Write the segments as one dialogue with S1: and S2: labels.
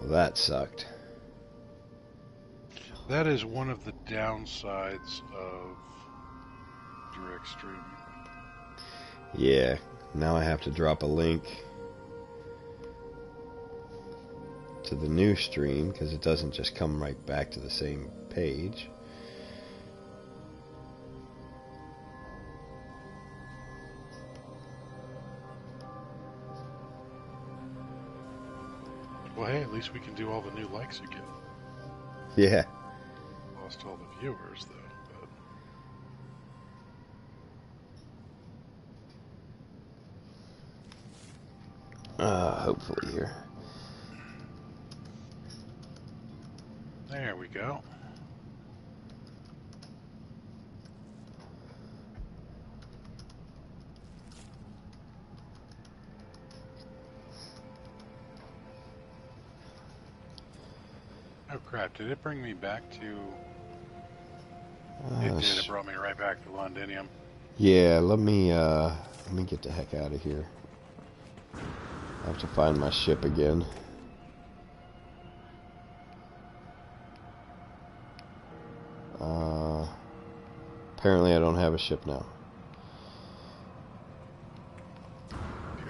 S1: Well, that sucked.
S2: That is one of the downsides of direct streaming.
S1: Yeah, now I have to drop a link to the new stream because it doesn't just come right back to the same page.
S2: Well, hey, at least we can do all the new likes you get.
S1: Yeah.
S2: Lost all the viewers, though.
S1: Hopefully here.
S2: There we go. Oh crap, did it bring me back to... It did, it brought me right back to Londinium.
S1: Yeah, let me get the heck out of here. I have to find my ship again. Apparently I don't have a ship now.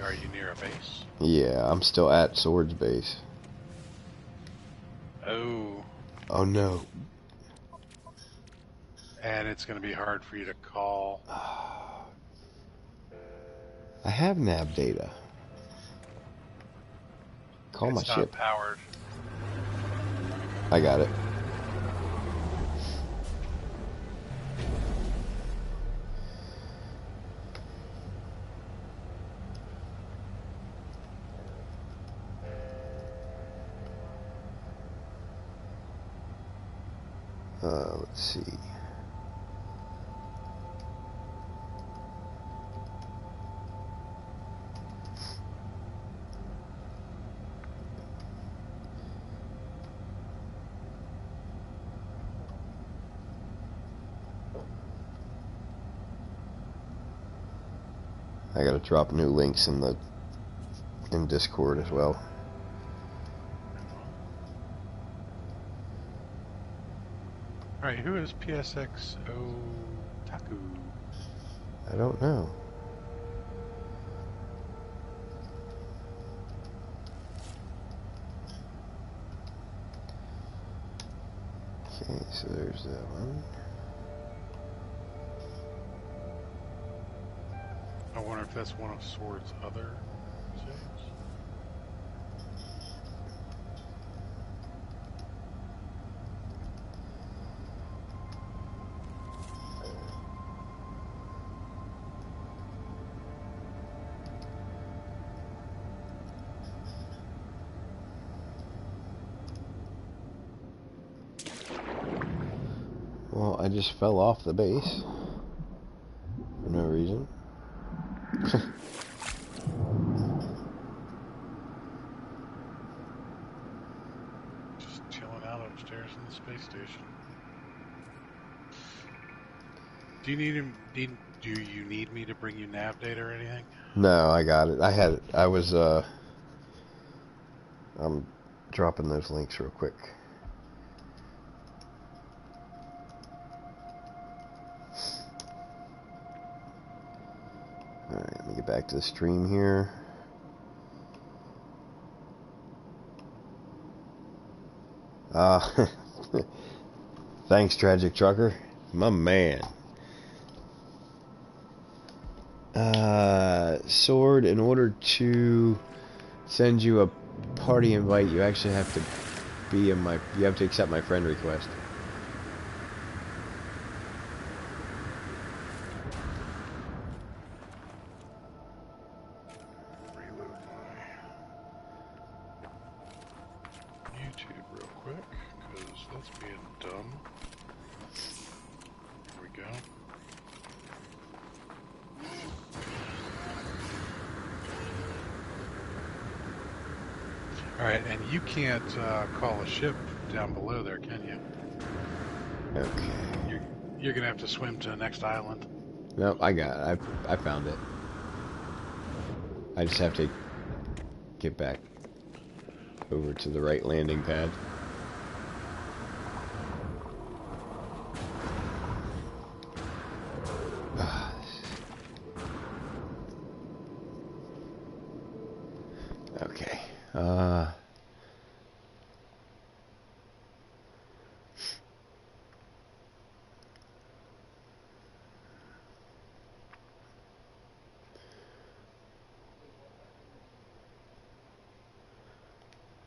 S2: Are you near a base?
S1: Yeah, I'm still at Sword's base.
S2: Oh.
S1: Oh no.
S2: And it's going to be hard for you to call.
S1: I have nav data. Call my ship.
S2: It's not powered.
S1: I got it. Let's see. I gotta drop new links in Discord as well.
S2: Alright, who is PSX Otaku?
S1: I don't know. Okay, so there's that one.
S2: I wonder if that's one of Sword's other saves.
S1: Well, I just fell off the base for no reason.
S2: Just chilling out upstairs in the space station. Do you need me to bring you nav data or anything?
S1: No, I got it. I'm dropping those links real quick. Alright, let me get back to the stream here. Thanks, Tragic Trucker. My man. Sword, in order to send you a party invite, you actually have to you have to accept my friend request.
S2: Reload my YouTube real quick, because that's being dumb. There we go. Alright, and you can't call a ship down below there, can you?
S1: Okay.
S2: You're gonna have to swim to the next island.
S1: Nope, I found it. I just have to get back. over to the right landing pad. Okay.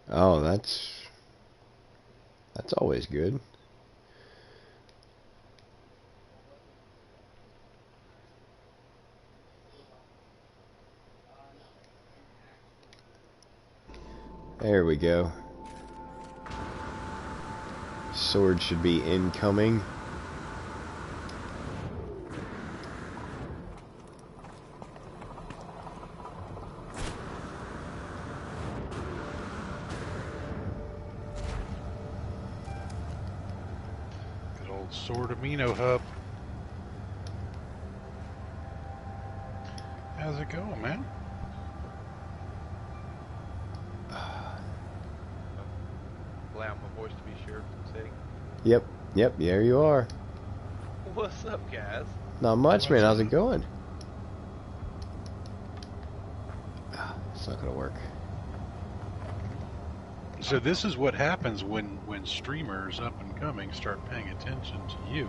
S1: Oh, that's always good. There we go. Sword should be incoming.
S2: Good old Sword Amino Hub. How's it going, man?
S3: Allow my voice to be shared from the setting.
S1: Yep, there you are.
S3: What's up, guys?
S1: Not much, man. How's it going? It's not gonna work.
S2: So this is what happens when streamers up and coming start paying attention to you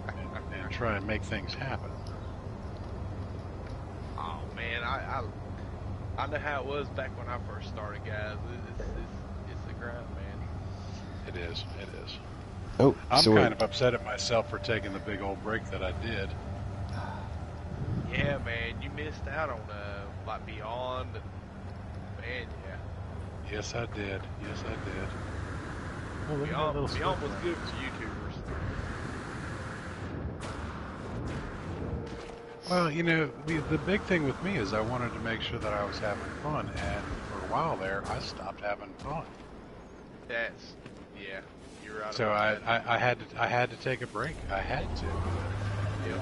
S2: and try and make things happen.
S3: Oh man, I know how it was back when I first started, guys. It's the grind, man.
S2: It is.
S1: Oh,
S2: I'm
S1: sword.
S2: kind of upset at myself for taking the big old break that I did.
S3: Yeah, man, you missed out on like Beyond, and man, yeah.
S2: Yes, I did. Oh, look at that
S3: Beyond
S2: little
S3: was
S2: smoke
S3: good for YouTubers.
S2: Well, you know, the big thing with me is I wanted to make sure that I was having fun, and for a while there, I stopped having fun.
S3: Yeah, you're right.
S2: So
S3: about that.
S2: I had to take a break. I had to.
S3: Yep.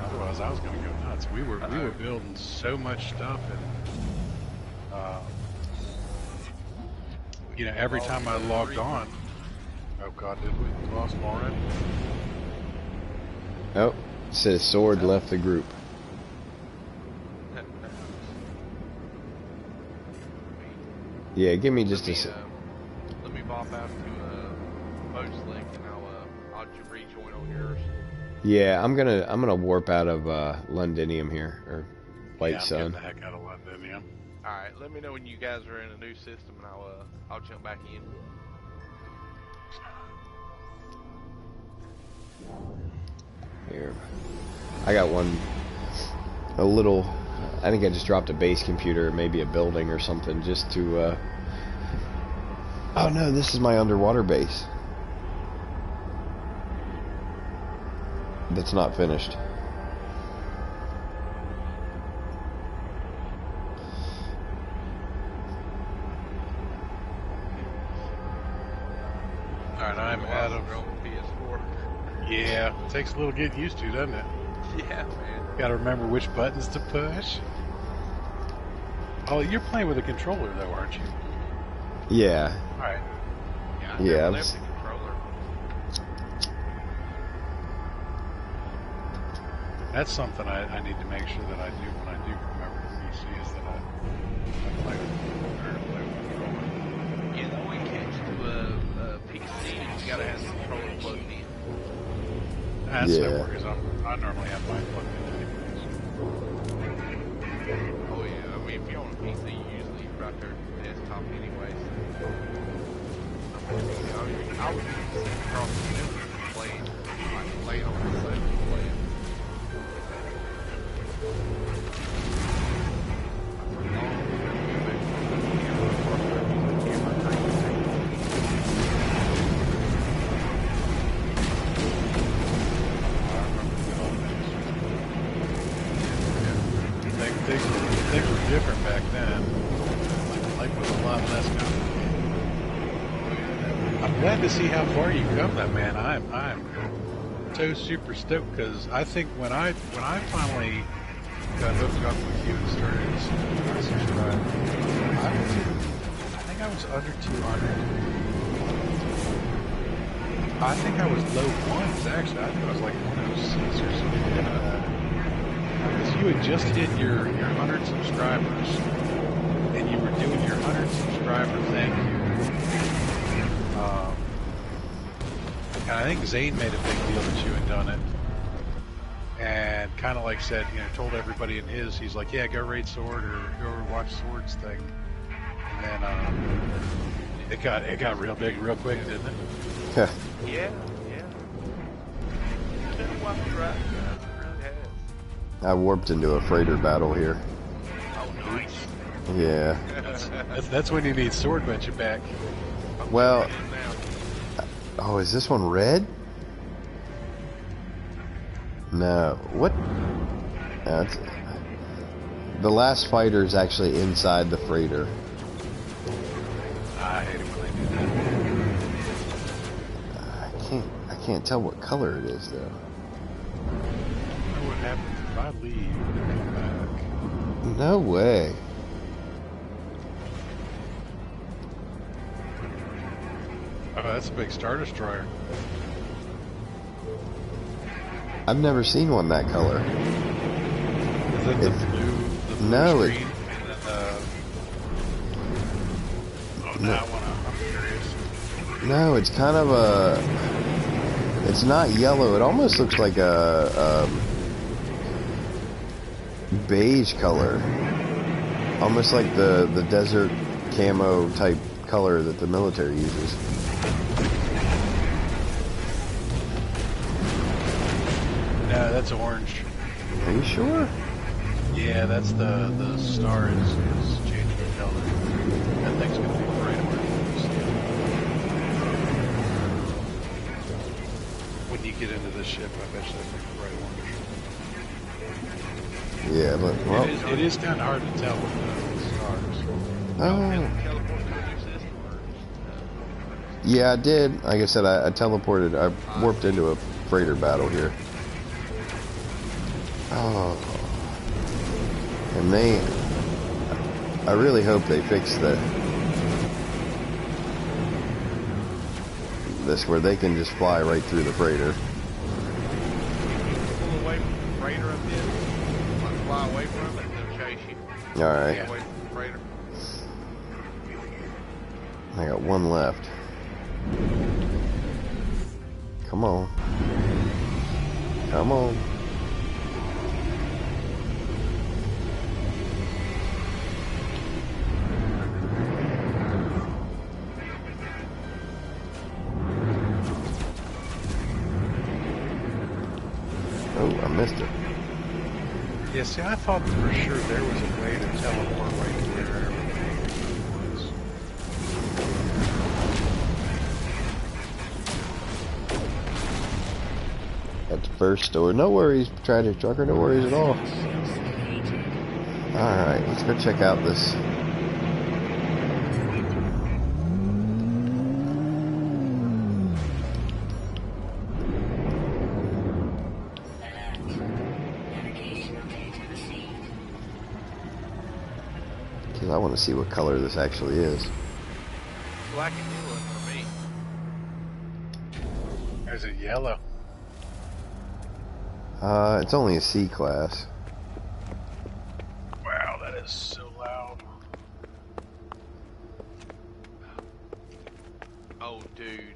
S2: Otherwise, I was going to go nuts. We were building so much stuff, and you know, every time I logged on. Oh God, did we lost him already?
S1: Oh, it says sword left the group. Yeah, give me just a sec.
S3: Let me bop out to Boats Link, and I'll rejoin on yours.
S1: Yeah, I'm gonna warp out of Londinium here, or White
S2: I'm
S1: Sun.
S2: getting the heck out of Londinium.
S3: All right, let me know when you guys are in a new system, and I'll jump back in.
S1: Here, I got a little. I think I just dropped a base computer, maybe a building or something, just to. Oh no, this is my underwater base. That's not finished.
S2: Alright, I'm out of...
S3: PS4.
S2: Yeah, it takes a little getting used to, doesn't it?
S3: Yeah, man.
S2: Gotta remember which buttons to push. Oh, you're playing with a controller though, aren't you?
S1: Yeah.
S2: Alright.
S3: Yeah,
S1: Yeah,
S3: I
S1: I'm
S3: left the controller.
S2: That's something I need to make sure that I do when I do remember the PC is that I play with a controller.
S3: Yeah, the only catch to a PC is you gotta have the controller plugged in.
S2: That's
S1: Yeah.
S2: no worries. I normally have mine plugged in anyways.
S3: Oh yeah, I mean if you're on a PC, usually you're right there at the desktop anyways. I was sitting across the middle playing, like laying on my sofa playing.
S2: Things were different back then. Life was a lot less complicated. I'm glad to see how far you've come, though, man. I'm so super stoked because I think when I finally got hooked up with you and started subscribing, was under 200. I think I was low ones, actually. I think I was like 106 or something. Because you had just hit your 100 subscribers, and you were doing your 100 subscriber thank you. And I think Zane made a big deal that you had done it. And kind of like said, you know, told everybody in his, he's like, yeah, go raid Sword or go watch Sword's thing. And then it got real big real quick, didn't it?
S3: Yeah, yeah. It's been a while, right? It really has.
S1: I warped into a freighter battle here.
S3: Oh, nice.
S1: Yeah.
S2: That's when you need Sword Bench back.
S1: Well, oh, is this one red? No. What? That's, the last fighter is actually inside the freighter.
S2: I hate it when they do that.
S1: I can't tell what color it is though.
S2: I don't know what happens if I leave and come back.
S1: No way.
S2: Oh, that's a big Star Destroyer.
S1: I've never seen one that color.
S2: Is that the blue
S1: no,
S2: screen? And then that one, I'm curious.
S1: No, it's kind of a... It's not yellow. It almost looks like a beige color. Almost like the desert camo type color that the military uses.
S2: No, that's orange.
S1: Are you sure?
S2: Yeah, that's the star is changing color. That thing's gonna be bright orange. When you get into this ship, I bet you that thing's bright orange.
S1: Yeah, but well,
S2: It is kind of hard to tell with the stars.
S1: oh, yeah, I did. Like I said, I teleported. I warped into a freighter battle here. Oh, and I really hope they fix this where they can just fly right through the freighter.
S3: Pull away from the freighter a bit. Like fly away from it, and they'll chase you.
S1: All right,
S3: Away from the freighter.
S1: I got one left. Come on, come on. Oh, I missed it.
S2: Yeah, see, I thought for sure there was a way to teleport right to where everything was.
S1: At the first store. No worries, Tragic Trucker. No worries at all. Alright, let's go check out this. Because I want to see what color this actually is.
S3: Black and yellow for me.
S2: Is it yellow?
S1: It's only a C class.
S2: Wow, that is so loud.
S3: Oh, dude.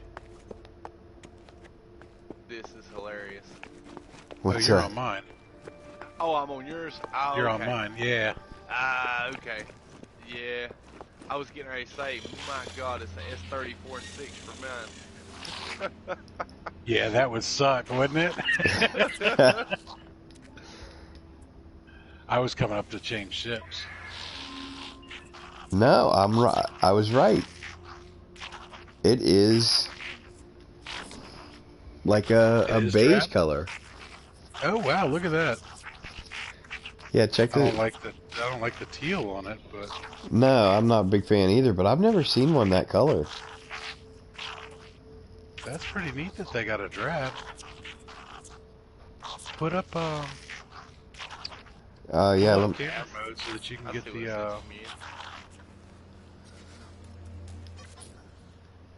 S3: This is hilarious.
S1: What's
S2: you're
S1: that?
S2: on mine.
S3: Oh, I'm on yours? Oh,
S2: You're
S3: okay.
S2: on mine, yeah.
S3: Ah, okay. Yeah. I was getting ready to say, my God, it's an S34 and 6 for mine.
S2: Yeah, that would suck, wouldn't it? I was coming up to change ships.
S1: No, I'm right. I was right. It is like a
S2: is
S1: beige
S2: drab?
S1: color.
S2: Oh wow, look at that.
S1: Yeah, check
S2: I
S1: it.
S2: don't like the teal on it, but
S1: No, I'm not a big fan either, but I've never seen one that color.
S2: that's pretty neat that they got a drab. Put up
S1: Yeah,
S2: camera mode so that you can
S3: I
S2: get
S3: see
S2: the
S3: what it's mean.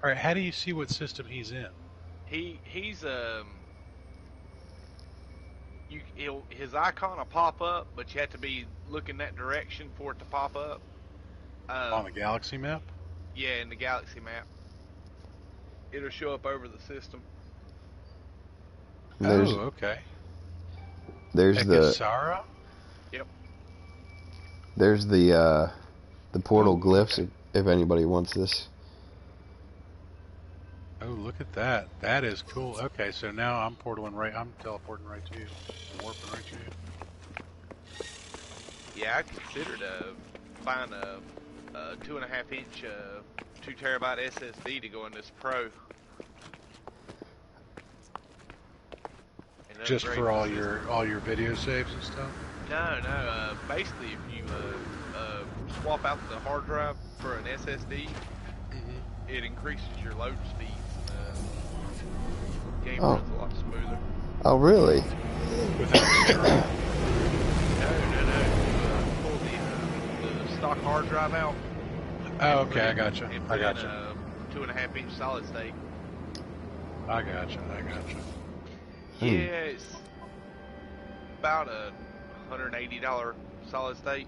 S2: All right, how do you see what system he's in?
S3: He's his icon will pop up, but you have to be looking that direction for it to pop up.
S2: On the galaxy map?
S3: Yeah, in the galaxy map, it'll show up over the system.
S1: There's
S2: Oh, okay.
S1: there's the
S2: Ekasara?
S3: Yep.
S1: there's the portal
S2: Ooh,
S1: glyphs
S2: okay.
S1: if anybody wants this.
S2: Oh, look at that. That is cool. Okay, so now I'm teleporting right to you. I'm warping right to you.
S3: Yeah, I considered buying a 2.5 inch 2 terabyte SSD to go in this Pro. And
S2: Just
S3: upgrade
S2: for
S3: the
S2: all
S3: system.
S2: your video saves and stuff?
S3: No. Basically, if you swap out the hard drive for an SSD, it increases your load speeds. Game
S1: Oh.
S3: runs a lot smoother.
S1: Oh, really?
S2: Without stirring.
S3: No. Pull the stock hard drive out.
S2: Oh, okay, I gotcha.
S3: And
S2: I
S3: put in
S2: gotcha.
S3: a 2.5 inch solid state.
S2: I gotcha.
S1: Hmm.
S3: Yeah, it's about a $180 solid state.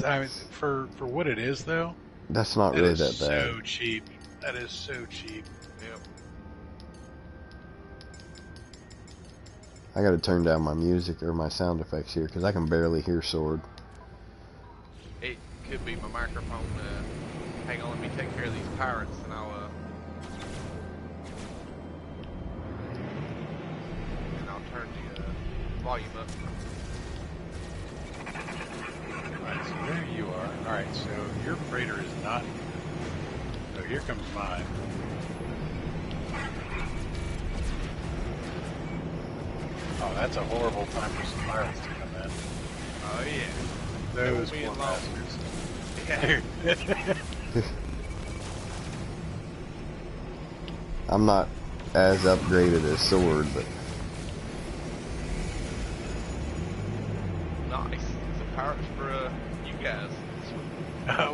S2: I mean, for what it is though,
S1: That's not
S2: that
S1: really
S2: is
S1: that bad.
S2: so cheap. That is so cheap.
S3: Yep.
S1: I gotta turn down my music or my sound effects here because I can barely hear Sword.
S3: It could be my microphone. Hang on, let me take care of these pirates, and I'll turn the volume up.
S2: Alright, so there you are. Alright, so your freighter is not. So here comes mine. Oh, that's a horrible time for some pirates to come in.
S3: Oh yeah.
S2: Those
S3: Being
S2: poor
S3: long.
S2: bastards.
S3: Yeah.
S1: I'm not as upgraded as Sword, but
S3: Nice. It's a pirates for you guys.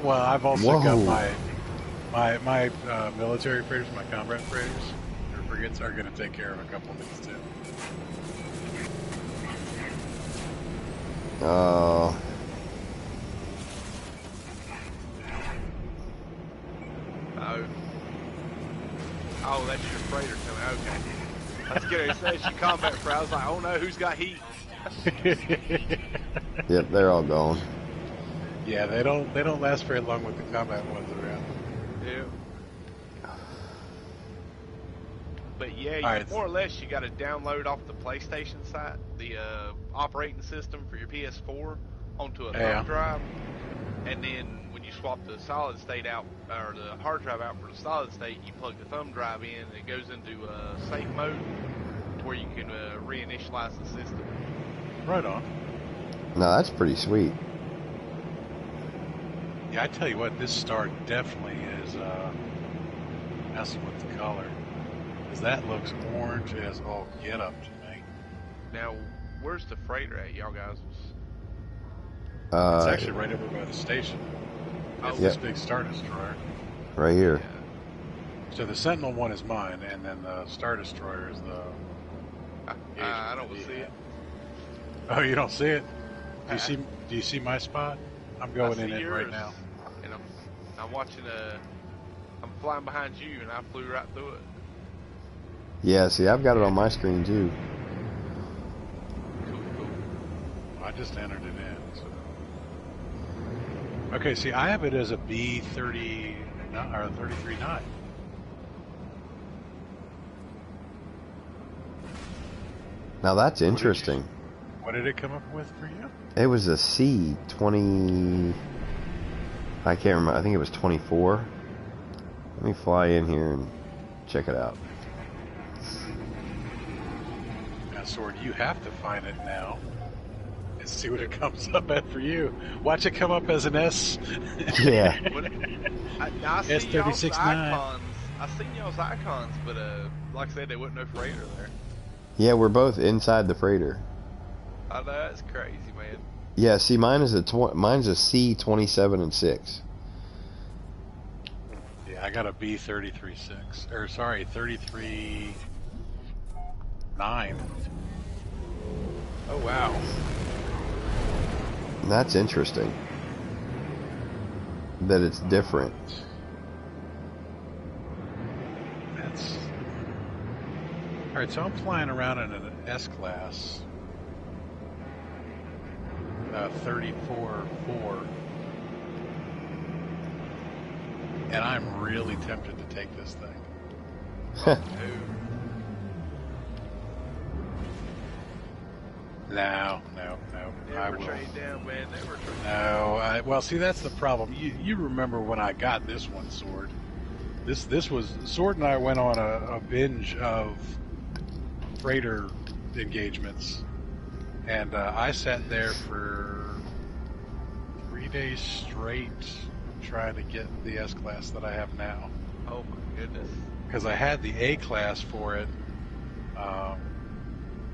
S2: Well, I've also got
S1: Whoa.
S2: my military freighters, my combat freighters, or frigates are going to take care of a couple of these too.
S3: Oh, that's your freighter coming. Okay. I was gonna say it's your combat freighter. I was like, oh no, who's got heat?
S1: yep, they're all gone.
S2: Yeah, they don't last very long with the combat ones around.
S3: Yeah. But yeah,
S2: Alright.
S3: more or less you got to download off the PlayStation site the operating system for your PS4 onto a
S2: Yeah.
S3: thumb drive, and then when you swap the solid state out or the hard drive out for the solid state, you plug the thumb drive in, and it goes into safe mode to where you can reinitialize the system.
S2: Right on.
S1: No, that's pretty sweet.
S2: Yeah, I tell you what, this star definitely is messing with the color. Because that looks orange as all get up to me.
S3: Now, where's the freighter at, y'all guys?
S2: It's actually right over by the station. It's
S1: Yep.
S2: this big Star Destroyer.
S1: Right here.
S2: So the Sentinel one is mine, and then the Star Destroyer is the...
S3: I don't see it.
S2: Oh, you don't see it? Do you see my spot? I'm going
S3: I
S2: in
S3: see
S2: it right
S3: yours,
S2: now.
S3: And I'm watching I'm flying behind you, and I flew right through it.
S1: Yeah, see, I've got it on my screen too.
S3: Cool.
S2: I just entered it in. So. Okay, see, I have it as a B-30 or 33-9.
S1: Now that's interesting.
S2: What did it come up with for you?
S1: It was a C20. I can't remember. I think it was 24. Let me fly in here and check it out.
S2: Now, Sword, you have to find it now and see what it comes up at for you. Watch it come up as an S.
S1: Yeah.
S3: I see y'all's
S2: S36-9.
S3: icons. I seen y'all's icons, but like I said, there wasn't no freighter there.
S1: Yeah, we're both inside the freighter.
S3: I know, that's crazy, man.
S1: Yeah, see, mine's a C27 and 6.
S2: Yeah, I got a B33.6. Or sorry, 33.9.
S3: Oh wow.
S1: That's interesting. That it's different.
S2: That's all right. So I'm flying around in an S-class, 34.4, and I'm really tempted to take this thing. No. I
S3: Never
S2: will.
S3: trade down, man. Never trade.
S2: No, well, see, that's the problem. You remember when I got this one, Sword? This was Sword and I went on a binge of freighter engagements, and I sat there for 3 days straight trying to get the S class that I have now.
S3: Oh my goodness.
S2: Because I had the A class for it.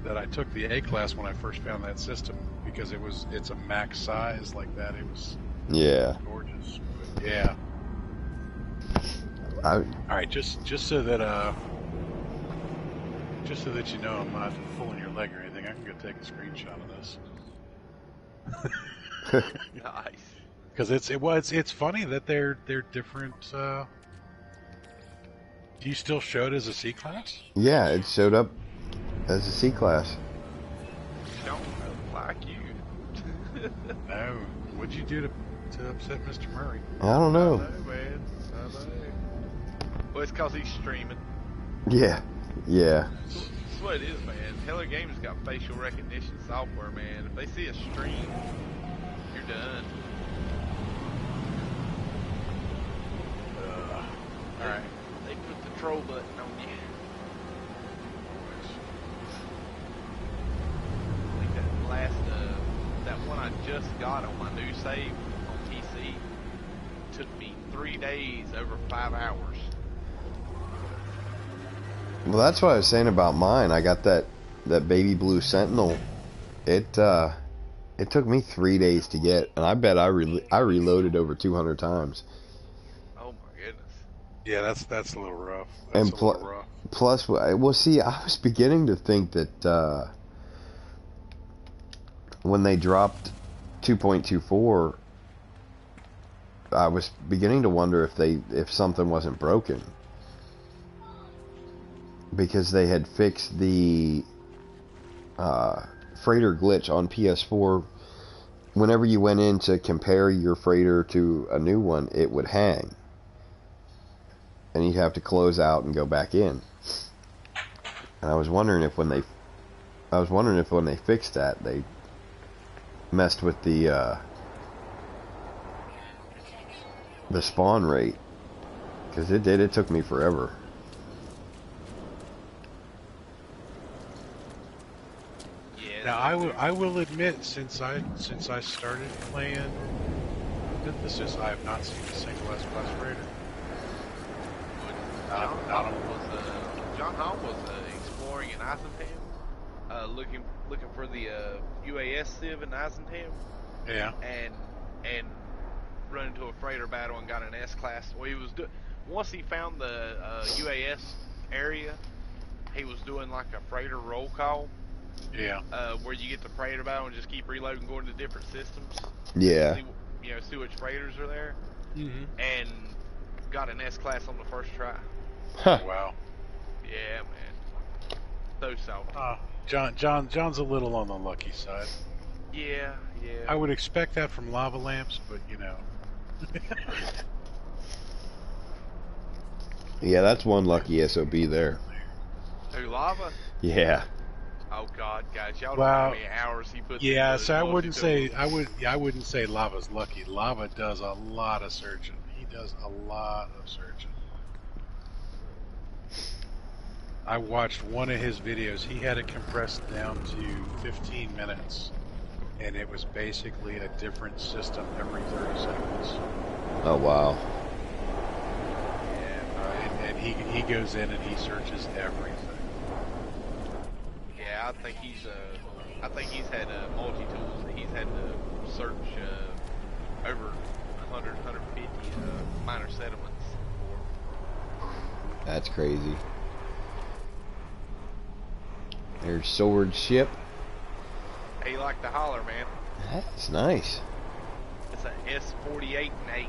S2: That I took the A class when I first found that system because it's a max size like that. It was gorgeous. But yeah. All right, just so that you know I'm not pulling your leg or anything, I can go take a screenshot of this.
S3: Nice.
S2: Because it's funny that they're different. Do you still show it as a C class?
S1: Yeah, it showed up as a C class.
S3: Don't look like you.
S2: No. What'd you do to upset Mr. Murray?
S1: I don't know.
S3: I know, man. I know. Well, it's because he's streaming.
S1: Yeah.
S3: That's what it is, man. Hello Games got facial recognition software, man. If they see a stream, you're done.
S2: Alright.
S3: They put the troll button on you. I think that last, that one I just got on my new save on PC took me 3 days, over 5 hours.
S1: Well, that's what I was saying about mine. I got that baby blue Sentinel. It took me 3 days to get, and I bet I reloaded over 200 times.
S3: Oh my goodness.
S2: Yeah, that's a little rough.
S1: Plus, well, see, I was beginning to think that when they dropped 2.24, I was beginning to wonder if something wasn't broken, because they had fixed the freighter glitch on PS4. Whenever you went in to compare your freighter to a new one, it would hang, and you'd have to close out and go back in. And I was wondering if when they fixed that, they messed with the spawn rate, because it did. It took me forever.
S2: Now I will admit, since I started playing, I have not seen a single S class freighter.
S3: John Hall was exploring in Eisenham, looking for the UAS Civ in Eisenham.
S2: Yeah.
S3: And run into a freighter battle and got an S class. Well, he was once he found the UAS area, he was doing like a freighter roll call.
S2: Yeah.
S3: Where you get the freighter battle and just keep reloading, going to different systems.
S1: Yeah.
S3: See which freighters are there.
S2: Mm-hmm.
S3: And got an S class on the first try.
S1: Huh.
S2: Wow.
S3: Yeah, man. So salty.
S2: John's a little on the lucky side.
S3: Yeah.
S2: I would expect that from lava lamps, but you know.
S1: Yeah, that's one lucky SOB there.
S3: Who, Lava?
S1: Yeah.
S3: Oh God, guys, y'all don't know how many hours he puts.
S2: Yeah,
S3: into
S2: so I wouldn't say
S3: multi-tools.
S2: Lava's lucky. Lava does a lot of searching. He does a lot of searching. I watched one of his videos. He had it compressed down to 15 minutes, and it was basically a different system every 30 seconds.
S1: Oh wow.
S2: And he goes in and he searches everything.
S3: Yeah, I think he's had multi-tools that he's had to search over 100, 150 minor settlements for.
S1: That's crazy. There's Sword Ship.
S3: Hey, you like the holler, man?
S1: That's nice.
S3: It's a S48 and 8.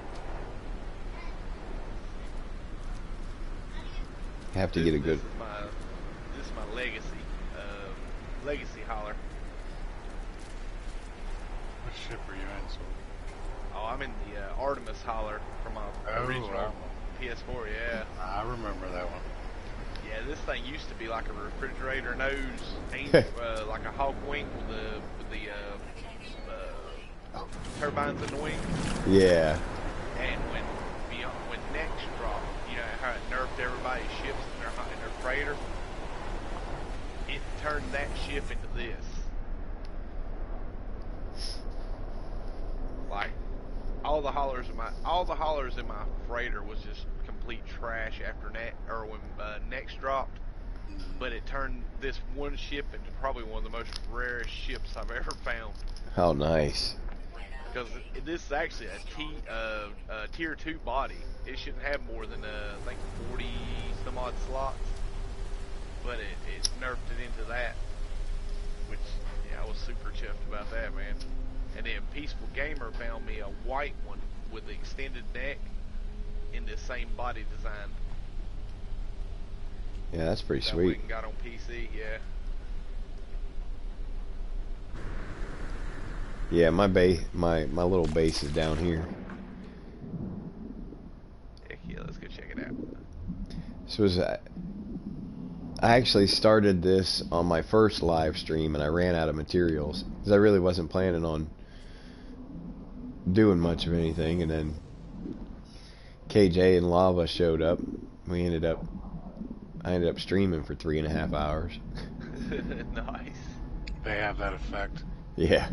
S1: Have to get a good.
S3: This is my legacy holler.
S2: What ship are you in, so?
S3: Oh, I'm in the Artemis holler from my original PS4. Yeah.
S2: I remember that one.
S3: Yeah, this thing used to be like a refrigerator nose, like a hawk wing with the turbines in the wing.
S1: Yeah.
S3: And when Next dropped, you know how it nerfed everybody's ships in their freighter, it turned that ship into this. Like all the haulers in my freighter was just complete trash after when Next dropped. But it turned this one ship into probably one of the most rarest ships I've ever found.
S1: How nice.
S3: Because this is actually a tier 2 body. It shouldn't have more than I think 40 some odd slots. But it nerfed it into that. Which, yeah, I was super chuffed about that, man. And then Peaceful Gamer found me a white one with the extended neck in the same body design.
S1: Yeah, that's pretty
S3: That
S1: sweet.
S3: went and got on PC, yeah.
S1: Yeah, my little base is down here.
S3: Heck yeah, let's go check it out.
S1: This was I actually started this on my first live stream, and I ran out of materials because I really wasn't planning on doing much of anything. And then KJ and Lava showed up. I ended up streaming for 3.5 hours.
S3: Nice.
S2: They have that effect.
S1: Yeah.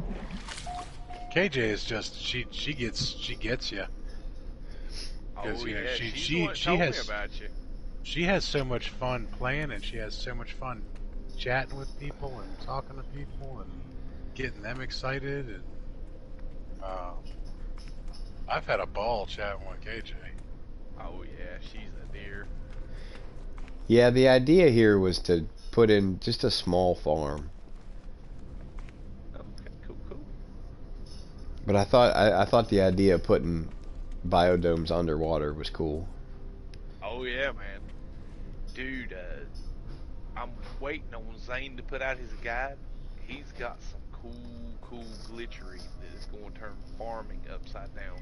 S2: KJ is just she gets you.
S3: Oh
S2: you know,
S3: yeah,
S2: she
S3: told
S2: has
S3: me about you.
S2: she has so much fun playing, and she has so much fun chatting with people and talking to people and getting them excited. And I've had a ball chatting with KJ.
S3: Oh yeah, she's a dear.
S1: Yeah, the idea here was to put in just a small farm.
S3: Okay, cool.
S1: But I thought the idea of putting biodomes underwater was cool.
S3: Oh yeah, man. Dude, I'm waiting on Zane to put out his guide. He's got some cool glitchery that is going to turn farming upside down.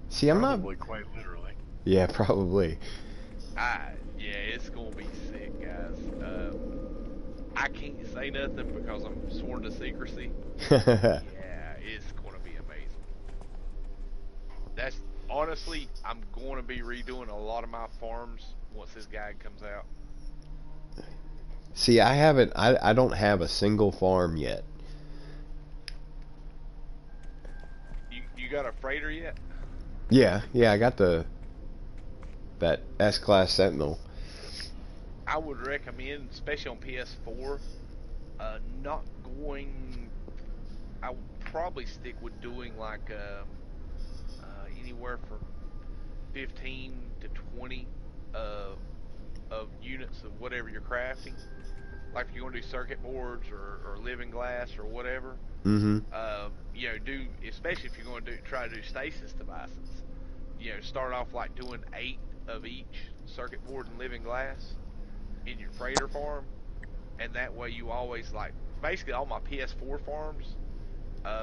S1: See, I'm
S2: Probably
S1: not.
S2: quite literally.
S1: Yeah, probably.
S3: Yeah, it's going to be sick, guys. I can't say nothing because I'm sworn to secrecy. Yeah, it's going to be amazing. That's honestly, I'm going to be redoing a lot of my farms once this guide comes out.
S1: See, I don't have a single farm yet.
S3: You got a freighter yet?
S1: Yeah, I got that S-Class Sentinel.
S3: I would recommend, especially on PS4, not going. I would probably stick with doing like anywhere from 15 to 20 of units of whatever you're crafting. Like if you're going to do circuit boards or living glass or whatever.
S1: Mm-hmm.
S3: You know, especially if you're going to try to do stasis devices. You know, start off like doing 8 of each circuit board and living glass in your freighter farm, and that way you always, like, basically all my PS4 farms,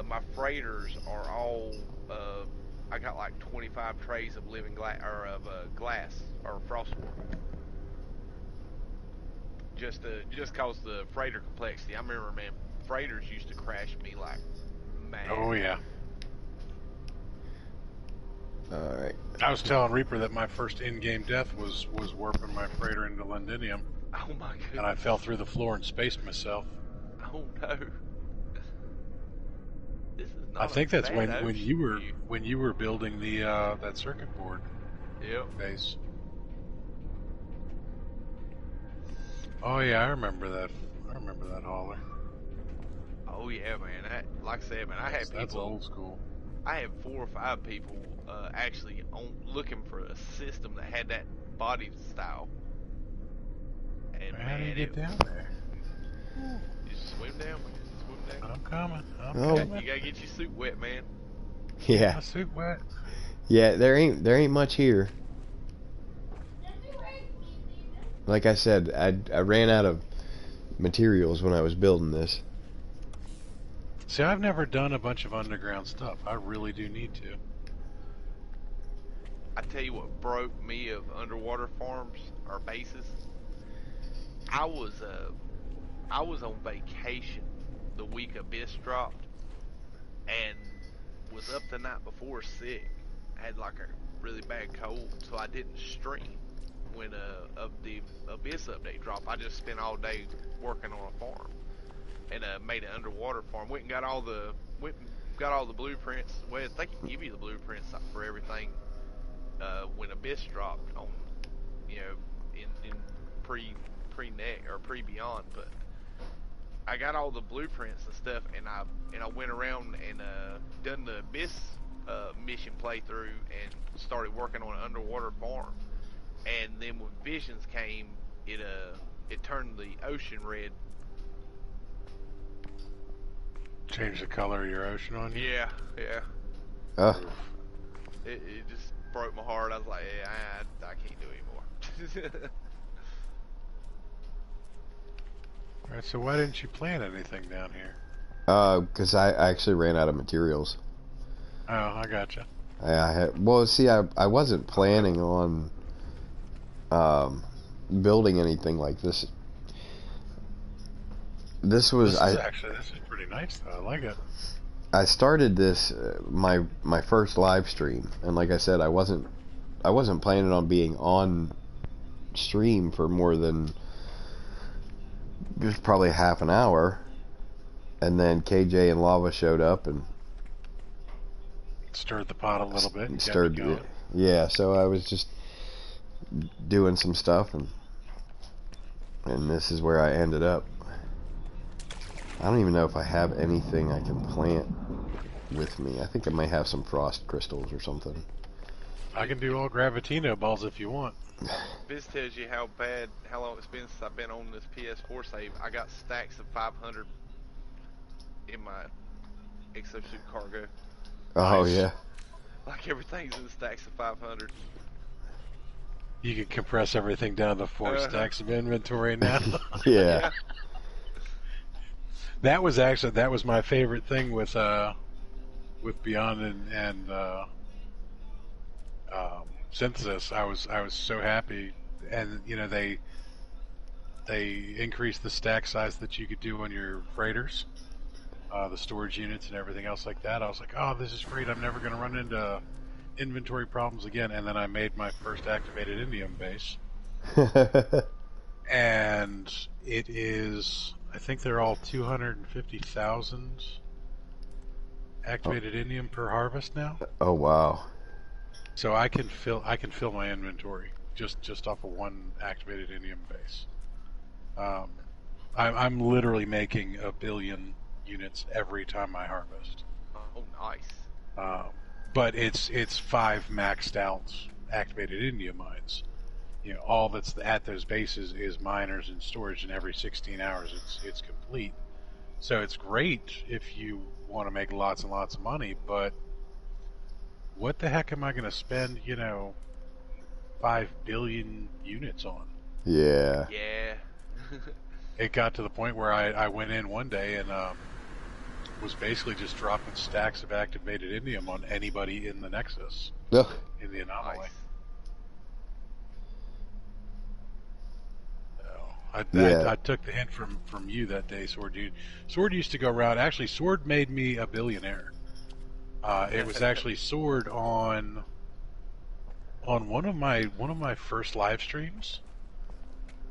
S3: my freighters are all I got like 25 trays of living glass or of glass or frostwork. Just cause the freighter complexity. I remember, man, freighters used to crash me like mad.
S2: Oh yeah.
S1: All right.
S2: I was telling Reaper that my first in-game death was warping my freighter into Londinium,
S3: Oh my goodness.
S2: and I fell through the floor and spaced myself.
S3: Oh no. This is not
S2: I think that's
S3: bad
S2: when
S3: ocean
S2: you were building the that circuit board
S3: Yep.
S2: base. Oh yeah, I remember that. I remember that hauler.
S3: Oh yeah, man. Like I said, man, I had
S2: That's
S3: people.
S2: old school.
S3: I had 4 or 5 people actually looking for a system that had that body style. And
S2: How do you
S3: man,
S2: get down there?
S3: you just swim down, man. Swim down.
S2: I'm coming. I'm
S1: Oh.
S2: coming.
S3: You gotta get your suit wet, man.
S1: Yeah.
S2: My suit wet.
S1: Yeah, there ain't much here. Like I said, I ran out of materials when I was building this.
S2: See, I've never done a bunch of underground stuff. I really do need to.
S3: I tell you what broke me of underwater farms or bases. I was on vacation the week Abyss dropped, and was up the night before sick. I had like a really bad cold, so I didn't stream when the Abyss update dropped. I just spent all day working on a farm and made an underwater farm. Went and got all the blueprints. Well, they can give you the blueprints for everything when Abyss dropped on, you know, in pre-net or pre-beyond, but I got all the blueprints and stuff, and I went around and done the Abyss mission playthrough and started working on an underwater farm. And then when Visions came, it turned the ocean red.
S2: Change the color of your ocean on you?
S3: Yeah. It just broke my heart. I was like, yeah, I can't do it anymore.
S2: Alright, so why didn't you plant anything down here?
S1: Because I actually ran out of materials.
S2: Oh, I gotcha.
S1: Well, see, I wasn't planning on building anything like this. This was
S2: This is pretty nice though. I like it.
S1: I started this my first live stream, and like I said, I wasn't planning on being on stream for more than just probably half an hour, and then KJ and Lava showed up and
S2: Stirred the pot a little bit. And
S1: stirred
S2: kept it going.
S1: yeah, so I was just doing some stuff, and this is where I ended up. I don't even know if I have anything I can plant with me. I think I may have some frost crystals or something.
S2: I can do all Gravitino balls if you want.
S3: This tells you how long it's been since I've been on this PS4 save. I got stacks of 500 in my exosuit cargo.
S1: Oh,
S2: Nice.
S1: yeah.
S3: Like everything's in stacks of 500.
S2: You can compress everything down to 4 stacks of inventory now.
S1: Yeah.
S2: That was my favorite thing with Beyond and Synthesis. I was so happy, and you know they increased the stack size that you could do on your freighters, the storage units and everything else like that. I was like, oh, this is great. I'm never going to run into inventory problems again. And then I made my first activated indium base, and it is. I think they're all 250,000 activated indium per harvest now.
S1: Oh, wow.
S2: So I can fill my inventory just off of one activated indium base. I'm literally making 1 billion units every time I harvest.
S3: Oh, nice.
S2: But it's 5 maxed out activated indium mines. You know, all that's at those bases is miners and storage, and every 16 hours it's complete. So it's great if you want to make lots and lots of money, but what the heck am I going to spend, 5 billion units on?
S1: Yeah.
S3: Yeah.
S2: It got to the point where I went in one day and was basically just dropping stacks of activated indium on anybody in the Nexus,
S1: Ugh.
S2: in the anomaly.
S3: Nice.
S2: I took the hint from you that day, Sword Dude. Sword used to go around. Actually, Sword made me a billionaire. It was actually Sword on one of my first live streams.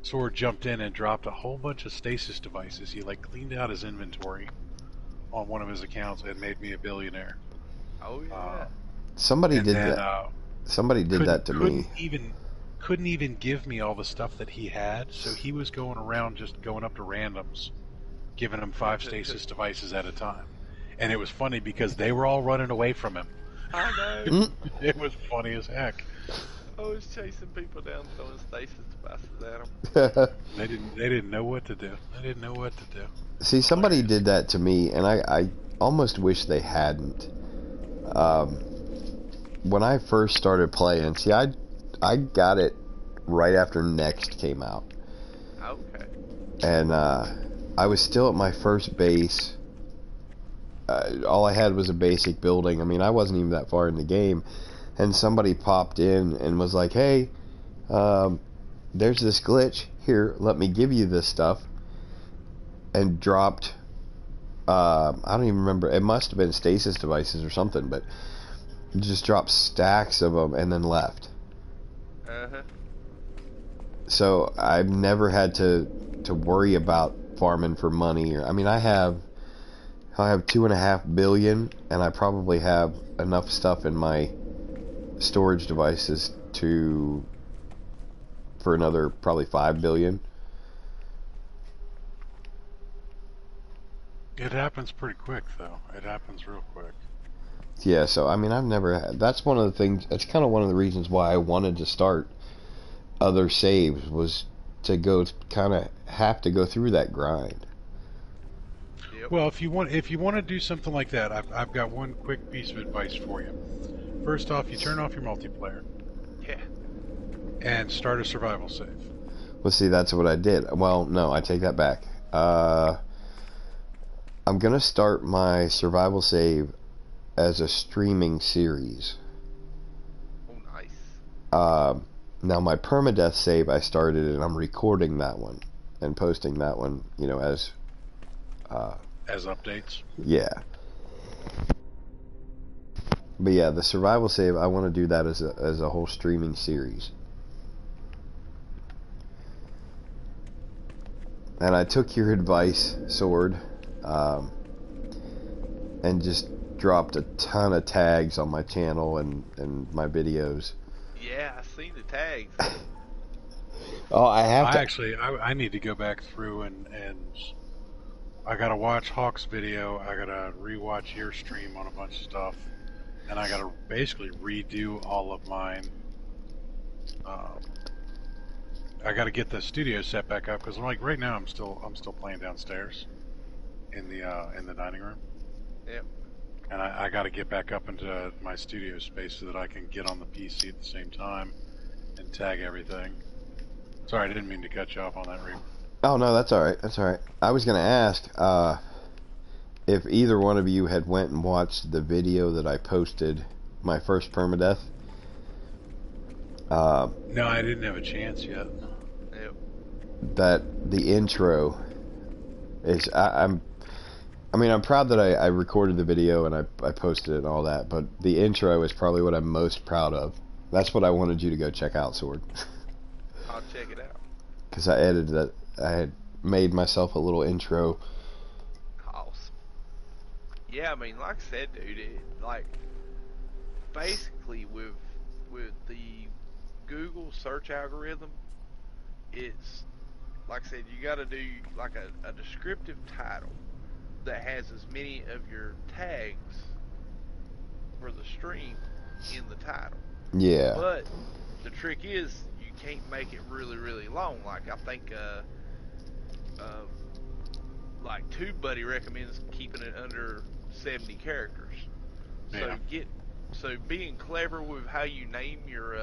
S2: Sword jumped in and dropped a whole bunch of stasis devices. He cleaned out his inventory on one of his accounts and made me a billionaire.
S3: Oh yeah.
S1: Somebody did that. Somebody did that to me.
S2: Couldn't even give me all the stuff that he had, so he was going around just going up to randoms, giving them 5 stasis devices at a time. And it was funny because they were all running away from him.
S3: I know.
S1: Mm.
S2: It was funny as heck.
S3: I was chasing people down, throwing stasis devices at them.
S2: They didn't know what to do. They didn't know what to do.
S1: See, somebody
S2: Hilarious.
S1: did that to me, and I almost wish they hadn't. When I first started playing, see, I got it right after Next came out.
S3: Okay.
S1: And I was still at my first base. All I had was a basic building. I mean, I wasn't even that far in the game. And somebody popped in and was like, hey, there's this glitch. Here, let me give you this stuff. And dropped, I don't even remember, it must have been stasis devices or something, but just dropped stacks of them and then left.
S3: Uh-huh.
S1: So I've never had to worry about farming for money. Or I mean, I have 2.5 billion, and I probably have enough stuff in my storage devices for another probably 5 billion.
S2: It happens pretty quick, though. It happens real quick.
S1: Yeah, so I mean, I've never had. That's one of the things. That's kind of one of the reasons why I wanted to start other saves, was to go kind of have to go through that grind.
S3: Yep.
S2: Well, if you want to do something like that, I've got one quick piece of advice for you. First off, you turn off your multiplayer
S3: Yeah.
S2: and start a survival save.
S1: Well, see, that's what I did. Well, no, I take that back. I'm gonna start my survival save as a streaming series.
S3: Oh, nice.
S1: Now my permadeath save I started, and I'm recording that one and posting that one, you know, as
S2: updates.
S1: yeah. But yeah, the survival save, I want to do that as a whole streaming series. And I took your advice, Sword, and just dropped a ton of tags on my channel and my videos.
S3: Yeah, I seen the tags.
S1: Oh, I
S2: need to go back through and I gotta watch Hawk's video. I gotta rewatch your stream on a bunch of stuff, and I gotta basically redo all of mine. I gotta get the studio set back up, because like right now I'm still playing downstairs in the dining room.
S3: Yep.
S2: And I got to get back up into my studio space so that I can get on the PC at the same time and tag everything. Sorry, I didn't mean to cut you off on that, Reaper.
S1: Oh, no, that's alright. That's alright. I was going to ask if either one of you had went and watched the video that I posted, my first permadeath.
S2: No, I didn't have a chance yet.
S3: Yep.
S1: That the intro is... I'm proud that I recorded the video and I posted it and all that, but the intro is probably what I'm most proud of. That's what I wanted you to go check out, Sword.
S3: I'll check it out.
S1: Because I edited that. I had made myself a little intro.
S3: Awesome. Yeah, I mean, like I said, dude, basically with the Google search algorithm, it's, like I said, you got to do like a descriptive title that has as many of your tags for the stream in the title.
S1: Yeah.
S3: But the trick is you can't make it really, really long. Like I think like TubeBuddy recommends keeping it under 70 characters.
S2: Yeah.
S3: So being clever with how you name your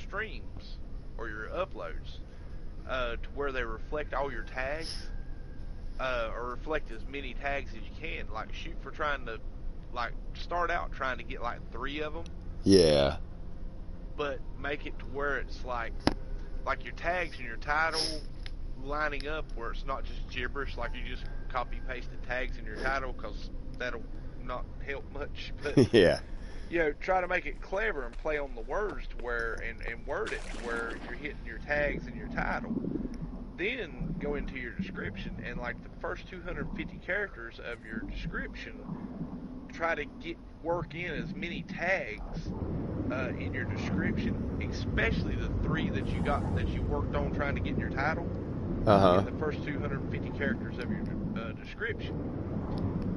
S3: streams or your uploads to where they reflect all your tags. Or reflect as many tags as you can. Like shoot for trying to, start out trying to get like 3 of them.
S1: Yeah.
S3: But make it to where it's like your tags and your title lining up, where it's not just gibberish. Like you just copy paste the tags in your title, because that'll not help much. But
S1: Yeah.
S3: you know, try to make it clever and play on the words to where and word it to where you're hitting your tags in your title. Then go into your description, and like the first 250 characters of your description, try to work in as many tags in your description, especially the 3 that you worked on trying to get in your title.
S1: Uh-huh.
S3: In the first 250 characters of your description,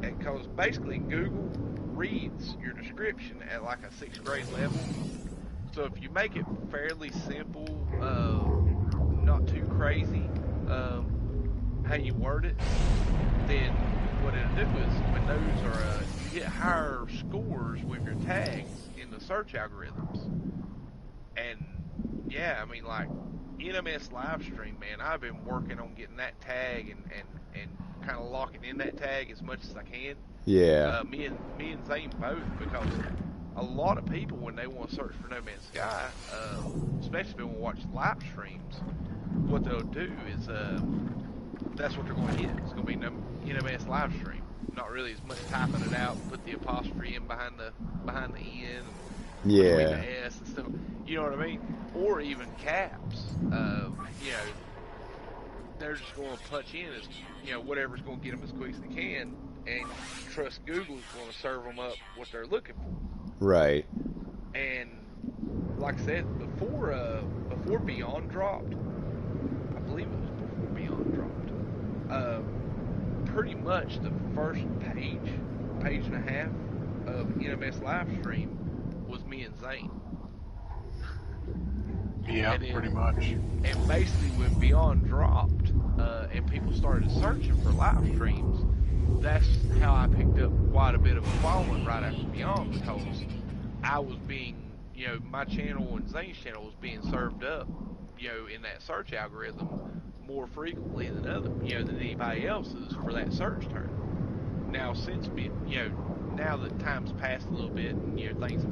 S3: and because basically Google reads your description at like a 6th grade level. So if you make it fairly simple, not too crazy, how you word it, then what it'll do is when those are, you get higher scores with your tags in the search algorithms. And yeah, I mean, like NMS Livestream, man, I've been working on getting that tag and kind of locking in that tag as much as I can.
S1: Yeah.
S3: Me and Zane both, because a lot of people, when they want to search for No Man's Sky, especially if they want to watch live streams, what they'll do is that's what they're going to hit. It's going to be NMS live stream. Not really as much typing it out, put the apostrophe in behind the N,
S1: Yeah.
S3: between the S and stuff. You know what I mean? Or even caps. You know, they're just going to punch in as, you know, whatever's going to get them as quick as they can, and trust Google's going to serve them up what they're looking for.
S1: Right.
S3: And like I said, before Beyond dropped, I believe it was before Beyond dropped, pretty much the first page and a half of NMS Livestream was me and Zane.
S2: Yeah,
S3: And then,
S2: pretty much.
S3: And basically when Beyond dropped, and people started searching for live streams, that's how I picked up quite a bit of a following right after Beyond, because I was being, you know, my channel and Zane's channel was being served up, you know, in that search algorithm more frequently than than anybody else's for that search term. Now, now that time's passed a little bit, and, you know, things,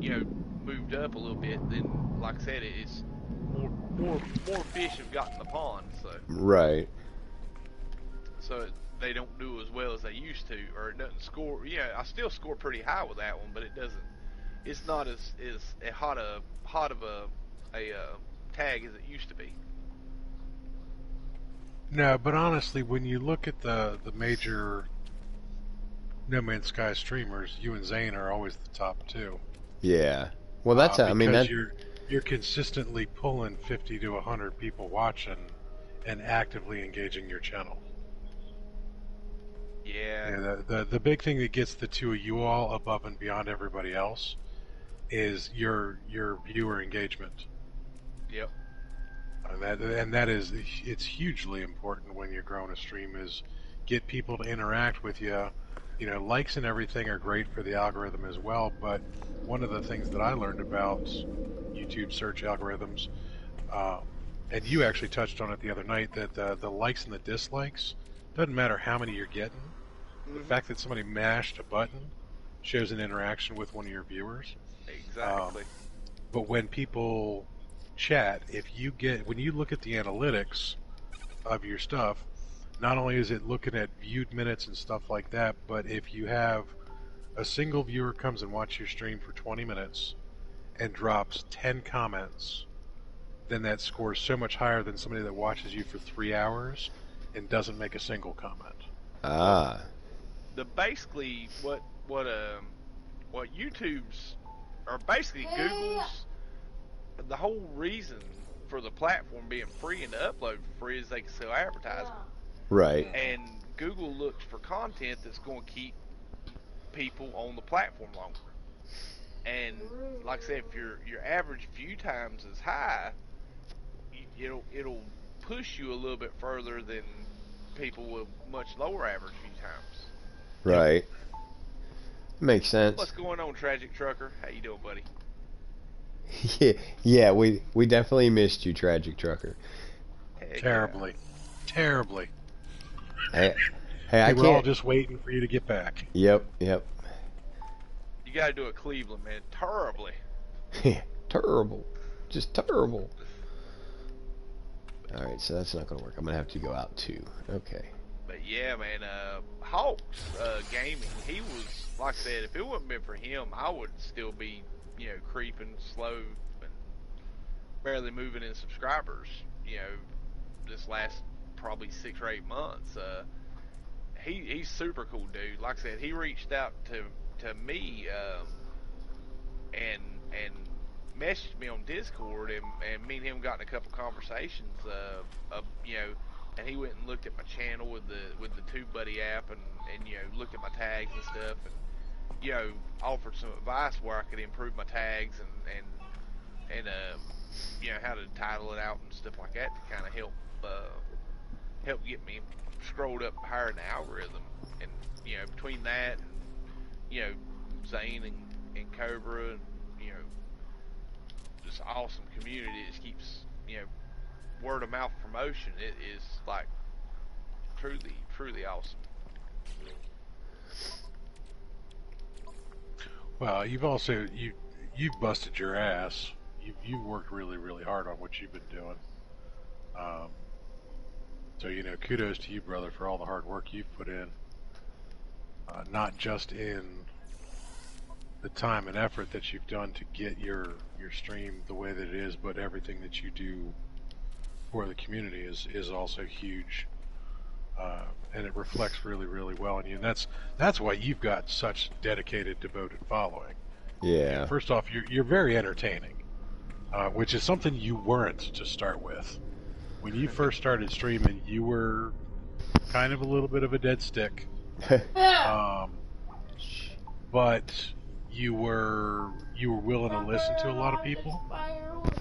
S3: you know, moved up a little bit, then, like I said, it's more fish have gotten the pond, so.
S1: Right.
S3: So they don't do as well as they used to, or it doesn't score. Yeah, I still score pretty high with that one, but it doesn't. It's not as hot of a tag as it used to be.
S2: No, but honestly, when you look at the major No Man's Sky streamers, you and Zane are always the top two.
S1: Yeah. Well, that's I mean that
S2: you're consistently pulling 50 to 100 people watching and actively engaging your channel.
S3: Yeah.
S2: The big thing that gets the two of you all above and beyond everybody else is your viewer engagement.
S3: Yep.
S2: And that is, it's hugely important when you're growing a stream, is get people to interact with you. You know, likes and everything are great for the algorithm as well, but one of the things that I learned about YouTube search algorithms, and you actually touched on it the other night, that the likes and the dislikes, doesn't matter how many you're getting. The fact that somebody mashed a button shows an interaction with one of your viewers.
S3: Exactly.
S2: But when people chat, when you look at the analytics of your stuff, not only is it looking at viewed minutes and stuff like that, but if you have a single viewer comes and watches your stream for 20 minutes and drops 10 comments, then that scores so much higher than somebody that watches you for 3 hours and doesn't make a single comment.
S1: Ah.
S3: Basically what YouTube's, or basically Google's, the whole reason for the platform being free and to upload for free is they can sell advertising.
S1: Right.
S3: And Google looks for content that's going to keep people on the platform longer. And like I said, if your average view times is high, it'll push you a little bit further than people with much lower average view times.
S1: Right. Makes sense.
S3: What's going on, Tragic Trucker? How you doing, buddy?
S1: Yeah, we definitely missed you, Tragic Trucker.
S3: Heck
S2: Terribly.
S3: yeah.
S2: Terribly.
S1: Hey, I
S2: we're
S1: can't.
S2: all just waiting for you to get back.
S1: Yep.
S3: You got to do it, Cleveland, man. Terribly.
S1: Terrible. Just terrible. Alright, so that's not going to work. I'm going to have to go out too. Okay.
S3: But yeah, man, Hawks Gaming, he was, like I said, if it wouldn't been for him, I would still be, creeping slow and barely moving in subscribers, this last probably 6 or 8 months. He's super cool dude. Like I said, he reached out to me and messaged me on Discord, and me and him got in a couple conversations and he went and looked at my channel with the TubeBuddy app and looked at my tags and stuff, and you know, offered some advice where I could improve my tags and you know, how to title it out and stuff like that to kind of help get me scrolled up higher in the algorithm. And you know, between that and you know, Zane and Cobra and you know, just awesome community. It just keeps you know, word of mouth promotion. It is like truly awesome.
S2: Well, you've busted your ass. You've worked really hard on what you've been doing. Um, so you know, kudos to you, brother, for all the hard work you've put in. Not just in the time and effort that you've done to get your stream the way that it is, but everything that you do for the community is also huge. And it reflects really well on you. And that's why you've got such dedicated, devoted following.
S1: Yeah.
S2: First off, you're very entertaining, which is something you weren't to start with. When you first started streaming, you were kind of a little bit of a dead stick, but you were willing to listen to a lot of people.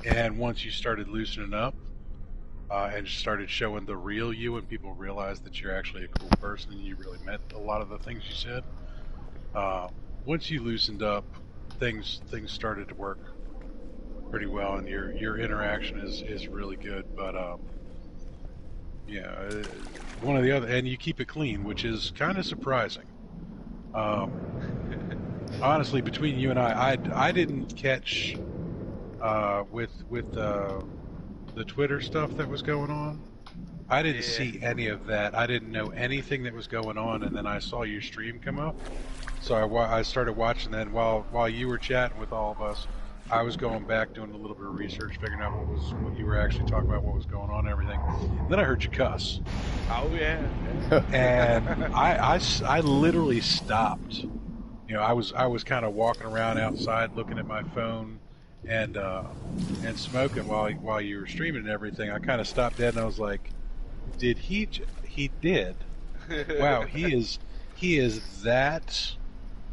S2: And once you started loosening up, and started showing the real you, and people realized that you're actually a cool person and you really meant a lot of the things you said. Once you loosened up, things started to work pretty well, and your interaction is really good. But yeah, one of the other, and you keep it clean, which is kind of surprising. Honestly, between you and I didn't catch with the Twitter stuff that was going on. I didn't see any of that. I didn't know anything that was going on, and then I saw your stream come up. So I started watching that, and while you were chatting with all of us, I was going back doing a little bit of research, figuring out what you were actually talking about, what was going on and everything. And then I heard you cuss.
S3: Oh yeah.
S2: And I literally stopped. You know, I was kind of walking around outside looking at my phone and smoking while you were streaming and everything. I kind of stopped dead and I was like, did he did. Wow, he is that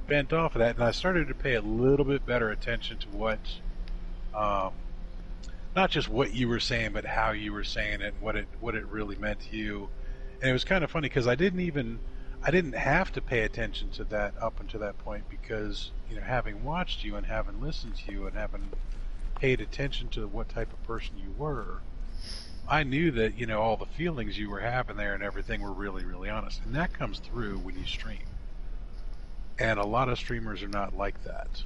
S2: bent off of that. And I started to pay a little bit better attention to what not just what you were saying, but how you were saying it, what it really meant to you. And it was kind of funny because I didn't have to pay attention to that up until that point, because, you know, having watched you and having listened to you and having paid attention to what type of person you were, I knew that, you know, all the feelings you were having there and everything were really, really honest. And that comes through when you stream. And a lot of streamers are not like that.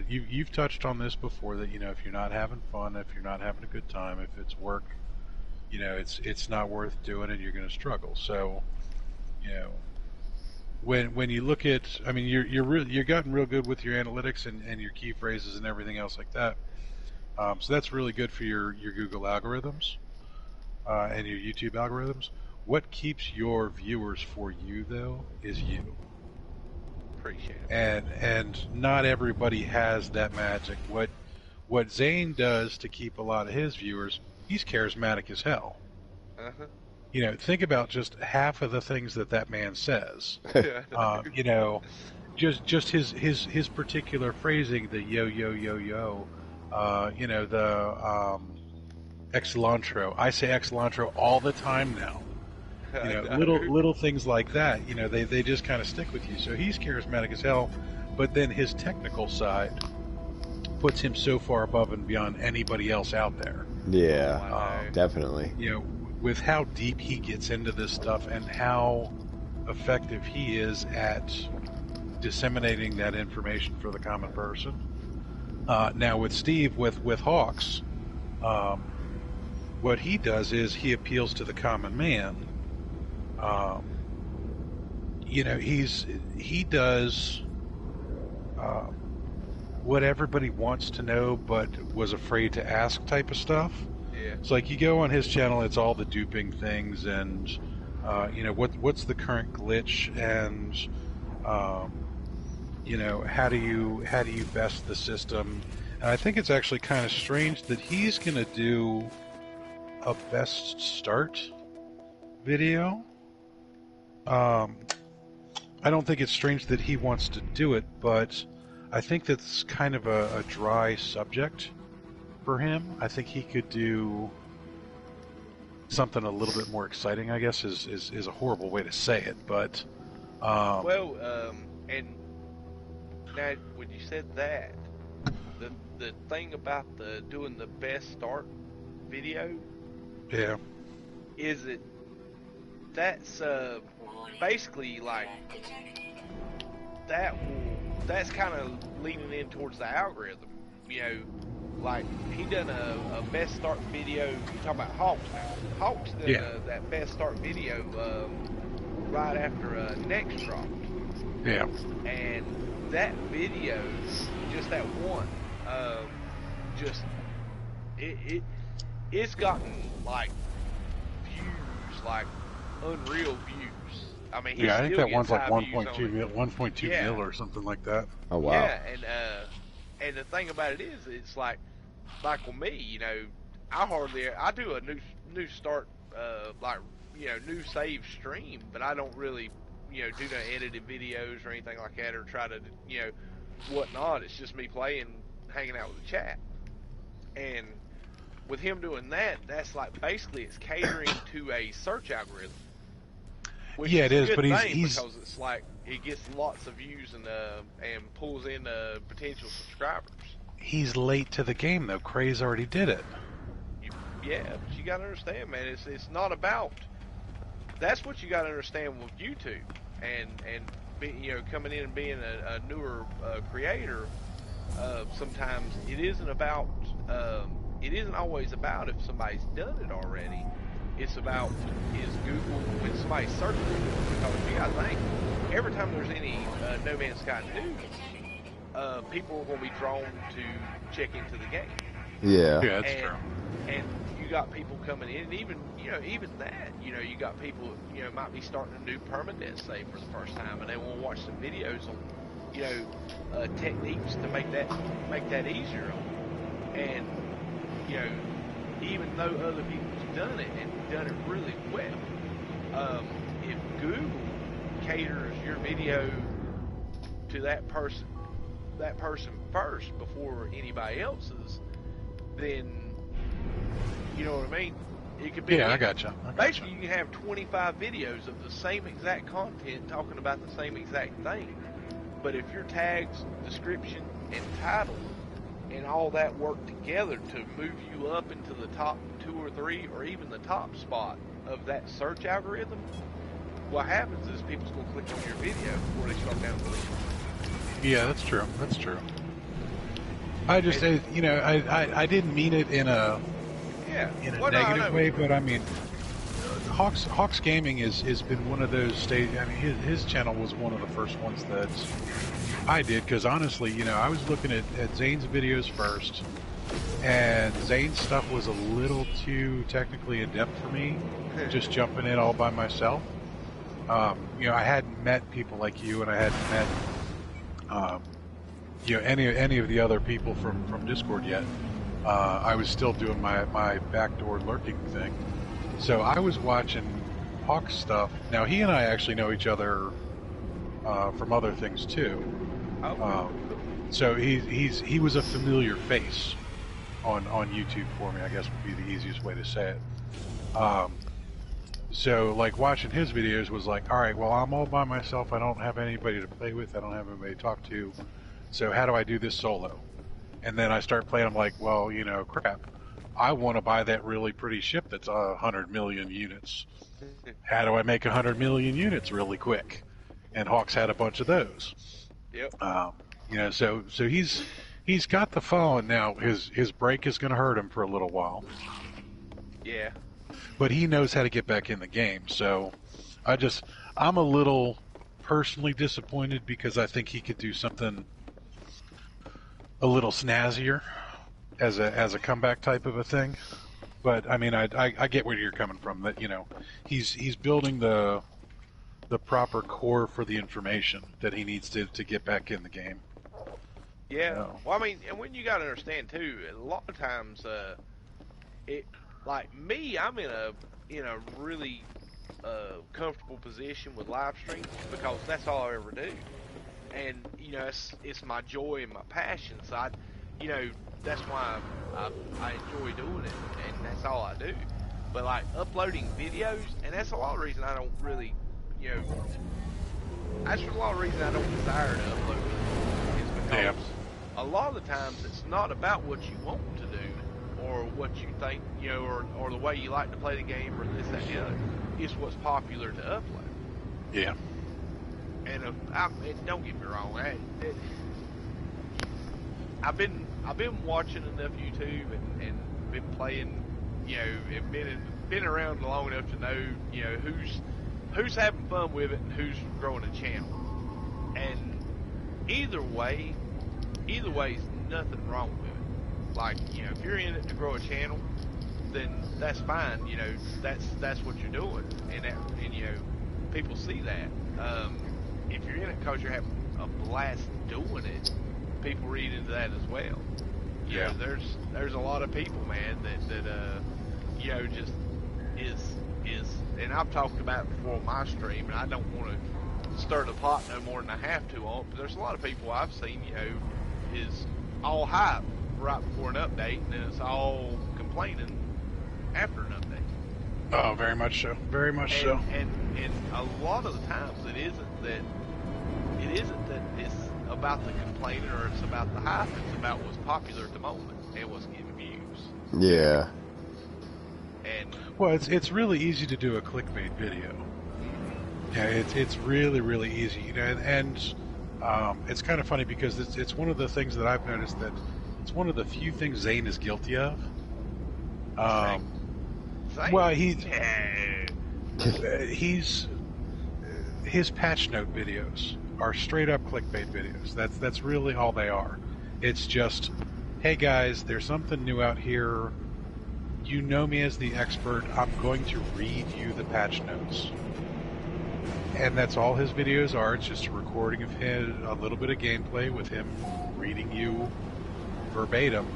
S2: You've touched on this before, that, you know, if you're not having fun, if you're not having a good time, if it's work, you know, it's not worth doing, and you're going to struggle. So, you know, when you look at, I mean, you're gotten real good with your analytics and your key phrases and everything else like that. So that's really good for your Google algorithms and your YouTube algorithms. What keeps your viewers for you, though, is you.
S3: Appreciate it.
S2: And not everybody has that magic. What Zane does to keep a lot of his viewers, he's charismatic as hell.
S3: Uh-huh.
S2: You know, think about just half of the things that man says. You know, just his particular phrasing, the yo. You know, the excellantro. I say excellantro all the time now. You know, little things like that. You know, they just kind of stick with you. So he's charismatic as hell, but then his technical side puts him so far above and beyond anybody else out there.
S1: Yeah, definitely.
S2: You know, with how deep he gets into this stuff and how effective he is at disseminating that information for the common person. Now with Steve, with Hawks, what he does is he appeals to the common man. You know, he does what everybody wants to know but was afraid to ask type of stuff.
S3: Yeah.
S2: It's like you go on his channel, it's all the duping things and you know, what's the current glitch, and you know, how do you best the system. And I think it's actually kind of strange that he's going to do a best start video. I I don't think it's strange that he wants to do it, but I think that's kind of a dry subject for him. I think he could do something a little bit more exciting, I guess, is a horrible way to say it, but...
S3: and now, when you said that, the thing about doing the best start video...
S2: Yeah.
S3: Is that's basically like... That's kind of leaning in towards the algorithm, you know. Like, he done a best start video. You talking about Hawks now? Hawks done that best start video right after Next dropped.
S2: Yeah.
S3: And that video, just that one, it's gotten like views, like unreal views. I mean,
S2: I think that one's like 1.2 mil or something like that.
S1: Oh wow.
S3: Yeah, and the thing about it is, it's like with me, you know, I do a new start, like, you know, new save stream, but I don't really, you know, do no edited videos or anything like that, or try to, you know, whatnot. It's just me playing, hanging out with the chat. And with him doing that, that's like basically it's catering to a search algorithm. Which
S2: yeah, it is, but he's
S3: because it's like it gets lots of views and pulls in potential subscribers.
S2: He's late to the game though. Craze already did it.
S3: Yeah, but you gotta understand, man. It's not about. That's what you gotta understand with YouTube and you know, coming in and being a newer creator. Sometimes it isn't about. It isn't always about if somebody's done it already. It's about is Google when somebody's searching for it. Because you gotta think, every time there's any No Man's Sky news, people are going to be drawn to check into the game.
S1: Yeah.
S2: Yeah, that's true.
S3: And you got people coming in, and even that, you know, you got people, you know, might be starting a new permanent save for the first time, and they want to watch some videos on, you know, techniques to make that easier on them. And, you know, even though other people's done it and done it really well, if Google caters your video to that person first before anybody else's, then you know what I mean? It could be.
S2: Yeah, I gotcha.
S3: Basically, you can have 25 videos of the same exact content talking about the same exact thing, but if your tags, description, and title and all that work together to move you up into the top 2 or 3 or even the top spot of that search algorithm, what happens is people's going to click on your video before they start down the list.
S2: Yeah, that's true. That's true. I just say, you know, I didn't mean it in a negative way, but I mean, Hawks Gaming has been one of those stages. I mean, his channel was one of the first ones that I did, because honestly, you know, I was looking at Zane's videos first, and Zane's stuff was a little too technically in-depth for me, just jumping in all by myself. You know, I hadn't met people like you, and I hadn't met, you know, any of the other people from Discord yet. I was still doing my backdoor lurking thing. So I was watching Hawk's stuff. Now, he and I actually know each other from other things, too. So he was a familiar face on YouTube for me, I guess would be the easiest way to say it. So, like, watching his videos was like, all right, well, I'm all by myself. I don't have anybody to play with. I don't have anybody to talk to. So how do I do this solo? And then I start playing. I'm like, well, you know, crap. I want to buy that really pretty ship that's 100 million units. How do I make 100 million units really quick? And Hawks had a bunch of those.
S3: Yep.
S2: You know, so he's got the following now. His break is going to hurt him for a little while.
S3: Yeah.
S2: But he knows how to get back in the game. So I'm a little personally disappointed because I think he could do something a little snazzier as a comeback type of a thing. But I mean, I get where you're coming from. That, you know, he's building the proper core for the information that he needs to get back in the game.
S3: Yeah.
S2: You know?
S3: Well, I mean, and when you got to understand too, a lot of times, it like me, I'm in a really comfortable position with live streams because that's all I ever do. And you know, it's my joy and my passion. So you know, that's why I enjoy doing it, and that's all I do. But like uploading videos, and that's a lot of reason I don't really, you know, that's a lot of reason I don't desire to upload it, is because a lot of the times it's not about what you want to do or what you think, you know, or the way you like to play the game or this, that, and the other. It's what's popular to upload.
S2: Yeah.
S3: And don't get me wrong, I've been watching enough YouTube and been playing, you know, and been around long enough to know, you know, who's having fun with it and who's growing a channel. And either way is nothing wrong with it. Like, you know, if you're in it to grow a channel, then that's fine. You know, that's what you're doing, and you know, people see that. If you're in it because you're having a blast doing it, people read into that as well. You know, there's a lot of people, man, that you know, just is, and I've talked about it before on my stream, and I don't want to stir the pot no more than I have to on it, but there's a lot of people I've seen, you know, is all hype right before an update, and then it's all complaining after an update.
S2: Oh, very much so. Very much so.
S3: And a lot of the times it isn't that it's about the complaining or it's about the hype. It's about what's popular at the moment and what's getting views.
S1: Yeah.
S3: And
S2: well, it's really easy to do a clickbait video. Yeah, it's really easy, you know, and it's kind of funny because it's one of the things that I've noticed that it's one of the few things Zane is guilty of.
S3: Zane?
S2: Well, his patch note videos are straight up clickbait videos. That's really all they are. It's just, hey guys, there's something new out here. You know me as the expert. I'm going to read you the patch notes. And that's all his videos are. It's just a recording of him, a little bit of gameplay with him reading you verbatim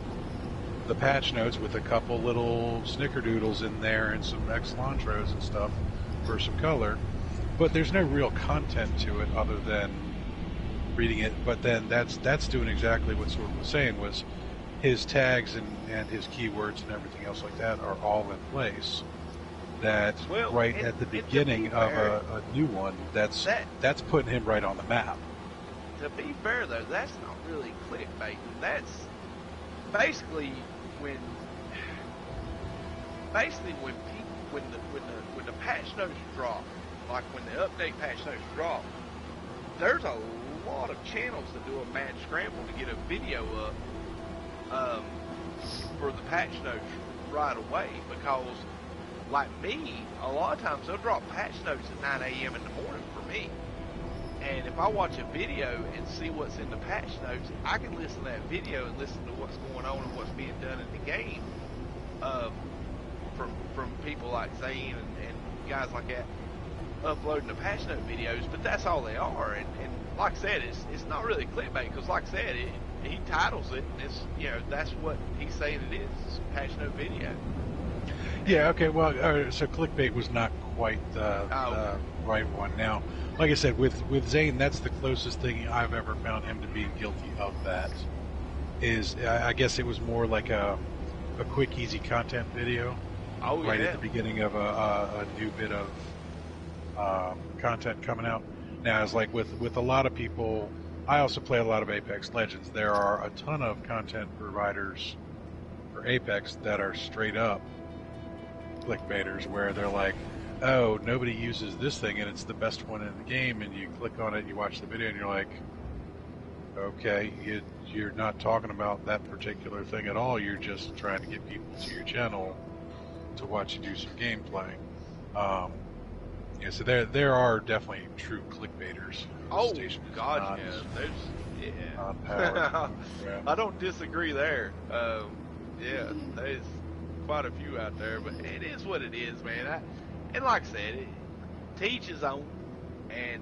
S2: the patch notes with a couple little snickerdoodles in there and some excellentros and stuff for some color. But there's no real content to it other than reading it. But then that's doing exactly what Sword was saying, was his tags and his keywords and everything else like that are all in place. That at the beginning of a new one, that's putting him right on the map.
S3: To be fair though, that's not really clickbait. That's basically when the patch notes drop, like when the update patch notes drop, there's a lot of channels that do a mad scramble to get a video up for the patch notes right away, because like me, a lot of times they'll drop patch notes at 9 a.m. in the morning for me. And if I watch a video and see what's in the patch notes, I can listen to that video and listen to what's going on and what's being done in the game from people like Zane and guys like that uploading the patch note videos. But that's all they are. And like I said, it's not really clickbait, because like I said, he titles it, and it's, you know, that's what he's saying it is. It's a patch note video.
S2: Yeah, okay, well, so clickbait was not quite the right one. Now, like I said, with Zane, that's the closest thing I've ever found him to being guilty of that. Is I guess it was more like a quick, easy content video.
S3: Oh,
S2: right
S3: yeah.
S2: at the beginning of a new bit of content coming out. Now, it's like with a lot of people, I also play a lot of Apex Legends. There are a ton of content providers for Apex that are straight up clickbaiters, where they're like, oh, nobody uses this thing and it's the best one in the game, and you click on it, you watch the video, and you're like, okay, you're not talking about that particular thing at all. You're just trying to get people to your channel to watch you do some gameplay. Yeah, so there are definitely true clickbaiters.
S3: Oh, God, yeah. I don't disagree there. Yeah, there's quite a few out there, but it is what it is, man. And like I said, to each his own. And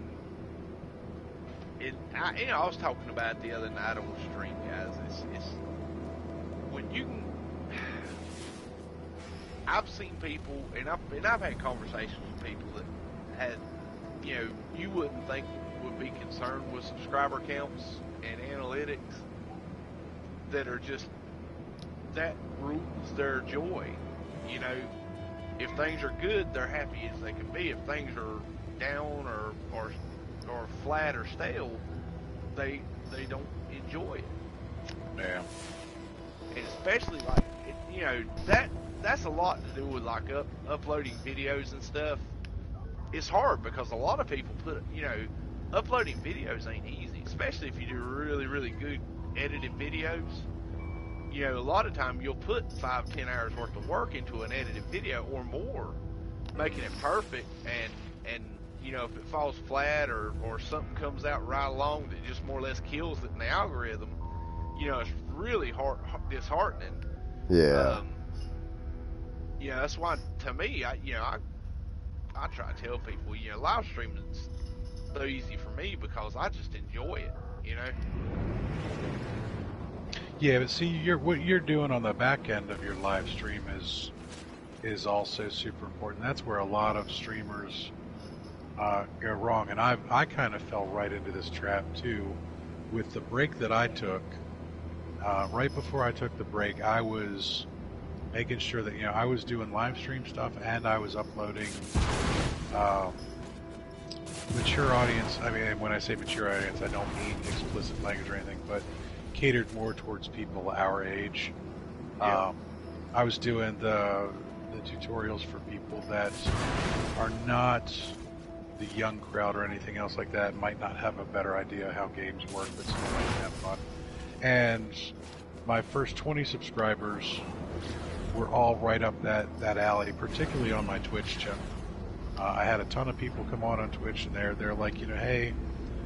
S3: I was talking about it the other night on the stream, guys. It's when you can. I've seen people, and I've had conversations with people that had, you wouldn't think would be concerned with subscriber counts and analytics, that are just, that rules their joy. If things are good, they're happy as they can be. If things are down or flat or stale, they don't enjoy it.
S2: Yeah.
S3: And especially that's a lot to do with uploading videos and stuff. It's hard because a lot of people uploading videos ain't easy, especially if you do really, really good edited videos. A lot of time you'll put 5-10 hours worth of work into an edited video or more, making it perfect, and if it falls flat or something comes out right along that just more or less kills it in the algorithm, it's really disheartening.
S1: Yeah.
S3: That's why, to me, I try to tell people, live streaming is so easy for me because I just enjoy it,
S2: Yeah, but see, what you're doing on the back end of your live stream is also super important. That's where a lot of streamers go wrong, and I kind of fell right into this trap too. With the break that I took, right before I took the break, I was making sure that I was doing live stream stuff and I was uploading mature audience. I mean, when I say mature audience, I don't mean explicit language or anything, but catered more towards people our age.
S3: Yeah.
S2: I was doing the tutorials for people that are not the young crowd or anything else like that, might not have a better idea how games work, but still might have fun. And my first 20 subscribers were all right up that alley, particularly on my Twitch channel. I had a ton of people come on Twitch, and they're like, hey,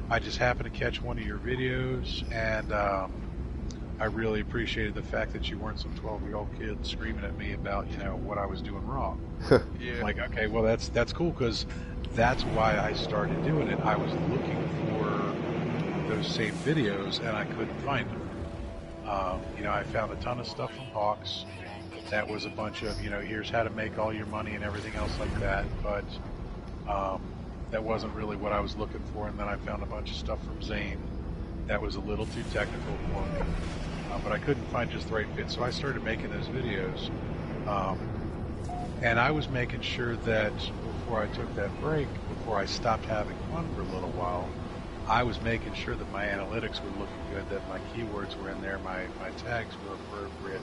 S2: I just happened to catch one of your videos, and I really appreciated the fact that you weren't some 12-year-old kid screaming at me about, what I was doing wrong.
S3: Yeah.
S2: Like, okay, well, that's cool, because that's why I started doing it. I was looking for those same videos, and I couldn't find them. I found a ton of stuff from Hawks. That was a bunch of, here's how to make all your money and everything else like that, but that wasn't really what I was looking for. And then I found a bunch of stuff from Zane that was a little too technical for me, but I couldn't find just the right fit, so I started making those videos. And I was making sure that before I took that break, before I stopped having fun for a little while, I was making sure that my analytics were looking good, that my keywords were in there, my tags were appropriate,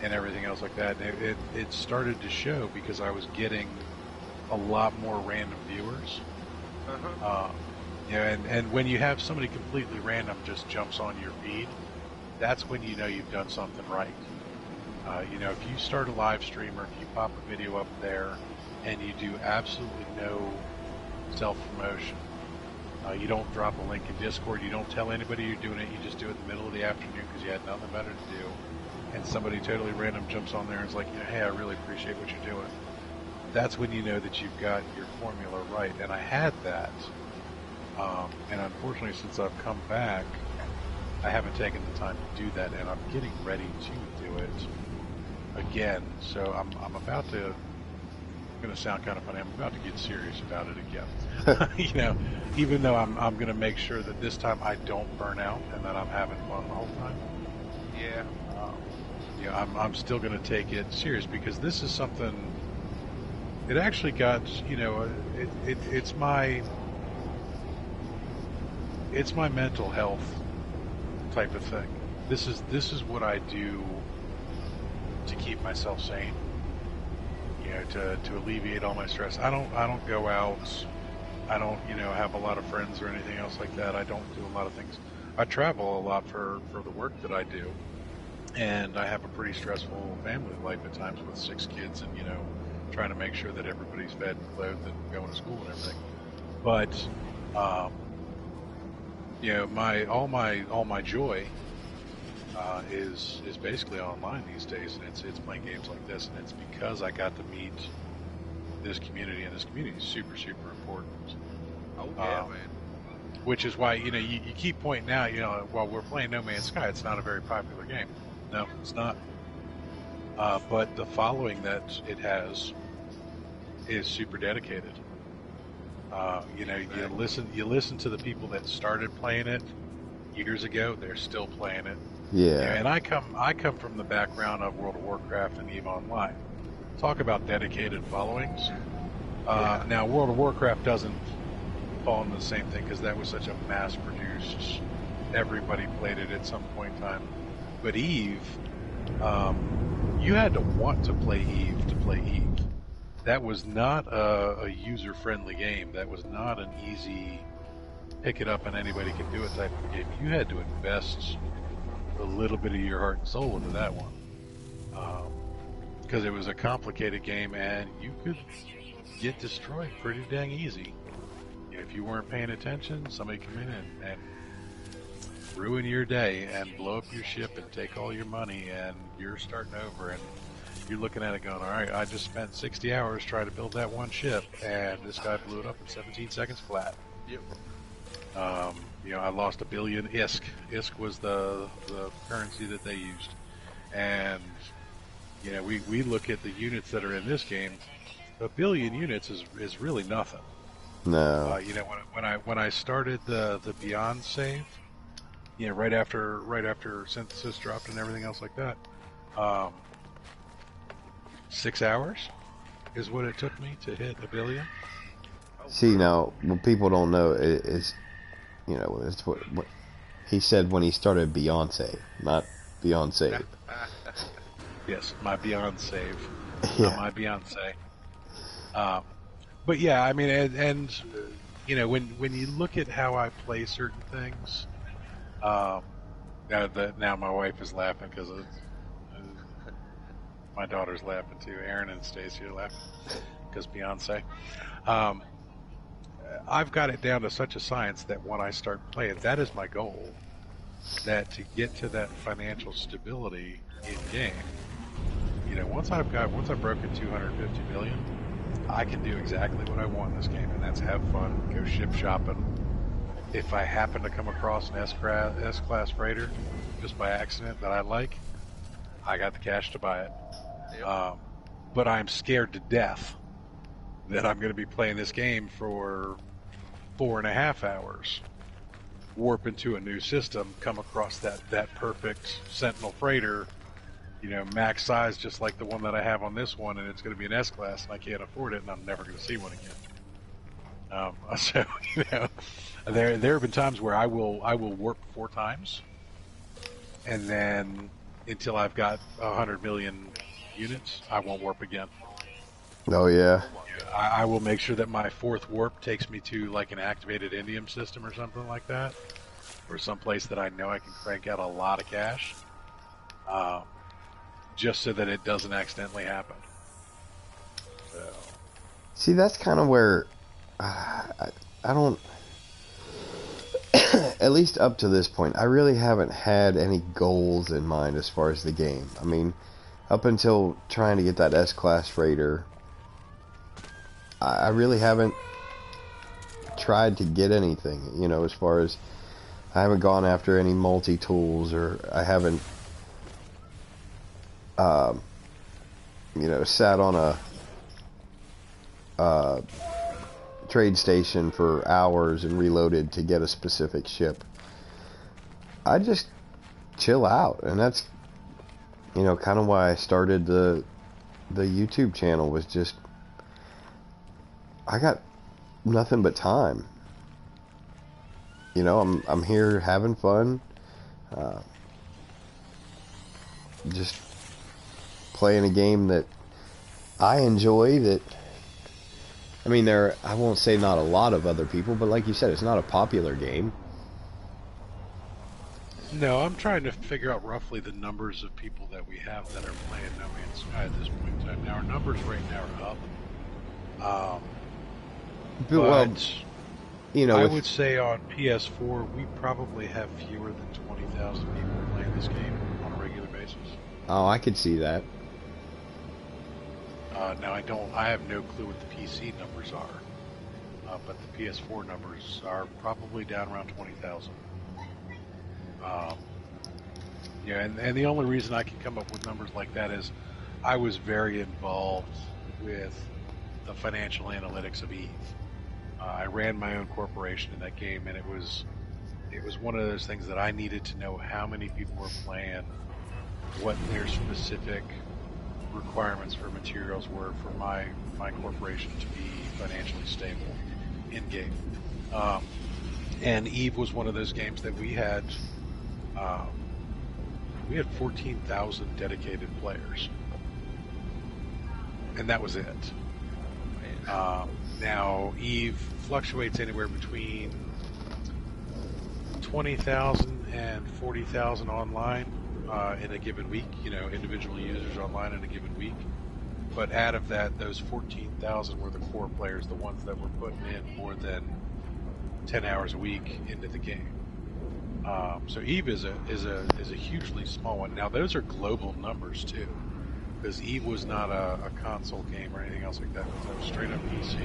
S2: and everything else like that. And it started to show because I was getting a lot more random viewers. And when you have somebody completely random just jumps on your feed, that's when you know you've done something right. If you start a live stream or if you pop a video up there and you do absolutely no self-promotion, you don't drop a link in Discord, you don't tell anybody you're doing it, you just do it in the middle of the afternoon because you had nothing better to do, and somebody totally random jumps on there and is like, hey, I really appreciate what you're doing. That's when you know that you've got your formula right. And I had that, and unfortunately since I've come back, I haven't taken the time to do that, and I'm getting ready to do it again. So I'm about to, going to sound kind of funny, I'm about to get serious about it again. Even though I'm going to make sure that this time I don't burn out and that I'm having fun the whole time.
S3: Yeah.
S2: I'm still going to take it serious because this is something. It actually got, it's my mental health type of thing. This is what I do to keep myself sane. To alleviate all my stress. I don't go out. I don't, have a lot of friends or anything else like that. I don't do a lot of things. I travel a lot for the work that I do, and I have a pretty stressful family life at times with 6 kids, and trying to make sure that everybody's fed and clothed and going to school and everything. But all my joy is basically online these days, and it's playing games like this, and it's because I got to meet this community, and this community is super, super important.
S3: Oh yeah, man.
S2: Which is why you keep pointing out, while we're playing No Man's Sky, it's not a very popular game. No, it's not. but the following that it has is super dedicated. You know, you listen to the people that started playing it years ago. They're still playing it.
S1: Yeah.
S2: And I come from the background of World of Warcraft and EVE Online. Talk about dedicated followings. Now, World of Warcraft doesn't fall into the same thing because that was such a mass-produced. Everybody played it at some point in time. But EVE, you had to want to play EVE to play EVE. That was not a user-friendly game. That was not an easy pick it up and anybody can do it type of game. You had to invest a little bit of your heart and soul into that one. Because it was a complicated game and you could get destroyed pretty dang easy. If you weren't paying attention, somebody come in and ruin your day and blow up your ship and take all your money, and you're starting over and you're looking at it going, all right, I just spent 60 hours trying to build that one ship and this guy blew it up in 17 seconds flat.
S3: Yep.
S2: You know, I lost 1 billion ISK. ISK was the currency that they used. And, you know, we look at the units that are in this game. 1 billion units is really nothing.
S1: No.
S2: You know, when I started the Beyond save, you know, right after synthesis dropped and everything else like that, 6 hours is what it took me to hit 1 billion.
S1: See, now, what people don't know is, you know, it's what he said when he started Beyonce, not Beyonce.
S2: Yes, my Beyond save.
S1: Yeah.
S2: My Beyonce. But yeah, I mean, and you know, when you look at how I play certain things, now my wife is laughing because my daughter's laughing too. Aaron and Stacey are laughing because Beyonce. I've got it down to such a science that when I start playing, that is my goal. That to get to that financial stability in game, you know, once I've broken 250 million, I can do exactly what I want in this game, and that's have fun, go ship shopping. If I happen to come across an S-class freighter just by accident that I like, I got the cash to buy it.
S3: Yep.
S2: But I'm scared to death that I'm going to be playing this game for 4.5 hours, warp into a new system, come across that perfect Sentinel freighter, you know, max size just like the one that I have on this one, and it's going to be an S-class, and I can't afford it, and I'm never going to see one again. So, you know, there have been times where I will warp 4 times, and then until I've got 100 million units, I won't warp again.
S1: Oh, yeah.
S2: I will make sure that my 4th warp takes me to like an activated Indium system or something like that, or someplace that I know I can crank out a lot of cash, just so that it doesn't accidentally happen. So.
S1: See, that's kind of where I don't, at least up to this point, I really haven't had any goals in mind as far as the game. I mean, up until trying to get that S-class freighter, I really haven't tried to get anything, you know, as far as I haven't gone after any multi-tools, or I haven't, you know, sat on a trade station for hours and reloaded to get a specific ship. I just chill out, and that's, you know, kind of why I started the YouTube channel. Was just I got nothing but time. You know, I'm here having fun, just playing a game that I enjoy. That, I mean, I won't say not a lot of other people, but like you said, it's not a popular game.
S2: No, I'm trying to figure out roughly the numbers of people that we have that are playing No Man's Sky at this point in time. Now, our numbers right now are up.
S1: Well, you know,
S2: I would say on PS4, we probably have fewer than 20,000 people playing this game on a regular basis.
S1: Oh, I could see that.
S2: Now, I have no clue what the PC numbers are, but the PS4 numbers are probably down around 20,000. Yeah, and the only reason I can come up with numbers like that is I was very involved with the financial analytics of Eve. I ran my own corporation in that game, and it was one of those things that I needed to know how many people were playing, what their specific requirements for materials were for my corporation to be financially stable in game. And Eve was one of those games that we had 14,000 dedicated players, and that was it. Now Eve fluctuates anywhere between 20,000 and 40,000 online in a given week, individual users online in a given week. But out of that, those 14,000 were the core players, the ones that were putting in more than 10 hours a week into the game. So Eve is a hugely small one. Now those are global numbers too, because Eve was not a console game or anything else like that. It was straight up PC.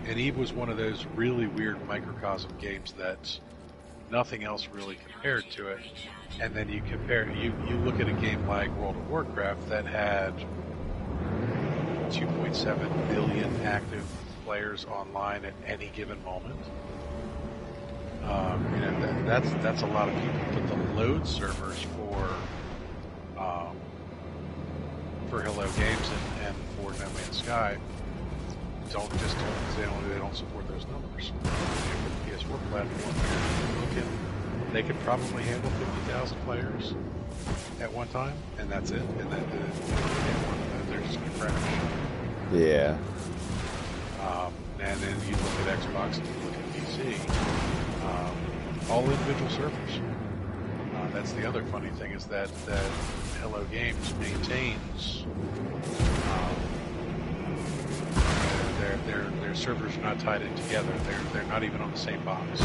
S2: And Eve was one of those really weird microcosm games that nothing else really compared to it. And then you look at a game like World of Warcraft that had 2.7 billion active players online at any given moment. That's a lot of people. But the load servers for Hello Games and for No Man's Sky they don't support those numbers. The PS4 platform, they could probably handle 50,000 players at one time, and that's it. And then they're just going to crash.
S1: Yeah.
S2: And then you look at Xbox and you look at PC, all individual servers. That's the other funny thing is that Hello Games maintains their servers are not tied in together. They're not even on the same box.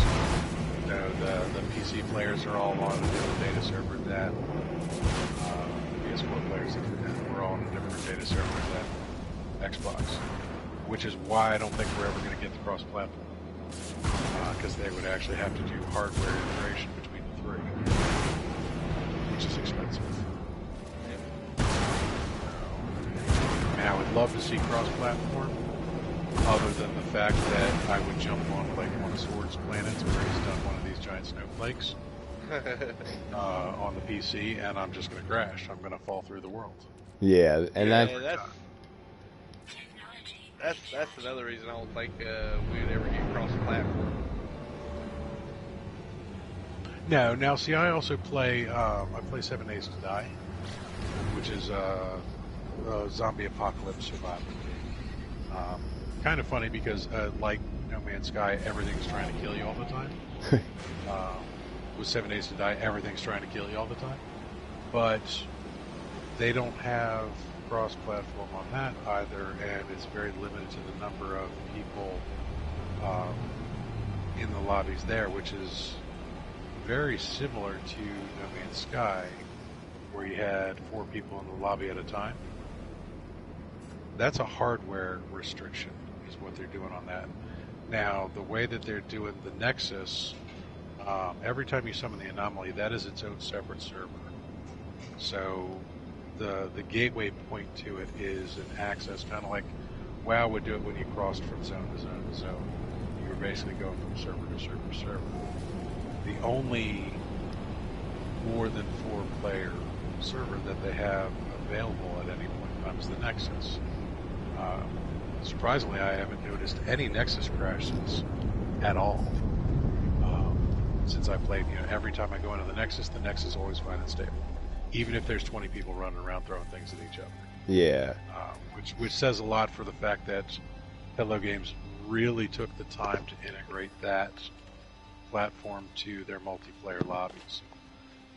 S2: The PC players are all on a different data server than PS4 players we're all on a different data server than Xbox, which is why I don't think we're ever going to get the cross-platform, because they would actually have to do hardware integration between the three, which is expensive. I would love to see cross-platform, other than the fact that I would jump on like one of Sword's planets where he's done one of these giant snowflakes on the PC, and I'm just going to crash. I'm going to fall through the world.
S1: Yeah, and
S3: that's another reason I don't think we would ever get cross-platform.
S2: No, now see, I also play. I play 7 Days to Die, which is a zombie apocalypse survival game. Kind of funny because, like No Man's Sky, everything's trying to kill you all the time. With 7 Days to Die, everything's trying to kill you all the time. But they don't have cross-platform on that either, and it's very limited to the number of people in the lobbies there, which is very similar to No Man's Sky, where you had 4 people in the lobby at a time. That's a hardware restriction, is what they're doing on that. Now, the way that they're doing the Nexus, every time you summon the anomaly, that is its own separate server. So the gateway point to it is an access, kind of like WoW would do it when you crossed from zone to zone to zone. You were basically going from server to server to server. The only more than 4-player server that they have available at any point in time is the Nexus. Surprisingly, I haven't noticed any Nexus crashes at all. Since I played, every time I go into the Nexus is always fine and stable. Even if there's 20 people running around throwing things at each other.
S1: Yeah.
S2: Which says a lot for the fact that Hello Games really took the time to integrate that platform to their multiplayer lobbies.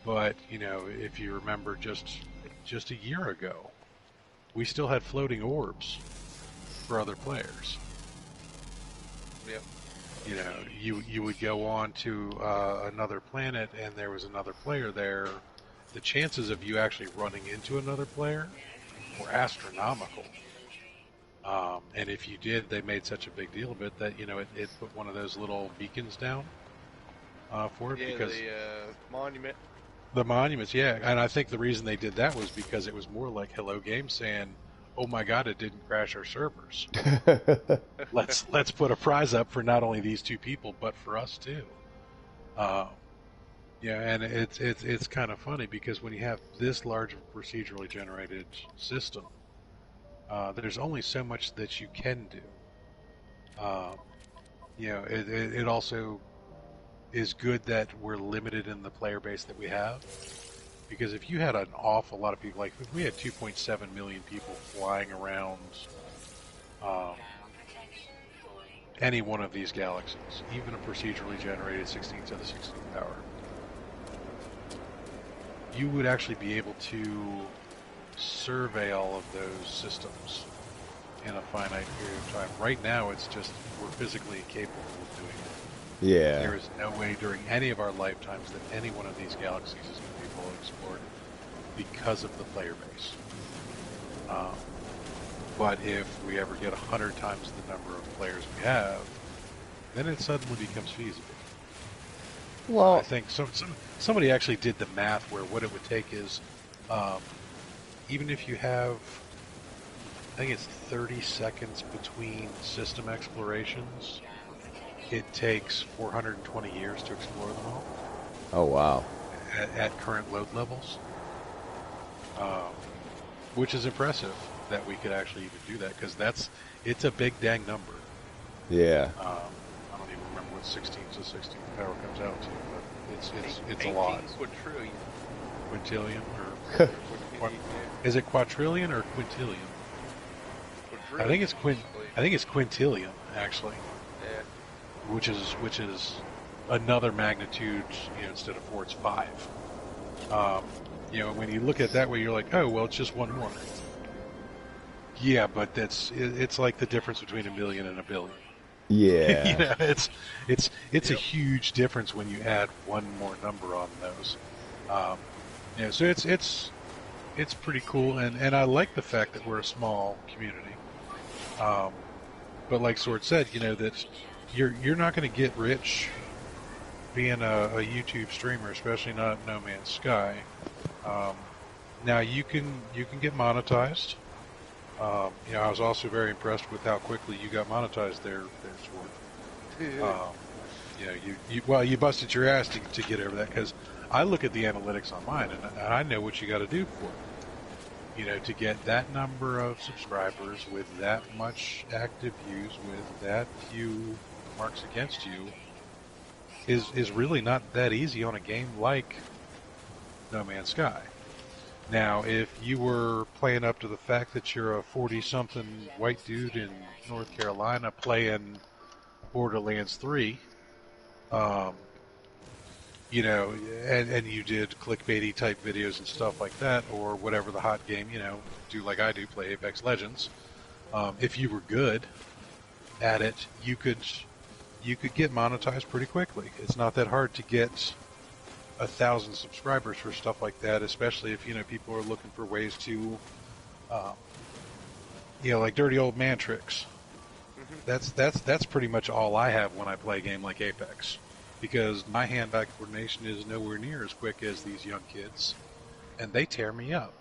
S2: But, if you remember just a year ago, we still had floating orbs for other players.
S3: Yep.
S2: You would go on to another planet and there was another player there. The chances of you actually running into another player were astronomical. And if you did, they made such a big deal of it that, it put one of those little beacons down for it.
S3: Yeah,
S2: because
S3: the monument.
S2: The monuments, yeah, and I think the reason they did that was because it was more like Hello Game saying, "Oh my God, it didn't crash our servers. Let's put a prize up for not only these two people but for us too." Yeah, and it's kind of funny because when you have this large of a procedurally generated system, there's only so much that you can do. It also is good that we're limited in the player base that we have. Because if you had an awful lot of people, like if we had 2.7 million people flying around any one of these galaxies, even a procedurally generated 16 to the 16th power, you would actually be able to survey all of those systems in a finite period of time. Right now, it's just we're physically incapable of doing it.
S1: Yeah.
S2: There is no way during any of our lifetimes that any one of these galaxies is going to be fully explored because of the player base. But if we ever get 100 times the number of players we have, then it suddenly becomes feasible.
S1: Well,
S2: I think somebody actually did the math where what it would take is, even if you have, I think it's 30 seconds between system explorations, it takes 420 years to explore them all.
S1: Oh, wow.
S2: At current load levels. Which is impressive that we could actually even do that, because it's a big dang number.
S1: Yeah.
S2: I don't even remember what 16 to 16th power comes out to, but it's a lot.
S3: Quadrillion.
S2: Quintillion or is it quadrillion or quintillion? I think it's quintillion actually.
S3: Yeah.
S2: Which is another magnitude. Instead of 4, it's 5. When you look at it that way, you're like, oh well, it's just one more. Yeah, but it's like the difference between a million and a billion.
S1: Yeah.
S2: It's a huge difference when you add one more number on those. So it's pretty cool, and I like the fact that we're a small community. But like Sword said, that you're not going to get rich being a YouTube streamer, especially not No Man's Sky. Now you can get monetized. I was also very impressed with how quickly you got monetized there, Sword. You busted your ass to get over that, because I look at the analytics on mine, and I know what you got to do for it. To get that number of subscribers with that much active views, with that few marks against you, is really not that easy on a game like No Man's Sky. Now, if you were playing up to the fact that you're a 40-something white dude in North Carolina playing Borderlands 3, and you did clickbaity type videos and stuff like that, or whatever the hot game, do like I do, play Apex Legends. If you were good at it, you could get monetized pretty quickly. It's not that hard to get 1,000 subscribers for stuff like that, especially if people are looking for ways to, like dirty old man tricks. Mm-hmm. That's pretty much all I have when I play a game like Apex, because my hand-eye coordination is nowhere near as quick as these young kids, and they tear me up.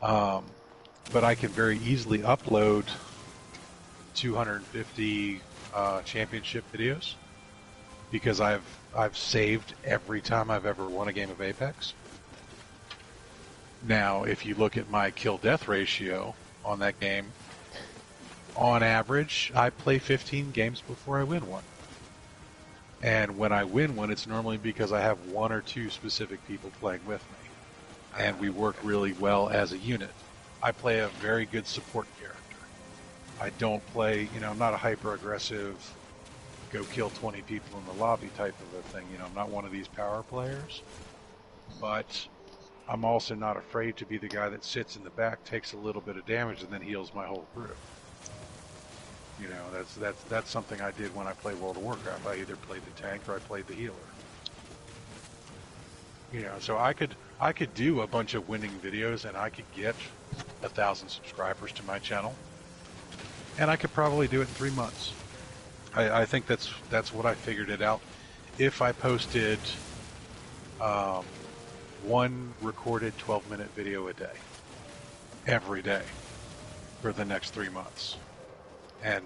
S2: But I can very easily upload 250 championship videos, because I've saved every time I've ever won a game of Apex. Now, if you look at my kill-death ratio on that game, on average, I play 15 games before I win one. And when I win one, it's normally because I have one or two specific people playing with me, and we work really well as a unit. I play a very good support character. I don't play, I'm not a hyper-aggressive, go kill 20 people in the lobby type of a thing. I'm not one of these power players, but I'm also not afraid to be the guy that sits in the back, takes a little bit of damage, and then heals my whole crew. That's something I did when I played World of Warcraft. I either played the tank or I played the healer. So I could do a bunch of winning videos, and I could get 1,000 subscribers to my channel, and I could probably do it in 3 months. I think that's what I figured it out. If I posted one recorded 12-minute video a day, every day, for the next 3 months, and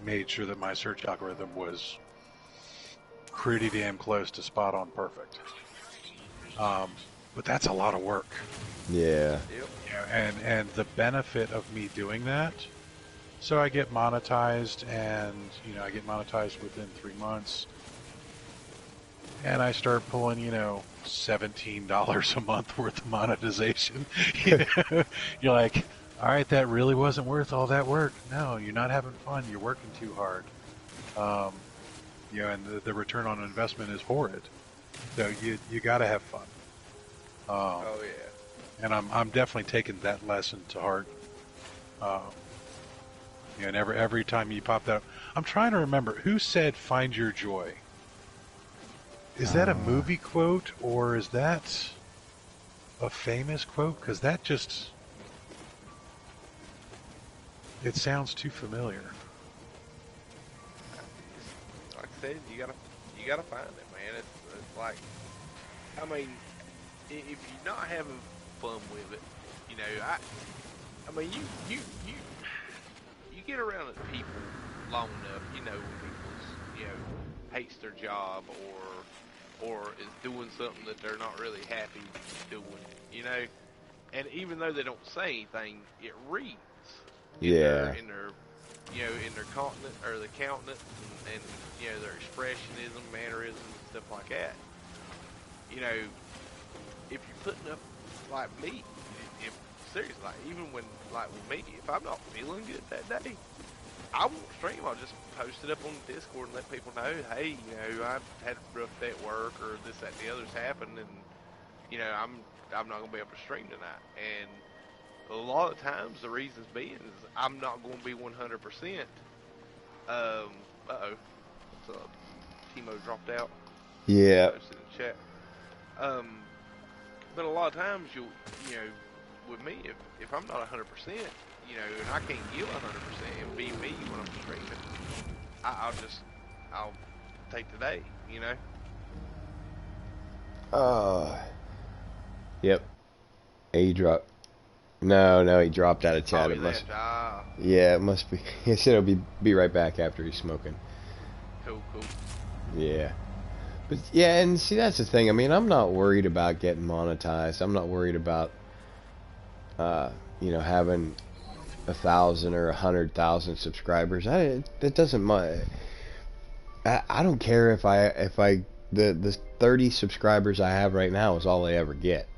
S2: made sure that my search algorithm was pretty damn close to spot on perfect. But that's a lot of work.
S1: Yeah.
S3: Yep.
S2: And the benefit of me doing that, so I get monetized, and I get monetized within 3 months, and I start pulling $17 a month worth of monetization. You're like, all right, that really wasn't worth all that work. No, you're not having fun. You're working too hard. And the return on investment is horrid. So you got to have fun.
S3: Oh yeah.
S2: And I'm definitely taking that lesson to heart. And every time you pop that, I'm trying to remember who said "Find your joy." Is that a movie quote, or is that a famous quote? Because that it sounds too familiar.
S3: Like I said, you gotta find it, man. It's like, I mean, if you're not having fun with it, I mean, you get around people long enough, when people's, hates their job or is doing something that they're not really happy doing, and even though they don't say anything, it reads. In their countenance or the countenance and their expressionism, mannerisms, and stuff like that. If you're putting up like me, if seriously, like even when like with me, if I'm not feeling good that day, I won't stream. I'll just post it up on Discord and let people know, hey, I've had a rough day at work, or this, that, and the other's happened, and I'm not gonna be able to stream tonight. And a lot of times, the reasons being is I'm not going to be 100%. Uh-oh. So, Timo dropped out.
S1: Yeah.
S3: Posted in the chat. But a lot of times, with me, if I'm not 100%, and I can't give 100% and be me when I'm streaming, I'll take the day,
S1: Yep. He dropped. No, he dropped out of chat.
S3: Oh, he left.
S1: Yeah, it must be. He said he'll be right back after he's smoking.
S3: Cool.
S1: Yeah. But yeah, and see, that's the thing. I mean, I'm not worried about getting monetized. I'm not worried about, having 1,000 or 100,000 subscribers. That doesn't. I don't care if the 30 subscribers I have right now is all I ever get.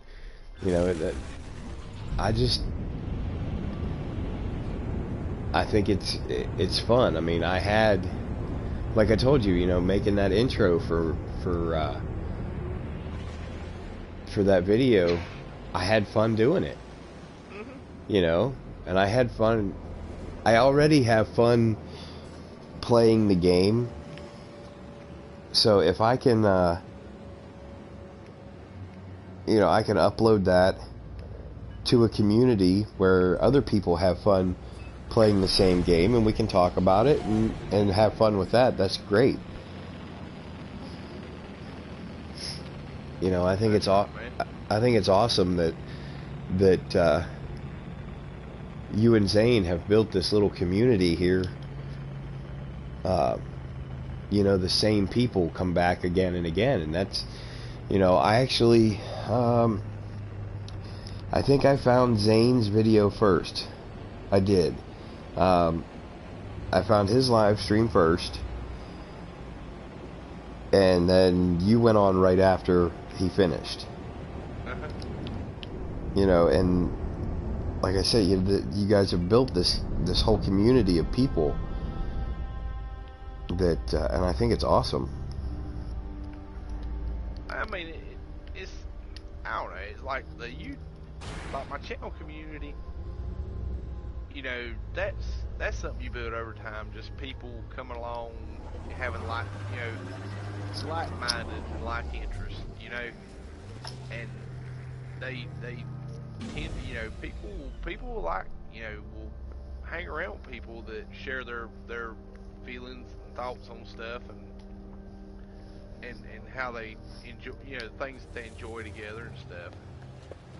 S1: I think it's fun. I mean, I had, like I told you, making that intro for that video, I had fun doing it. And I had fun. I already have fun playing the game. So if I can, I can upload that to a community where other people have fun playing the same game, and we can talk about it and have fun with that. That's great. I think it's awesome that you and Zane have built this little community here. The same people come back again and again, and that's, I actually, I think I found Zane's video first. I did. I found his live stream first, and then you went on right after he finished. And like I said, you guys have built this whole community of people that, and I think it's awesome.
S3: I mean, it's, I don't know, it's like like my channel community, that's something you build over time, just people coming along, having like-minded and like interests, and they tend to, people like, will hang around people that share their feelings and thoughts on stuff, and how they enjoy, you know, things that they enjoy together and stuff.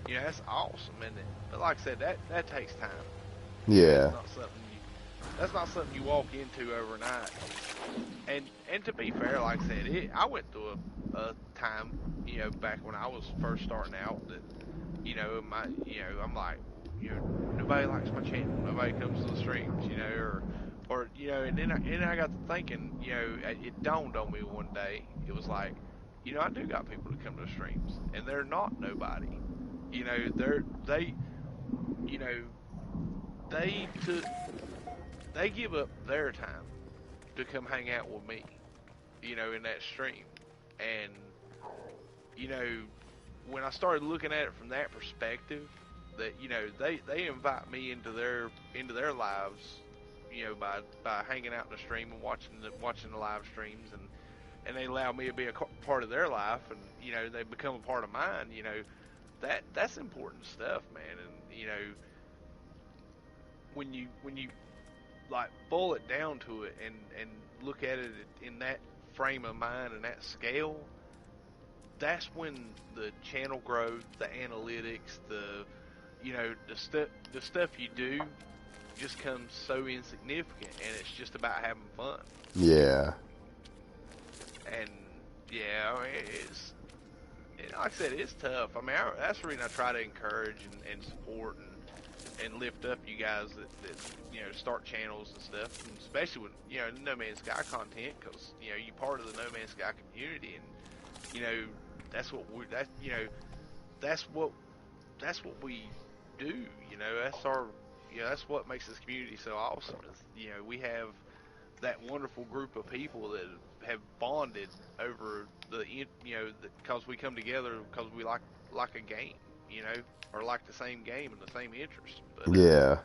S3: You know, that's awesome, isn't it? But like I said, that takes time.
S1: Yeah.
S3: That's not something you walk into overnight. And to be fair, like I said, I went through a time, you know, back when I was first starting out that, you know, I'm like, you know, nobody likes my channel, nobody comes to the streams, you know, or you know, and then I got to thinking, you know, it dawned on me one day. It was like, you know, I do got people that come to the streams, and they're not nobody. You know, you know, they took, they give up their time to come hang out with me, you know, in that stream. And, you know, when I started looking at it from that perspective, that, you know, they invite me into their lives, you know, by hanging out in the stream and watching the live streams, and they allow me to be a part of their life, and, you know, they become a part of mine. You know, that's important stuff, man. And, you know, when you like boil it down to it and look at it in that frame of mind and that scale, that's when the channel growth, the analytics, you know, the stuff you do just comes so insignificant, and it's just about having fun.
S1: Yeah.
S3: And yeah, I mean, like I said, it's tough. I mean, that's the reason I try to encourage and support and lift up you guys that you know, start channels and stuff, and especially with, you know, No Man's Sky content, because, you know, you're part of the No Man's Sky community, and, you know, that's what we do. You know, that's what makes this community so awesome. Is, you know, we have that wonderful group of people that have bonded over you know, because we come together because we like a game, you know, or like the same game and the same interest. But
S1: Yeah.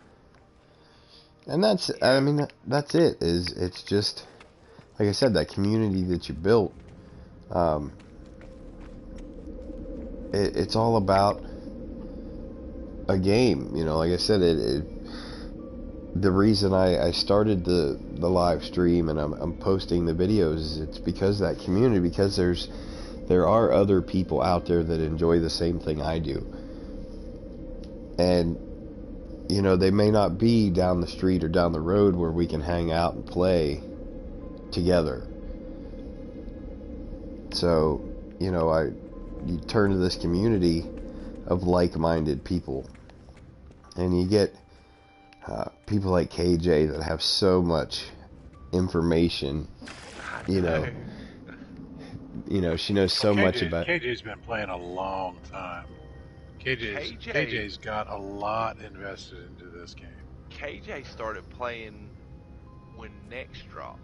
S1: And that's,
S3: you
S1: I
S3: know,
S1: mean, that's it. It's just, like I said, that community that you built. Um, it's all about a game. You know, like I said, the reason I started the live stream and I'm posting the videos is it's because of that community, because there are other people out there that enjoy the same thing I do. And, you know, they may not be down the street or down the road where we can hang out and play together. So, you know, you turn to this community of like-minded people, and you get people like KJ that have so much information. You know, she knows so much about.
S2: KJ's been playing a long time. KJ's got a lot invested into this game.
S3: KJ started playing when Next dropped.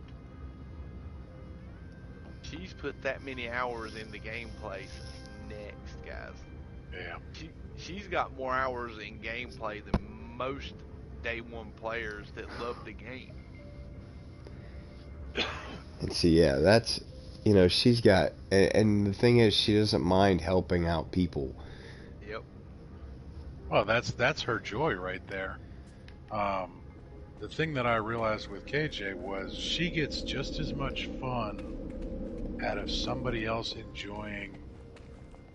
S3: She's put that many hours into gameplay since Next, guys.
S2: Yeah.
S3: She's got more hours in gameplay than most day one players that love the game.
S1: And see, yeah, that's, you know, she's got, and the thing is, she doesn't mind helping out people.
S3: Yep.
S2: Well, that's her joy right there. The thing that I realized with KJ was she gets just as much fun out of somebody else enjoying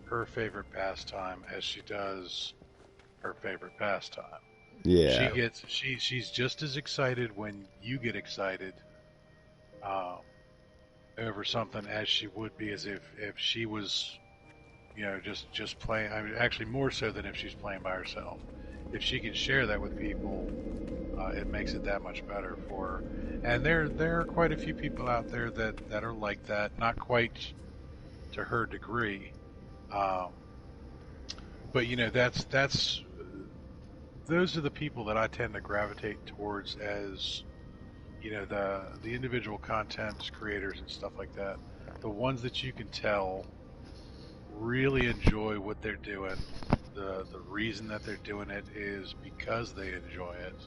S2: her favorite pastime as she does her favorite pastime.
S1: Yeah.
S2: She's just as excited when you get excited over something as she would be as if she was, you know, just playing. I mean, actually more so than if she's playing by herself. If she can share that with people, it makes it that much better for her. And there are quite a few people out there that are like that, not quite to her degree, but you know, those are the people that I tend to gravitate towards as, you know, the individual content creators and stuff like that. The ones that you can tell really enjoy what they're doing. The reason that they're doing it is because they enjoy it.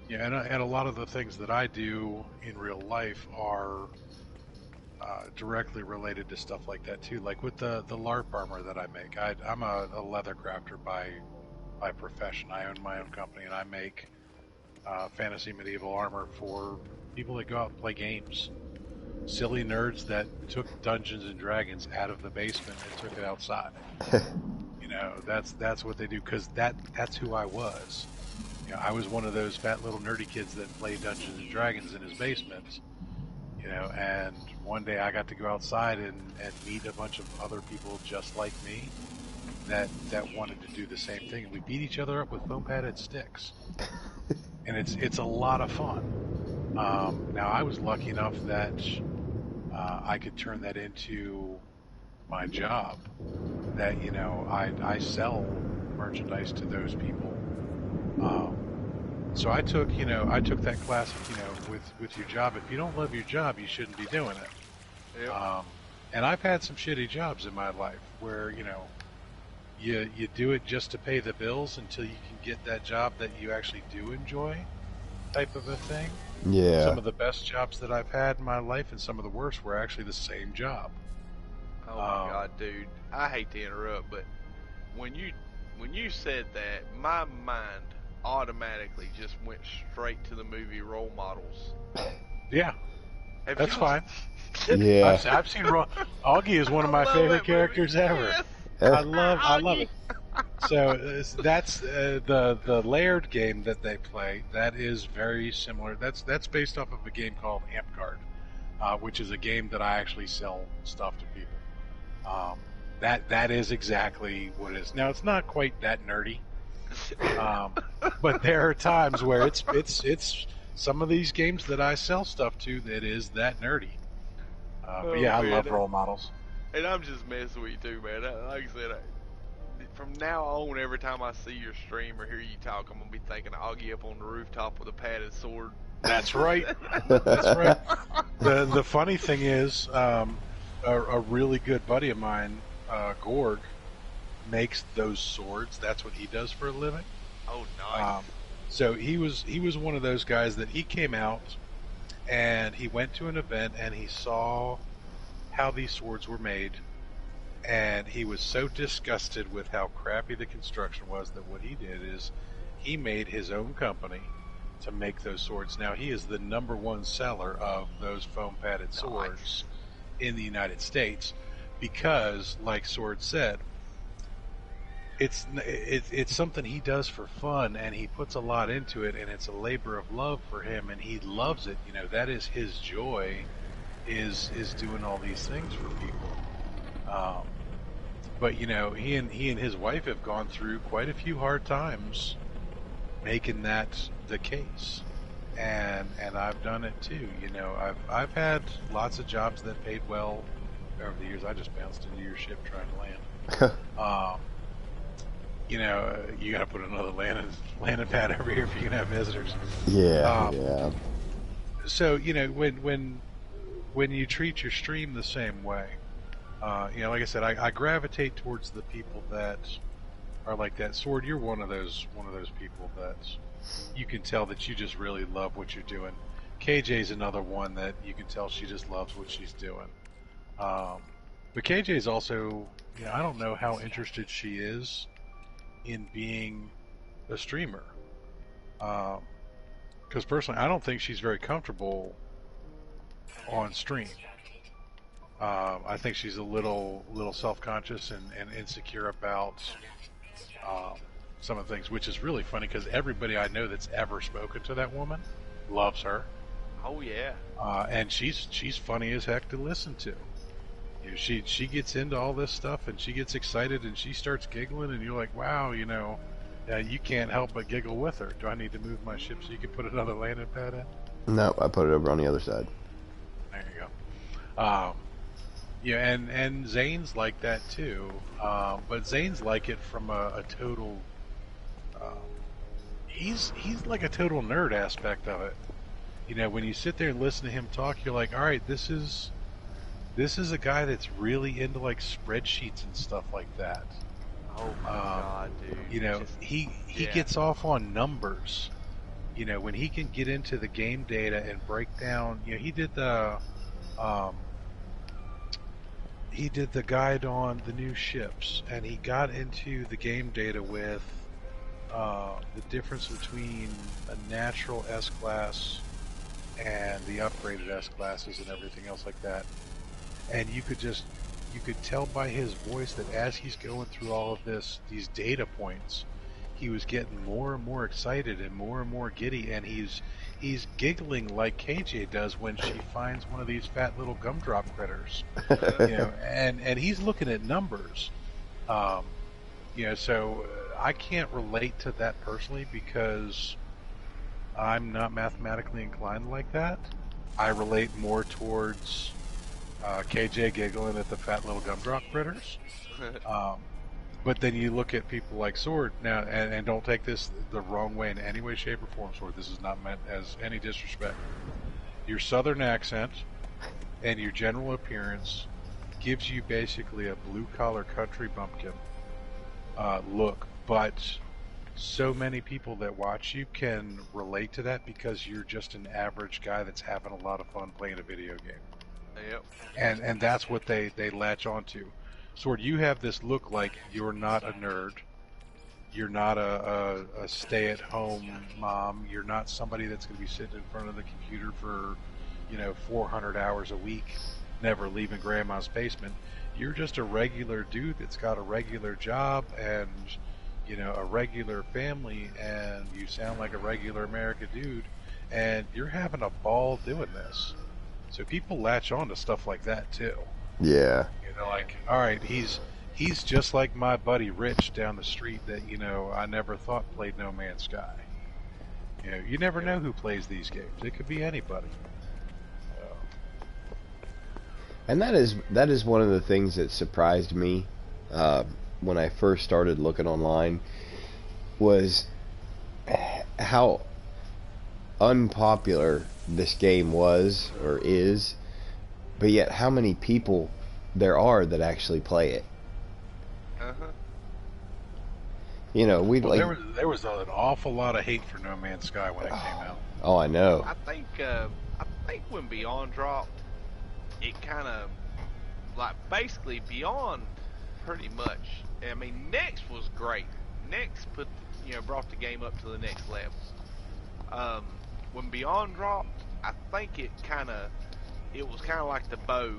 S2: Yeah, and a lot of the things that I do in real life are directly related to stuff like that too. Like with the LARP armor that I make. I'm a leather crafter by profession. I own my own company, and I make fantasy medieval armor for people that go out and play games. silly nerds that took Dungeons and Dragons out of the basement and took it outside. You know, that's what they do, because that's who I was. You know, I was one of those fat little nerdy kids that played Dungeons and Dragons in his basement. You know, and one day I got to go outside and meet a bunch of other people just like me that wanted to do the same thing. And we beat each other up with foam padded sticks. And it's a lot of fun. Now, I was lucky enough that I could turn that into my job. That, you know, I sell merchandise to those people. So I took that class, you know, with your job. If you don't love your job, you shouldn't be doing it.
S3: Yep.
S2: And I've had some shitty jobs in my life where, you know, you do it just to pay the bills until you can get that job that you actually do enjoy, type of a thing.
S1: Yeah.
S2: Some of the best jobs that I've had in my life and some of the worst were actually the same job.
S3: Oh my God, dude! I hate to interrupt, but when you said that, my mind automatically just went straight to the movie Role Models.
S2: Yeah,
S3: Have
S2: that's
S3: you-
S2: fine.
S1: Yeah.
S2: I've seen Augie is one of my
S3: I love
S2: favorite
S3: that movie.
S2: characters ever.
S3: Yes.
S2: I love it. So that's the layered game that they play. That is very similar. That's based off of a game called Amp Guard, which is a game that I actually sell stuff to people. That is exactly what it is. Now, it's not quite that nerdy, but there are times where it's some of these games that I sell stuff to that is that nerdy. But yeah, I
S3: man.
S2: love Role Models.
S3: And I'm just messing with you too, man. Like I said, from now on, every time I see your stream or hear you talk, I'm gonna be thinking of Augie up on the rooftop with a padded sword.
S2: That's right. That's right. The funny thing is, a really good buddy of mine, Gorg, makes those swords. That's what he does for a living.
S3: Oh, nice.
S2: So he was one of those guys that he came out and he went to an event and he saw how these swords were made, and he was so disgusted with how crappy the construction was that what he did is he made his own company to make those swords. Now he is the #1 seller of those foam padded swords in the United States because, like Sword said, it's something he does for fun, and he puts a lot into it, and it's a labor of love for him, and he loves it. You know, that is his joy, is doing all these things for people. But you know, he and his wife have gone through quite a few hard times making that the case, and I've done it too. You know, I've had lots of jobs that paid well over the years. I just bounced into your ship trying to land. You know, you got to put another landing pad over here if you can have visitors.
S1: Yeah. Yeah.
S2: So you know, when you treat your stream the same way, you know, like I said, I gravitate towards the people that are like that. Sword, you're one of those people that you can tell that you just really love what you're doing. KJ's another one that you can tell she just loves what she's doing. But KJ's also, you know, I don't know how interested she is in being a streamer. Because personally, I don't think she's very comfortable on stream. I think she's a little self-conscious and insecure about some of the things, which is really funny because everybody I know that's ever spoken to that woman loves her.
S3: Oh yeah.
S2: And she's funny as heck to listen to. You know, she gets into all this stuff and she gets excited and she starts giggling and you're like, wow, you know, you can't help but giggle with her. Do I need to move my ship so you can put another landing pad in?
S1: No, I put it over on the other side.
S2: There you go. Yeah, and Zane's like that too. But Zane's like it from a total. He's like a total nerd aspect of it. You know, when you sit there and listen to him talk, you're like, all right, this is a guy that's really into like spreadsheets and stuff like that.
S3: Oh my God, dude.
S2: You know,
S3: Just-
S2: he
S3: yeah.
S2: gets off on numbers. You know, when he can get into the game data and break down. You know, he did the guide on the new ships, and he got into the game data with the difference between a natural S-class and the upgraded S classes and everything else like that. And you could tell by his voice that as he's going through all of these data points, he was getting more and more excited and more giddy, and he's giggling like KJ does when she finds one of these fat little gumdrop critters, and he's looking at numbers, so I can't relate to that personally because I'm not mathematically inclined like that. I relate more towards KJ giggling at the fat little gumdrop critters. But then you look at people like Sword now, and don't take this the wrong way in any way, shape, or form, Sword. This is not meant as any disrespect. Your southern accent and your general appearance gives you basically a blue-collar country bumpkin look, but so many people that watch you can relate to that because you're just an average guy that's having a lot of fun playing a video game.
S3: Yep.
S2: And that's what they latch onto. Sword, you have this look like you're not a nerd. You're not a stay-at-home mom. You're not somebody that's going to be sitting in front of the computer for, 400 hours a week, never leaving grandma's basement. You're just a regular dude that's got a regular job and, a regular family, and you sound like a regular American dude, and you're having a ball doing this. So people latch on to stuff like that too.
S1: Yeah.
S2: Like, all right, he's just like my buddy Rich down the street that I never thought played No Man's Sky. You never know who plays these games. It could be anybody.
S1: And that is one of the things that surprised me when I first started looking online, was how unpopular this game was or is, but yet how many people there are that actually play it.
S2: There was an awful lot of hate for No Man's Sky when it came out.
S1: Oh, I know.
S3: I think when Beyond dropped, it kind of basically Beyond pretty much. I mean, Next was great. Next brought the game up to the next level. When Beyond dropped, I think it was kind of like the bow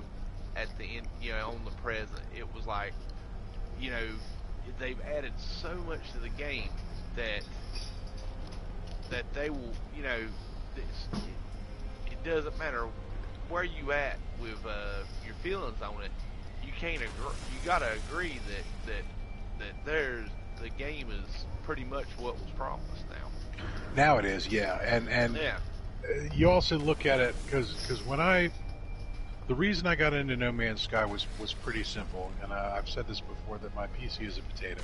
S3: at the end, on the present. It was like, they've added so much to the game that they will, it doesn't matter where you at with your feelings on it. You can't agree. You gotta agree that the game is pretty much what was promised now.
S2: Now it is, yeah, and
S3: yeah.
S2: You also look at it because the reason I got into No Man's Sky was pretty simple, and I've said this before that my PC is a potato.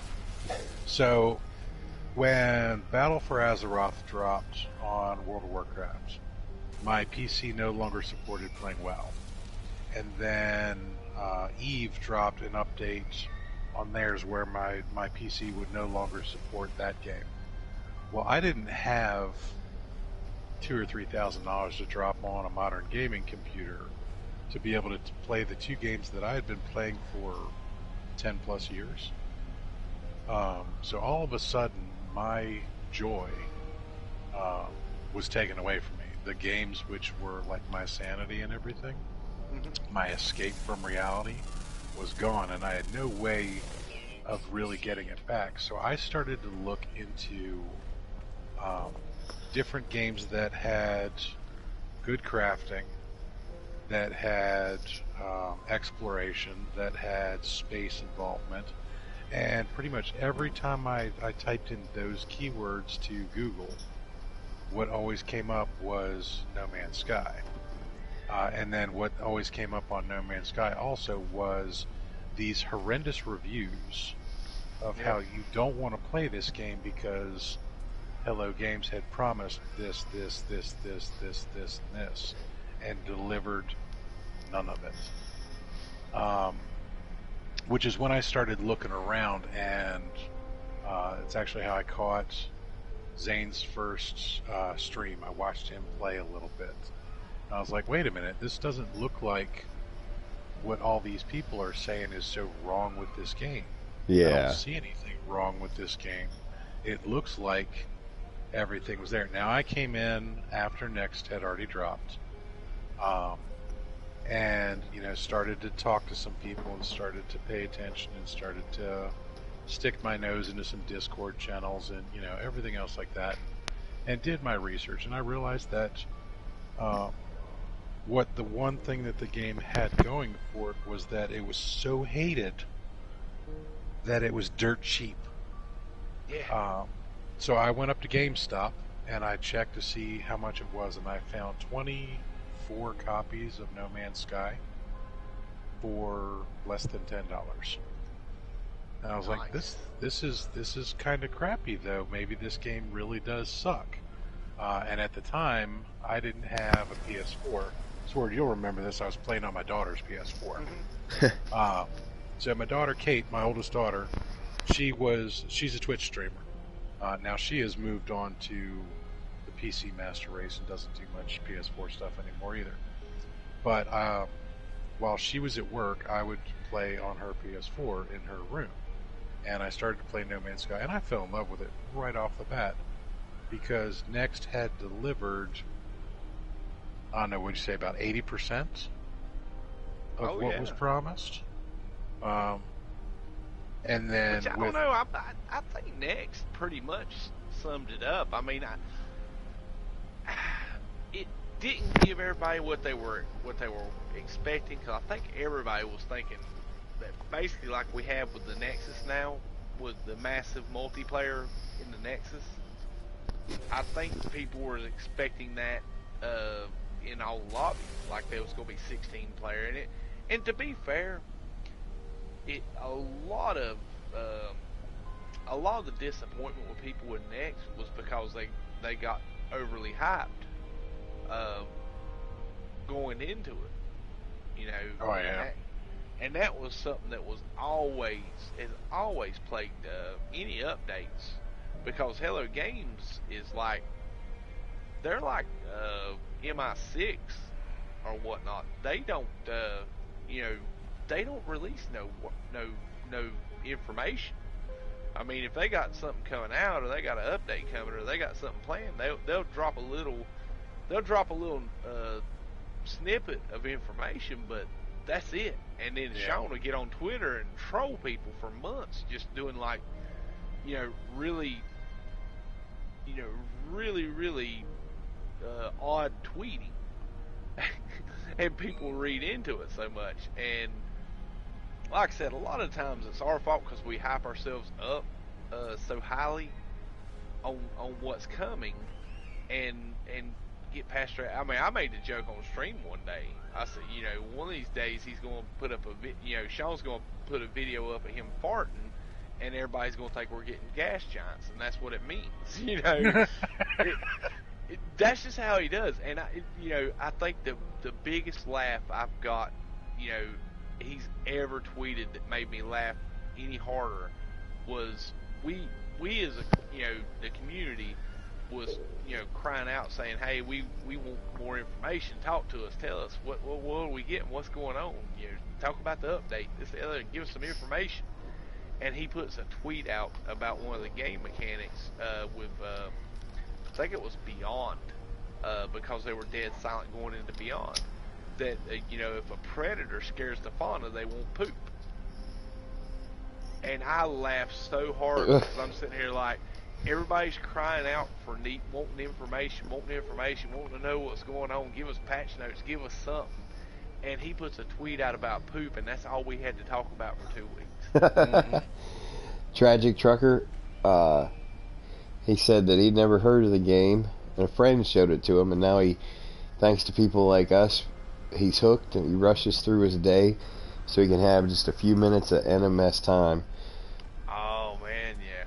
S2: So when Battle for Azeroth dropped on World of Warcraft, my PC no longer supported playing WoW. And then EVE dropped an update on theirs where my PC would no longer support that game. Well, I didn't have $2,000 or $3,000 to drop on a modern gaming computer to be able to play the two games that I had been playing for 10 plus years. So all of a sudden, my joy was taken away from me. The games which were like my sanity and everything, my escape from reality, was gone, and I had no way of really getting it back. So I started to look into different games that had good crafting, that had exploration, that had space involvement, and pretty much every time I typed in those keywords to Google, what always came up was No Man's Sky. And then what always came up on No Man's Sky also was these horrendous reviews of how you don't want to play this game because Hello Games had promised this, and this, and delivered none of it. Which is when I started looking around, and it's actually how I caught Zane's first stream. I watched him play a little bit. And I was like, wait a minute, this doesn't look like what all these people are saying is so wrong with this game.
S1: Yeah.
S2: I don't see anything wrong with this game. It looks like everything was there. Now I came in after Next had already dropped, and started to talk to some people and started to pay attention and started to stick my nose into some Discord channels and everything else like that, and did my research, and I realized that what the one thing that the game had going for it was that it was so hated that it was dirt cheap.
S3: Yeah.
S2: So I went up to GameStop and I checked to see how much it was, and I found 24 copies of No Man's Sky for less than $10. And I was like, this is kind of crappy, though. Maybe this game really does suck. And at the time, I didn't have a PS4. Sword, you'll remember this. I was playing on my daughter's PS4.
S3: Mm-hmm.
S2: So my daughter Kate, my oldest daughter, she's a Twitch streamer. Now she has moved on to the PC Master Race and doesn't do much PS4 stuff anymore either. But while she was at work, I would play on her PS4 in her room. And I started to play No Man's Sky, and I fell in love with it right off the bat because Next had delivered, I don't know, what'd you say, about 80% of what was promised? And then
S3: Which I don't know. I think Next pretty much summed it up. I mean, it didn't give everybody what they were expecting, because I think everybody was thinking that basically like we have with the Nexus now, with the massive multiplayer in the Nexus. I think people were expecting that in all lobbies, like there was going to be 16 player in it. And to be fair, a lot of the disappointment with people with Next was because they got overly hyped going into it,
S2: Oh yeah.
S3: And that was something that has always plagued any updates, because Hello Games is like, they're like MI6 or whatnot. They don't they don't release no information. I mean, if they got something coming out, or they got an update coming, or they got something planned, they'll drop a little snippet of information, but that's it. And then Sean will get on Twitter and troll people for months, just doing like, really odd tweeting, and people read into it so much. And like I said, a lot of times it's our fault because we hype ourselves up so highly on what's coming, and get past it. I mean, I made a joke on stream one day. I said, one of these days he's going to put up Sean's going to put a video up of him farting, and everybody's going to think we're getting gas giants, and that's what it means. That's just how he does. And I think the biggest laugh I've got, he's ever tweeted that made me laugh any harder was we as the community was crying out saying, hey, we want more information, talk to us, tell us what are we getting, what's going on, talk about the update, this, the other, give us some information. And he puts a tweet out about one of the game mechanics with I think it was Beyond, because they were dead silent going into Beyond, that if a predator scares the fauna, they won't poop. And I laughed so hard because I'm sitting here like, everybody's crying out for wanting information, wanting to know what's going on, give us patch notes, give us something. And he puts a tweet out about poop, and that's all we had to talk about for 2 weeks.
S1: Tragic Trucker, he said that he'd never heard of the game, and a friend showed it to him, and now thanks to people like us, he's hooked, and he rushes through his day so he can have just a few minutes of NMS time.
S3: Oh man, yeah.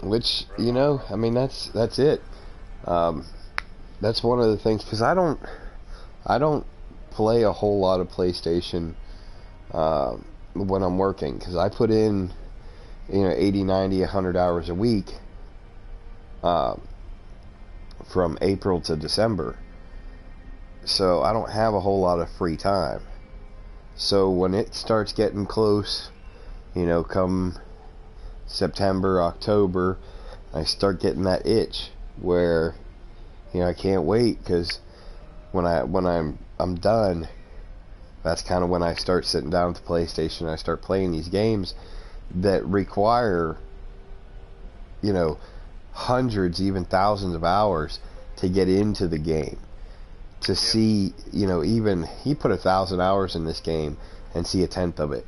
S1: Which, I mean, that's it. That's one of the things, because I don't play a whole lot of PlayStation when I'm working, because I put in 80, 90, 100 hours a week from April to December, so I don't have a whole lot of free time. So when it starts getting close, come September, October, I start getting that itch, where, you know, I can't wait, because when I'm done, that's kind of when I start sitting down at the PlayStation. I start playing these games that require, you know, hundreds, even thousands of hours to get into the game. To see, you know, even he put 1,000 hours in this game and see a tenth of it.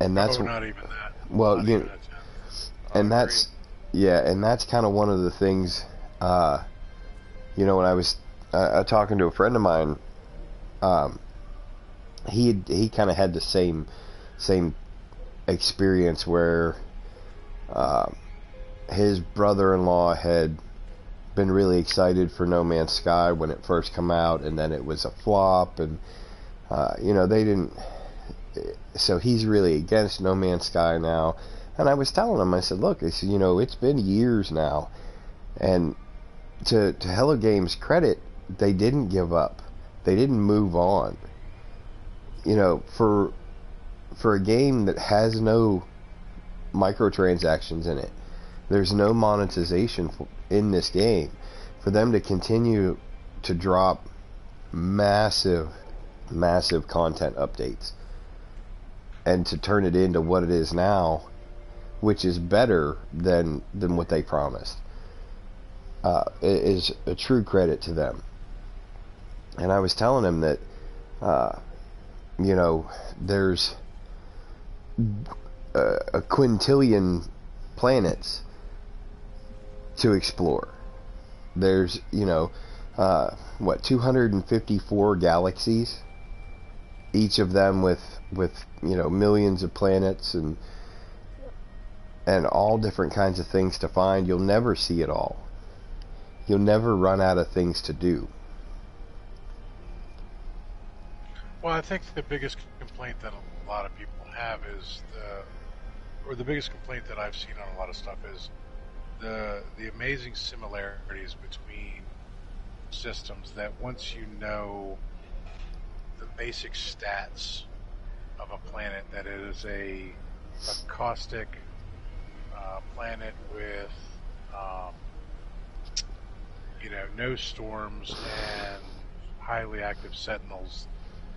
S1: And that's
S2: not even that.
S1: well,
S2: Not
S1: you
S2: even
S1: know,
S2: a tenth.
S1: and that's and that's kind of one of the things. You know, when I was talking to a friend of mine, he kind of had the same experience where his brother-in-law had been really excited for No Man's Sky when it first came out, and then it was a flop, and you know, they didn't. So he's really against No Man's Sky now. And I was telling him, I said, look, I said, you know, it's been years now, and to Hello Games' credit, they didn't give up. They didn't move on. You know, for a game that has no microtransactions in it, there's no monetization in this game, for them to continue to drop massive content updates and to turn it into what it is now, which is better than what they promised, is a true credit to them. And I was telling him that, you know, there's a quintillion planets to explore. There's, you know, 254 galaxies, each of them with you know, millions of planets and all different kinds of things to find. You'll never see it all. You'll never run out of things to do.
S2: Well, I think the biggest complaint that a lot of people have is the biggest complaint that I've seen on a lot of stuff is the amazing similarities between systems, that once you know the basic stats of a planet, that it is a caustic planet with you know, no storms and highly active sentinels,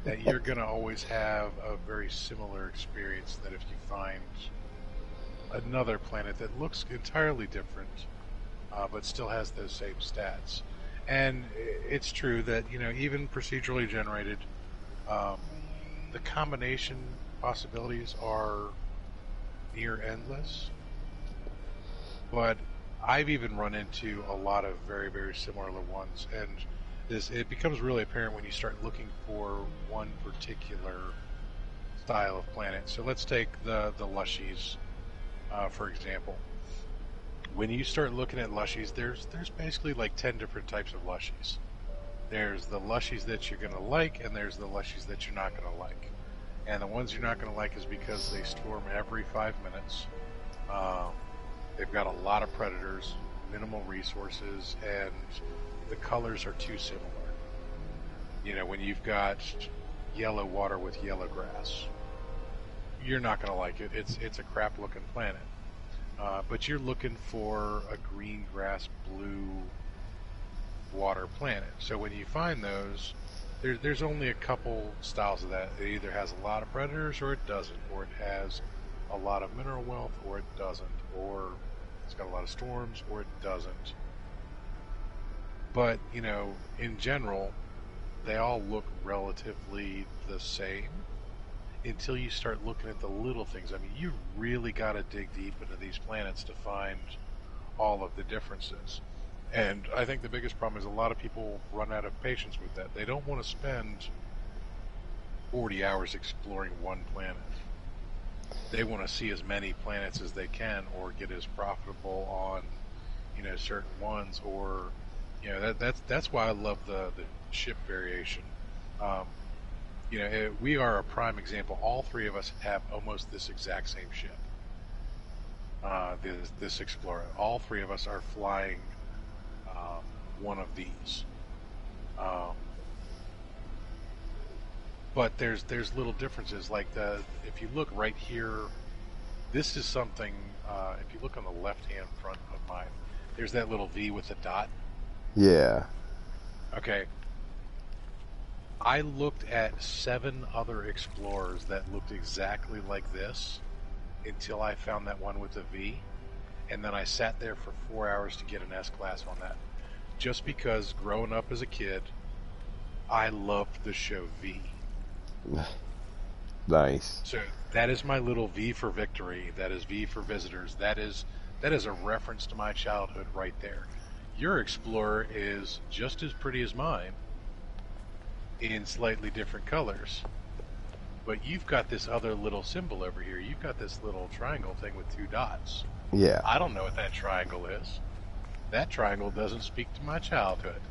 S2: that you're going to always have a very similar experience that if you find another planet that looks entirely different but still has those same stats. And it's true that, you know, even procedurally generated, the combination possibilities are near endless, but I've even run into a lot of very, very similar ones, and it becomes really apparent when you start looking for one particular style of planet. So let's take the Lushies, for example. When you start looking at Lushies, there's basically like 10 different types of Lushies. There's the Lushies that you're going to like, and there's the Lushies that you're not going to like. And the ones you're not going to like is because they storm every 5 minutes. They've got a lot of predators, minimal resources, and the colors are too similar. You know, when you've got yellow water with yellow grass, you're not going to like it. It's a crap looking planet. But you're looking for a green grass, blue water planet. So when you find those, there's only a couple styles of that. It either has a lot of predators or it doesn't, or it has a lot of mineral wealth or it doesn't, or it's got a lot of storms or it doesn't. But, you know, in general, they all look relatively the same until you start looking at the little things. I mean, you really got to dig deep into these planets to find all of the differences. And I think the biggest problem is a lot of people run out of patience with that. They don't want to spend 40 hours exploring one planet. They want to see as many planets as they can, or get as profitable on, you know, certain ones, or, you know, that's why I love the ship variation. You know, we are a prime example. All three of us have almost this exact same ship. This Explorer. All three of us are flying one of these. But there's little differences. Like if you look right here This is something, if you look on the left-hand front of mine, there's that little V with the dot.
S1: Yeah.
S2: Okay. I looked at 7 other Explorers that looked exactly like this until I found that one with the V, and then I sat there for 4 hours to get an S-Class on that. Just because growing up as a kid, I loved the show V.
S1: Nice.
S2: So that is my little V for Victory. That is V for Visitors. That is a reference to my childhood right there. Your Explorer is just as pretty as mine in slightly different colors. But you've got this other little symbol over here. You've got this little triangle thing with 2 dots.
S1: Yeah.
S2: I don't know what that triangle is. That triangle doesn't speak to my childhood.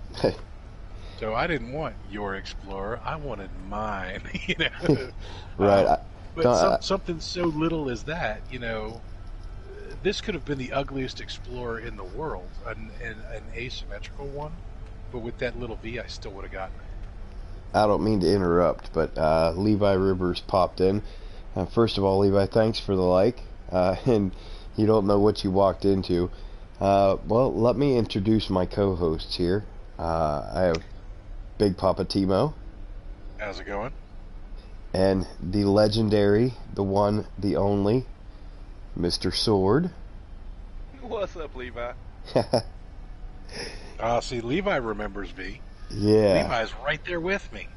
S2: So I didn't want your Explorer. I wanted mine, you know.
S1: Right.
S2: But something so little as that, you know, this could have been the ugliest Explorer in the world, an asymmetrical one. But with that little V, I still would have gotten it.
S1: I don't mean to interrupt, but Levi Rivers popped in. First of all, Levi, thanks for the like. And you don't know what you walked into. Well, let me introduce my co-hosts here. I have Big Papa Timo.
S2: How's it going?
S1: And the legendary, the one, the only, Mr. Sword.
S3: What's up, Levi?
S2: See, Levi remembers V.
S1: Yeah.
S2: Levi's right there with me.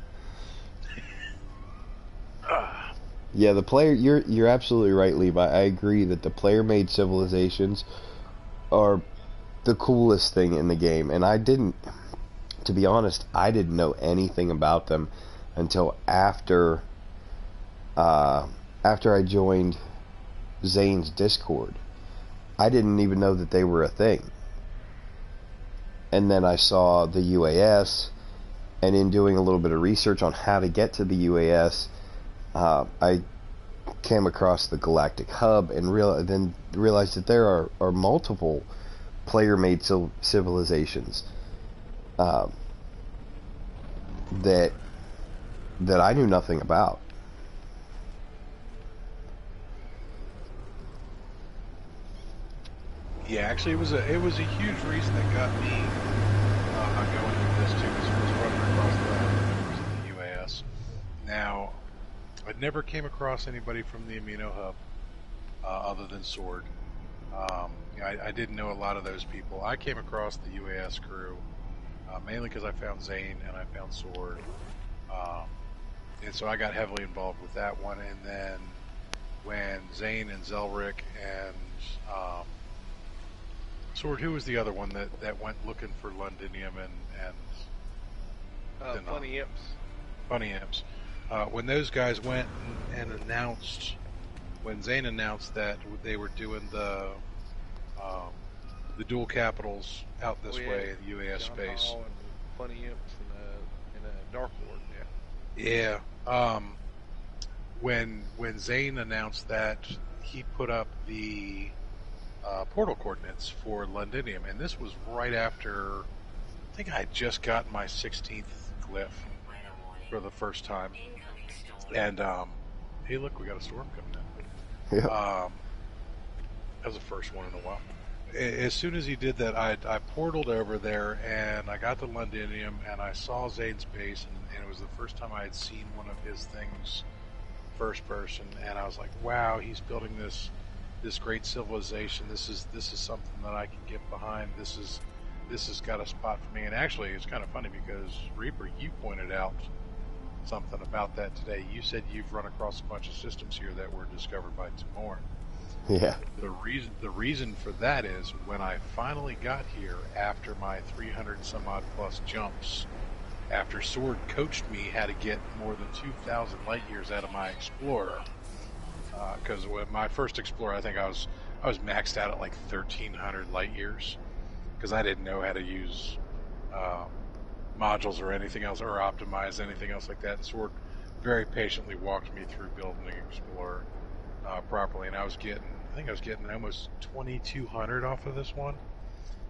S1: Yeah, the player, you're absolutely right, Levi. I agree that the player-made civilizations are the coolest thing in the game, and to be honest, I didn't know anything about them until after I joined Zane's Discord. I didn't even know that they were a thing. And then I saw the UAS, and in doing a little bit of research on how to get to the UAS, I came across the Galactic Hub and then realized that there are multiple player-made civilizations that I knew nothing about.
S2: Yeah, actually, it was a huge reason that got me going into this too. Was running across the UAS. Now, I never came across anybody from the Amino Hub other than Sword. I didn't know a lot of those people. I came across the UAS crew mainly because I found Zane and I found Sword, and so I got heavily involved with that one. And then when Zane and Zelric and Sword, who was the other one that went looking for Londinium and
S3: Funny Imps.
S2: Funny Imps. When those guys went and announced, when Zane announced that they were doing the dual capitals out this way in the UAS
S3: John
S2: space.
S3: Hall and Funny Imps and Dark Lord,
S2: yeah. When Zane announced that, he put up the portal coordinates for Londinium, and this was right after, I think I had just gotten my 16th glyph for the first time. And hey, look, we got a storm coming in.
S1: Yeah.
S2: That was the first one in a while. As soon as he did that, I portaled over there, and I got to Londinium, and I saw Zane's base, and it was the first time I had seen one of his things first person, and I was like, wow, he's building this great civilization. This is something that I can get behind. This has got a spot for me. And actually, it's kind of funny because Reaper, you pointed out something about that today. You said you've run across a bunch of systems here that were discovered by Timor.
S1: Yeah.
S2: The reason for that is when I finally got here after my 300 some odd plus jumps, after Sword coached me how to get more than 2,000 light years out of my Explorer. Because with my first Explorer, I think I was maxed out at like 1,300 light years because I didn't know how to use modules or anything else, or optimize anything else like that. And Sword very patiently walked me through building the Explorer properly, and I think I was getting almost 2,200 off of this one,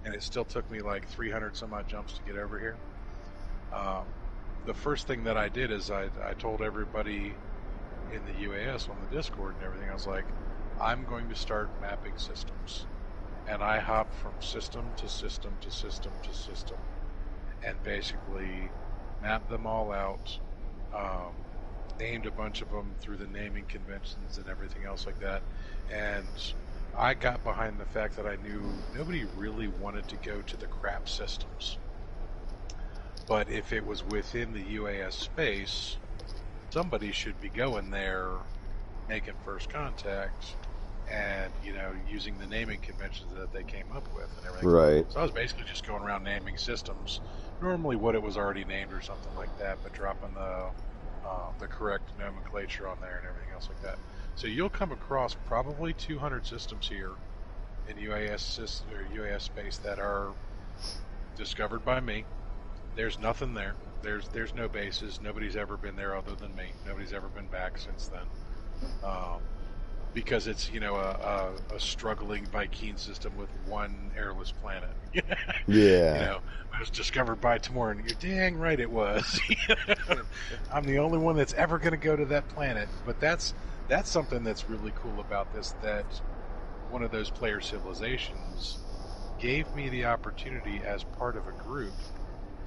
S2: and it still took me like 300 some odd jumps to get over here. The first thing that I did is I told everybody in the UAS on the Discord and everything, I was like, I'm going to start mapping systems. And I hop from system to system to system to system and basically mapped them all out, named a bunch of them through the naming conventions and everything else like that. And I got behind the fact that I knew nobody really wanted to go to the crap systems. But if it was within the UAS space, somebody should be going there, making first contact, and, you know, using the naming conventions that they came up with and everything.
S1: Right.
S2: So I was basically just going around naming systems, normally what it was already named or something like that, but dropping the correct nomenclature on there and everything else like that. So you'll come across probably 200 systems here in UAS space that are discovered by me. There's nothing there. There's no bases. Nobody's ever been there other than me. Nobody's ever been back since then. Because it's, you know, a struggling Vy'keen system with one airless planet.
S1: Yeah.
S2: You know, it was discovered by Timoran. You're dang right it was. I'm the only one that's ever going to go to that planet. But that's something that's really cool about this, that one of those player civilizations gave me the opportunity as part of a group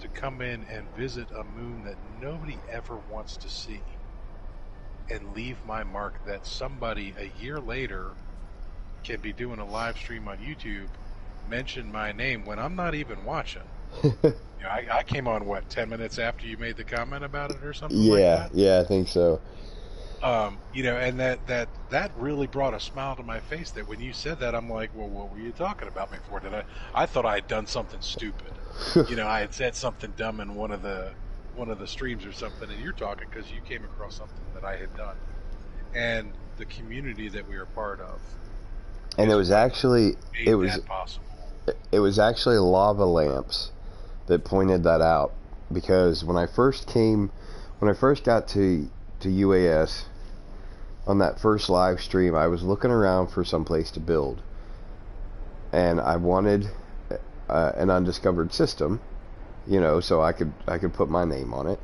S2: to come in and visit a moon that nobody ever wants to see, and leave my mark that somebody a year later can be doing a live stream on YouTube, mention my name when I'm not even watching. You know, I came on, 10 minutes after you made the comment about it or something like that?
S1: Yeah, I think so.
S2: You know, and that really brought a smile to my face, that when you said that, I'm like, well, what were you talking about me for? I thought I had done something stupid. You know, I had said something dumb in one of the streams or something, and you're talking because you came across something that I had done. And the community that we are part of.
S1: And it was actually
S2: possible.
S1: It was actually Lava Lamps that pointed that out, because when I first got to UAS on that first live stream, I was looking around for some place to build, and I wanted an undiscovered system, you know, so I could put my name on it.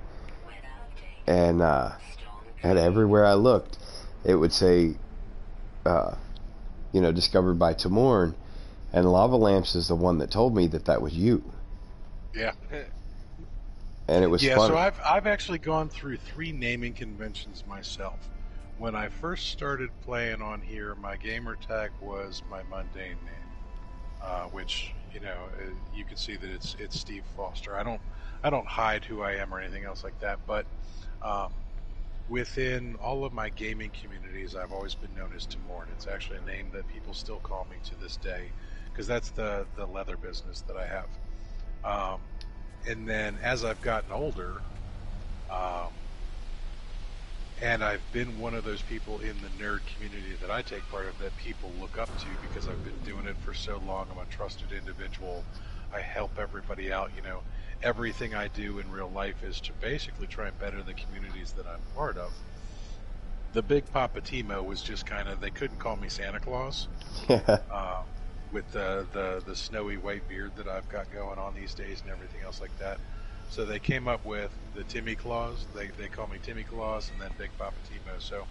S1: And everywhere I looked, it would say, you know, discovered by Timoran, and Lava Lamps is the one that told me that was you.
S2: Yeah.
S1: And it was
S2: fun.
S1: So
S2: I've actually gone through 3 naming conventions myself. When I first started playing on here, my gamer tag was my mundane name, which, you know, you can see that it's Steve Foster. I don't hide who I am or anything else like that, but within all of my gaming communities, I've always been known as Timoran. It's actually a name that people still call me to this day, because that's the leather business that I have. And then as I've gotten older, and I've been one of those people in the nerd community that I take part of, that people look up to because I've been doing it for so long. I'm a trusted individual. I help everybody out. You know, everything I do in real life is to basically try and better the communities that I'm part of. The Big Papa Timo was just kind of, they couldn't call me Santa Claus. With the snowy white beard that I've got going on these days and everything else like that. So they came up with the Timmy Claus. They call me Timmy Claus, and then Big Papa Timo. So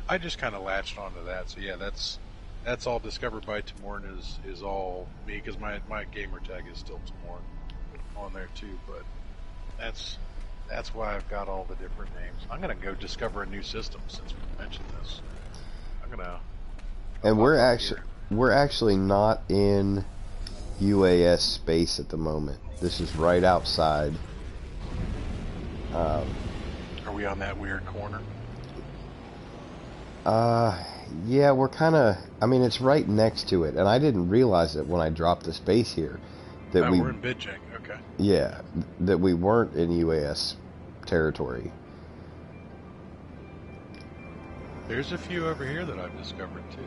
S2: I just kind of latched onto that. So yeah, that's all discovered by Timoran is all me, because my gamer tag is still Timoran on there too. But that's why I've got all the different names. I'm gonna go discover a new system since we mentioned this.
S1: And we're actually not in UAS space at the moment. This is right outside.
S2: Are we on that weird corner?
S1: Yeah, we're kind of, I mean, it's right next to it, and I didn't realize it when I dropped the space here. That
S2: we're in Bidjing, okay.
S1: Yeah, that we weren't in UAS territory.
S2: There's a few over here that I've discovered too.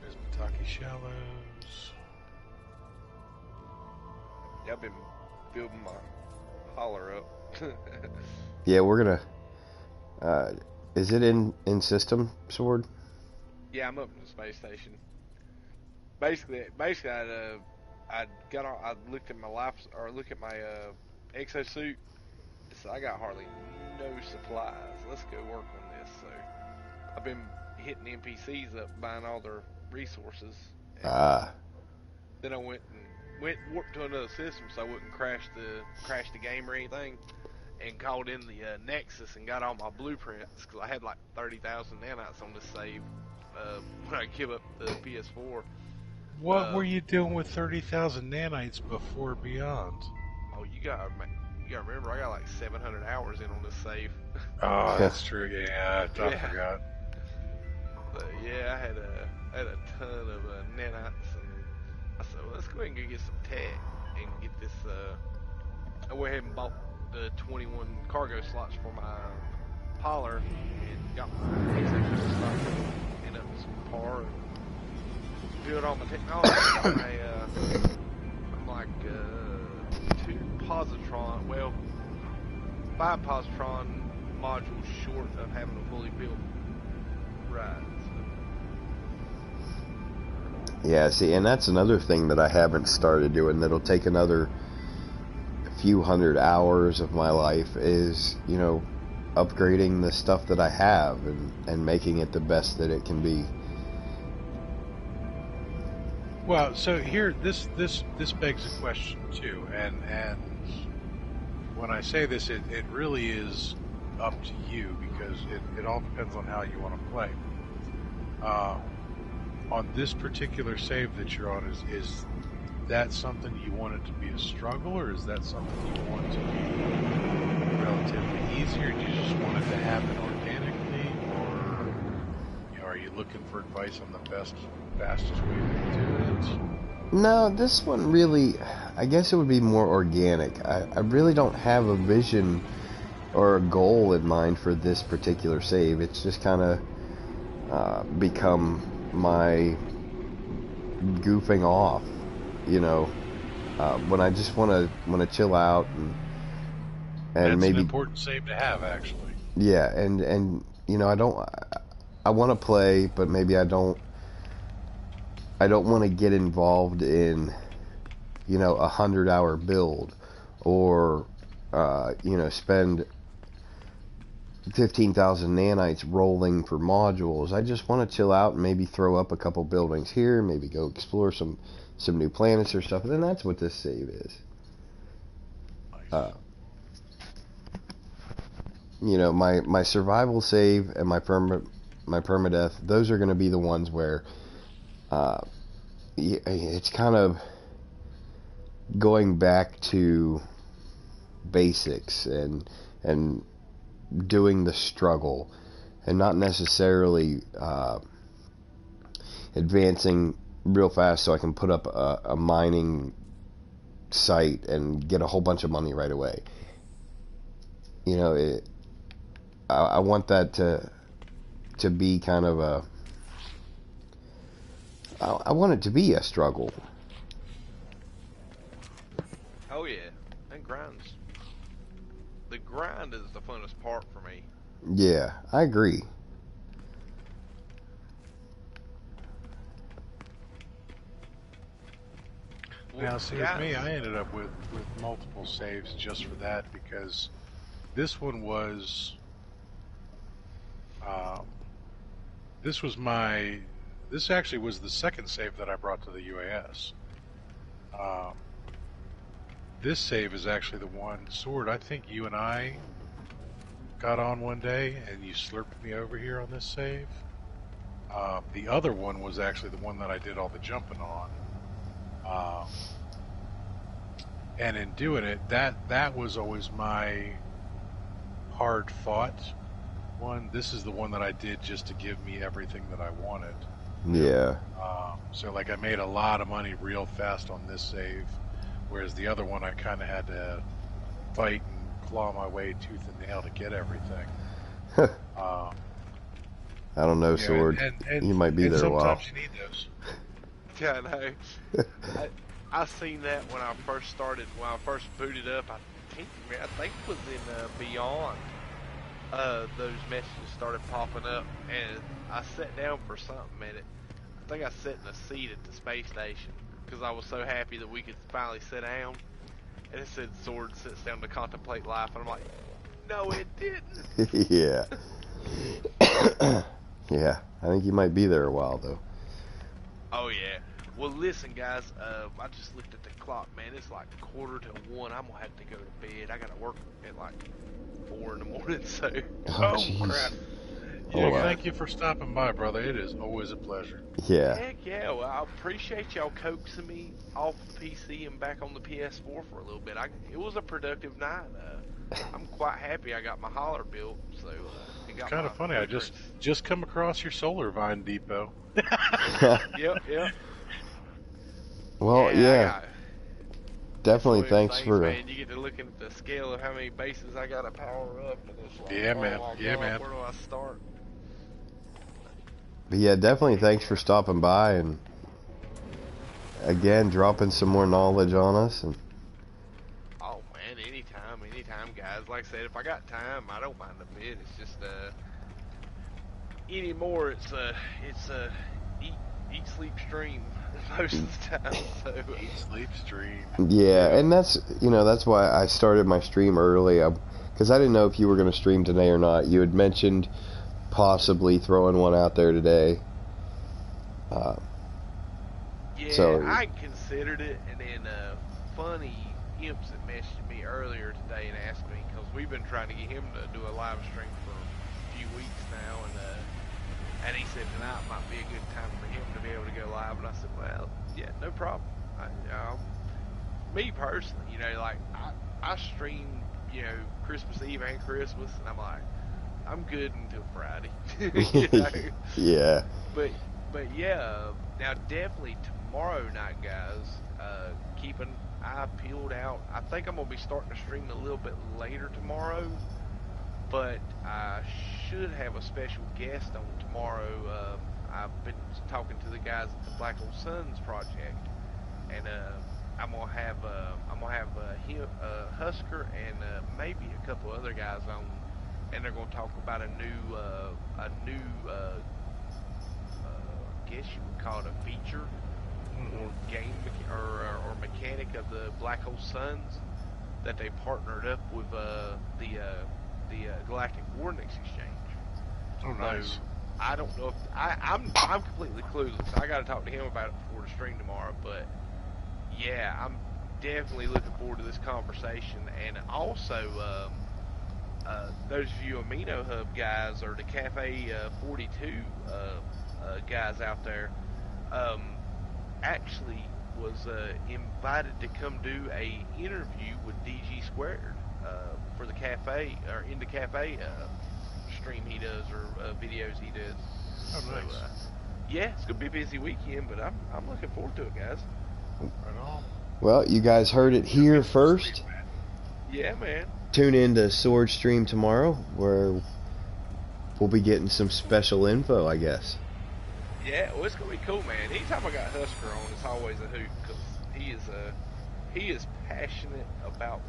S2: There's Mataki Shallows.
S3: Yeah, I've been building my holler up.
S1: Yeah, we're gonna. Is it in system, Sword?
S3: Yeah, I'm up in the space station. Basically, I got on. I looked at my exosuit. So I got hardly no supplies. Let's go work on this. So I've been hitting NPCs up, buying all their resources. And
S1: Ah.
S3: then I went warped to another system so I wouldn't crash the game or anything, and called in the Nexus and got all my blueprints because I had like 30,000 nanites on this save when I give up the PS4.
S2: What were you doing with 30,000 nanites before Beyond?
S3: Oh, you gotta remember, I got like 700 hours in on this save.
S2: Oh, that's true. Yeah, I forgot.
S3: But yeah, I had a ton of nanites, and I said, well, let's go ahead and go get some tech and get this. I went ahead and bought the 21 cargo slots for my Polar and got my executive stuff and up to some par and build all my technology. I'm like 2 positron, well, 5 positron modules short of having a fully built ride.
S1: Yeah, see, and that's another thing that I haven't started doing that'll take another few hundred hours of my life is, you know, upgrading the stuff that I have and making it the best that it can be.
S2: Well, so here, this begs a question too, and when I say this, it really is up to you because it all depends on how you want to play. On this particular save that you're on, is that something you want it to be a struggle, or is that something you want to be relatively easy, or do you just want it to happen organically, or you know, are you looking for advice on the fastest way to do it?
S1: No, this one really, I guess it would be more organic. I really don't have a vision or a goal in mind for this particular save. It's just kind of become my goofing off, you know, when I just want to chill out and
S2: that's
S1: maybe
S2: an important save to have, actually.
S1: Yeah, and you know, I want to play, but maybe I don't want to get involved in, you know, 100-hour build, or you know, spend 15,000 nanites rolling for modules. I just want to chill out and maybe throw up a couple buildings here, maybe go explore some new planets or stuff. And then that's what this save is.
S2: Nice.
S1: You know, my survival save and my permadeath, those are going to be the ones where it's kind of going back to basics and doing the struggle, and not necessarily advancing real fast so I can put up a mining site and get a whole bunch of money right away. You know, I want that to be kind of I want it to be a struggle.
S3: Oh yeah, and the grind is the funnest part for me.
S1: Yeah, I agree.
S2: Now, see, with me, I ended up with multiple saves just for that, because this one was, this actually was the second save that I brought to the UAS. This save is actually the one, Sword, I think you and I got on one day and you slurped me over here on this save. The other one was actually the one that I did all the jumping on. And in doing it, that was always my hard fought one. This is the one that I did just to give me everything that I wanted.
S1: Yeah.
S2: So like I made a lot of money real fast on this save, whereas the other one I kind of had to fight and claw my way tooth and nail to get everything.
S1: I don't know, Sword.
S2: And
S1: you might be there a while.
S2: Sometimes you need those.
S3: Yeah, I know. I seen that when I first booted up. I think it was in Beyond. Those messages started popping up, and I sat down for something, and I think I sat in a seat at the space station because I was so happy that we could finally sit down. And it said Sword sits down to contemplate life, and I'm like, no, it didn't.
S1: Yeah. Yeah, I think you might be there a while though.
S3: Oh yeah. Well, listen, guys. I just looked at the clock, man. It's like 1:45. I'm gonna have to go to bed. I gotta work at like 4 in the morning. So.
S1: Oh,
S2: Oh,
S1: jeez.
S2: crap.
S1: Oh,
S2: Well,
S1: wow.
S2: thank you for stopping by, brother. It is always a pleasure.
S1: Yeah.
S3: Heck yeah. Well, I appreciate y'all coaxing me off the PC and back on the PS4 for a little bit. It was a productive night. I'm quite happy I got my holler built. So. And got
S2: Kind
S3: my
S2: of funny. I just come across your Solar Vine depot.
S3: Yep.
S1: Well, yeah. Definitely thanks for.
S3: Man, you get to looking at the scale of how many bases I gotta power up, and it's like,
S2: Yeah,
S3: oh
S2: man.
S3: my
S2: Yeah,
S3: God,
S2: man.
S3: where do I start?
S1: But yeah, definitely thanks for stopping by and again dropping some more knowledge on us. And
S3: Oh man, anytime, guys. Like I said, if I got time, I don't mind a bit. It's just anymore. It's eat, sleep, stream most of the time. So
S2: Eat, sleep, stream.
S1: yeah, and that's why I started my stream early, because I didn't know if you were going to stream today or not. You had mentioned possibly throwing one out there today.
S3: yeah,
S1: So-
S3: I considered it, and then funny imps that messaged me earlier today and asked me, because we've been trying to get him to do a live stream for a few weeks now, and he said tonight might be a good time for him to be able to go live, and I said, well, yeah, no problem. Me personally, like I stream, Christmas Eve and Christmas, and I'm like, I'm good until Friday.
S1: Yeah.
S3: But yeah, now definitely tomorrow night, guys. Keep an eye peeled out. I think I'm gonna be starting to stream a little bit later tomorrow, but I should have a special guest on tomorrow. I've been talking to the guys at the Black Hole Suns project, and I'm gonna have him, Husker, and maybe a couple other guys on, and they're gonna talk about a new I guess you would call it a feature or game or mechanic of the Black Hole Suns that they partnered up with the Galactic Warnix Exchange.
S2: Oh, nice.
S3: So, I don't know if I'm completely clueless. I got to talk to him about it before the stream tomorrow. But yeah, I'm definitely looking forward to this conversation. And also, those of you Amino Hub guys or the Cafe 42 guys out there, actually was invited to come do a interview with DG Squared for the cafe or in the cafe stream he does or videos he does.
S2: Oh, nice.
S3: So, yeah, it's gonna be a busy weekend, but I'm looking forward to it, guys.
S2: Right on.
S1: Well, you guys heard it here first.
S3: Yeah, man.
S1: Tune in to Sword Stream tomorrow, where we'll be getting some special info, I guess.
S3: Yeah, well, it's gonna be cool, man. Anytime I got Husker on, it's always a hoot because he is passionate about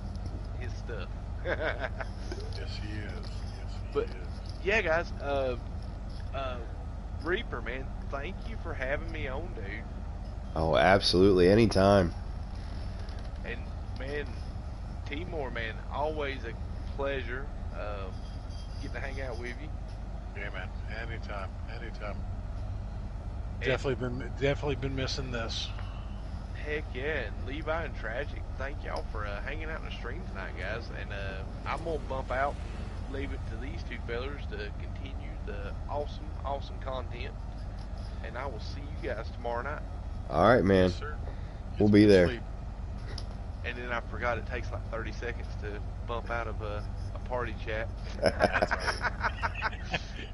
S3: his stuff.
S2: Yes, he is.
S3: But yeah, guys, Reaper, man, thank you for having me on, dude.
S1: Oh, absolutely, anytime.
S3: And man, Timor, man, always a pleasure getting to hang out with you.
S2: Yeah, man. Anytime.
S3: And
S2: Definitely been missing this.
S3: heck yeah, and Levi and Tragic, thank y'all for hanging out in the stream tonight, guys. And I'm gonna bump out and leave it to these two fellers to continue the awesome content. And I will see you guys tomorrow night.
S1: All right, man.
S2: Yes, sir.
S1: We'll
S2: Get
S1: be
S2: some
S1: there.
S2: sleep.
S3: And then I forgot it takes like 30 seconds to bump out of a party chat.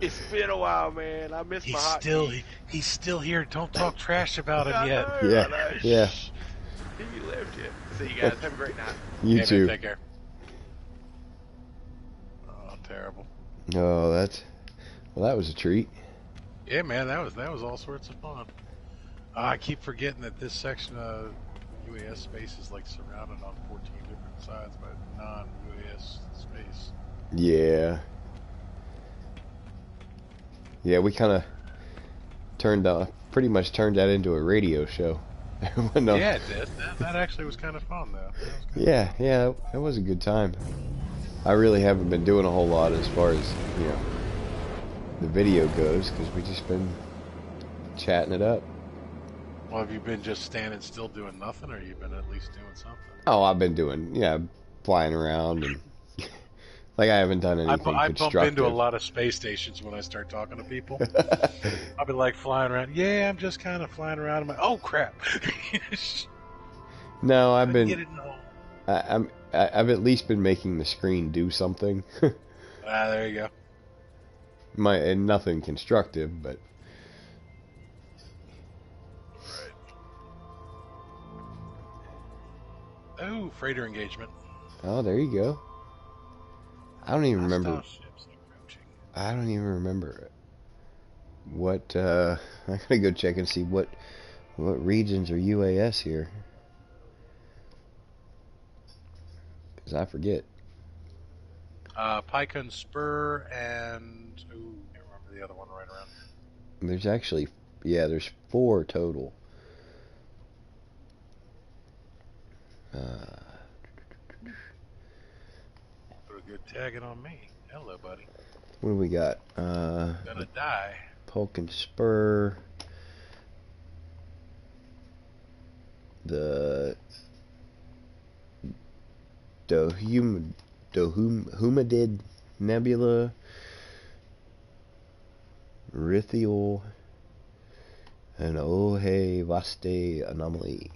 S3: It's been a while, man. I miss my hot tea.
S2: He's still here. Don't talk trash about him
S3: I
S2: yet.
S3: know,
S1: Yeah,
S3: I know.
S1: yeah.
S3: Shh. He left yet. See you guys. Have a great night.
S1: You
S2: Hey, man,
S1: too.
S2: take care. Oh, terrible.
S1: Oh, that was a treat.
S2: Yeah, man, that was all sorts of fun. I keep forgetting that this section of UAS space is like surrounded on 14 different sides by non-UAS space.
S1: Yeah. Yeah, we kind of pretty much turned that into a radio show. No.
S2: Yeah, it did. That actually was kind of fun, though.
S1: Yeah, that was a good time. I really haven't been doing a whole lot as far as, the video goes, because we just been chatting it up.
S2: Well, have you been just standing still doing nothing, or you been at least doing something?
S1: Oh, I've been doing, flying around and like I haven't done anything
S2: I bump into a
S1: constructive.
S2: lot of space stations when I start talking to people. I'll be like flying around. Yeah, I'm just kind of flying around. I'm like, oh crap.
S1: No, I've
S2: Get
S1: been.
S2: it no.
S1: I've at least been making the screen do something.
S2: There you go.
S1: And nothing constructive, but
S2: Right. Oh, freighter engagement.
S1: oh, there you go. I don't even remember.
S2: Hostile ships approaching.
S1: I don't even remember what. I gotta go check and see what regions are UAS here, because I forget.
S2: Pycon Spur and ooh, I can't remember the other one right around.
S1: There's actually, there's 4 total.
S2: Put a good tagging on me. Hello, buddy.
S1: What do we got?
S2: Gonna die.
S1: Polk and Spur. The Dohumadid Nebula, Rithiel, and Ohe Vaste Anomaly.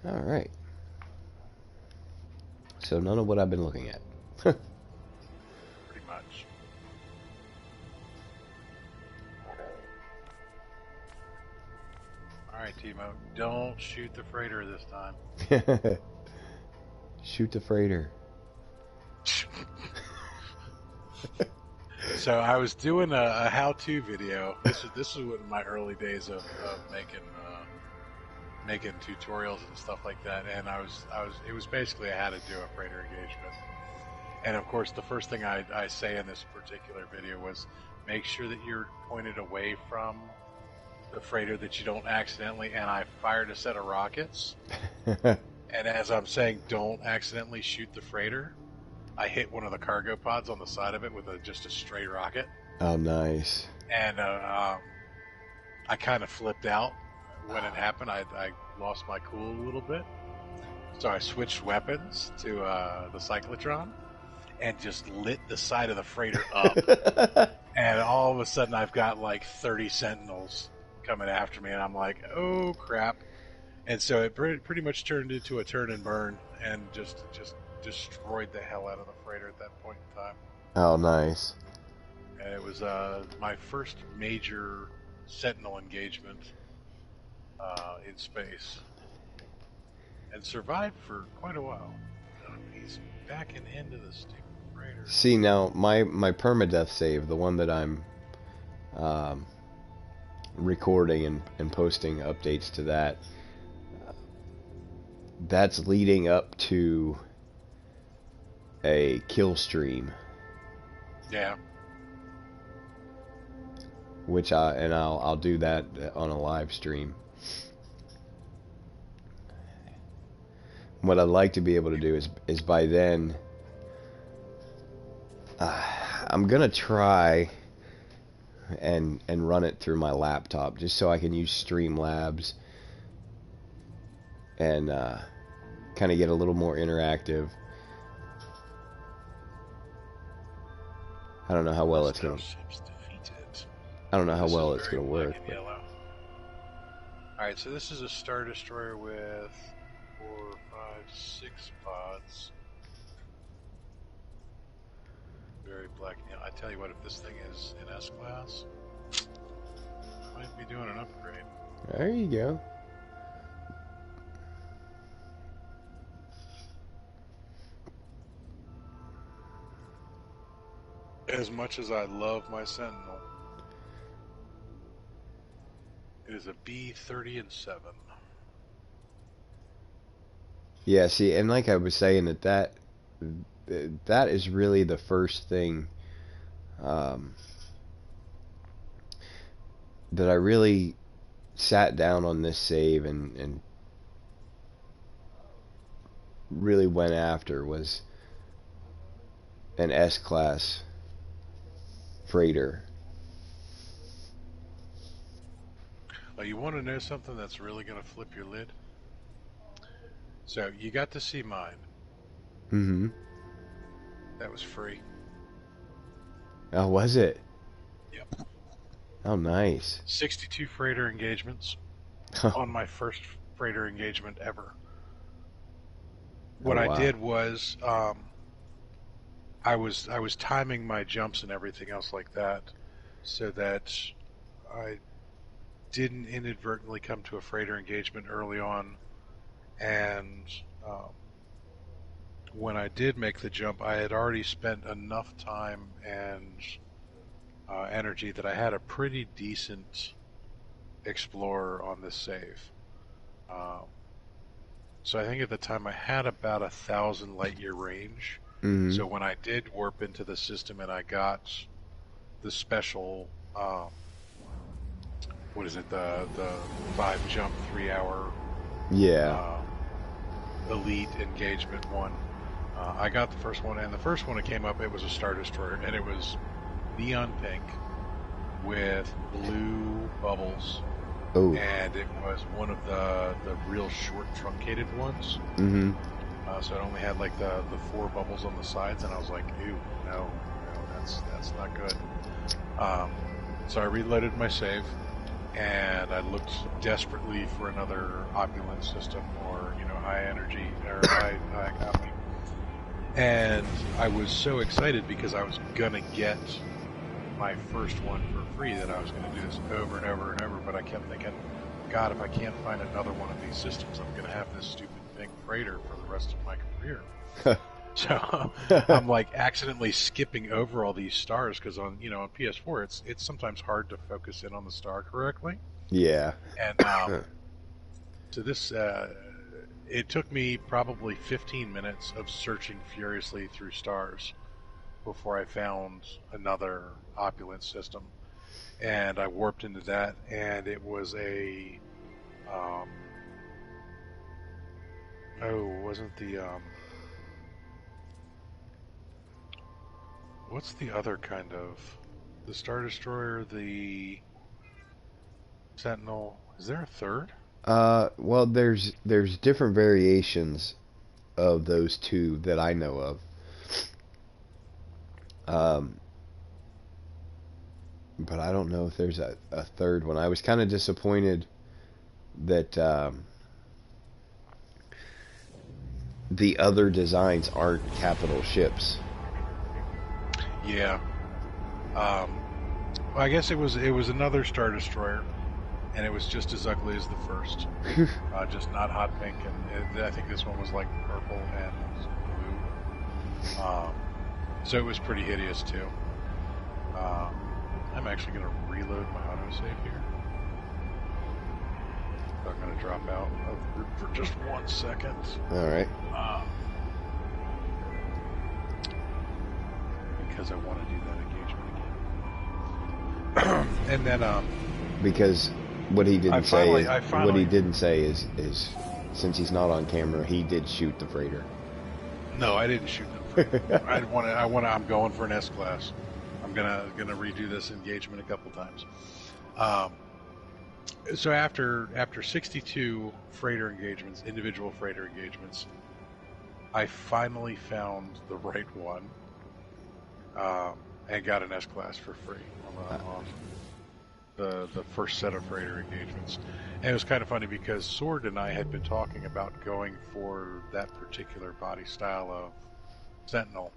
S1: Alright. So none of what I've been looking at.
S2: Pretty much. Alright, Timo. Don't shoot the freighter this time.
S1: Shoot the freighter.
S2: So I was doing a how-to video. This is in my early days of making tutorials and stuff like that. And it was basically how to do a freighter engagement. And of course, the first thing I say in this particular video was make sure that you're pointed away from the freighter, that you don't accidentally. And I fired a set of rockets. And as I'm saying, don't accidentally shoot the freighter, I hit one of the cargo pods on the side of it with just a stray rocket.
S1: Oh, nice.
S2: And I kind of flipped out when it happened. I lost my cool a little bit. So I switched weapons to the cyclotron and just lit the side of the freighter up. And all of a sudden I've got like 30 sentinels coming after me, and I'm like, oh crap. And so it pretty much turned into a turn and burn and just destroyed the hell out of the freighter at that point in time.
S1: Oh, nice.
S2: And it was my first major Sentinel engagement in space, and survived for quite a while. He's backing into the stupid freighter.
S1: See, now my permadeath save, the one that I'm recording and posting updates to that, that's leading up to a kill stream.
S2: Yeah.
S1: Which I'll do that on a live stream. What I'd like to be able to do is by then, I'm gonna try and run it through my laptop just so I can use Streamlabs and kind of get a little more interactive. I don't know how well it's going. I don't know how well it's going to work.
S2: All right, so this is a Star Destroyer with 4, 5, 6 pods. Very black and yellow. I tell you what, if this thing is in S-Class, I might be doing an upgrade.
S1: There you go.
S2: As much as I love my Sentinel, it is a B-30 and 7.
S1: Yeah, see, and like I was saying, that is really the first thing that I really sat down on this save and really went after was an S-Class freighter.
S2: Oh, you want to know something that's really going to flip your lid? So you got to see mine.
S1: Mm-hmm.
S2: That was free.
S1: Oh, was it?
S2: Yep.
S1: Oh, nice.
S2: 62 freighter engagements on my first freighter engagement ever. What
S1: wow.
S2: I did was I was timing my jumps and everything else like that so that I didn't inadvertently come to a freighter engagement early on, and when I did make the jump, I had already spent enough time and energy that I had a pretty decent explorer on this save. So I think at the time I had about 1,000 light year range.
S1: Mm-hmm.
S2: So when I did warp into the system and I got the special, what is it, the 5 jump 3 hour elite engagement one, I got the first one, and the first one that came up, it was a Star Destroyer, and it was neon pink with blue bubbles.
S1: Oh.
S2: And it was one of the real short truncated ones.
S1: Mm-hmm.
S2: So it only had like the 4 bubbles on the sides, and I was like, ew, no, that's not good. So I reloaded my save, and I looked desperately for another opulent system or high energy or high economy. And I was so excited because I was gonna get my first one for free that I was going to do this over and over and over, but I kept thinking, God, if I can't find another one of these systems, I'm going to have this stupid pink freighter for the rest of my career. So I'm like accidentally skipping over all these stars because on PS4 it's sometimes hard to focus in on the star correctly.
S1: Yeah.
S2: And so this it took me probably 15 minutes of searching furiously through stars before I found another opulent system, and I warped into that, and it was a wasn't the what's the other kind of, the Star Destroyer, the Sentinel, is there a third?
S1: Well, there's different variations of those two that I know of. But I don't know if there's a third one. I was kind of disappointed that the other designs aren't capital ships.
S2: Yeah. Well, I guess it was another Star Destroyer, and it was just as ugly as the first. Just not hot pink, and I think this one was like purple and blue. So it was pretty hideous too. I'm actually going to reload my autosave here. I'm going to drop out of the group for just 1 second.
S1: All right.
S2: Because I want to do that engagement again. And then
S1: because what he didn't
S2: what
S1: he didn't say is since he's not on camera, he did shoot the freighter.
S2: No, I didn't shoot the freighter. I'm going for an S class. I'm gonna redo this engagement a couple times. So after 62 freighter engagements, individual freighter engagements, I finally found the right one, and got an S class for free on the first set of freighter engagements. And it was kind of funny because Sword and I had been talking about going for that particular body style of Sentinel.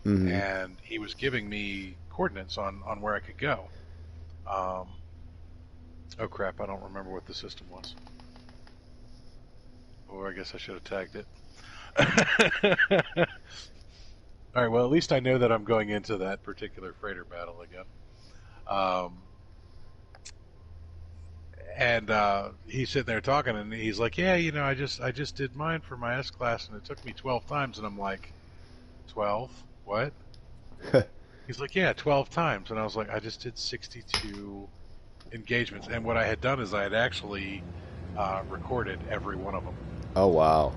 S2: Mm-hmm. And he was giving me coordinates on where I could go. Oh crap, I don't remember what the system was. Or I guess I should have tagged it. Alright, well at least I know that I'm going into that particular freighter battle again. And he's sitting there talking, and he's like, yeah, I just did mine for my S class, and it took me 12 times, and I'm like, 12? What? He's like, yeah, 12 times. And I was like, I just did 62 engagements. And what I had done is I had actually recorded every one of them.
S1: Oh, wow.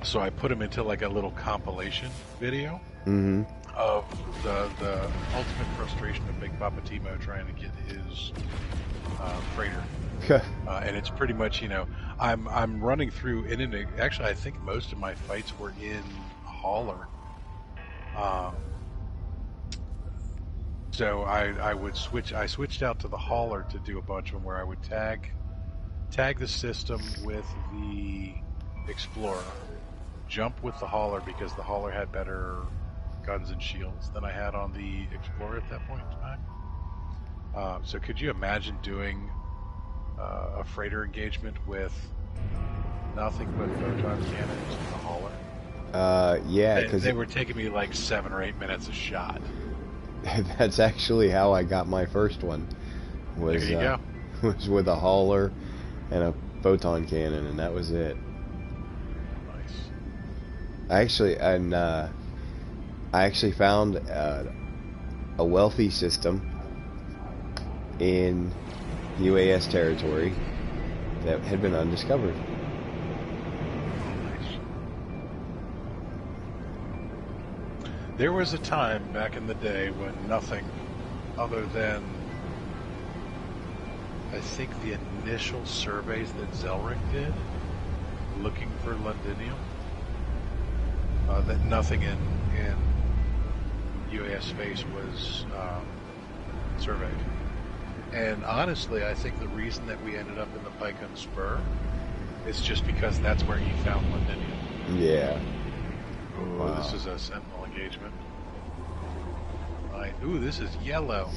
S2: So I put them into like a little compilation video.
S1: Mm-hmm.
S2: of the ultimate frustration of Big Papa Timo trying to get his freighter. And it's pretty much, I'm running through actually I think most of my fights were in hauler. So I switched out to the hauler to do a bunch of them where I would tag the system with the Explorer, jump with the hauler because the hauler had better guns and shields than I had on the Explorer at that point in time. So could you imagine doing a freighter engagement with nothing but photon cannons and the hauler?
S1: Yeah, because
S2: they were taking me like 7 or 8 minutes a shot.
S1: That's actually how I got my first one. Was,
S2: there you go.
S1: Was with a hauler and a photon cannon, and that was it.
S2: Nice.
S1: I actually found a wealthy system in UAS territory that had been undiscovered.
S2: There was a time back in the day when nothing other than, I think, the initial surveys that Zelric did looking for Londinium, that nothing in UAS space was surveyed. And honestly, I think the reason that we ended up in the Pycon Spur is just because that's where he found Londinium.
S1: Yeah.
S2: Ooh, wow. This is a Sentinel engagement. Ooh, this is yellow.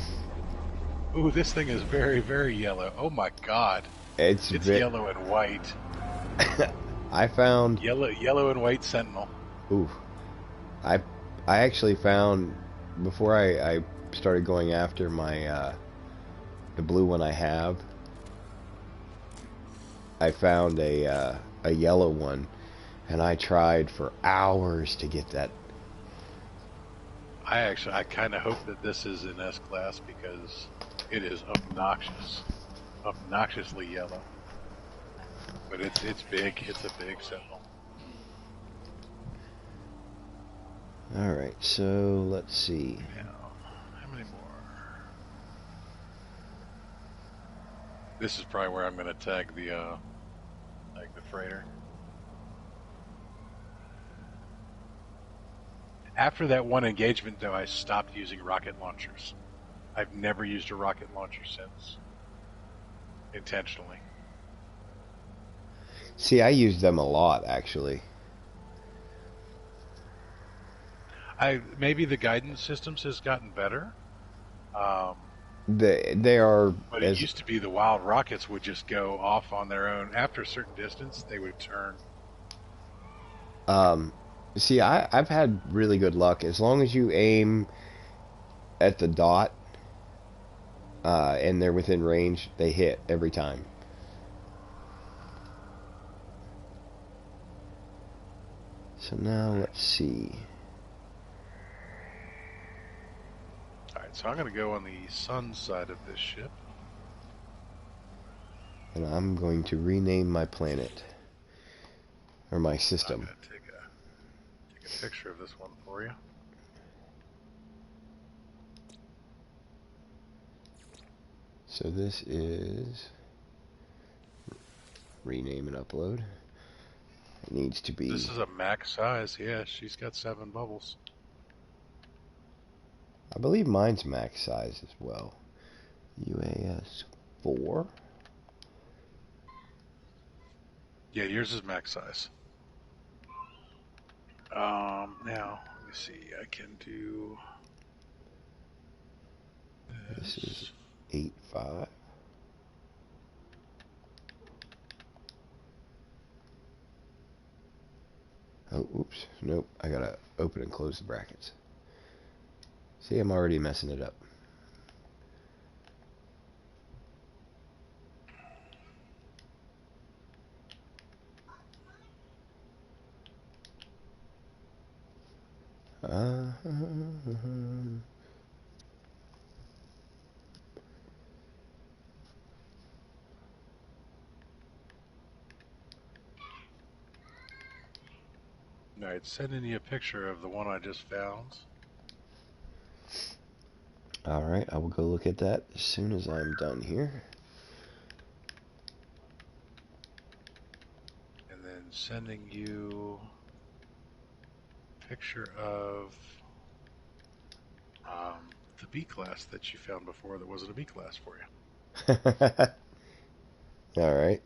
S2: Ooh, this thing is very, very yellow. Oh my god. It's yellow and white.
S1: I found...
S2: Yellow and white Sentinel.
S1: Ooh. I actually found, before I started going after my, the blue one I have, I found a yellow one. And I tried for hours to get that.
S2: I kind of hope that this is in S-Class because it is obnoxiously yellow. But it's big. It's a big Sentinel.
S1: All right, so let's see.
S2: Now, how many more? This is probably where I'm going to tag the freighter. After that one engagement, though, I stopped using rocket launchers. I've never used a rocket launcher since. Intentionally.
S1: See, I use them a lot, actually.
S2: Maybe the guidance systems has gotten better.
S1: They are...
S2: But it used to be the wild rockets would just go off on their own. After a certain distance, they would turn.
S1: See, I've had really good luck. As long as you aim at the dot and they're within range, they hit every time. So now let's see.
S2: Alright, so I'm going to go on the sun side of this ship.
S1: And I'm going to rename my planet. Or my system.
S2: Picture of this one for you.
S1: So this is rename and upload. It needs to be...
S2: This is a max size, yeah, she's got 7 bubbles.
S1: I believe mine's max size as well. UAS 4?
S2: Yeah, yours is max size. Now, let me see, I can do...
S1: This is 8.5. Oh, oops. Nope. I gotta open and close the brackets. See, I'm already messing it up.
S2: Alright, sending you a picture of the one I just found.
S1: Alright, I will go look at that as soon as I'm done here.
S2: And then sending you a picture of the B class that you found before that wasn't a B class for you.
S1: Alright.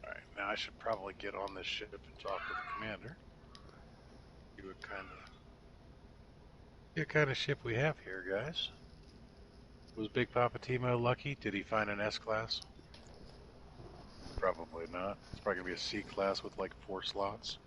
S2: Alright, now I should probably get on this ship and talk with the commander. See what kind of ship we have here, guys. Was Big Papa Timo lucky? Did he find an S class? Probably not. It's probably gonna be a C class with like 4 slots.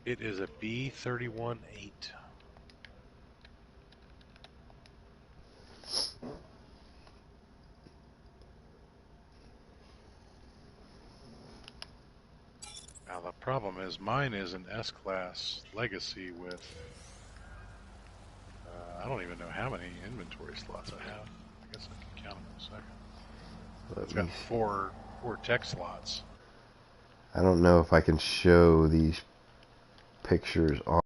S2: It is a B-31-8. Now the problem is mine is an S-Class Legacy with, I don't even know how many inventory slots I have. I guess I can count them in a second. It's got four tech slots.
S1: I don't know if I can show these pictures on.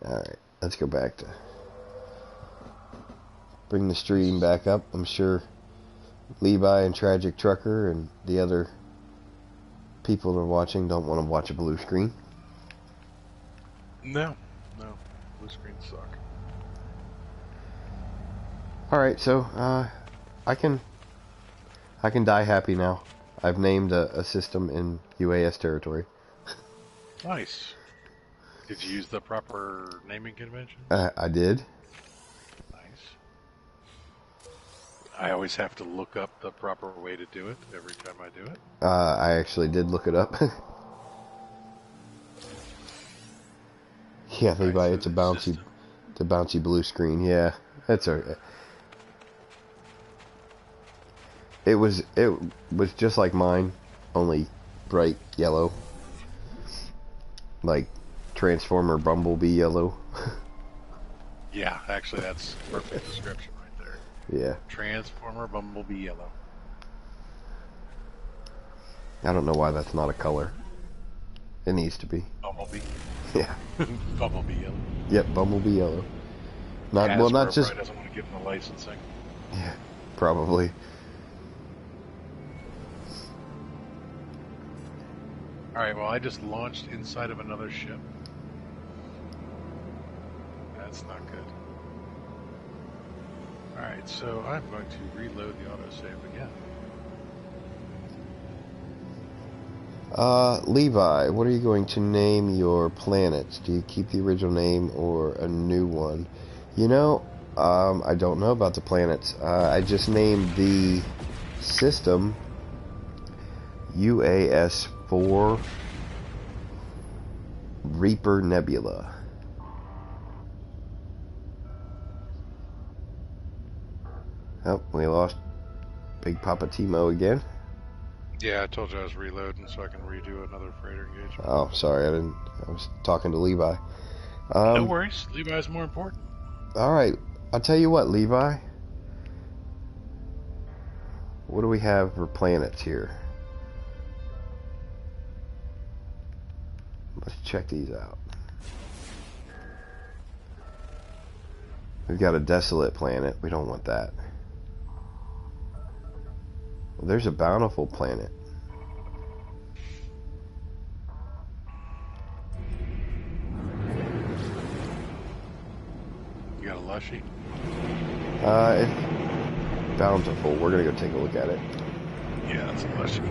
S1: Alright, let's go back to bring the stream back up. I'm sure Levi and Tragic Trucker and the other people that are watching don't want to watch a blue screen.
S2: No. Blue screens suck.
S1: Alright, so I can die happy now. I've named a system in UAS territory.
S2: Nice. Did you use the proper naming convention?
S1: I did.
S2: Nice. I always have to look up the proper way to do it every time I do it.
S1: I actually did look it up. Yeah, Levi,
S2: Right, so
S1: it's a bouncy blue screen. Yeah, that's alright. It was just like mine, only bright yellow, like Transformer Bumblebee yellow.
S2: Yeah, actually, that's perfect description right there.
S1: Yeah.
S2: Transformer Bumblebee yellow.
S1: I don't know why that's not a color. It needs to be.
S2: Bumblebee.
S1: Yeah.
S2: Bumblebee yellow.
S1: Yep, Bumblebee yellow. Not
S2: Hasbro
S1: well, not just.
S2: probably doesn't want to give them the licensing.
S1: Yeah, probably.
S2: All right. Well, I just launched inside of another ship. That's not good. All right. So I'm going to reload the autosave again.
S1: Levi, what are you going to name your planets? Do you keep the original name or a new one? You know, I don't know about the planets. I just named the system UAS-4 Reaper Nebula. Oh, we lost Big Papa Timo again.
S2: Yeah, I told you I was reloading so I can redo another freighter engagement.
S1: Oh, sorry, I was talking to Levi.
S2: No worries. Levi's more important.
S1: Alright, I'll tell you what, Levi. What do we have for planets here? Let's check these out. We've got a desolate planet. We don't want that. Well, there's a bountiful planet.
S2: You got a Lushy?
S1: It's bountiful. We're gonna go take a look at it.
S2: Yeah, that's a Lushy.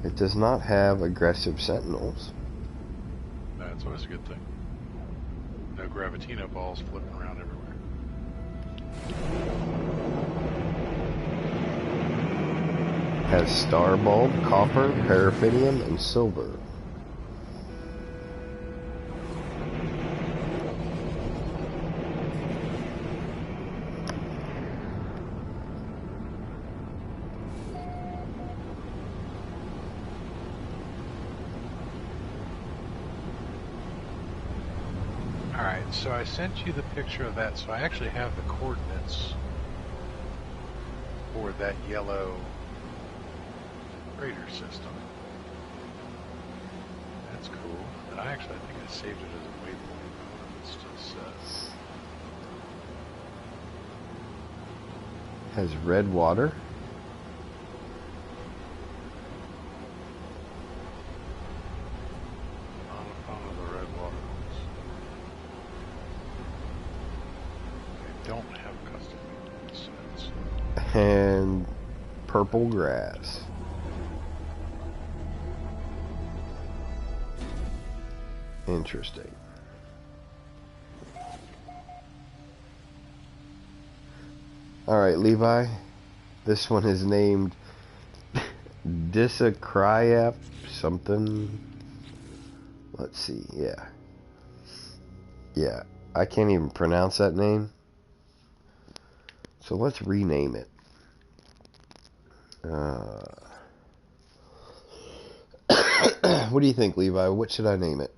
S1: It does not have aggressive sentinels.
S2: That's That's always a good thing. No Gravitino balls flipping around everywhere.
S1: Has star bulb, copper, paraffinium, and silver.
S2: Alright, so I sent you the picture of that, so I actually have the coordinates for that yellow freighter system. That's cool. And I think I saved it as a waypoint. It still says.
S1: Has red water.
S2: On the front of the red water ones. They don't have custom maintenance sets.
S1: And purple grass. Interesting. Alright, Levi. This one is named Disacryap something. Let's see, yeah. Yeah, I can't even pronounce that name. So let's rename it. What do you think, Levi? What should I name it?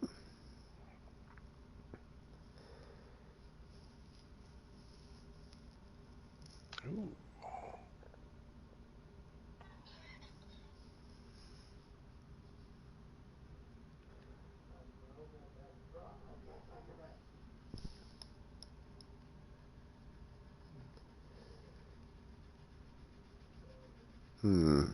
S2: Ooh.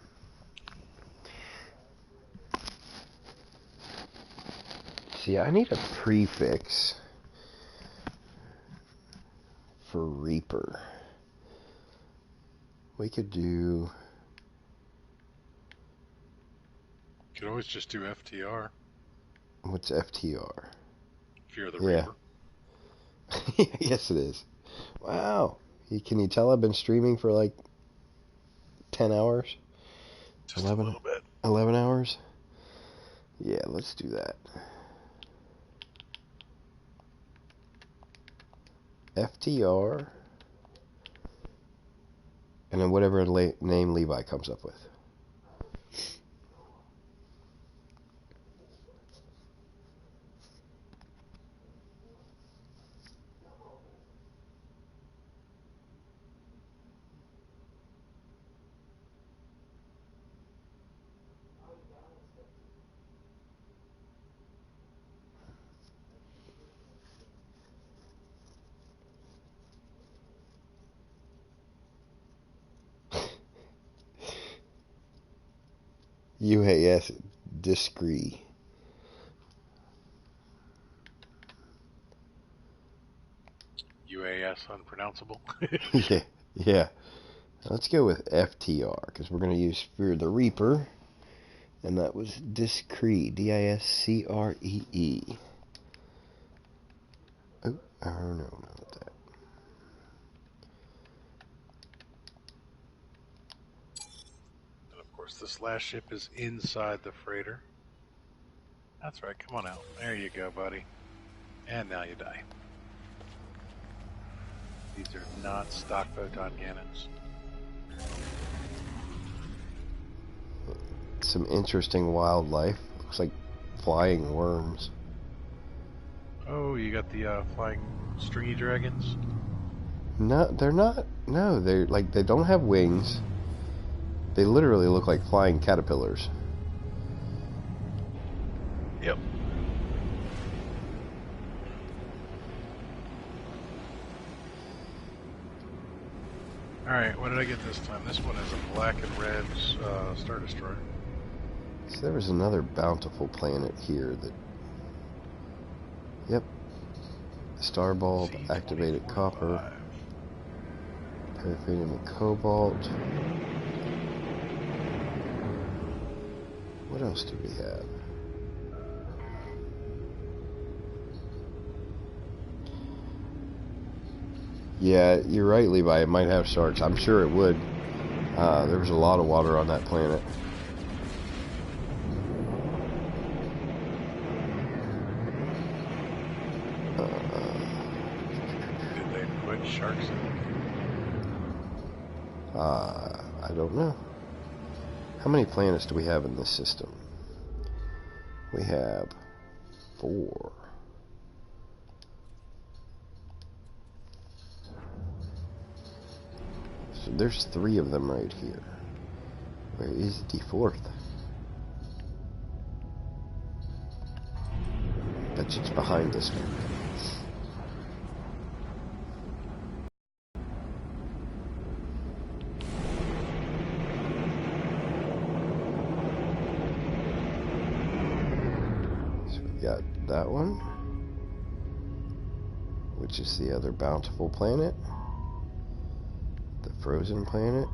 S1: See, I need a prefix for Reaper. We could do...
S2: You could always just do FTR
S1: What's FTR?
S2: if you're the
S1: Yeah.
S2: Reaper.
S1: Yes, it is. Wow. Can you tell I've been streaming for like 10 hours?
S2: Just
S1: 11,
S2: a little bit.
S1: 11 hours? Yeah, let's do that. FTR. And then whatever name Levi comes up with. UAS Discree.
S2: UAS unpronounceable.
S1: Yeah. Let's go with FTR, because we're going to use Fear the Reaper. And that was Discree. D-I-S-C-R-E-E. Oh, no, not that.
S2: And of course, this last ship is inside the freighter. That's right, come on out. There you go, buddy. And now you die. These are not stock photon cannons.
S1: Some interesting wildlife. Looks like flying worms.
S2: Oh, you got the flying stringy dragons?
S1: No, they're not. No, they don't have wings. They literally look like flying caterpillars.
S2: Yep. Alright, what did I get this time? This one is a black and red Star Destroyer.
S1: So there was another bountiful planet here that... Yep. Star bulb, activated copper, paraffinium and cobalt. What else do we have? Yeah, you're right, Levi. It might have sharks. I'm sure it would. There was a lot of water on that planet.
S2: Did they put sharks in?
S1: I don't know. How many planets do we have in this system? We have 4. So there's 3 of them right here. Where is the 4th? Bet you it's behind this one. So we got that one, which is the other bountiful planet. The frozen planet.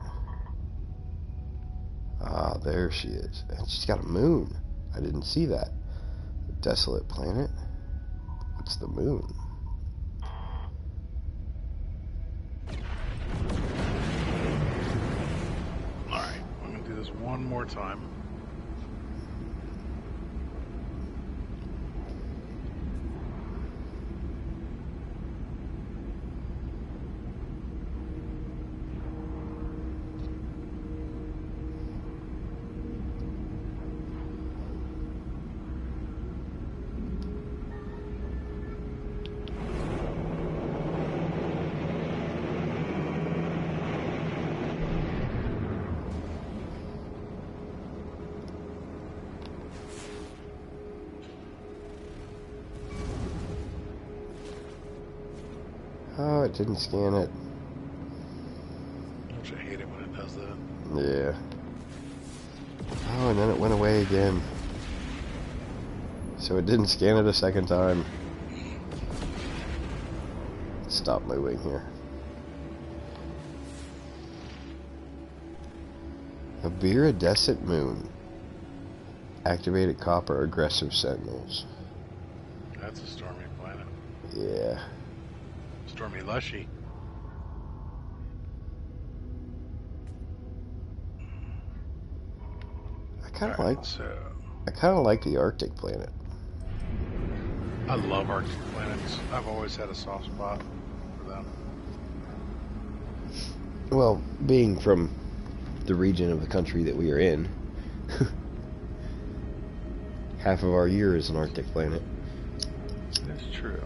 S1: Ah, there she is. And she's got a moon. I didn't see that. The desolate planet. What's the moon?
S2: Alright, I'm going to do this one more time.
S1: Oh, it didn't scan it.
S2: Don't you hate it when it does that?
S1: Yeah. Oh, and then it went away again. So it didn't scan it a second time. Stop moving here. A Viridescent moon. Activated copper aggressive sentinels.
S2: That's a stormy planet.
S1: Yeah.
S2: Stormy Lushy.
S1: I kind of
S2: Alright,
S1: like.
S2: so
S1: I kind of like the Arctic planet.
S2: I love Arctic planets. I've always had a soft spot for them.
S1: Well, being from the region of the country that we are in, half of our year is an Arctic planet.
S2: That's true.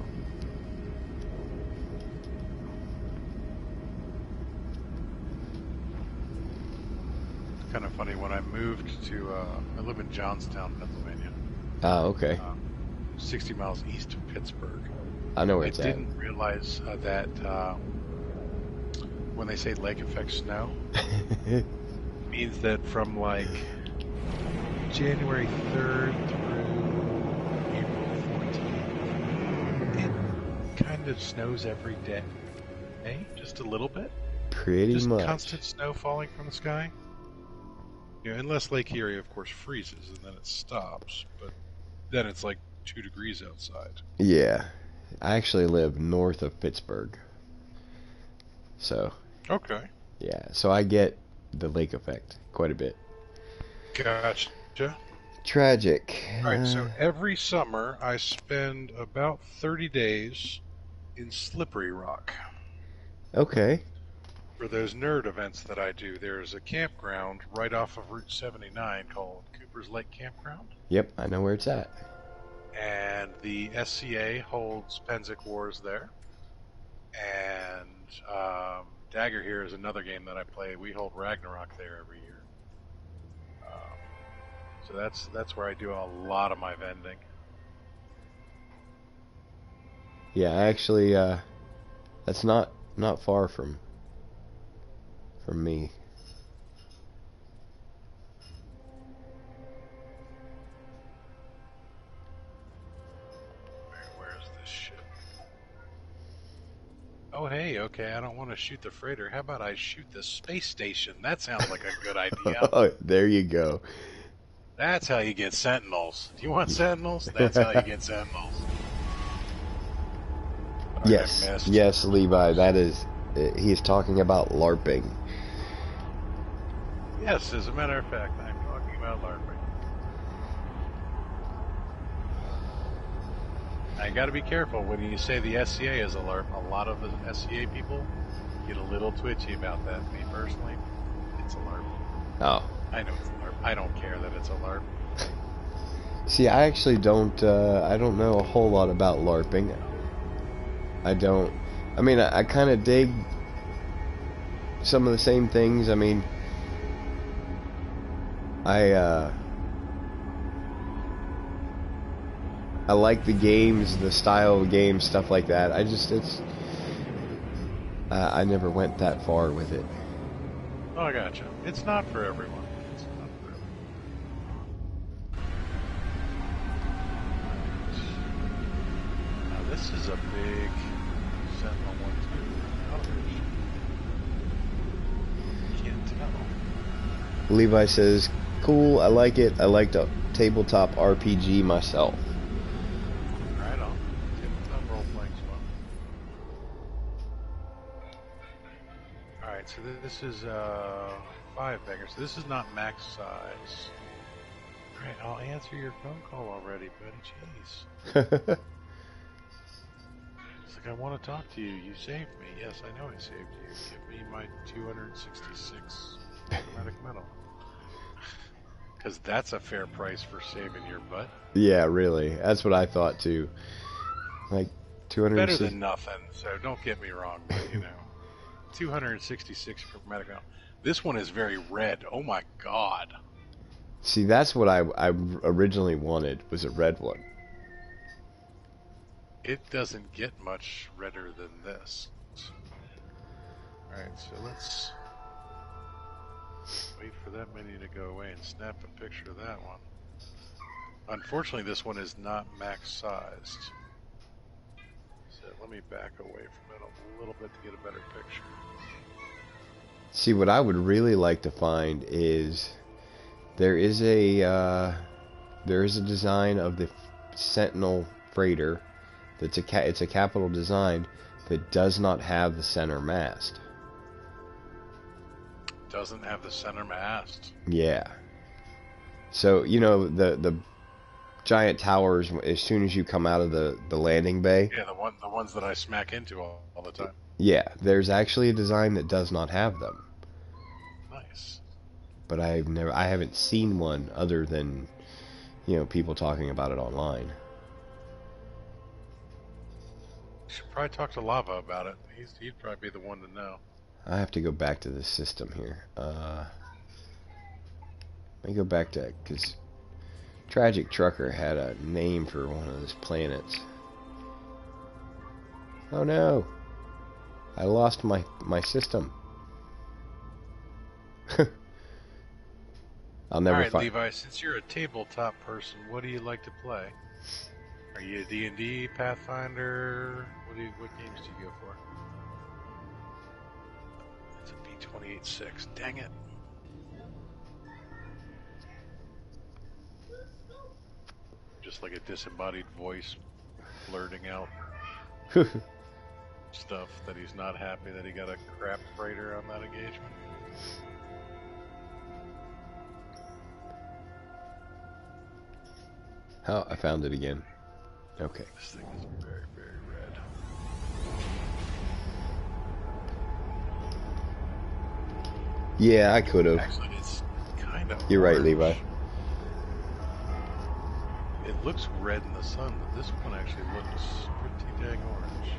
S2: Kind of funny, when I moved to, I live in Johnstown, Pennsylvania,
S1: Ah, okay.
S2: 60 miles east of Pittsburgh.
S1: I know where
S2: I
S1: it's at.
S2: didn't realize that when they say lake effect snow, it means that from like January 3rd through April 14th, it kind of snows every day. Just a little bit.
S1: Pretty
S2: Just
S1: much.
S2: constant snow falling from the sky. You know, unless Lake Erie, of course, freezes and then it stops. But then it's like 2 degrees outside.
S1: Yeah. I actually live north of Pittsburgh. So,
S2: Okay.
S1: yeah. So I get the lake effect quite a bit.
S2: Gotcha.
S1: Tragic.
S2: Alright, so every summer I spend about 30 days in Slippery Rock.
S1: Okay.
S2: For those nerd events that I do, there's a campground right off of Route 79 called Cooper's Lake Campground.
S1: Yep, I know where it's at.
S2: And the SCA holds Penzic Wars there. And Dagger here is another game that I play. We hold Ragnarok there every year. So that's where I do a lot of my vending.
S1: Yeah, actually, that's not far from me.
S2: Where's this ship? Oh, hey, okay, I don't want to shoot the freighter. How about I shoot the space station? That sounds like a good idea.
S1: Oh, there you go.
S2: That's how you get Sentinels. Do you want Sentinels? That's how you get Sentinels. might
S1: Yes,
S2: have missed.
S1: yes, Levi. That is, he is talking about LARPing.
S2: Yes, as a matter of fact, I'm talking about LARPing. I got to be careful when you say the SCA is a LARP. A lot of the SCA people get a little twitchy about that. Me personally, it's a LARP.
S1: Oh.
S2: I know it's a LARP. I don't care that it's a LARP.
S1: See, I actually don't, I don't know a whole lot about LARPing. I don't, I mean, I kind of dig some of the same things. I mean, I like the games, the style of games, stuff like that. I just, I never went that far with it.
S2: Oh, I gotcha. It's not for everyone. It's not for everyone. Now, this is a big Sentinel 1-2. Can't tell.
S1: Levi says, cool, I like it. I like the tabletop RPG myself.
S2: Right on. Tabletop role-playing spot. Alright, so this is 5 baggers. So this is not max size. Alright, I'll answer your phone call already, buddy. Jeez. It's like, I want to talk to you. You saved me. Yes, I know I saved you. Give me my 266 chromatic metal. Because that's a fair price for saving your butt.
S1: Yeah, really. That's what I thought too. Like 200.
S2: Better than nothing, so don't get me wrong, but you know. 266 chromatic metal. This one is very red. Oh my god.
S1: See, that's what I originally wanted, was a red one.
S2: It doesn't get much redder than this. Alright, so let's wait for that menu to go away and snap a picture of that one. Unfortunately, this one is not max sized. So let me back away from it a little bit to get a better picture.
S1: See, what I would really like to find is there is a design of the Sentinel freighter that's it's a capital design that does not have the center mast.
S2: Doesn't have the center mast.
S1: Yeah. So, you know, the giant towers, as soon as you come out of the landing bay.
S2: Yeah, the ones that I smack into all the time.
S1: Yeah, there's actually a design that does not have them.
S2: Nice.
S1: But I haven't seen one other than, you know, people talking about it online.
S2: You should probably talk to Lava about it. He'd probably be the one to know.
S1: I have to go back to the system here. Let me go back to, because Tragic Trucker had a name for one of his planets. Oh no! I lost my system. I'll never
S2: Alright,
S1: find.
S2: Levi, since you're a tabletop person, what do you like to play? Are you a D&D, Pathfinder? What games do you go for? It's a B28.6. Dang it. Just like a disembodied voice blurting out stuff that he's not happy that he got a crap freighter on that engagement.
S1: Oh, I found it again. Okay.
S2: This thing is very, very red.
S1: Yeah, I could have.
S2: Actually, it's kind of
S1: You're right,
S2: orange.
S1: Levi.
S2: It looks red in the sun, but this one actually looks pretty dang orange.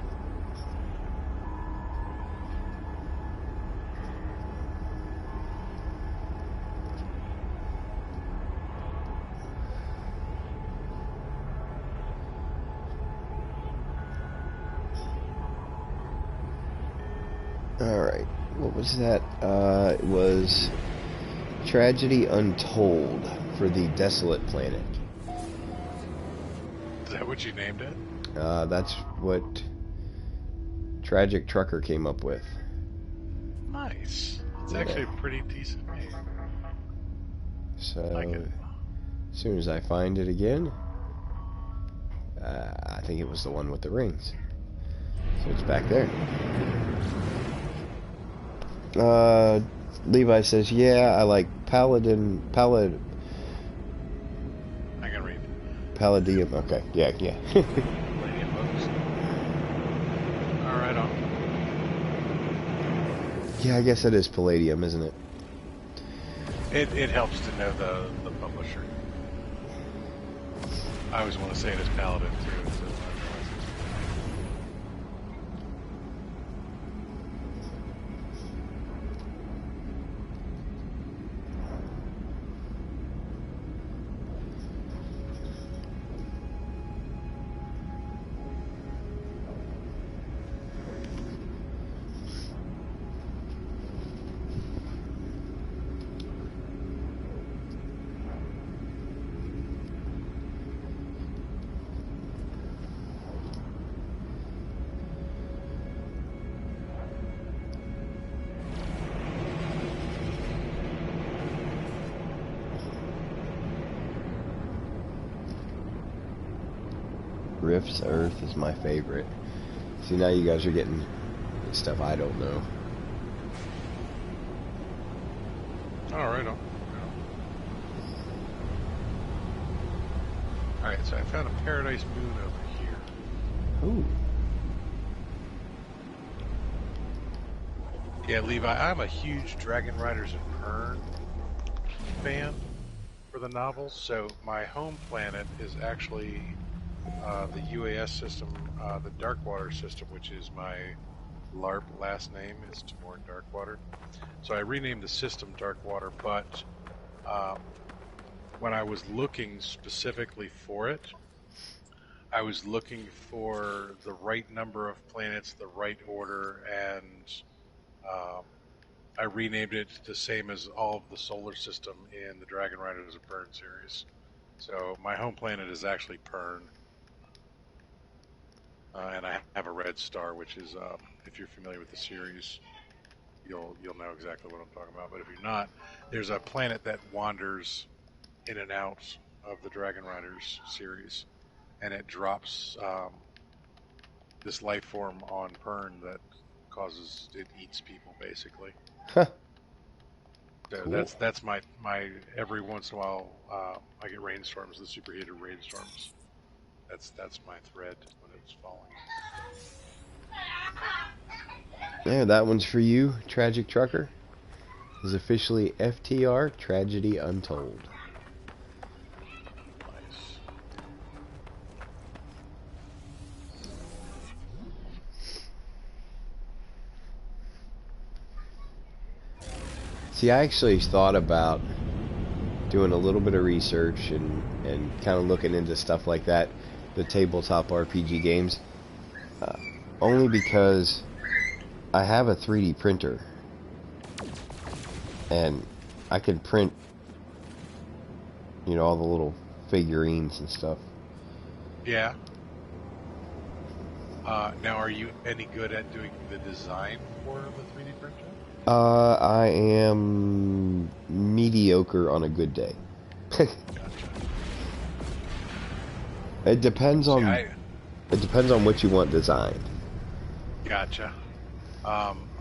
S1: Alright, what was that? It was Tragedy Untold for the Desolate Planet.
S2: Is that what you named it?
S1: That's what Tragic Trucker came up with.
S2: Nice. It's
S1: Yeah.
S2: actually a pretty decent name.
S1: So,
S2: Like it.
S1: as soon as I find it again, I think it was the one with the rings. So it's back there. Levi says, yeah, I like Palladium.
S2: I can read.
S1: Palladium. Okay, yeah.
S2: Palladium books. All right, on.
S1: Yeah, I guess it is Palladium, isn't it?
S2: It helps to know the publisher. I always want to say it as Paladin too. So
S1: Rift's Earth is my favorite. See, now you guys are getting stuff I don't know.
S2: all right, on. All right, so I found a Paradise Moon over here.
S1: Ooh.
S2: Yeah, Levi, I'm a huge Dragon Riders of Pern fan for the novels. So my home planet is actually the UAS system, the Darkwater system, which is my LARP last name is Timor Darkwater. So I renamed the system Darkwater, but when I was looking specifically for it, I was looking for the right number of planets, the right order, and I renamed it the same as all of the solar system in the Dragon Riders of Pern series. So my home planet is actually Pern. And I have a red star, which is, if you're familiar with the series, you'll know exactly what I'm talking about. But if you're not, there's a planet that wanders in and out of the Dragon Riders series, and it drops this life form on Pern that it eats people basically.
S1: Huh.
S2: So
S1: Cool.
S2: that's my every once in a while I get rainstorms, the superheated rainstorms. That's my thread when it's falling.
S1: Yeah, that one's for you. Tragic Trucker is officially FTR Tragedy Untold.
S2: Nice.
S1: See, I actually thought about doing a little bit of research and kind of looking into stuff like that, the tabletop RPG games, only because I have a 3D printer and I can print, you know, all the little figurines and stuff.
S2: Yeah. Now, are you any good at doing the design for the 3D printer?
S1: I am mediocre on a good day.
S2: Gotcha.
S1: It depends on it depends on what you want designed.
S2: Gotcha.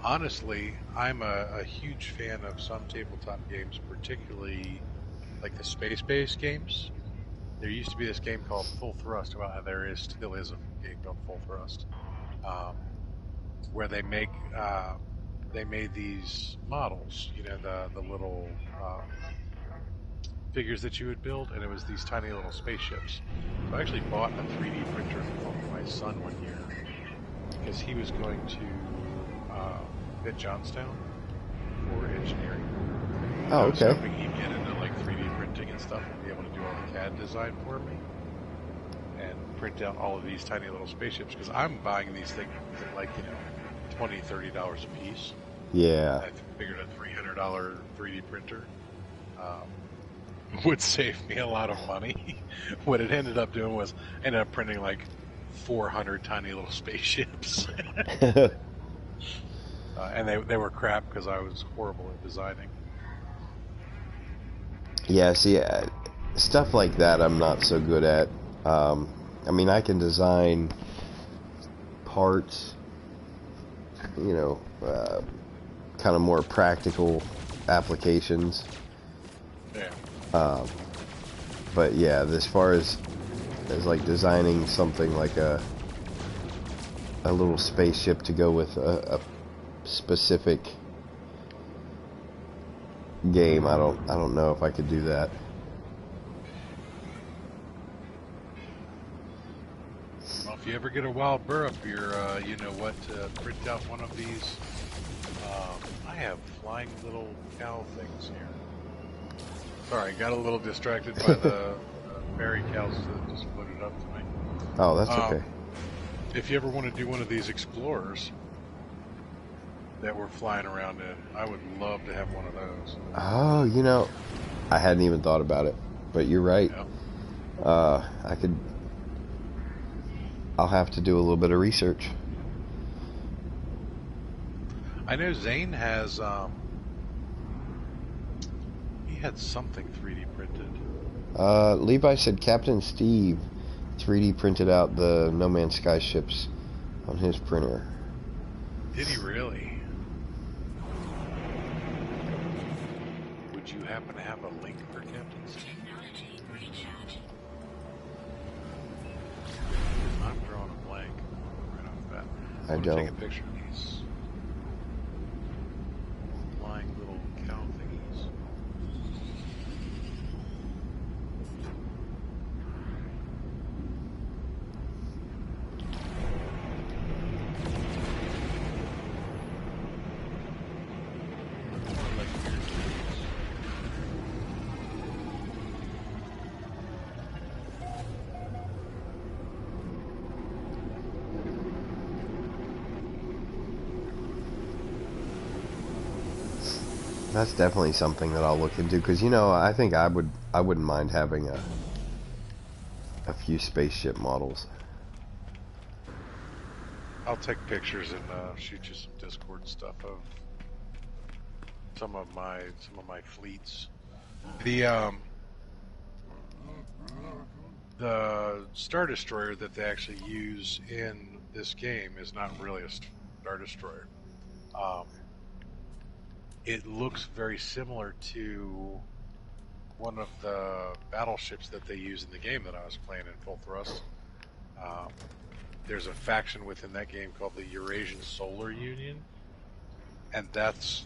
S2: Honestly, I'm a huge fan of some tabletop games, particularly like the space-based games. There used to be this game called Full Thrust. Well, still is a game called Full Thrust, where they made these models, you know, the little figures that you would build, and it was these tiny little spaceships. So I actually bought a 3D printer for my son one year because he was going to at Johnstown for engineering.
S1: Oh,
S2: I was
S1: okay.
S2: hoping he'd get into like 3D printing and stuff and be able to do all the CAD design for me and print out all of these tiny little spaceships, because I'm buying these things at like, you know, $20, $30 a piece.
S1: Yeah.
S2: I figured a $300 3D printer would save me a lot of money. What it ended up doing was I ended up printing like 400 tiny little spaceships. And they were crap because I was horrible at designing.
S1: Yeah, see, stuff like that I'm not so good at. I mean, I can design parts you know, kind of more practical applications.
S2: Yeah.
S1: But yeah, as far as like designing something like a little spaceship to go with a specific game, I don't know if I could do that.
S2: Well, if you ever get a wild burr up here, you know what, print out one of these. I have flying little cow things here. Sorry, got a little distracted by the fairy cows that just floated up to me.
S1: Oh, that's okay.
S2: If you ever want to do one of these explorers that we're flying around in, I would love to have one of those.
S1: Oh, you know, I hadn't even thought about it, but you're right.
S2: Yeah.
S1: I'll have to do a little bit of research.
S2: I know Zane has, he had something 3D printed.
S1: Levi said Captain Steve 3D printed out the No Man's Sky ships on his printer.
S2: Did he really? Would you happen to have a link for Captain Steve? I'm drawing a blank right off the bat.
S1: I
S2: I'm
S1: don't.
S2: Take a picture of these flying little cow thingies.
S1: That's definitely something that I'll look into, because, you know, I think I wouldn't mind having a few spaceship models.
S2: I'll take pictures and shoot you some Discord stuff of some of my fleets. The Star Destroyer that they actually use in this game is not really a Star Destroyer. It looks very similar to one of the battleships that they use in the game that I was playing in Full Thrust. There's a faction within that game called the Eurasian Solar Union, and that's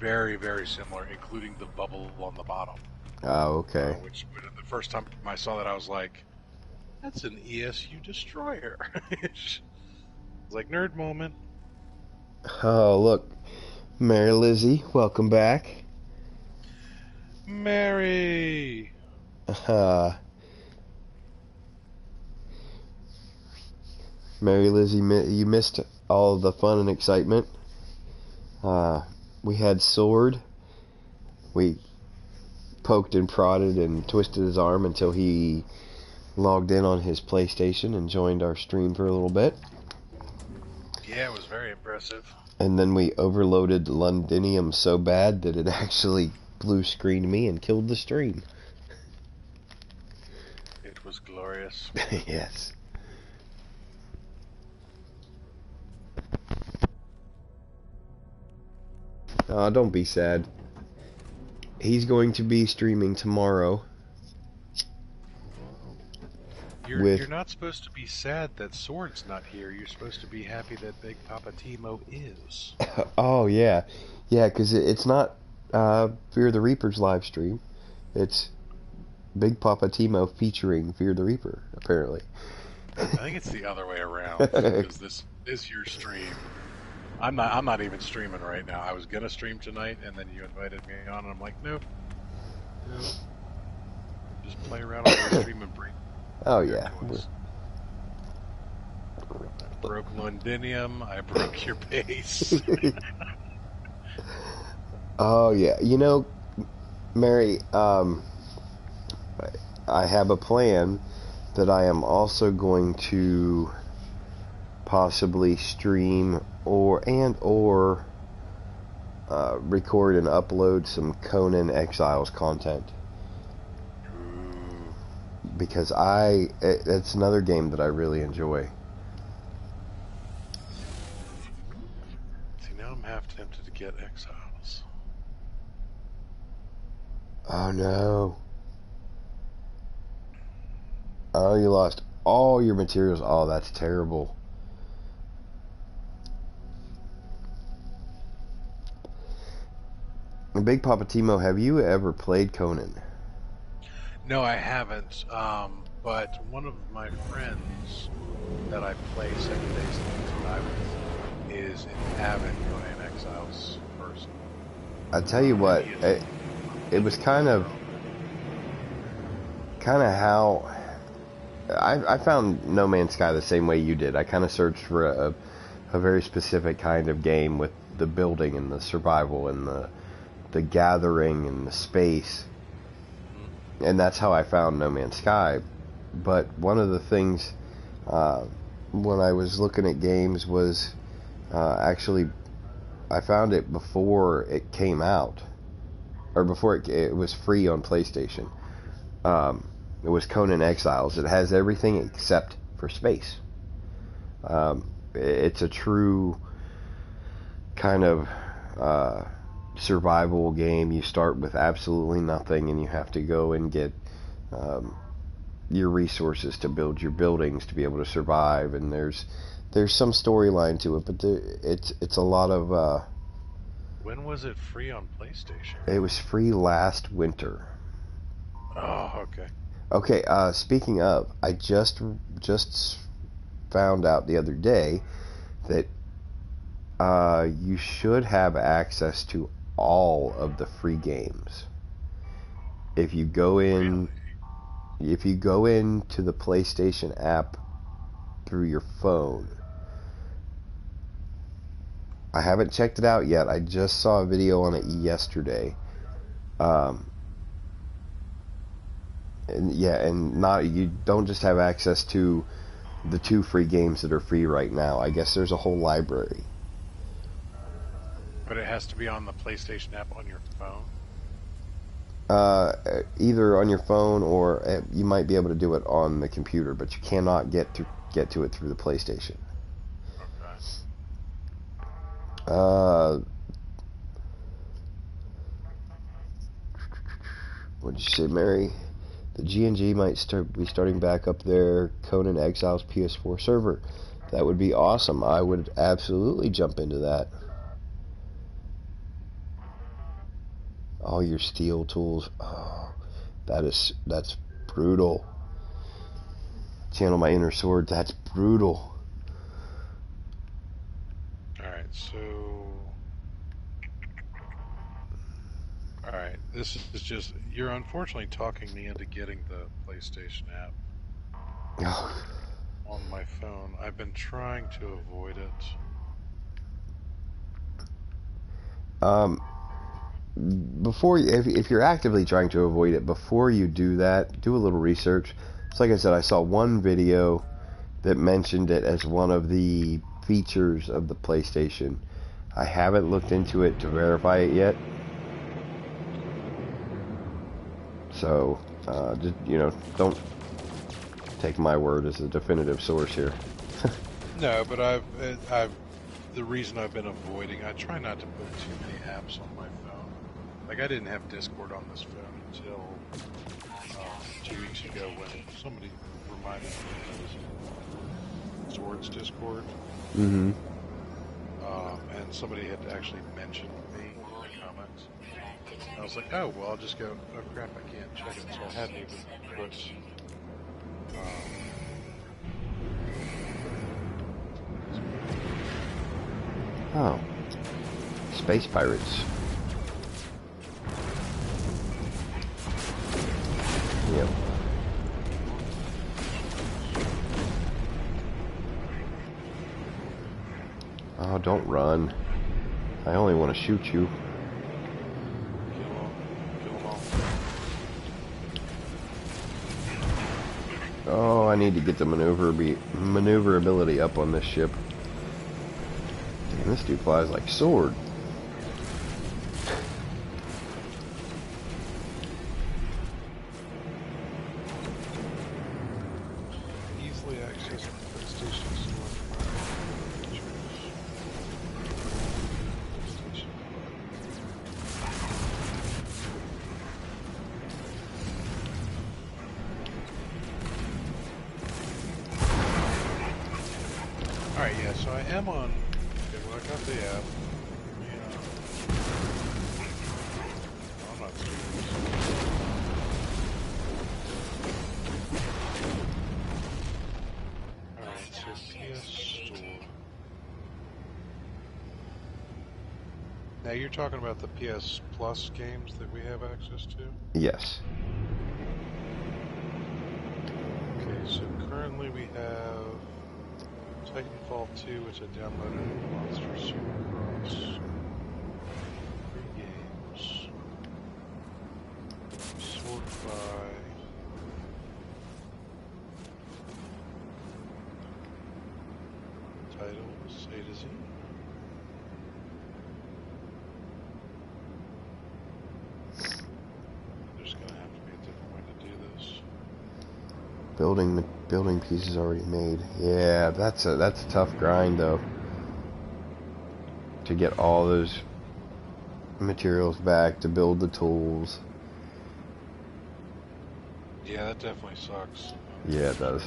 S2: very, very similar, including the bubble on the bottom.
S1: Oh, okay.
S2: Which the first time I saw that, I was like, "That's an ESU destroyer." It's like nerd moment.
S1: Oh, look. Mary Lizzie, welcome back.
S2: Mary!
S1: Mary Lizzie, you missed all the fun and excitement. We had Sword. We poked and prodded and twisted his arm until he logged in on his PlayStation and joined our stream for a little bit.
S2: Yeah, it was very impressive.
S1: And then we overloaded Londinium so bad that it actually blue screened me and killed the stream.
S2: It was glorious.
S1: Yes. Don't be sad. He's going to be streaming tomorrow.
S2: You're not supposed to be sad that Sword's not here. You're supposed to be happy that Big Papa Timo is.
S1: Oh, yeah. Yeah, because it's not Fear the Reaper's live stream. It's Big Papa Timo featuring Fear the Reaper, apparently.
S2: I think it's the other way around, because this is your stream. I'm not even streaming right now. I was going to stream tonight, and then you invited me on, and I'm like, nope. Just play around on the stream and bring.
S1: Oh, yeah.
S2: I broke Londinium. I broke your base.
S1: Oh, yeah. You know, Mary, I have a plan that I am also going to possibly stream or record and upload some Conan Exiles content. Because it's another game that I really enjoy.
S2: See, now I'm half tempted to get Exiles.
S1: Oh no. Oh, you lost all your materials. Oh, that's terrible. Big Papa Timo, have you ever played Conan?
S2: No, I haven't. But one of my friends that I play 7 days to die with is an avid Conan Exiles person.
S1: I tell you what, it was kind of how I found No Man's Sky the same way you did. I kind of searched for a very specific kind of game with the building and the survival and the gathering and the space. And that's how I found No Man's Sky. But one of the things when I was looking at games was actually I found it before it came out, or before it was free on PlayStation. It was Conan Exiles. It has everything except for space. It's a true kind of survival game. You start with absolutely nothing, and you have to go and get your resources to build your buildings to be able to survive. And there's some storyline to it, but it's a lot of.
S2: When was it free on PlayStation?
S1: It was free last winter.
S2: Oh, okay.
S1: Okay. Speaking of, I just found out the other day that you should have access to all of the free games. If you go in, if you go into the PlayStation app through your phone. I haven't checked it out yet. I just saw a video on it yesterday. And yeah, and not, you don't just have access to the 2 free games that are free right now. I guess there's a whole library.
S2: But it has to be on the PlayStation app on your phone?
S1: Either on your phone or you might be able to do it on the computer, but you cannot get to it through the PlayStation.
S2: Okay.
S1: What'd you say, Mary? The GNG might be starting back up their Conan Exiles PS4 server. That would be awesome. I would absolutely jump into that. All your steel tools. Oh, that's brutal. Channel my inner sword. That's brutal.
S2: Alright, so... Alright, this is just... You're unfortunately talking me into getting the PlayStation app on my phone. I've been trying to avoid it.
S1: Before, if you're actively trying to avoid it, before you do that, do a little research. So like I said, I saw one video that mentioned it as one of the features of the PlayStation. I haven't looked into it to verify it yet. So, just, don't take my word as a definitive source here.
S2: No, but the reason I've been avoiding, I try not to put too many apps on my phone. Like, I didn't have Discord on this phone until 2 weeks ago when somebody reminded me to use Swords Discord.
S1: Mm-hmm.
S2: And somebody had actually mentioned me in the comments. I was like, oh, well, I'll just go, oh crap, I can't check it. So I hadn't even put...
S1: Oh. Space Pirates. Yep. Oh, don't run. I only want to shoot you.
S2: Kill them all.
S1: Oh, I need to get the maneuverability up on this ship. Damn, this dude flies like sword.
S2: Easily access the PlayStation Store. I am on. Okay, well, I got the app. Yeah. I'm not streaming. Alright, so PS Store. Now you're talking about the PS Plus games that we have access to?
S1: Yes.
S2: Okay, so currently we have Titanfall 2, which I downloaded, and Monster Supercross. 3 games. Sort by titles, A to Z. There's gonna have to be a different way to do this.
S1: Building pieces already made. Yeah, that's a tough grind though. To get all those materials back to build the tools.
S2: Yeah, that definitely sucks.
S1: Yeah, it does.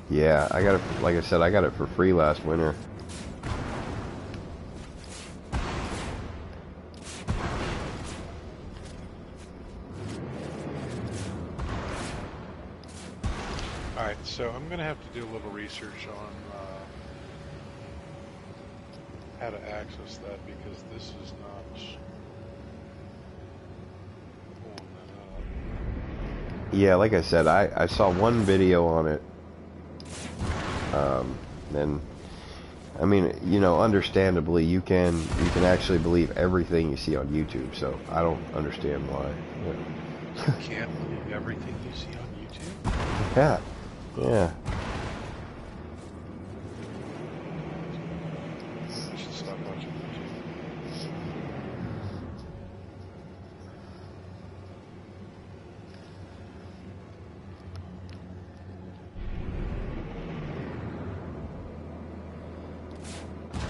S1: Yeah, I got it, like I said, I got it for free last winter.
S2: Alright, so I'm going to have to do a little research on how to access that, because this is not pulling that up.
S1: Yeah, like I said, I saw one video on it. And I mean, you know, understandably, you can actually believe everything you see on YouTube. So I don't understand why.
S2: You can't believe everything you see on YouTube?
S1: Yeah, yeah.
S2: I should stop watching YouTube.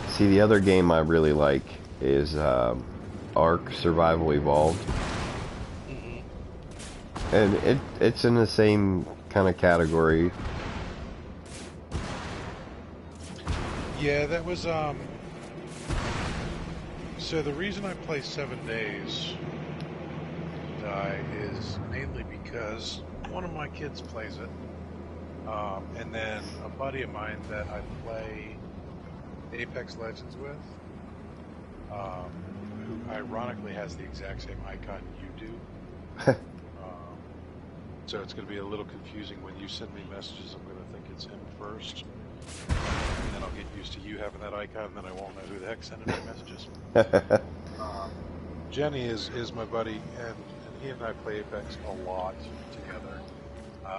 S1: See, the other game I really like is Ark Survival Evolved. Mm-hmm. And it's in the same kind of category.
S2: Yeah, that was, so the reason I play 7 Days to Die is mainly because one of my kids plays it, and then a buddy of mine that I play Apex Legends with, who ironically has the exact same icon you do. So it's going to be a little confusing when you send me messages. I'm going to think it's him first, and then I'll get used to you having that icon, and then I won't know who the heck's sending me messages. Jenny is my buddy, and he and I play Apex a lot together.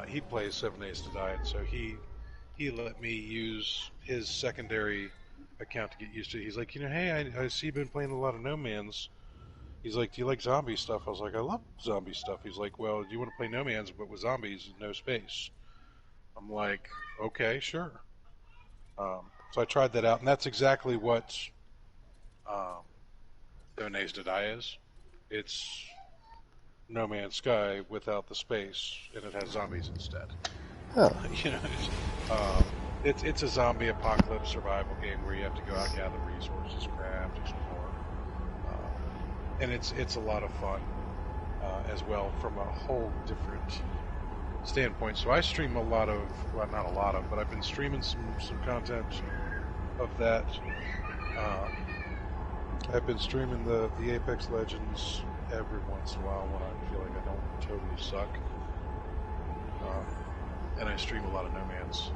S2: He plays 7 Days to Die, and so he let me use his secondary account to get used to it. He's like, you know, hey, I see you've been playing a lot of No Man's. He's like, do you like zombie stuff? I was like, I love zombie stuff. He's like, well, do you want to play No Man's but with zombies, no space? I'm like, okay, sure. So I tried that out, and that's exactly what 7 Days to Die is. It's No Man's Sky without the space, and it has zombies instead.
S1: Oh.
S2: You know, it's a zombie apocalypse survival game where you have to go out, gather resources, craft, explore, and it's a lot of fun as well from a whole different standpoint. So I stream a lot of, well, not a lot of, but I've been streaming some content of that. I've been streaming the Apex Legends every once in a while when I feel like I don't totally suck. And I stream a lot of No Man's.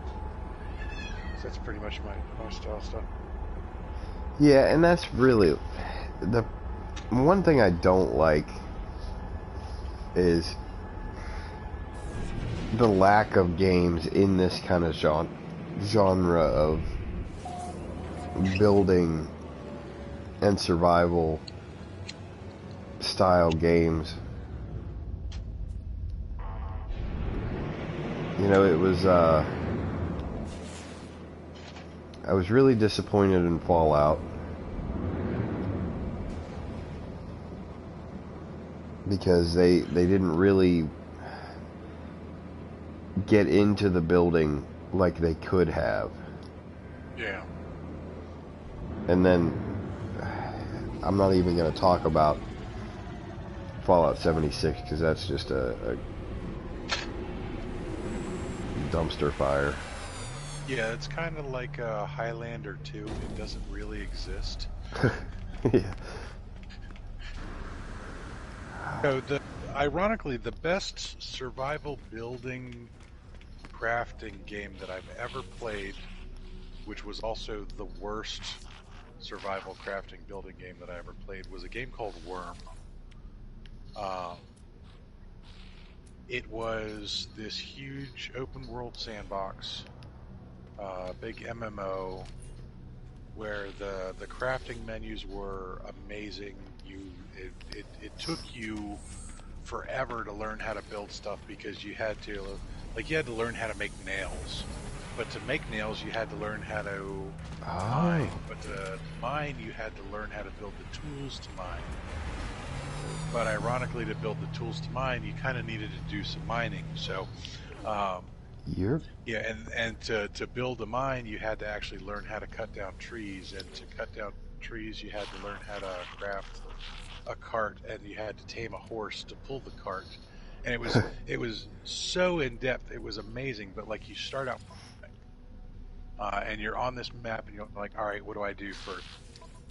S2: So that's pretty much my style stuff.
S1: Yeah, and that's really the one thing I don't like is the lack of games in this kind of genre of building and survival style games. You know, it was, I was really disappointed in Fallout. Because they didn't really get into the building like they could have.
S2: Yeah.
S1: And then, I'm not even going to talk about Fallout 76, because that's just a dumpster fire.
S2: Yeah, it's kind of like Highlander 2. It doesn't really exist.
S1: Yeah.
S2: So, ironically, the best survival building crafting game that I've ever played, which was also the worst survival crafting building game that I ever played, was a game called Worm. It was this huge open world sandbox, big MMO, where the crafting menus were amazing. It took you forever to learn how to build stuff, because you had to learn how to make nails. But to make nails, you had to learn how to mine. But to mine, you had to learn how to build the tools to mine. But ironically, to build the tools to mine, you kind of needed to do some mining. So, yeah, and to build a mine, you had to actually learn how to cut down trees. And to cut down trees, you had to learn how to craft a cart, and you had to tame a horse to pull the cart. And it was so in depth. It was amazing. But like, you start out, and you're on this map, and you're like, all right, what do I do first?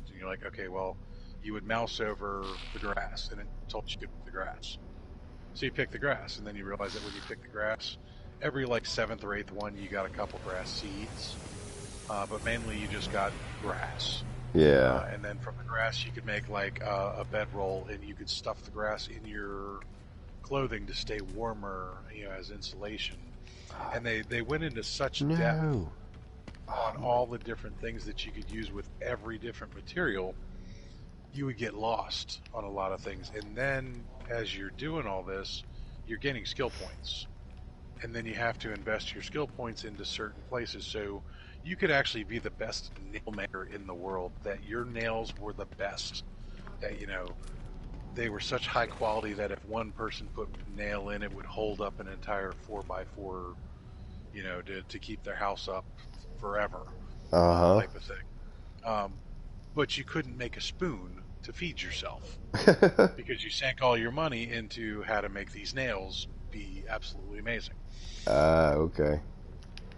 S2: And you're like, okay, well, you would mouse over the grass, and it told you to pick the grass. So you pick the grass, and then you realize that when you pick the grass, every like 7th or 8th one, you got a couple grass seeds, but mainly you just got grass.
S1: Yeah.
S2: And then from the grass, you could make like a bedroll, and you could stuff the grass in your clothing to stay warmer, as insulation. And they went into such depth on all the different things that you could use with every different material. You would get lost on a lot of things. And then as you're doing all this, you're gaining skill points. And then you have to invest your skill points into certain places. So you could actually be the best nail maker in the world, that your nails were the best. That, they were such high quality that if one person put a nail in, it would hold up an entire 4x4, to keep their house up forever. Type of thing. But you couldn't make a spoon to feed yourself because you sank all your money into how to make these nails be absolutely amazing.
S1: Okay.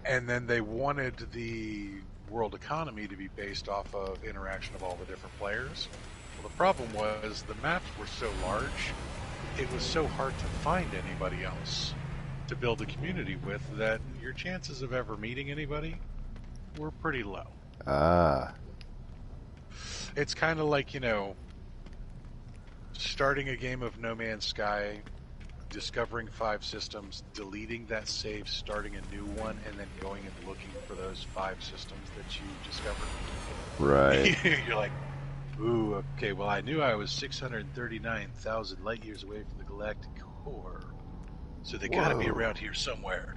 S2: And then they wanted the world economy to be based off of interaction of all the different players. Well, the problem was the maps were so large, it was so hard to find anybody else to build a community with, that your chances of ever meeting anybody were pretty low. It's kind of like, starting a game of No Man's Sky, discovering 5 systems, deleting that save, starting a new one, and then going and looking for those 5 systems that you discovered.
S1: Right.
S2: You're like, ooh, okay, well, I knew I was 639,000 light years away from the galactic core, so they gotta be around here somewhere,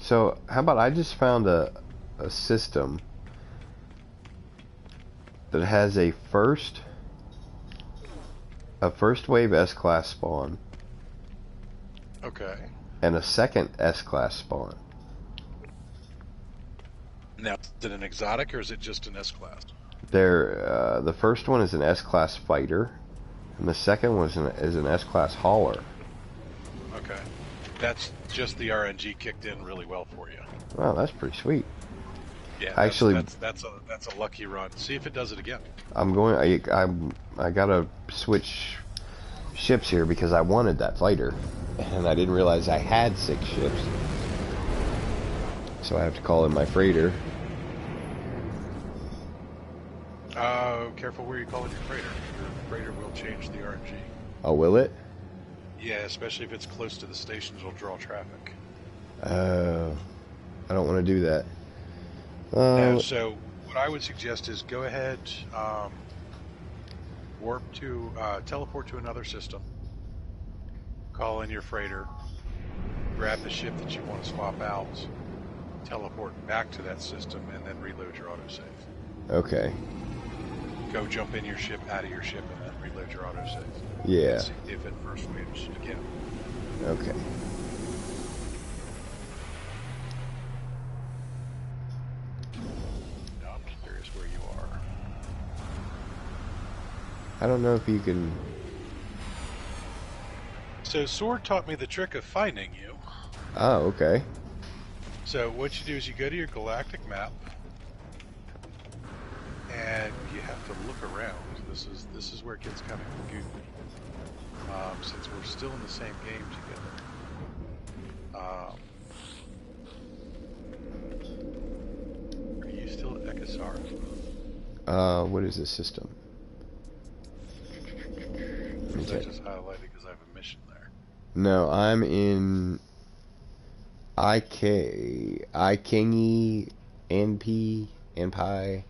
S1: So, how about I just found a system that has a first wave S-class spawn.
S2: Okay.
S1: And a second S-class spawn.
S2: Now, is it an exotic or is it just an S-class?
S1: The first one is an S-class fighter, and the second one is an S-class hauler.
S2: Okay. That's just the RNG kicked in really well for you.
S1: Wow, that's pretty sweet.
S2: Yeah,
S1: actually,
S2: that's a lucky run. See if it does it again.
S1: I gotta switch ships here because I wanted that fighter, and I didn't realize I had 6 ships. So I have to call in my freighter.
S2: Careful where you call it your freighter. Your freighter will change the RNG.
S1: Oh, will it?
S2: Yeah, especially if it's close to the stations, it'll draw traffic.
S1: I don't want to do that.
S2: No, so what I would suggest is go ahead, teleport to another system, call in your freighter, grab the ship that you want to swap out, teleport back to that system, and then reload your autosave.
S1: Okay.
S2: Go jump in your ship, out of your ship, and then reload your autosave.
S1: Yeah.
S2: And see if it first waves again.
S1: Okay.
S2: Now I'm curious where you are.
S1: I don't know if you can...
S2: So Sword taught me the trick of finding you.
S1: Oh, okay.
S2: So what you do is you go to your galactic map, and you have to look around. This is where it gets kind of goofy. Since we're still in the same game together. Are you still at Ekasar?
S1: What is this system?
S2: I just highlighted because I have a mission there.
S1: No, I'm in Ikingi, NP, NPI.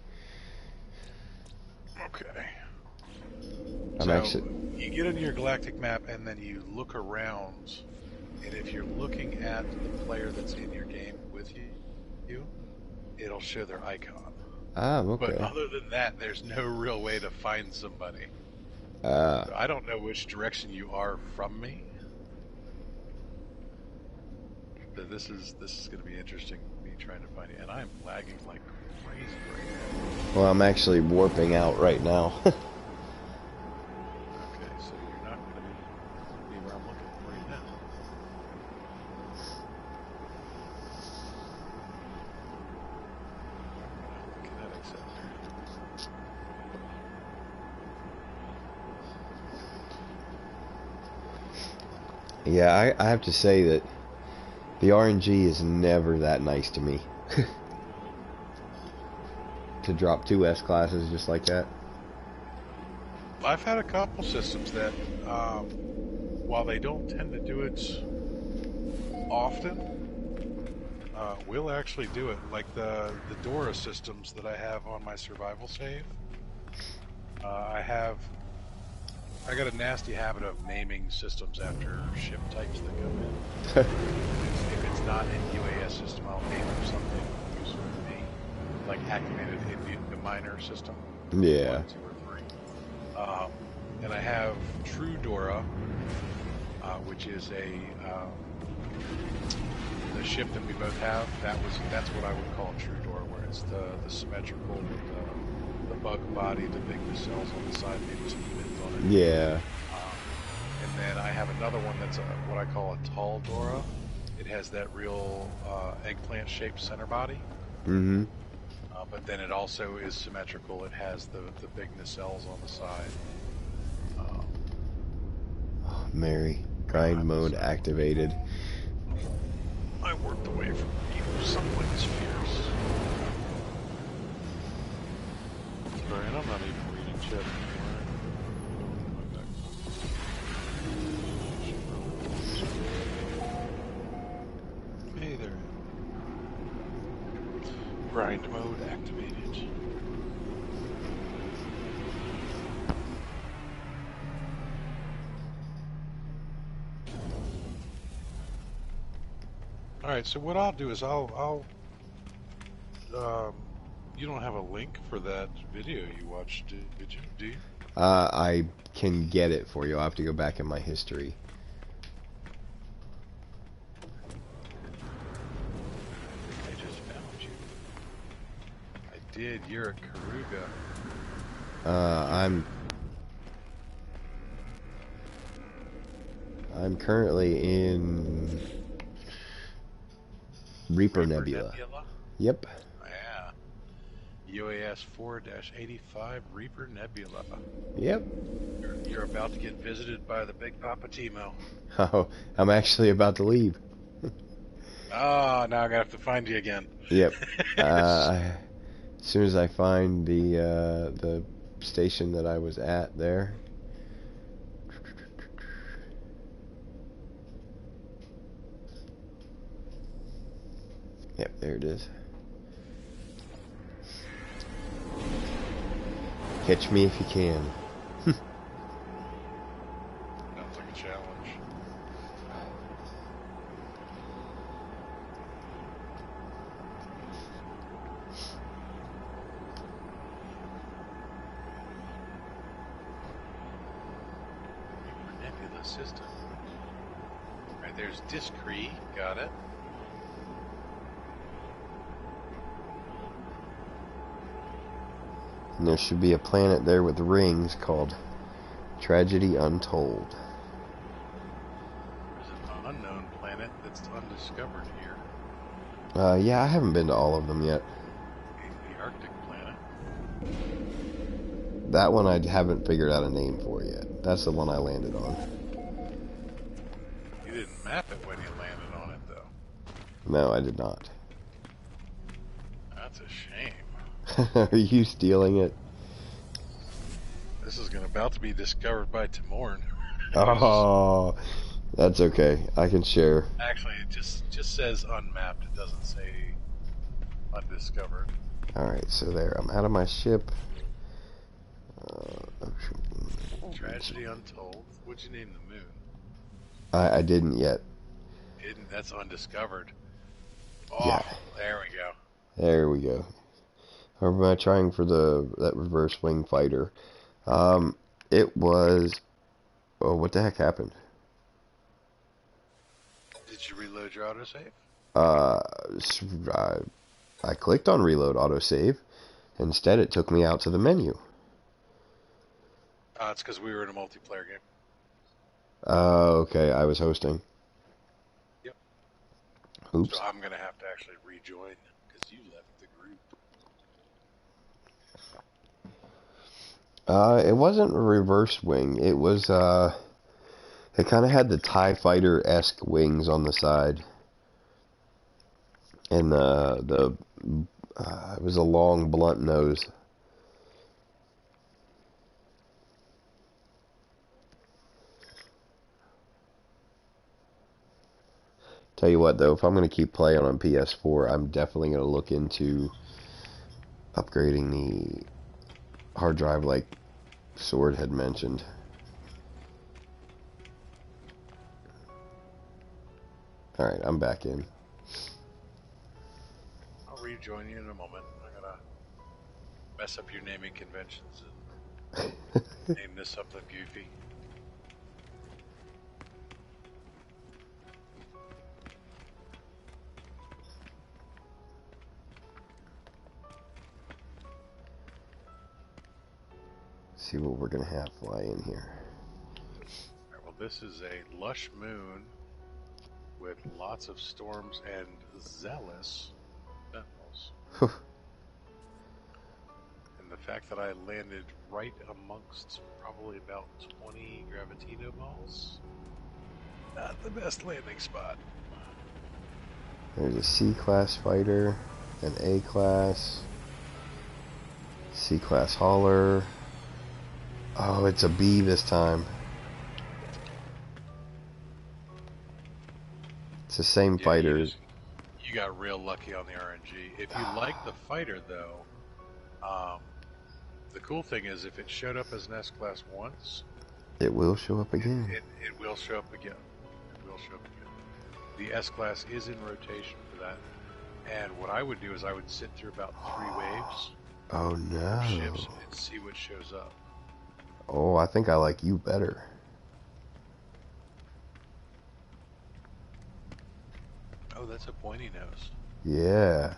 S2: Okay.
S1: I'm
S2: so
S1: actually...
S2: you get into your galactic map and then you look around, and if you're looking at the player that's in your game with you, it'll show their icon.
S1: Ah, okay.
S2: But other than that, there's no real way to find somebody. So I don't know which direction you are from me. But this is going to be interesting, me trying to find you. And I'm lagging like crazy right now.
S1: Well, I'm actually warping out right now.
S2: Okay, so you're not going to be where I'm looking for you now. Kinetic sector.
S1: Yeah, I have to say that the RNG is never that nice to me. To drop 2 S classes just like that.
S2: I've had a couple systems that, while they don't tend to do it often, will actually do it. Like the Dora systems that I have on my survival save. I got a nasty habit of naming systems after ship types that come in. If it's not an UAS system, I'll name it something useful to me, like activated the miner system.
S1: Yeah.
S2: 1, 2, or 3. And I have True Dora, which is the ship that we both have. That's what I would call True Dora, where it's the symmetrical with the bug body, the big nacelles on the side, maybe some fins on it.
S1: Yeah.
S2: And then I have another one that's what I call a Tall Dora. It has that real eggplant-shaped center body.
S1: Mm-hmm.
S2: But then it also is symmetrical. It has the big nacelles on the side.
S1: Oh, Mary. Grind mode activated.
S2: I worked away from sunlight spheres. Sorry, and I'm not even reading chat anymore. Hey there. Grind mode activated. Alright, so what I'll do is I'll you don't have a link for that video you watched, did you? Do you?
S1: I can get it for you. I'll have to go back in my history.
S2: I just found you. I did. You're a Karuga.
S1: I'm currently in Reaper Nebula. Yep.
S2: Yeah. UAS 4-85 Reaper Nebula.
S1: Yep.
S2: You're about to get visited by the Big Papa Timo.
S1: Oh, I'm actually about to leave.
S2: Ah, now I'm gonna have to find you again.
S1: Yep. As soon as I find the station that I was at there. Yep, there it is. Catch me if you can.
S2: Sounds like a challenge. Nebula system. Right, there's Discrete. Got it.
S1: And there should be a planet there with rings called Tragedy Untold.
S2: There's an unknown planet that's undiscovered here.
S1: Yeah, I haven't been to all of them yet.
S2: The Arctic planet.
S1: That one I haven't figured out a name for yet. That's the one I landed on.
S2: You didn't map it when you landed on it, though.
S1: No, I did not.
S2: That's a shame.
S1: Are you stealing it?
S2: This is about to be discovered by Timorn.
S1: Oh, that's okay. I can share.
S2: Actually, it just says unmapped. It doesn't say undiscovered.
S1: Alright, so there. I'm out of my ship.
S2: Tragedy Untold. What'd you name the moon?
S1: I didn't yet.
S2: That's undiscovered. Oh,
S1: Yeah.
S2: There we go.
S1: There we go. Or am I trying for that reverse wing fighter? It was... Oh, what the heck happened?
S2: Did you reload your autosave?
S1: I clicked on reload autosave. Instead, it took me out to the menu.
S2: It's because we were in a multiplayer game.
S1: Okay. I was hosting.
S2: Yep.
S1: Oops.
S2: So I'm going to have to actually rejoin because you left the group.
S1: It wasn't a reverse wing. It was, it kind of had the TIE Fighter-esque wings on the side. And it was a long, blunt nose. Tell you what, though, if I'm going to keep playing on PS4, I'm definitely going to look into upgrading the hard drive like Sword had mentioned. Alright, I'm back in.
S2: I'll rejoin you in a moment. I'm going to mess up your naming conventions and name this something goofy.
S1: See what we're gonna have fly in here.
S2: Right, well, this is a lush moon with lots of storms and zealous sentinels. And the fact that I landed right amongst probably about 20 Gravitino balls, not the best landing spot.
S1: There's a C-class fighter, an A-class, C-class hauler. Oh, it's a B this time. It's the same fighter.
S2: You got real lucky on the RNG. If you like the fighter, though, the cool thing is if it showed up as an S-class once,
S1: it will show up again.
S2: It will show up again. It will show up again. The S-class is in rotation for that. And what I would do is I would sit through about 3 waves
S1: Oh
S2: of
S1: no.
S2: ships and see what shows up.
S1: Oh, I think I like you better.
S2: Oh, that's a pointy nose.
S1: Yeah.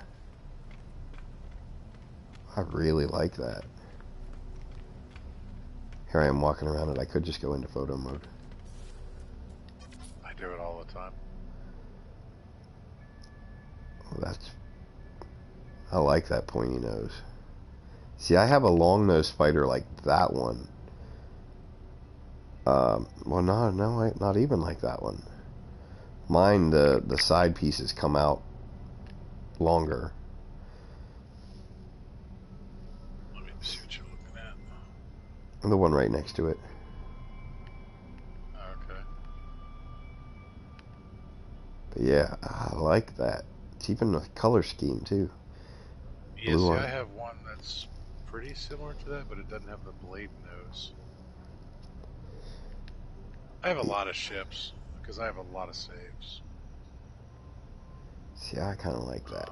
S1: I really like that. Here I am walking around it. I could just go into photo mode.
S2: I do it all the time.
S1: Oh, I like that pointy nose. See, I have a long nose fighter like that one. Well, no, not even like that one. Mine, the side pieces come out longer.
S2: Let me see what you're looking at.
S1: The one right next to it.
S2: Okay.
S1: But yeah, I like that. It's even a color scheme too.
S2: Yeah,
S1: Blue
S2: see,
S1: one.
S2: I have one that's pretty similar to that, but it doesn't have the blade nose. I have a lot of ships because I have a lot of saves.
S1: See, I kind of like that.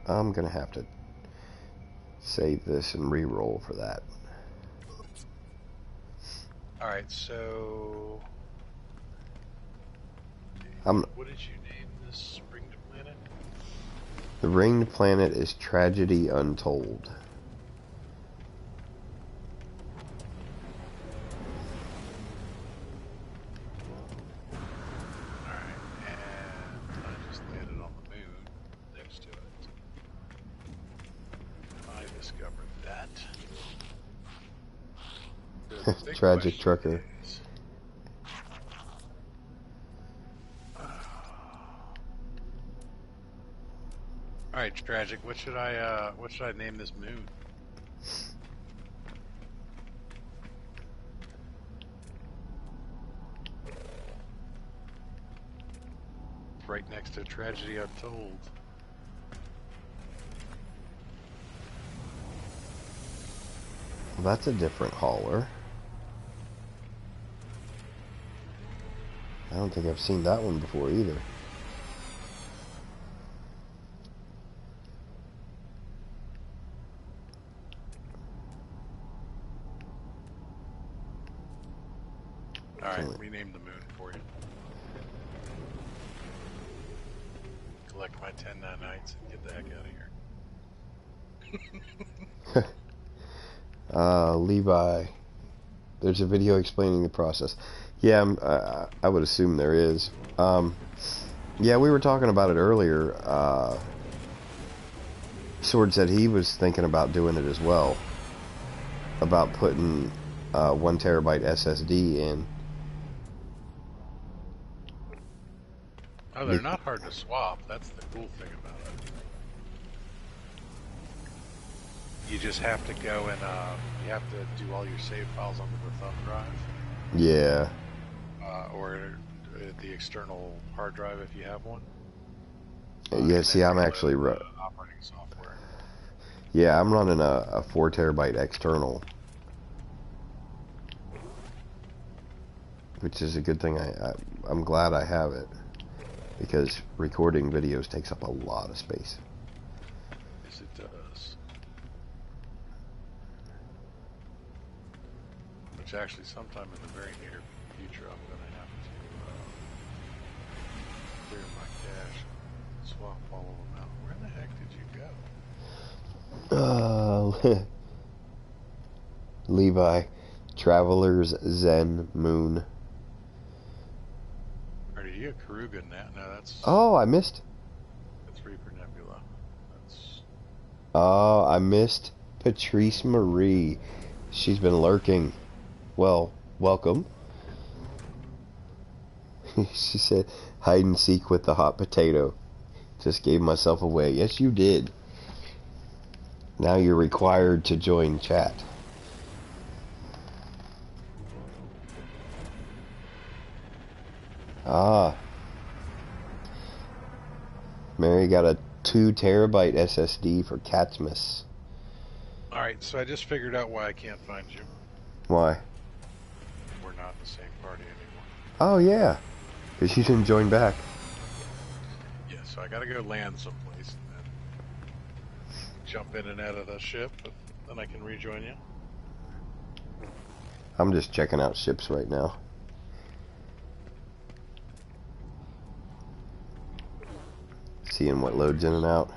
S1: I'm gonna have to save this and re-roll for that.
S2: Alright, so... What did you name this ringed planet?
S1: The ringed planet is Tragedy Untold.
S2: Alright, and I just landed on the moon next to it. I discovered that. The big
S1: Tragic
S2: question
S1: trucker.
S2: is, Alright, Tragic, what should I name this moon? It's right next to Tragedy Untold.
S1: Well, that's a different hauler. I don't think I've seen that one before either.
S2: Alright, rename the moon for you. Collect my 10 nanites and get the heck out of here.
S1: Levi. There's a video explaining the process. Yeah, I would assume there is. Yeah, we were talking about it earlier. Sword said he was thinking about doing it as well. About putting 1 terabyte SSD in.
S2: Oh, they're not hard to swap. That's the cool thing about it. You just have to go and you have to do all your save files onto the thumb drive.
S1: Yeah.
S2: Or the external hard drive if you have one.
S1: Yeah, see, I'm actually...
S2: operating software.
S1: Yeah, I'm running a 4 terabyte external. Which is a good thing. I'm glad I have it. Because recording videos takes up a lot of space.
S2: Yes, it does. Which actually, sometime in the very near future, I'm going to have to clear my cache and swap all of them out. Where the heck did you go?
S1: Levi, Traveler's Zen Moon.
S2: Are you a Karuga now? No, that's...
S1: Oh, I missed.
S2: That's Reaper Nebula. That's...
S1: Oh, I missed Patrice Marie. She's been lurking. Well, welcome. She said, hide and seek with the hot potato. Just gave myself away. Yes, you did. Now you're required to join chat. Ah. Mary got a 2 terabyte SSD for Catmas.
S2: Alright, so I just figured out why I can't find you.
S1: Why?
S2: We're not in the same party anymore.
S1: Oh, yeah. Because you didn't join back.
S2: Yeah, so I gotta go land someplace and then jump in and out of the ship, but then I can rejoin you.
S1: I'm just checking out ships right now. Seeing what loads in and out.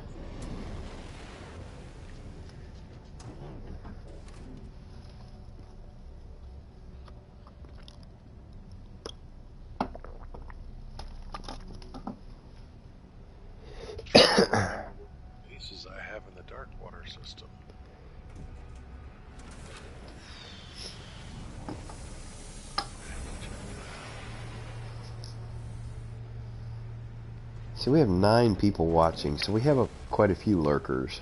S2: Bases I have in the dark water system.
S1: So we have 9 people watching, so we have quite a few lurkers.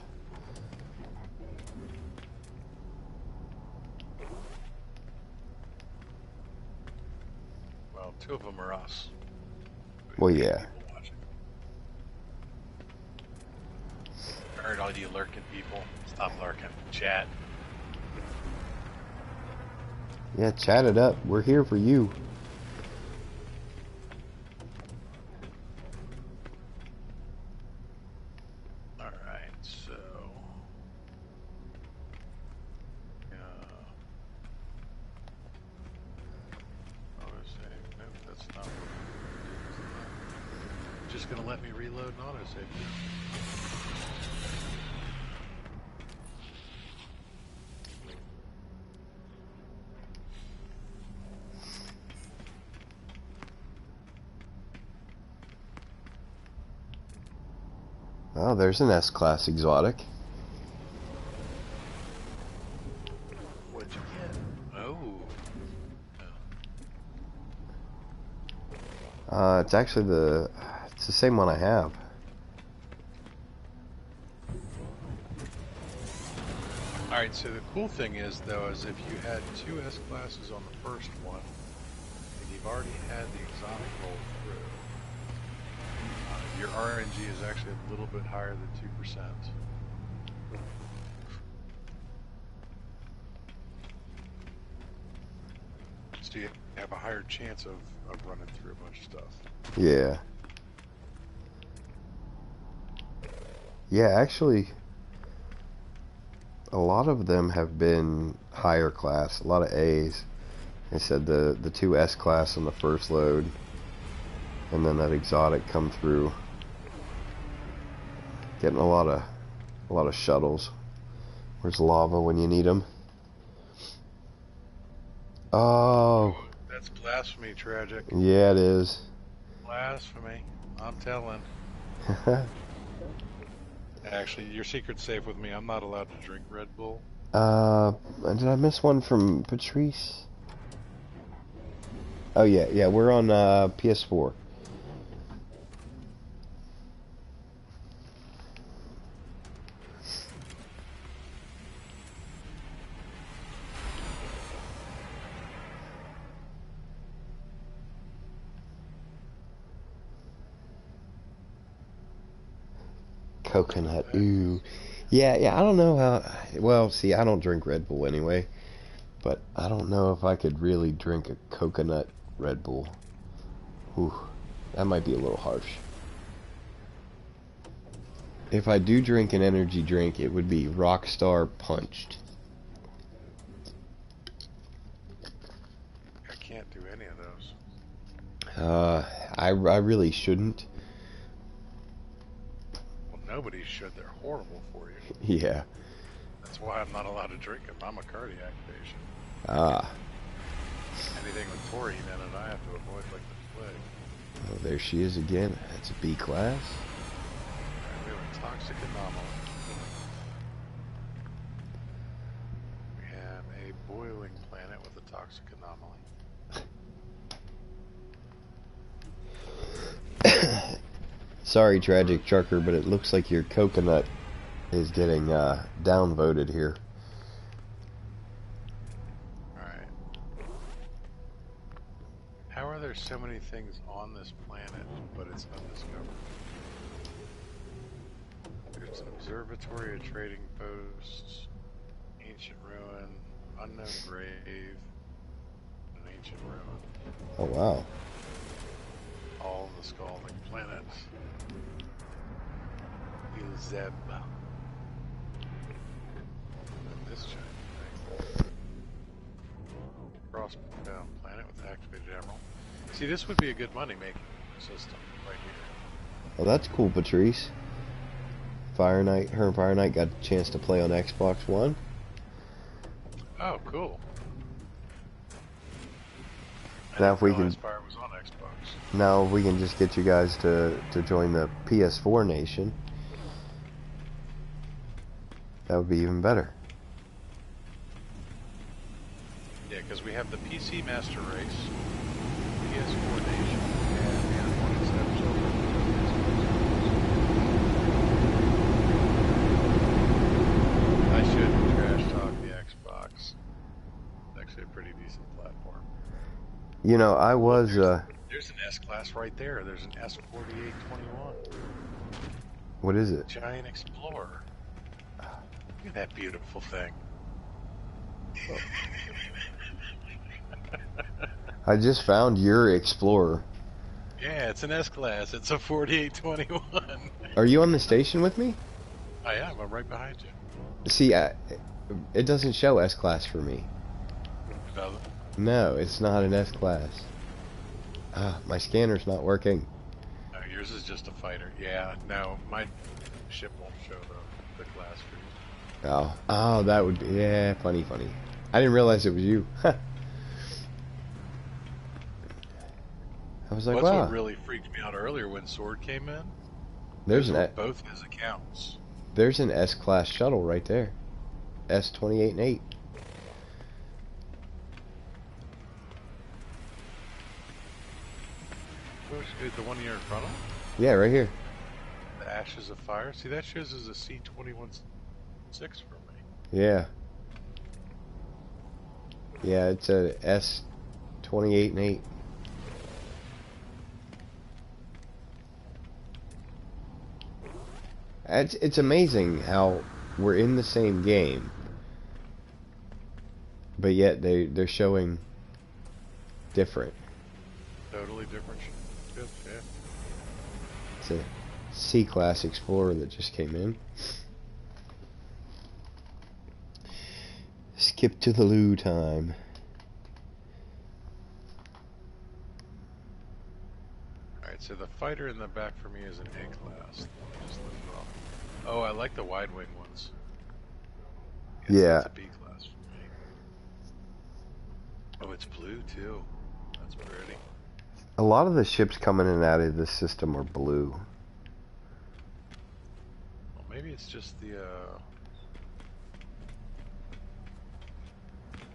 S2: Well, 2 of them are us.
S1: Well, yeah.
S2: Alright, all you lurking people, stop lurking. Chat.
S1: Yeah, chat it up. We're here for you.
S2: All right, so autosave. Nope, that's not what it's just gonna let me reload and autosave.
S1: Oh, there's an S-Class exotic.
S2: What'd you get? Oh.
S1: It's actually it's the same one I have.
S2: All right, so the cool thing is, though, is if you had 2 S-Classes on the first one, and you've already had the exotic roll through, your RNG is actually a little bit higher than 2%. So you have a higher chance of running through a bunch of stuff.
S1: Yeah. Yeah, actually, a lot of them have been higher class, a lot of A's. They said the 2 S-Class on the first load, and then that exotic come through. Getting a lot of shuttles. Where's lava when you need them? Oh.
S2: That's blasphemy, Tragic.
S1: Yeah, it is.
S2: Blasphemy. I'm telling. Actually, your secret's safe with me. I'm not allowed to drink Red Bull.
S1: Did I miss one from Patrice? Oh yeah, we're on PS4. Coconut, ooh. Yeah, I don't know how... Well, see, I don't drink Red Bull anyway. But I don't know if I could really drink a coconut Red Bull. Ooh, that might be a little harsh. If I do drink an energy drink, it would be Rockstar Punched.
S2: I can't do any of those.
S1: I really shouldn't.
S2: Well, nobody should. They're horrible for you.
S1: Yeah.
S2: That's why I'm not allowed to drink them. I'm a cardiac patient.
S1: Ah.
S2: Anything with taurine in it, I have to avoid like the plague.
S1: Oh, there she is again. That's a B class.
S2: Right, we have a toxic anomaly. We have a boiling planet with a toxic anomaly.
S1: Sorry, Tragic Trucker, but it looks like your coconut is getting downvoted here.
S2: Alright. How are there so many things on this planet, but it's undiscovered? There's an observatory, a trading post, ancient ruin, unknown grave, an ancient ruin.
S1: Oh, wow.
S2: All in the Scalding planet. Ilzeb. And this giant thing. Crossbound planet with activated emerald. See, this would be a good money-making system right here.
S1: Well, that's cool, Patrice. Fire Knight, her and Fire Knight got a chance to play on Xbox One.
S2: Oh, cool.
S1: Now if we can,
S2: Fire was on Xbox.
S1: now if we can just get you guys to join the PS4 nation, that would be even better.
S2: Yeah, because we have the PC Master Race, PS4 Nation, and the N1 I shouldn't trash talk the Xbox. It's actually a pretty decent platform.
S1: You know, I was
S2: There's an S-Class right there. There's an S4821.
S1: what is it?
S2: Giant Explorer. Look at that beautiful thing.
S1: I just found your Explorer.
S2: Yeah, it's an S-Class. It's a 4821.
S1: Are you on the station with me?
S2: I am. I'm right behind you.
S1: See, it doesn't show S-Class for me.
S2: It doesn't?
S1: No, it's not an S-Class. Ah, my scanner's not working.
S2: No, yours is just a fighter. Yeah, no, my ship won't show the class for you.
S1: Oh, that would be, yeah, funny. I didn't realize it was you. I was like,
S2: Well, that's
S1: wow.
S2: what really freaked me out earlier when Sword came in.
S1: There's
S2: Those were
S1: an
S2: both his accounts.
S1: there's an S-Class shuttle right there. S-28 and 8.
S2: The one you're in front of?
S1: Yeah, right here.
S2: The Ashes of Fire? See, that shows as a C-21-6 for me.
S1: Yeah. Yeah, it's a S-28 and 8. It's amazing how we're in the same game, but yet they're showing different.
S2: Totally different ship, yeah.
S1: It's a C-Class Explorer that just came in. Skip to the loo time.
S2: Alright, so the fighter in the back for me is an A-Class. Just leave it off. Oh, I like the wide wing ones. Guess
S1: Yeah.
S2: That's a B-Class for me. Oh, it's blue too. That's pretty.
S1: A lot of the ships coming in and out of this system are blue.
S2: Well, maybe it's just the,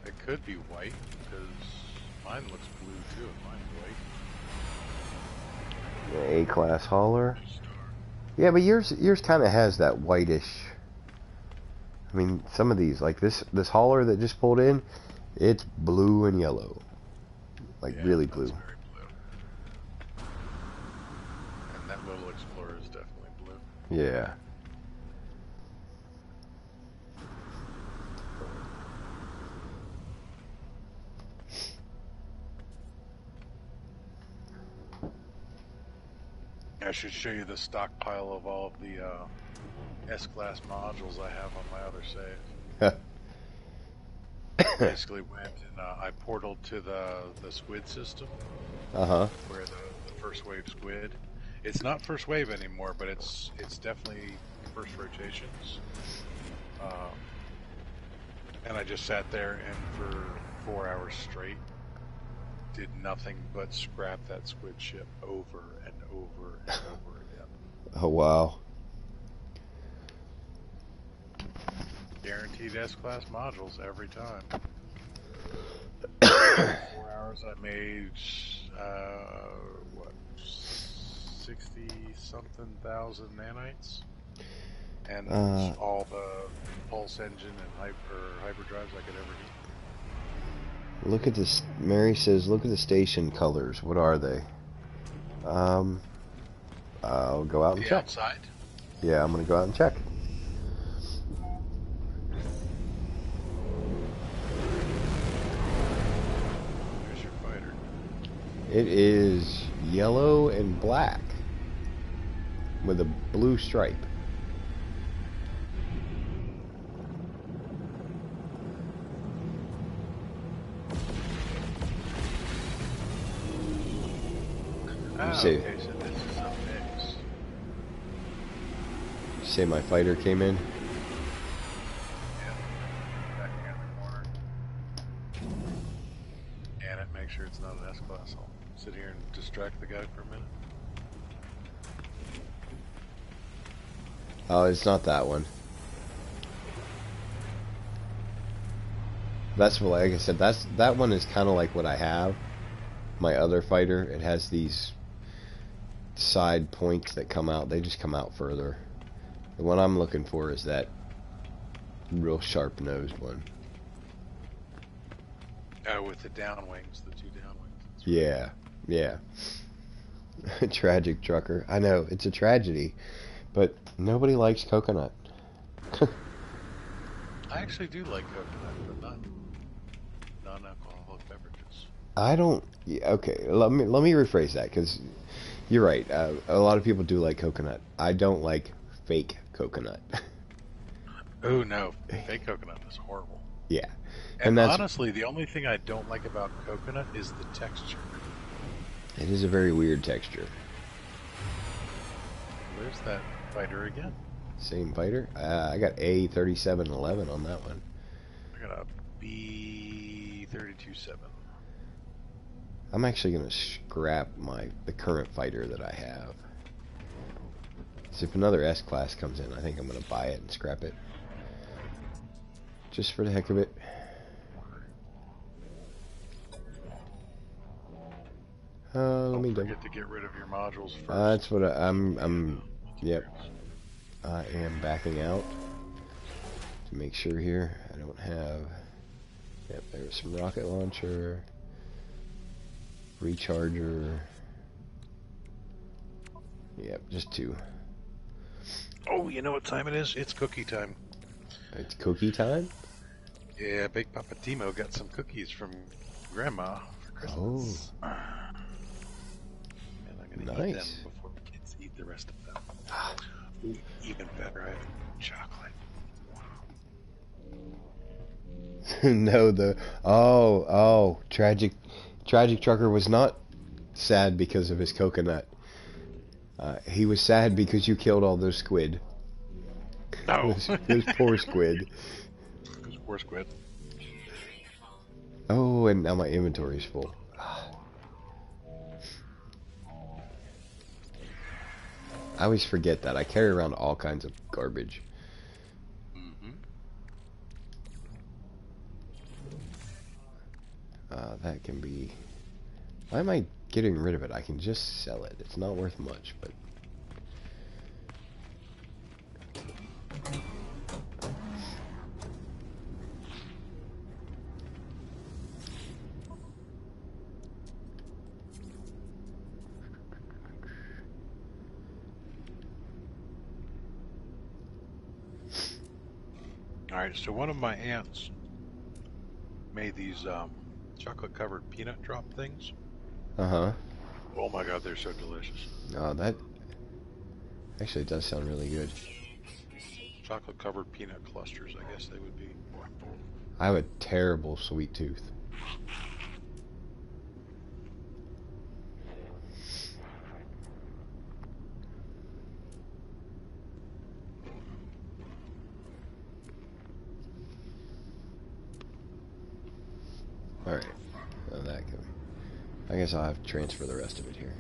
S2: It could be white, because mine looks blue too, and mine's white.
S1: A-Class hauler.
S2: Nice star.
S1: Yeah, but yours kind of has that whitish. I mean, some of these, like this hauler that just pulled in, it's blue and yellow, like
S2: Yeah,
S1: really
S2: that's
S1: blue.
S2: very blue. And that little Explorer is definitely blue.
S1: Yeah.
S2: I should show you the stockpile of all of the S-Class modules I have on my other save. Basically went and I portaled to the squid system,
S1: Uh-huh.
S2: where the first wave squid. It's not first wave anymore, but it's definitely first rotations. And I just sat there and for 4 hours straight did nothing but scrap that squid ship over and over and over again.
S1: Oh, wow.
S2: Guaranteed S-Class modules every time. 4 hours I made, what, 60-something thousand nanites? And all the pulse engine and hyperdrives I could ever need.
S1: Look at this. Mary says, look at the station colors. What are they? I'll go out and
S2: The
S1: check.
S2: outside?
S1: Yeah, I'm going to go out and check.
S2: There's your fighter.
S1: It is yellow and black with a blue stripe.
S2: Ah,
S1: see.
S2: okay, so this is a mix.
S1: Did you say my fighter came in?
S2: Yeah. Back in the corner. And it make sure it's not an S-Class. I'll sit here and distract the guy for a minute.
S1: Oh, it's not that one. That's what, like I said, that one is kind of like what I have. My other fighter, it has these side points that come out. They just come out further. The one I'm looking for is that real sharp-nosed one.
S2: With the down wings, the two down wings.
S1: Yeah, yeah. Tragic trucker. I know, it's a tragedy, but nobody likes coconut.
S2: I actually do like coconut, but not non-alcoholic beverages.
S1: I don't. Yeah, okay, let me rephrase that because you're right. A lot of people do like coconut. I don't like fake coconut.
S2: Oh no, fake coconut is horrible.
S1: Yeah,
S2: And
S1: and that's
S2: honestly, the only thing I don't like about coconut is the texture.
S1: it is a very weird texture.
S2: There's that fighter again.
S1: Same fighter. I got A3711 on that one.
S2: I got a B32-7.
S1: I'm actually gonna scrap the current fighter that I have. So if another S class comes in, I think I'm gonna buy it and scrap it, just for the heck of it. Let me
S2: Don't forget to get rid of your modules first.
S1: That's what I'm. Yep. I am backing out to make sure here I don't have. Yep, there's some rocket launcher, recharger. Yep, just two.
S2: Oh, you know what time it is? It's cookie time.
S1: It's cookie time?
S2: Yeah, Big Papa Timo got some cookies from Grandma for Christmas.
S1: Oh.
S2: And I'm going to eat them
S1: Nice.
S2: before the kids eat the rest of them. Ooh, even better, I have chocolate.
S1: No, tragic trucker was not sad because of his coconut. He was sad because you killed all those squid.
S2: No.
S1: Those poor squid.
S2: Those poor squid.
S1: Oh, and now my inventory is full. I always forget that. I carry around all kinds of garbage.
S2: Mm-hmm.
S1: That can be... Why am I getting rid of it? I can just sell it. It's not worth much, but...
S2: Alright, so one of my aunts made these chocolate-covered peanut drop things.
S1: Uh-huh.
S2: Oh my god, they're so delicious.
S1: Oh, that... Actually, it does sound really good.
S2: Chocolate-covered peanut clusters, I guess they would be.
S1: I have a terrible sweet tooth. Alright. Well, that can... I guess I'll have to transfer the rest of it here.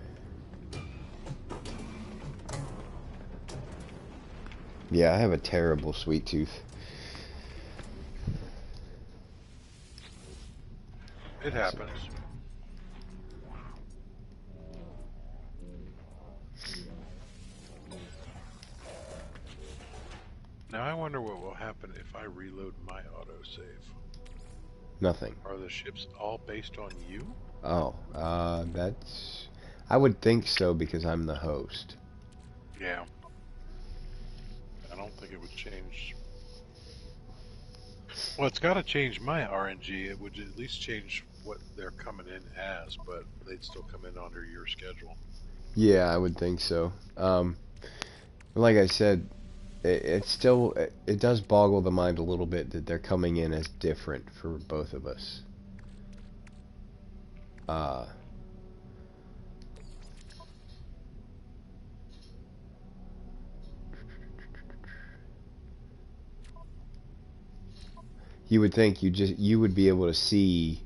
S1: Yeah, I have a terrible sweet tooth.
S2: It happens. Now I wonder what will happen if I reload my autosave.
S1: Nothing.
S2: Are the ships all based on you?
S1: Oh, that's... I would think so because I'm the host.
S2: Yeah. I don't think it would change. Well, it's got to change my RNG. It would at least change what they're coming in as, but they'd still come in under your schedule.
S1: Yeah, I would think so. Like I said, it's still... It does boggle the mind a little bit that they're coming in as different for both of us. You would think you would be able to see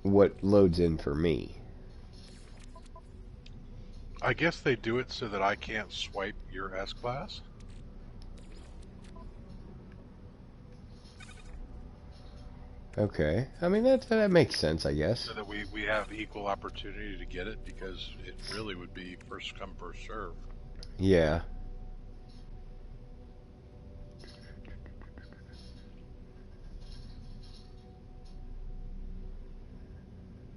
S1: what loads in for me.
S2: I guess they do it so that I can't swipe your S-Class.
S1: Okay. I mean, that makes sense, I guess.
S2: So that we have equal opportunity to get it, because it really would be first come, first serve.
S1: Yeah.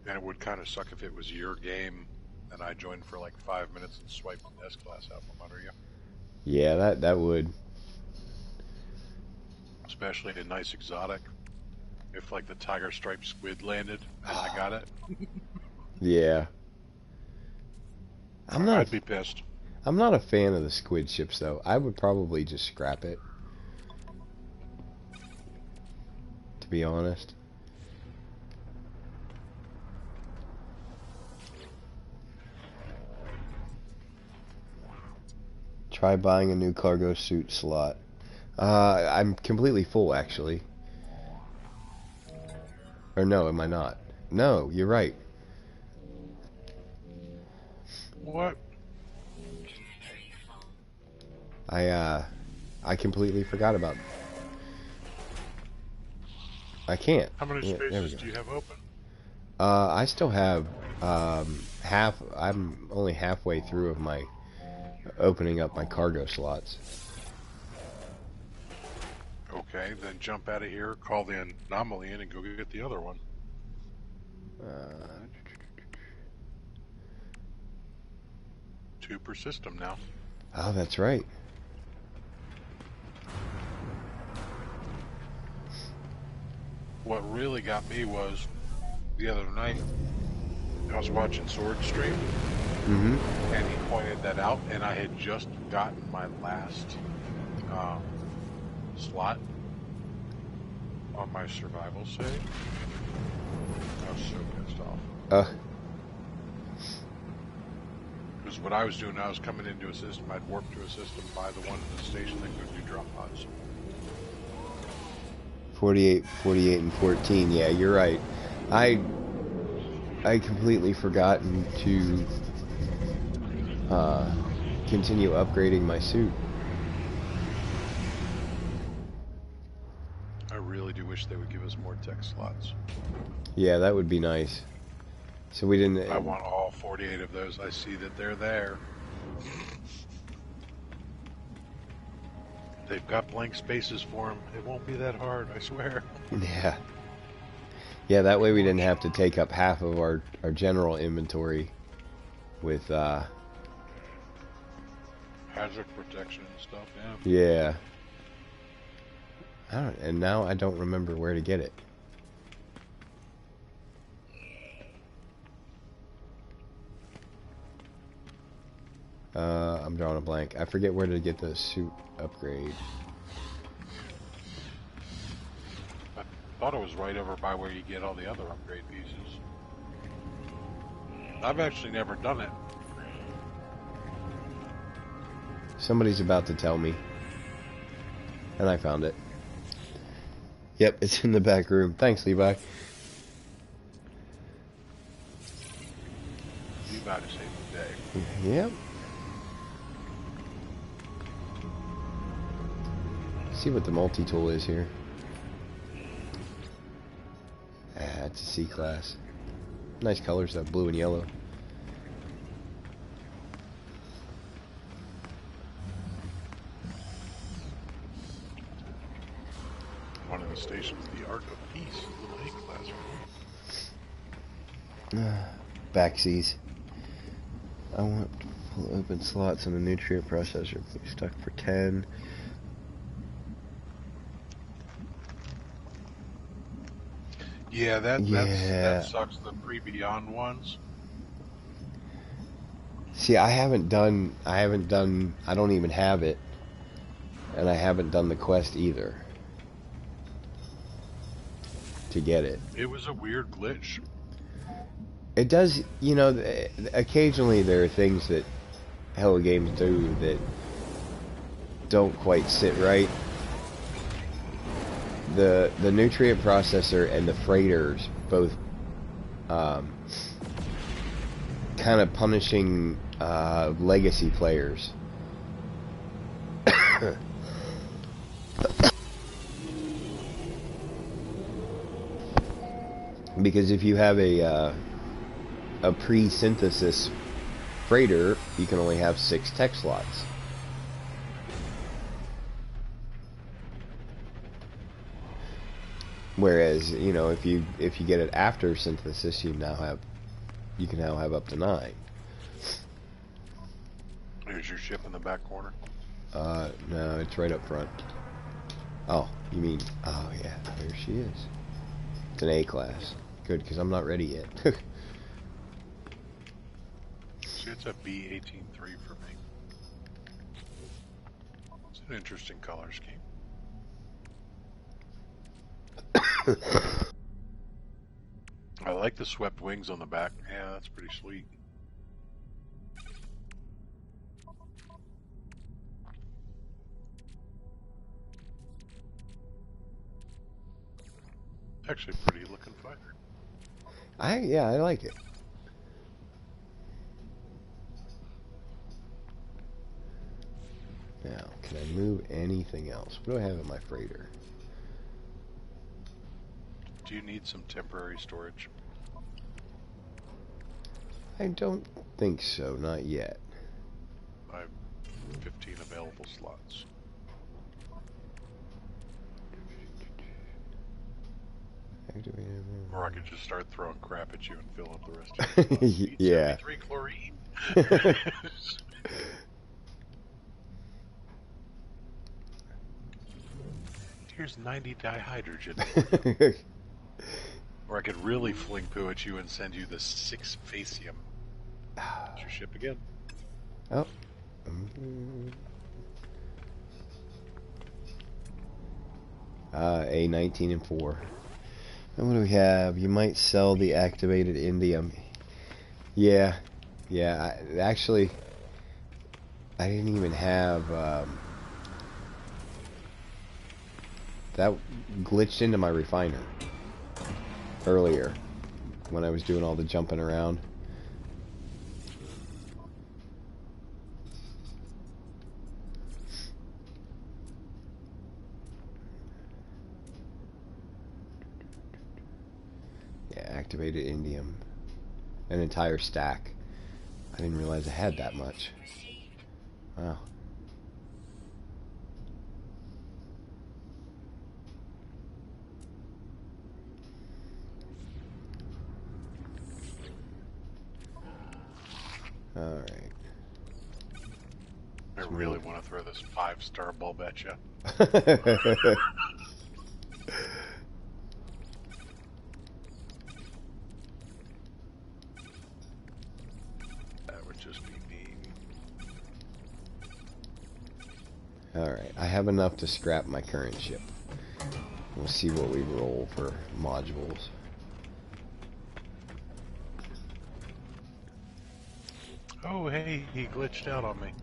S2: And it would kind of suck if it was your game and I joined for like 5 minutes and swiped an S-Class out from under you.
S1: Yeah, that would.
S2: Especially a nice exotic. if like the tiger striped squid landed and I got it.
S1: Yeah.
S2: I'd be pissed.
S1: I'm not a fan of the squid ships, though. I would probably just scrap it. To be honest. Try buying a new cargo suit slot. I'm completely full, actually. Or no, am I not? No, you're right.
S2: What?
S1: I completely forgot about it. I can't.
S2: How many
S1: Yeah, there we
S2: spaces
S1: go.
S2: do you have open?
S1: I still have half. I'm only halfway through of my opening up my cargo slots.
S2: Okay, then jump out of here, call the anomaly in, and go get the other one. Two per system now.
S1: Oh, that's right.
S2: What really got me was the other night I was watching Sword Stream,
S1: Mm-hmm.
S2: and he pointed that out, and I had just gotten my last slot on my survival save. I was so pissed off. Because what I was doing, I was coming into a system, I'd warp to a system by the one in the station that could do drop pods.
S1: 48, 48, and 14. Yeah, you're right. I completely forgotten to continue upgrading my suit.
S2: I really do wish they would give us more tech slots.
S1: Yeah, that would be nice. So we didn't.
S2: I want all 48 of those. I see that they're there. They've got blank spaces for them. It won't be that hard, I swear.
S1: Yeah. Yeah, that way we didn't have to take up half of our general inventory with
S2: Hazard protection and stuff,
S1: yeah. And now I don't remember where to get it. I'm drawing a blank. I forget where to get the suit upgrade.
S2: I thought it was right over by where you get all the other upgrade pieces. I've actually never done it.
S1: Somebody's about to tell me. And I found it. Yep, it's in the back room. Thanks, Levi.
S2: Levi to save the day.
S1: Yep. See what the multi-tool is here. Ah, it's a C-class. Nice colors, though, blue and yellow.
S2: One of the stations, the Ark of Peace, little A-class.
S1: Backsies. I want full open slots on the nutrient processor. Please stuck for 10.
S2: Yeah, that sucks. The pre-beyond ones.
S1: See, I don't even have it. And I haven't done the quest either. To get it.
S2: It was a weird glitch.
S1: It does, occasionally there are things that Hello Games do that don't quite sit right. The nutrient processor and the freighters both kind of punishing legacy players. Because if you have a pre-synthesis freighter, you can only have 6 tech slots. Whereas, if you get it after synthesis, you can now have up to 9.
S2: Here's your ship in the back corner.
S1: No, it's right up front. Oh, you mean? Oh yeah, there she is. It's an A class. Good, because I'm not ready yet.
S2: See, it's a B18-3 for me. It's an interesting color scheme. I like the swept wings on the back. Yeah, that's pretty sweet. Actually, pretty looking fighter.
S1: Yeah, I like it. Now, can I move anything else? What do I have in my freighter?
S2: Do you need some temporary storage?
S1: I don't think so, not yet.
S2: I have 15 available slots. Or I could just start throwing crap at you and fill up the rest of your slots.
S1: Yeah.
S2: 73 chlorine. Here's 90 dihydrogen. Or I could really fling poo at you and send you the 6 facium. That's your ship again.
S1: Oh. A19 and 4. And what do we have? You might sell the activated indium. Yeah. Yeah, actually, I didn't even have... that glitched into my refiner earlier when I was doing all the jumping around. Yeah, activated indium. An entire stack. I didn't realize I had that much. Wow. Alright.
S2: I really want to throw this 5-star bulb at you. That would just be mean.
S1: Alright, I have enough to scrap my current ship. We'll see what we roll for modules.
S2: Oh, hey, he glitched out on me.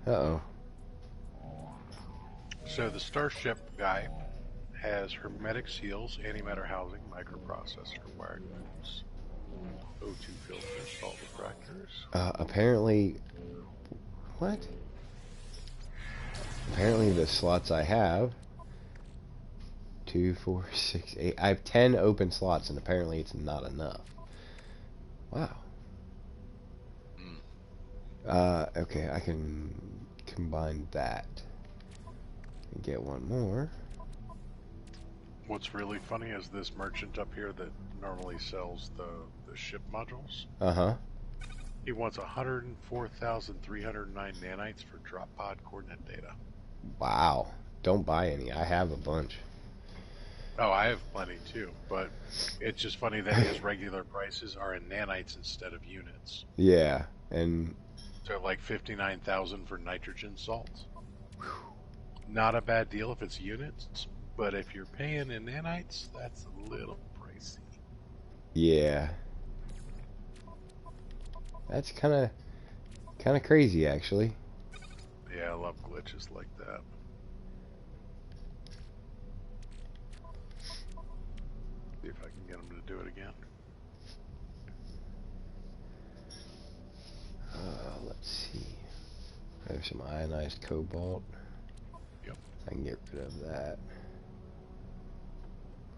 S1: Uh-oh.
S2: So the Starship guy has hermetic seals, antimatter housing, microprocessor, wired moons, O2 filters, salt refractors.
S1: Apparently... What? Apparently the slots I have... 2, 4, 6, 8... I have 10 open slots, and apparently it's not enough. Wow. Okay, I can combine that. And get one more.
S2: What's really funny is this merchant up here that normally sells the ship modules.
S1: Uh-huh.
S2: He wants 104,309 nanites for drop pod coordinate data.
S1: Wow. Don't buy any. I have a bunch.
S2: Oh, I have plenty too, but it's just funny that his regular prices are in nanites instead of units.
S1: Yeah, and...
S2: So like 59,000 for nitrogen salts. Not a bad deal if it's units, but if you're paying in nanites, that's a little pricey.
S1: Yeah. That's kind of crazy, actually.
S2: Yeah, I love glitches like that. See if I can get him to do it again.
S1: Let's see. I have some ionized cobalt.
S2: Yep.
S1: I can get rid of that.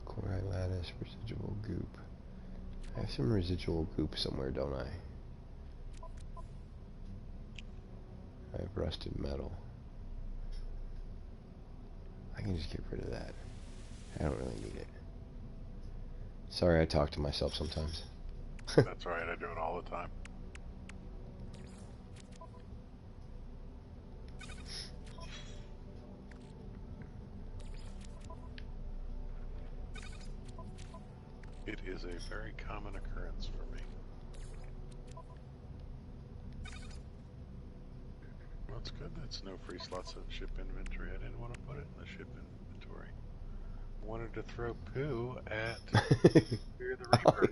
S1: Chloride lattice, residual goop. I have some residual goop somewhere, don't I? I have rusted metal. I can just get rid of that. I don't really need it. Sorry, I talk to myself sometimes.
S2: That's alright, I do it all the time. It is a very common occurrence for me. Well, that's good. That's no free slots of ship inventory. I didn't want to put it in the ship inventory. I wanted to throw poo at Fear the Reaper.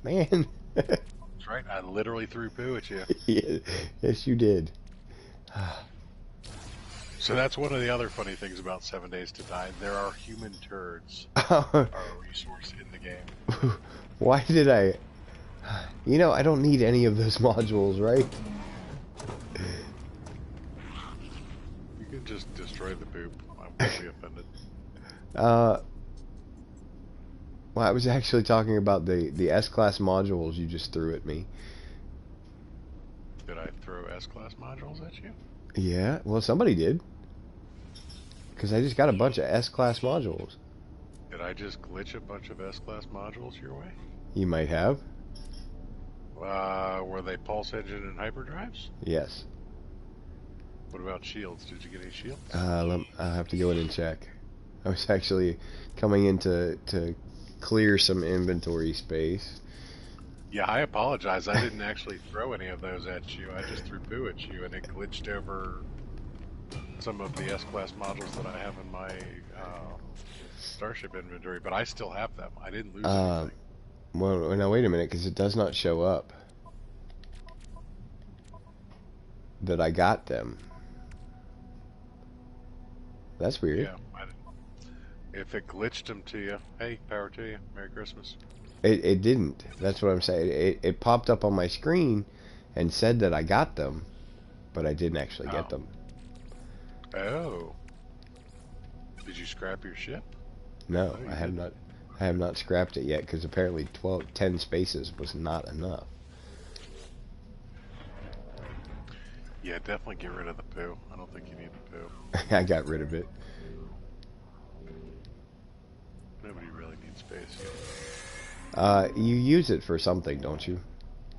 S1: Man.
S2: That's right. I literally threw poo at you.
S1: Yeah, yes, you did.
S2: So that's one of the other funny things about 7 Days to Die. There are human turds are a resource in the game.
S1: Why did I... You know, I don't need any of those modules, right?
S2: You can just destroy the poop. I won't be offended.
S1: Well, I was actually talking about the S-Class modules you just threw at me.
S2: Did I throw S-Class modules at you?
S1: Yeah, well, somebody did. Because I just got a bunch of S-Class modules.
S2: Did I just glitch a bunch of S-Class modules your way?
S1: You might have.
S2: Were they pulse engine and hyperdrives?
S1: Yes.
S2: What about shields? Did you get any shields?
S1: I'll have to go in and check. I was actually coming in to clear some inventory space.
S2: Yeah, I apologize. I didn't actually throw any of those at you. I just threw poo at you, and it glitched over some of the S-Class modules that I have in my Starship inventory, but I still have them. I didn't lose anything.
S1: Well, now wait a minute, because it does not show up that I got them. That's weird.
S2: Yeah, I didn't. If it glitched them to you, hey, power to you. Merry Christmas.
S1: It didn't. That's what I'm saying. It popped up on my screen and said that I got them, but I didn't actually get them.
S2: Oh. Did you scrap your ship?
S1: No, I have not. I have not scrapped it yet because apparently 10 spaces was not enough.
S2: Yeah, definitely get rid of the poo. I don't think you need the poo.
S1: I got rid of it.
S2: Nobody really needs space.
S1: You use it for something, don't you?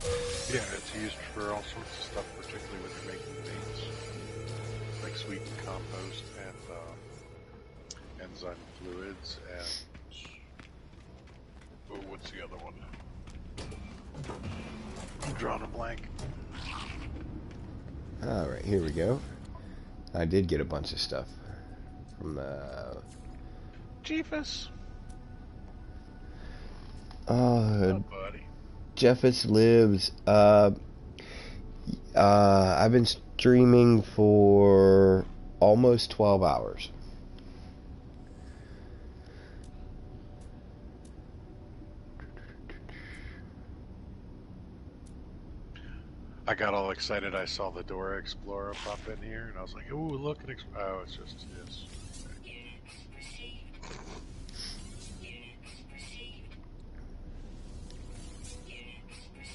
S2: Yeah, it's used for all sorts of stuff, particularly when you're making things like sweetened compost and enzyme fluids and what's the other one? I'm drawing a blank.
S1: Alright, here we go. I did get a bunch of stuff from the...
S2: Jeefus.
S1: Buddy. Jeffus lives. I've been streaming for almost 12 hours.
S2: I got all excited. I saw the Dora Explorer pop in here, and I was like, "Ooh, look!" Oh, it's just yes.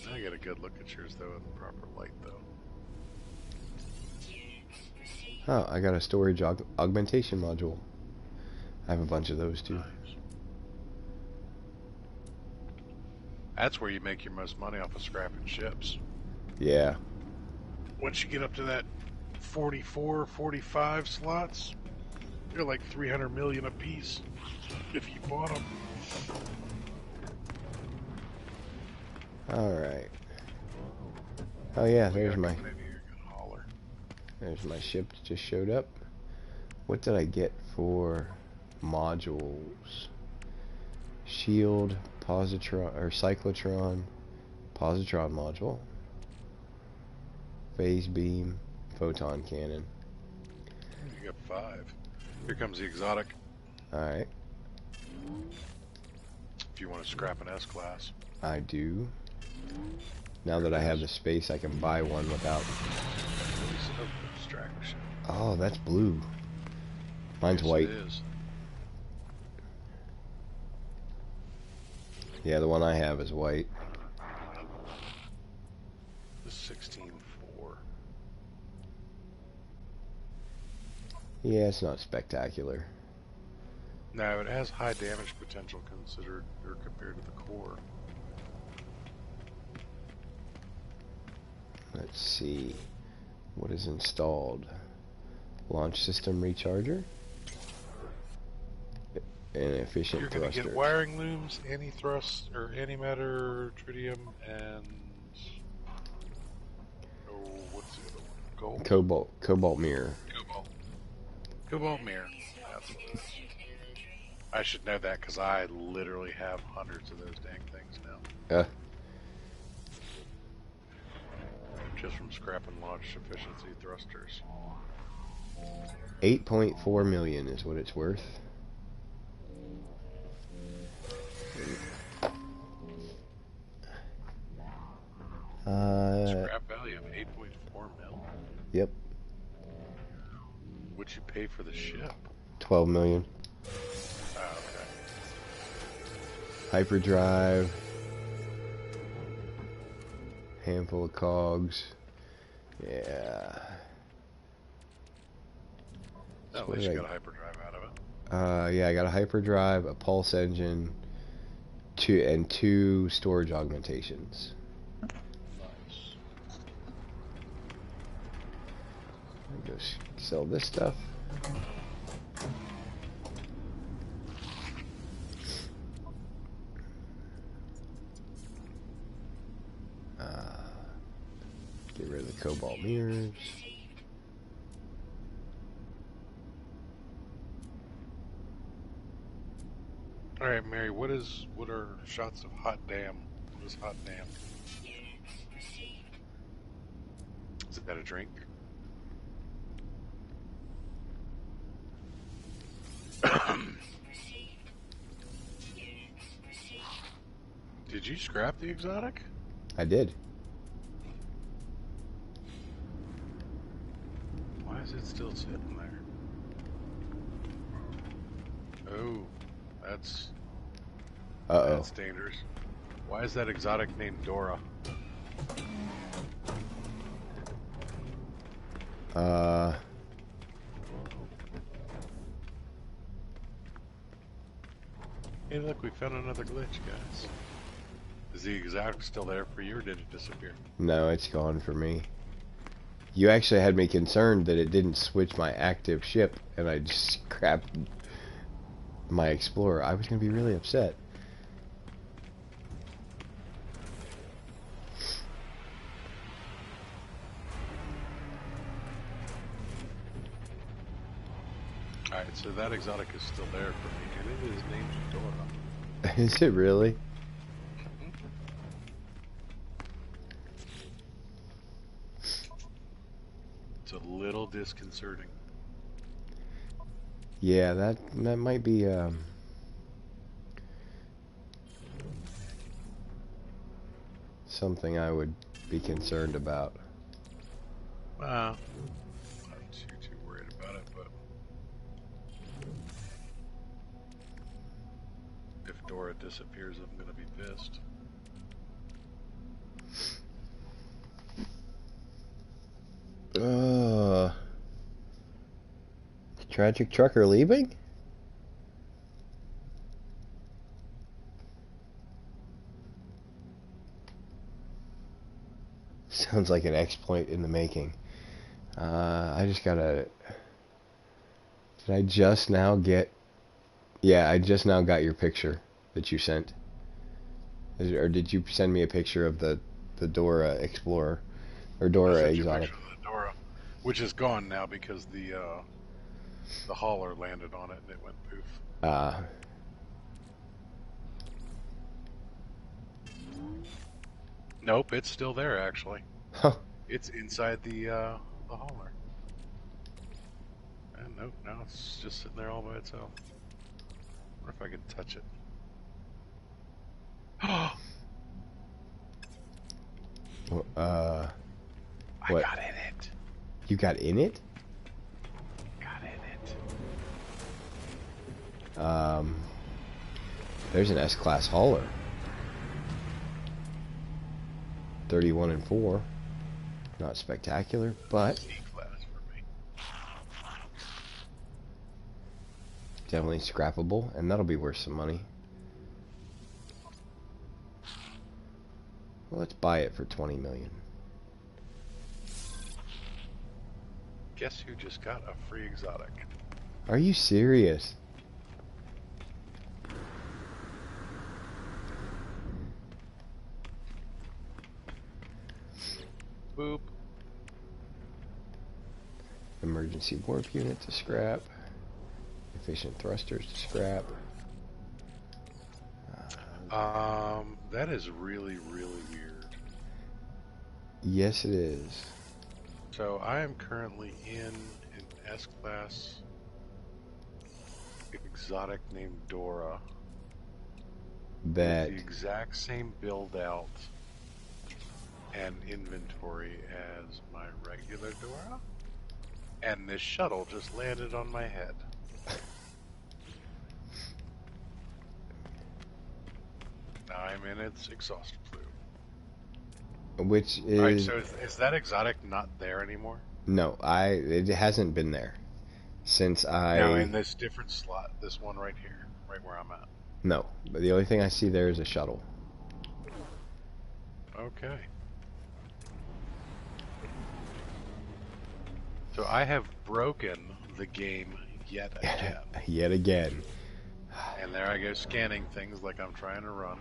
S2: I get a good look at yours though in the proper light though.
S1: Oh, I got a storage augmentation module. I have a bunch of those too.
S2: Nice. That's where you make your most money off of scrapping ships.
S1: Yeah.
S2: Once you get up to that 44, 45 slots, you're like 300 million a piece if you bought them.
S1: Alright. Oh yeah, there's my... There's my ship that just showed up. What did I get for modules? Shield, positron, or cyclotron, positron module, phase beam, photon cannon.
S2: You got 5. Here comes the exotic.
S1: Alright.
S2: If you want to scrap an S-Class.
S1: I do. Now that I have the space, I can buy one without...
S2: Distraction.
S1: Oh, that's blue. Mine's white.
S2: It is.
S1: Yeah, the one I have is white.
S2: The 16.4.
S1: Yeah, it's not spectacular.
S2: No, it has high damage potential considered or compared to the core.
S1: Let's see. What is installed? Launch system recharger. an efficient
S2: You're going to
S1: thruster.
S2: get wiring looms, anti-thrust, or antimatter, tritium, and... Oh, what's the other one? Gold?
S1: Cobalt mirror.
S2: Cobalt. Cobalt mirror. That's what it is. I should know that because I literally have hundreds of those dang things now. Just from scrapping launch efficiency thrusters.
S1: 8.4 million is what it's worth.
S2: Scrap value of 8.4 mil.
S1: Yep.
S2: What'd you pay for the ship?
S1: 12 million.
S2: Oh, okay.
S1: Hyperdrive. Handful of cogs. Yeah.
S2: Oh, at least you got a hyperdrive out of it.
S1: Yeah, I got a hyperdrive, a pulse engine, two storage augmentations.
S2: Nice.
S1: Let me go sell this stuff. Get rid of the cobalt mirrors.
S2: All right, Mary. What are shots of hot damn? What is hot damn? Is that a drink? Did you scrap the exotic?
S1: I did.
S2: Why is it still sitting there? Oh, that's
S1: Uh-oh.
S2: dangerous. Why is that exotic named Dora? Hey, look, we found another glitch, guys. Is the exotic still there for you, or did it disappear?
S1: No, it's gone for me. You actually had me concerned that it didn't switch my active ship, and I just scrapped my Explorer. I was going to be really upset.
S2: Alright, so that exotic is still there for me, and it is named Dora.
S1: Is it really?
S2: It's a little disconcerting.
S1: Yeah, that might be something I would be concerned about.
S2: Not too worried about it, but if Dora disappears, I'm gonna be pissed.
S1: Tragic trucker leaving? Sounds like an exploit in the making. I just gotta... Did I just now get... Yeah, I just now got your picture that you sent. Or did you send me a picture of the Dora Explorer? Or Dora Exotic?
S2: Of the Dora, which is gone now because the hauler landed on it and it went poof. Nope, it's still there actually.
S1: Huh.
S2: It's inside the hauler. And nope, now it's just sitting there all by itself. I wonder if I can touch it.
S1: What?
S2: I got in it.
S1: You got in it?
S2: Got in it.
S1: There's an S-Class hauler. 31 and 4. Not spectacular, but
S2: C-class for me.
S1: definitely scrappable, and that'll be worth some money. Well, let's buy it for 20 million.
S2: Guess who just got a free exotic?
S1: Are you serious?
S2: Boop.
S1: Emergency warp unit to scrap. Efficient thrusters to scrap.
S2: That is really, really weird.
S1: Yes, it is.
S2: So I am currently in an S-Class exotic named Dora.
S1: That
S2: With the exact same build out and inventory as my regular Dora. And this shuttle just landed on my head. Now I'm in its exhaust plume.
S1: which is
S2: Alright, so is that exotic not there anymore?
S1: no, it hasn't been there since
S2: No, in this different slot, this one right here, right where I'm at.
S1: No, but the only thing I see there is a shuttle.
S2: Okay. So I have broken the game yet again.
S1: Yet again.
S2: And there I go scanning things like I'm trying to run.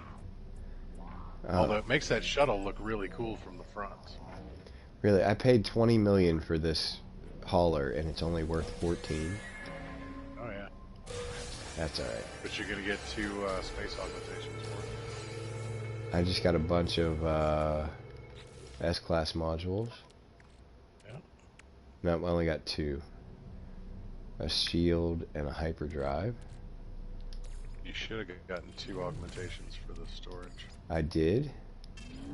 S2: Although it makes that shuttle look really cool from the front.
S1: Really, I paid 20 million for this hauler, and it's only worth 14.
S2: Oh yeah.
S1: That's alright.
S2: But you're gonna get 2 space augmentations for it.
S1: I just got a bunch of S-Class modules.
S2: Yeah.
S1: No, I only got 2. A shield and a hyperdrive.
S2: You should have gotten 2 augmentations for the storage.
S1: I did.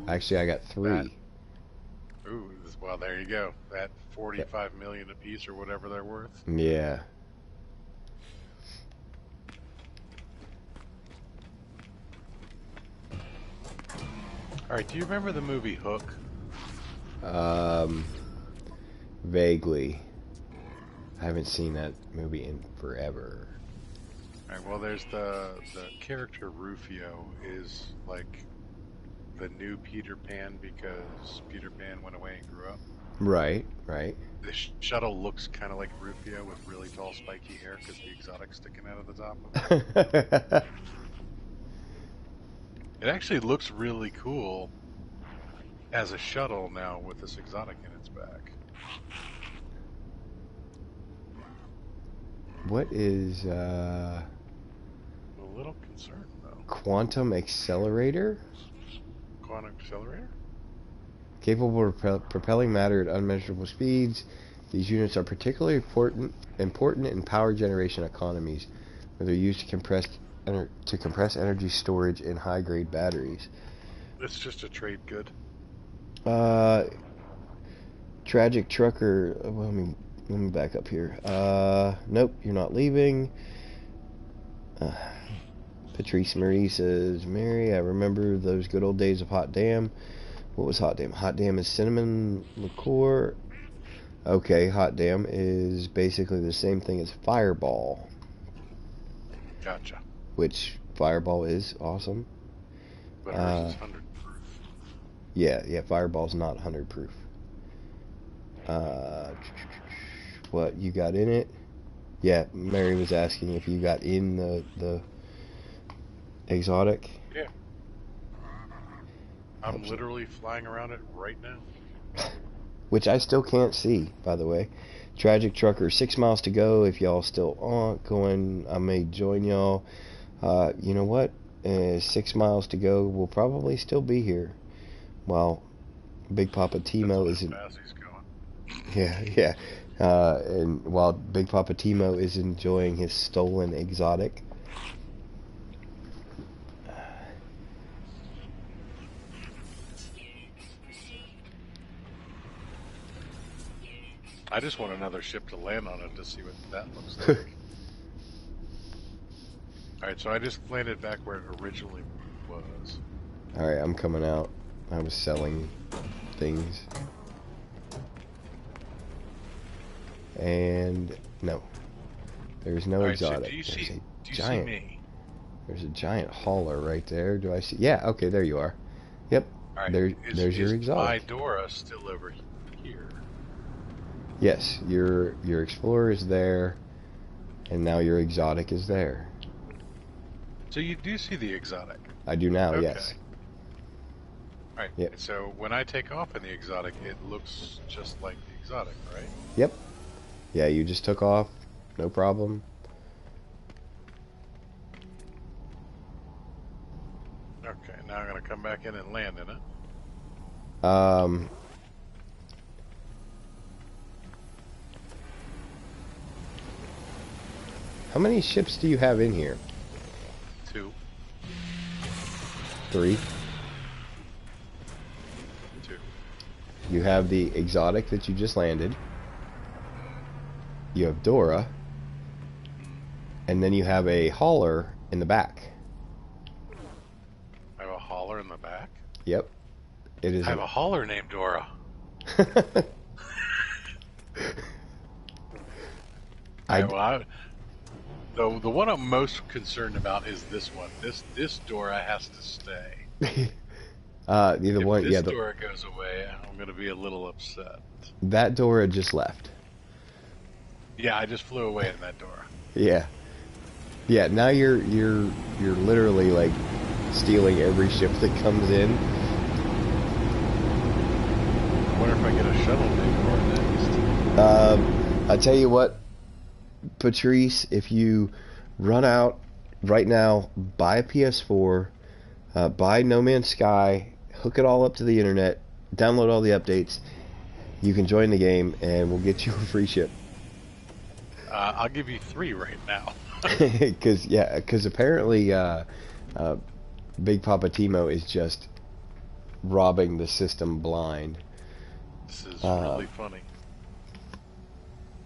S1: Actually, I got 3.
S2: Ooh, well there you go. That 45 million a piece or whatever they're worth.
S1: Yeah.
S2: Alright, do you remember the movie Hook?
S1: Vaguely. I haven't seen that movie in forever.
S2: Alright, well there's the character Rufio is like the new Peter Pan because Peter Pan went away and grew up.
S1: Right, right.
S2: The shuttle looks kind of like Rufio with really tall spiky hair because the exotic's sticking out of the top of it. It actually looks really cool as a shuttle now with this exotic in its back.
S1: What is
S2: I'm a little concerned though.
S1: quantum accelerator?
S2: Quantum accelerator?
S1: Capable of propelling matter at unmeasurable speeds, these units are particularly important in power generation economies, where they're used to compress energy storage in high-grade batteries.
S2: It's just a trade good.
S1: Tragic trucker. Well, let me back up here. Nope, you're not leaving. Patrice Marie says, Mary, I remember those good old days of Hot Damn. What was Hot Damn? Hot Damn is cinnamon liqueur. Okay, Hot Damn is basically the same thing as Fireball.
S2: Gotcha.
S1: Which Fireball is awesome.
S2: But hers is 100 proof.
S1: Yeah, Fireball's not 100 proof. What you got in it? Yeah, Mary was asking if you got in the exotic.
S2: Yeah. I'm literally flying around it right now.
S1: Which I still can't see, by the way. Tragic Trucker, 6 miles to go. If y'all still aren't going, I may join y'all. You know what? 6 miles to go. We'll probably still be here. While Big Papa Timo isn't. Yeah. And while Big Papa Timo is enjoying his stolen exotic.
S2: I just want another ship to land on it to see what that looks like. Alright, so I just landed back where it originally was.
S1: Alright, I'm coming out. I was selling things. And no. There's no exotic.
S2: So do you see me?
S1: There's a giant hauler right there. Do I see? Yeah, okay, there you are. Yep.
S2: Alright,
S1: there's your exotic.
S2: My Dora still over here?
S1: Yes, your Explorer is there, and now your exotic is there.
S2: So you do see the exotic?
S1: I do now,
S2: Okay.
S1: yes.
S2: Right.
S1: Yep.
S2: So when I take off in the exotic, it looks just like the exotic, right?
S1: Yep. Yeah, you just took off. No problem.
S2: Okay, now I'm going to come back in and land in it.
S1: How many ships do you have in here?
S2: 2.
S1: 3.
S2: 2.
S1: You have the exotic that you just landed. You have Dora. And then you have a hauler in the back.
S2: I have a hauler in the back?
S1: Yep. It is.
S2: I have a hauler named Dora. The one I'm most concerned about is this one. This Dora has to stay.
S1: Either
S2: if
S1: one.
S2: this
S1: Yeah.
S2: Dora goes away, I'm going to be a little upset.
S1: That Dora just left.
S2: Yeah, I just flew away in that Dora.
S1: Yeah. Yeah. Now you're literally like stealing every ship that comes in.
S2: I wonder if I get a shuttle named Dora next.
S1: I tell you what, Patrice, if you run out right now, buy a PS4, buy No Man's Sky, hook it all up to the internet, download all the updates, you can join the game, and we'll get you a free ship.
S2: I'll give you 3 right now.
S1: Because apparently Big Papa Timo is just robbing the system blind.
S2: This is really funny.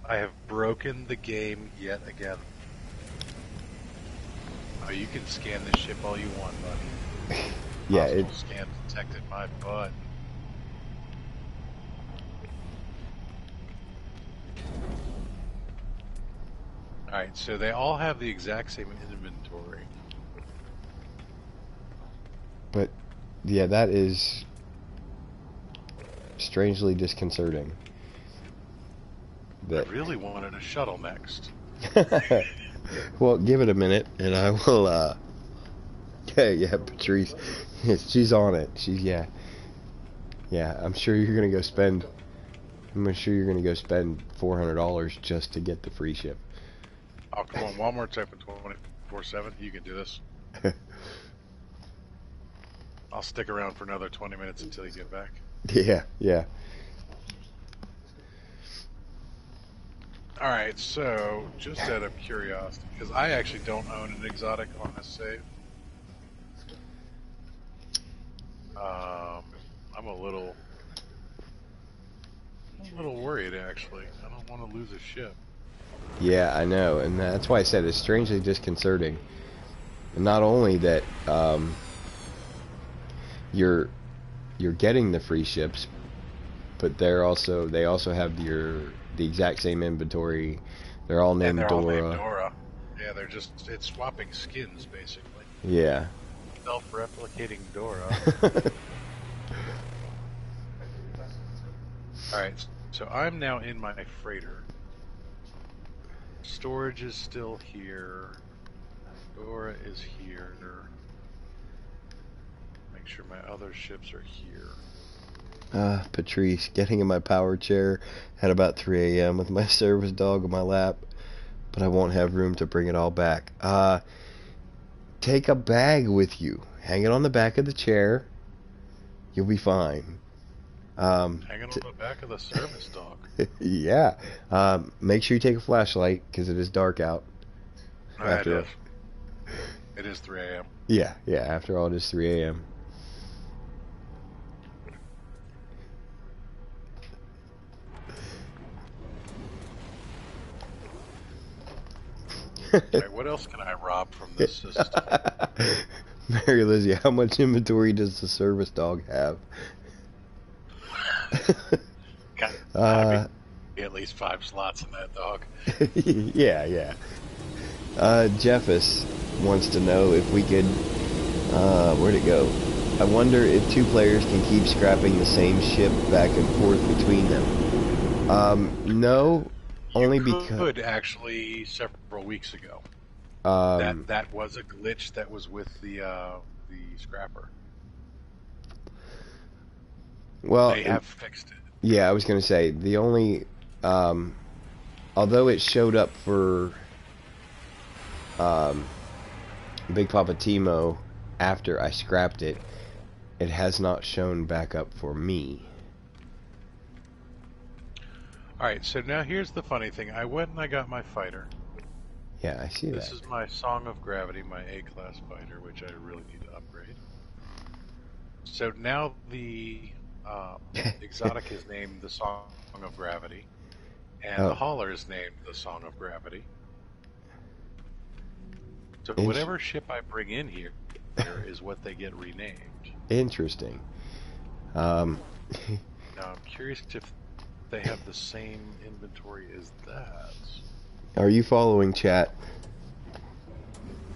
S2: I have broken the game yet again. Oh, you can scan this ship all you want, buddy.
S1: Yeah,
S2: Hostile scan detected my butt. Alright, so they all have the exact same inventory.
S1: But, yeah, that is strangely disconcerting.
S2: I really wanted a shuttle next.
S1: Well, give it a minute, and I will, yeah, Patrice, she's on it. Yeah, I'm sure you're gonna go spend $400 just to get the free ship.
S2: Oh, come on, Walmart's open 24/7. You can do this. I'll stick around for another 20 minutes until you get back.
S1: Yeah.
S2: Alright, so, just out of curiosity, because I actually don't own an exotic on this save. I'm a little worried, actually. I don't want to lose a ship.
S1: Yeah, I know, and that's why I said it's strangely disconcerting. And not only that, you're getting the free ships, but they also have the exact same inventory. They're all named Dora.
S2: All named Dora. Yeah, it's swapping skins basically.
S1: Yeah.
S2: Self-replicating Dora. Alright, so I'm now in my freighter. Storage is still here. Dora is here. Make sure my other ships are here.
S1: Patrice, getting in my power chair at about 3 a.m. with my service dog on my lap, but I won't have room to bring it all back. Take a bag with you. Hang it on the back of the chair. You'll be fine.
S2: Hanging on the back of the service dog.
S1: Yeah. Make sure you take a flashlight, because it is dark out.
S2: It is 3 a.m.
S1: Yeah, after all, it is 3 a.m.
S2: Right, what else can I rob from this system?
S1: Mary Lizzie, how much inventory does the service dog have?
S2: Got at least 5 slots in that dog.
S1: Yeah. Jeffus wants to know if we could, where'd it go? I wonder if 2 players can keep scrapping the same ship back and forth between them. No, only because...
S2: You could, actually, several weeks ago. That was a glitch that was with the scrapper.
S1: Well,
S2: They have fixed it.
S1: yeah, I was going to say, the only, although it showed up for um, Big Papa Timo after I scrapped it, it has not shown back up for me.
S2: Alright, so now here's the funny thing. I went and I got my fighter.
S1: Yeah, I see
S2: This
S1: that.
S2: is my Song of Gravity, my A-class fighter, which I really need to upgrade. So now the exotic is named the Song of Gravity, and the hauler is named the Song of Gravity. So whatever ship I bring in here is what they get renamed.
S1: Interesting.
S2: Now I'm curious if they have the same inventory as that.
S1: Are you following chat?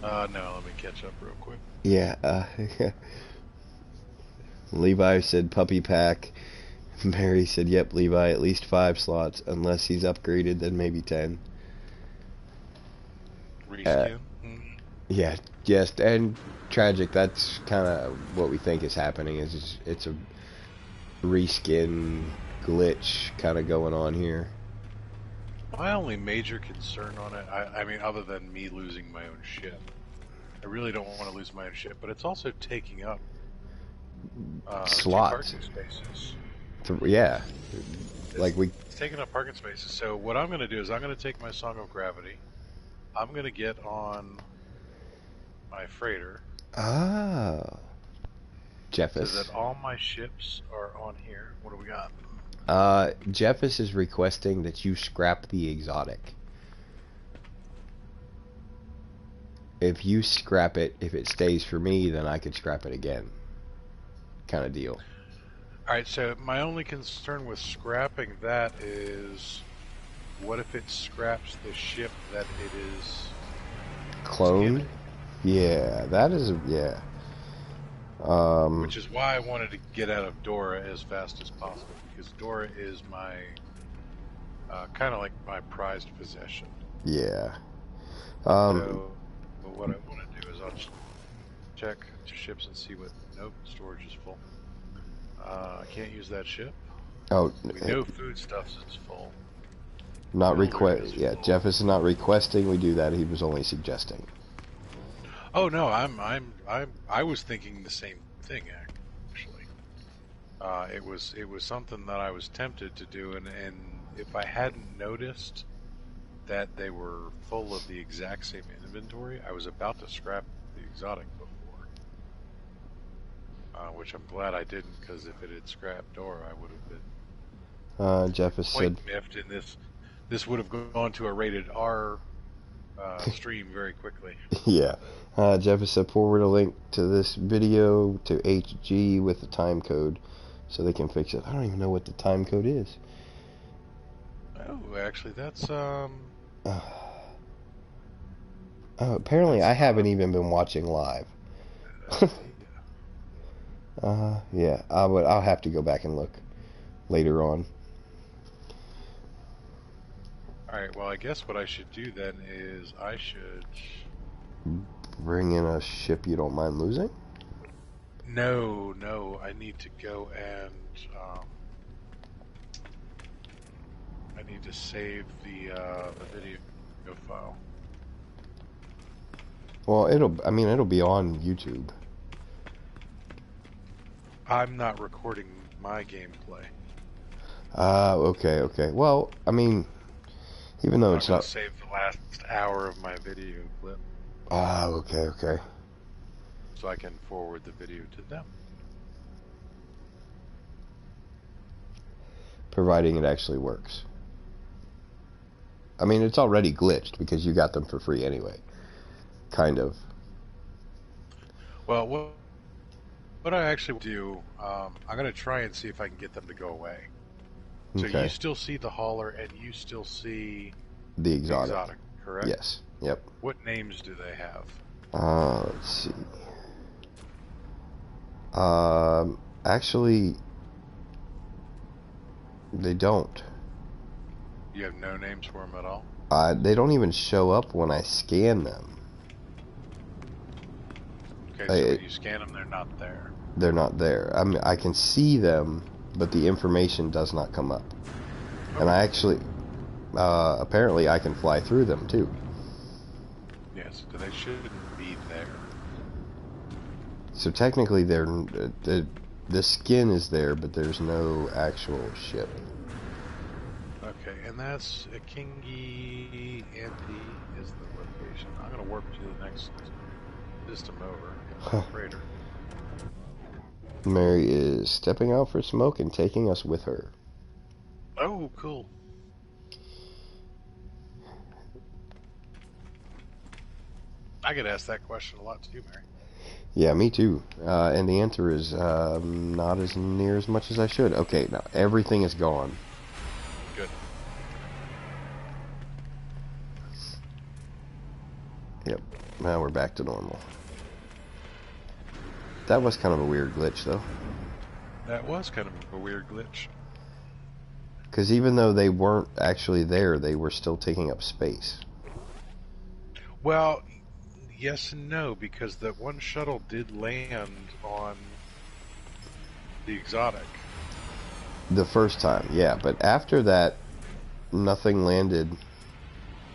S2: No, let me catch up real quick.
S1: Yeah, Levi said puppy pack. Mary said, yep, Levi, at least 5 slots. Unless he's upgraded, then maybe 10.
S2: Reskin?
S1: Yeah, yes, and tragic, that's kind of what we think is happening. Is it's a reskin glitch kind of going on here.
S2: My only major concern on it, I mean, other than me losing my own ship, I really don't want to lose my own ship, but it's also taking up
S1: Slots.
S2: 2 parking spaces.
S1: Yeah, like
S2: It's taking up parking spaces. So what I'm going to do is I'm going to take my Song of Gravity. I'm going to get on my freighter.
S1: Oh. Jeffus.
S2: So that all my ships are on here. What do we got?
S1: Jeffus is requesting that you scrap the exotic. If you scrap it, if it stays for me, then I could scrap it again. Kind of deal.
S2: Alright, so my only concern with scrapping that is, what if it scraps the ship that it is
S1: cloned?
S2: skinning?
S1: Yeah, that is, yeah.
S2: Which is why I wanted to get out of Dora as fast as possible, because Dora is my, kind of like my prized possession.
S1: Yeah.
S2: So, but what I want to do is I'll check ships and see what, nope, storage is full. I can't use that ship.
S1: Oh,
S2: We know foodstuffs is full.
S1: not
S2: Builder
S1: request.
S2: is
S1: Yeah,
S2: full.
S1: Jeffus is not requesting we do that. He was only suggesting.
S2: Oh no, I was thinking the same thing actually. It was something that I was tempted to do, and if I hadn't noticed that they were full of the exact same inventory, I was about to scrap the exotic before. Which I'm glad I didn't, because if it had scrapped Dora, I would have been
S1: Jeffus
S2: quite
S1: said,
S2: miffed, and this would have gone to a rated R stream very quickly.
S1: yeah. Jeffus said forward a link to this video to HG with the time code so they can fix it. I don't even know what the time code is.
S2: Oh, actually, that's
S1: Oh, apparently I haven't even been watching live. Yeah, I'll have to go back and look later on.
S2: Alright, well, I guess what I should do then is I should...
S1: Bring in a ship you don't mind losing?
S2: No, I need to go and... I need to save the video file.
S1: Well, it'll be on YouTube.
S2: I'm not recording my gameplay.
S1: Okay. Well, I mean, even though
S2: I'm
S1: it's
S2: gonna
S1: not...
S2: save the last hour of my video clip
S1: okay.
S2: so I can forward the video to them.
S1: Providing it actually works. I mean, it's already glitched because you got them for free anyway. Kind of.
S2: Well, what I actually do, I'm going to try and see if I can get them to go away. So
S1: Okay.
S2: you still see the hauler and you still see
S1: The
S2: the
S1: exotic.
S2: exotic, correct?
S1: Yes. Yep.
S2: What names do they have?
S1: Let's see. Actually, they don't.
S2: You have no names for them at all?
S1: They don't even show up when I scan them.
S2: Okay, so when you scan them, they're not there.
S1: They're not there. I mean, I can see them. but the information does not come up. And I actually, apparently I can fly through them too.
S2: Yes, so they shouldn't be there.
S1: So technically the skin is there, but there's no actual ship.
S2: Okay, and that's Kingi Anti is the location. I'm gonna warp to the next system over in the freighter.
S1: Mary is stepping out for smoke and taking us with her.
S2: Oh, cool. I get asked that question a lot too, Mary.
S1: Yeah, me too. And the answer is not as near as much as I should. Okay, now everything is gone.
S2: Good.
S1: Yep, now we're back to normal. That was kind of a weird glitch, though.
S2: That was kind of a weird glitch.
S1: Because even though they weren't actually there, they were still taking up space.
S2: Well, yes and no, because that one shuttle did land on the exotic.
S1: The first time, yeah, but after that, nothing landed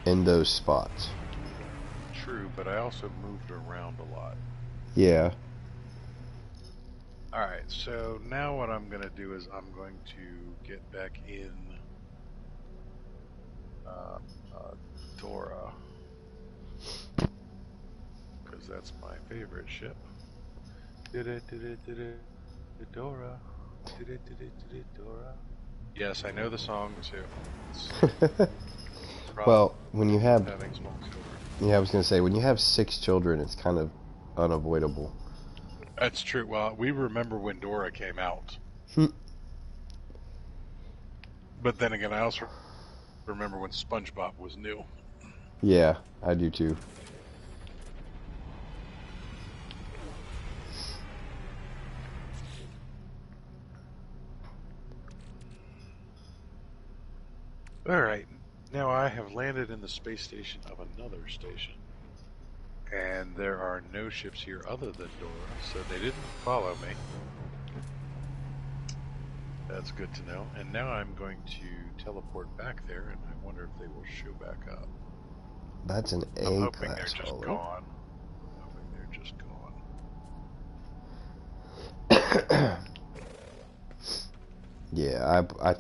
S1: in those spots.
S2: True, but I also moved around a lot.
S1: Yeah.
S2: Alright, so now what I'm going to do is I'm going to get back in Dora. Because that's my favorite ship. Dora. Dora. Yes, I know the song too.
S1: Well, when you have...
S2: having small children.
S1: Yeah, I was going to say, when you have 6 children, it's kind of unavoidable.
S2: That's true. Well, we remember when Dora came out. But then again, I also remember when SpongeBob was new.
S1: Yeah, I do too.
S2: Alright, now I have landed in the space station of another station. And there are no ships here other than Dora, so they didn't follow me. That's good to know. And now I'm going to teleport back there, and I wonder if they will show back up.
S1: That's an
S2: I'm hoping they're
S1: A-class
S2: just
S1: holo.
S2: gone. I'm hoping they're just gone.
S1: Yeah, I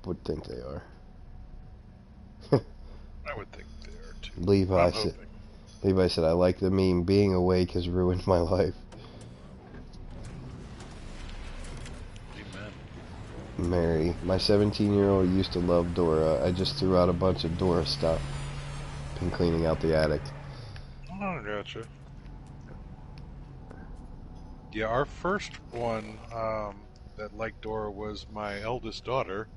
S1: would think they are.
S2: I would think they are too.
S1: Levi said, I like the meme, being awake has ruined my life.
S2: Amen.
S1: Mary, my 17-year-old used to love Dora. I just threw out a bunch of Dora stuff. Been cleaning out the attic.
S2: Oh, gotcha. Yeah, our first one that liked Dora was my eldest daughter.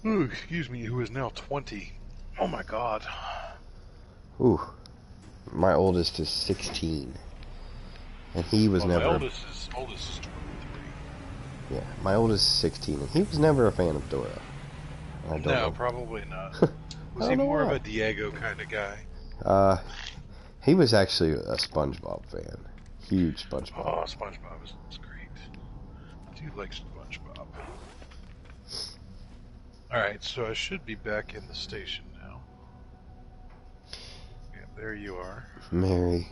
S2: Ooh, excuse me, who is now 20. Oh my god.
S1: Ooh. My oldest is 16. And he was never...
S2: My oldest is 23.
S1: Yeah, my oldest is 16, and he was never a fan of Dora. I don't know.
S2: Probably not.
S1: I
S2: Was he
S1: don't know
S2: more of
S1: why.
S2: a Diego kind of guy?
S1: He was actually a SpongeBob fan. Huge
S2: Oh,
S1: SpongeBob.
S2: SpongeBob is great. Dude likes SpongeBob. Alright, so I should be back in the station now. Yeah, there you are.
S1: Mary,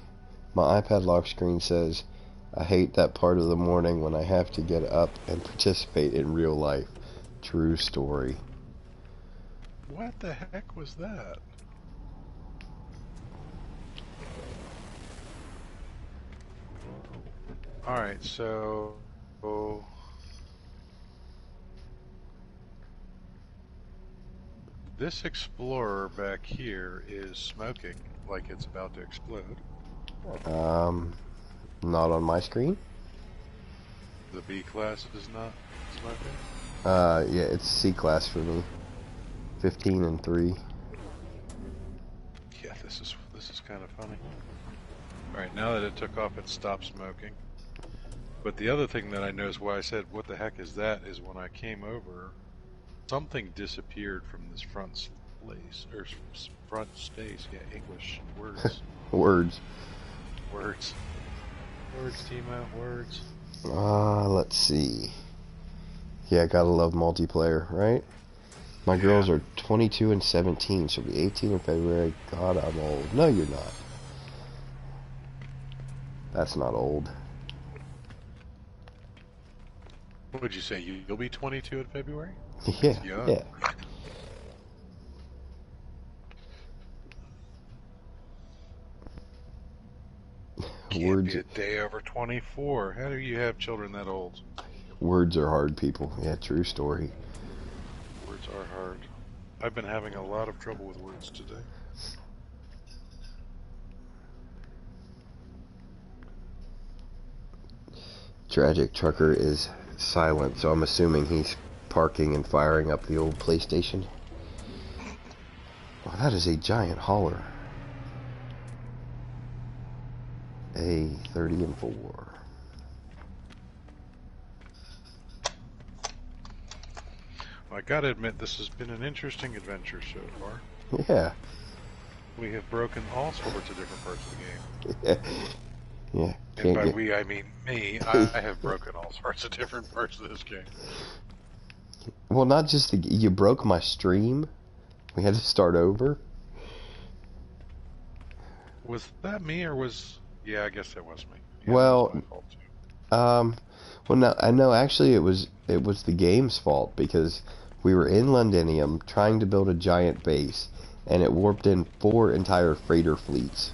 S1: my iPad lock screen says, I hate that part of the morning when I have to get up and participate in real life. True story.
S2: What the heck was that? Alright, so... this Explorer back here is smoking like it's about to explode.
S1: Not on my screen.
S2: The B class is not smoking?
S1: Yeah, it's C class for me. 15 and 3.
S2: Yeah, this is kind of funny. Alright, now that it took off, it stopped smoking. But the other thing that I noticed why I said, what the heck is that, is when I came over, something disappeared from this front place, or front space, yeah, English words.
S1: Words.
S2: Words. Words, Timo, words.
S1: Let's see. Yeah, gotta love multiplayer, right? My girls are 22 and 17. She'll be 18 in February. God, I'm old. No, you're not. That's not old.
S2: What would you say? You'll be 22 in February?
S1: Yeah,
S2: Young.
S1: yeah.
S2: Can't be a day over 24. How do you have children that old?
S1: Words are hard, people. Yeah, true story.
S2: Words are hard. I've been having a lot of trouble with words today.
S1: Tragic Trucker is silent, so I'm assuming he's parking and firing up the old PlayStation. Oh, that is a giant hauler. A 30 and 4.
S2: I gotta admit, this has been an interesting adventure so far.
S1: Yeah.
S2: We have broken all sorts of different parts of the game.
S1: Yeah.
S2: And by we, I mean me. I have broken all sorts of different parts of this game.
S1: Well, not just you broke my stream. We had to start over.
S2: Was that me or was... Yeah, I guess that was me. Yeah,
S1: Well,
S2: that was my fault too.
S1: well, no, I know. Actually, it was the game's fault because we were in Londinium trying to build a giant base, and it warped in 4 entire freighter fleets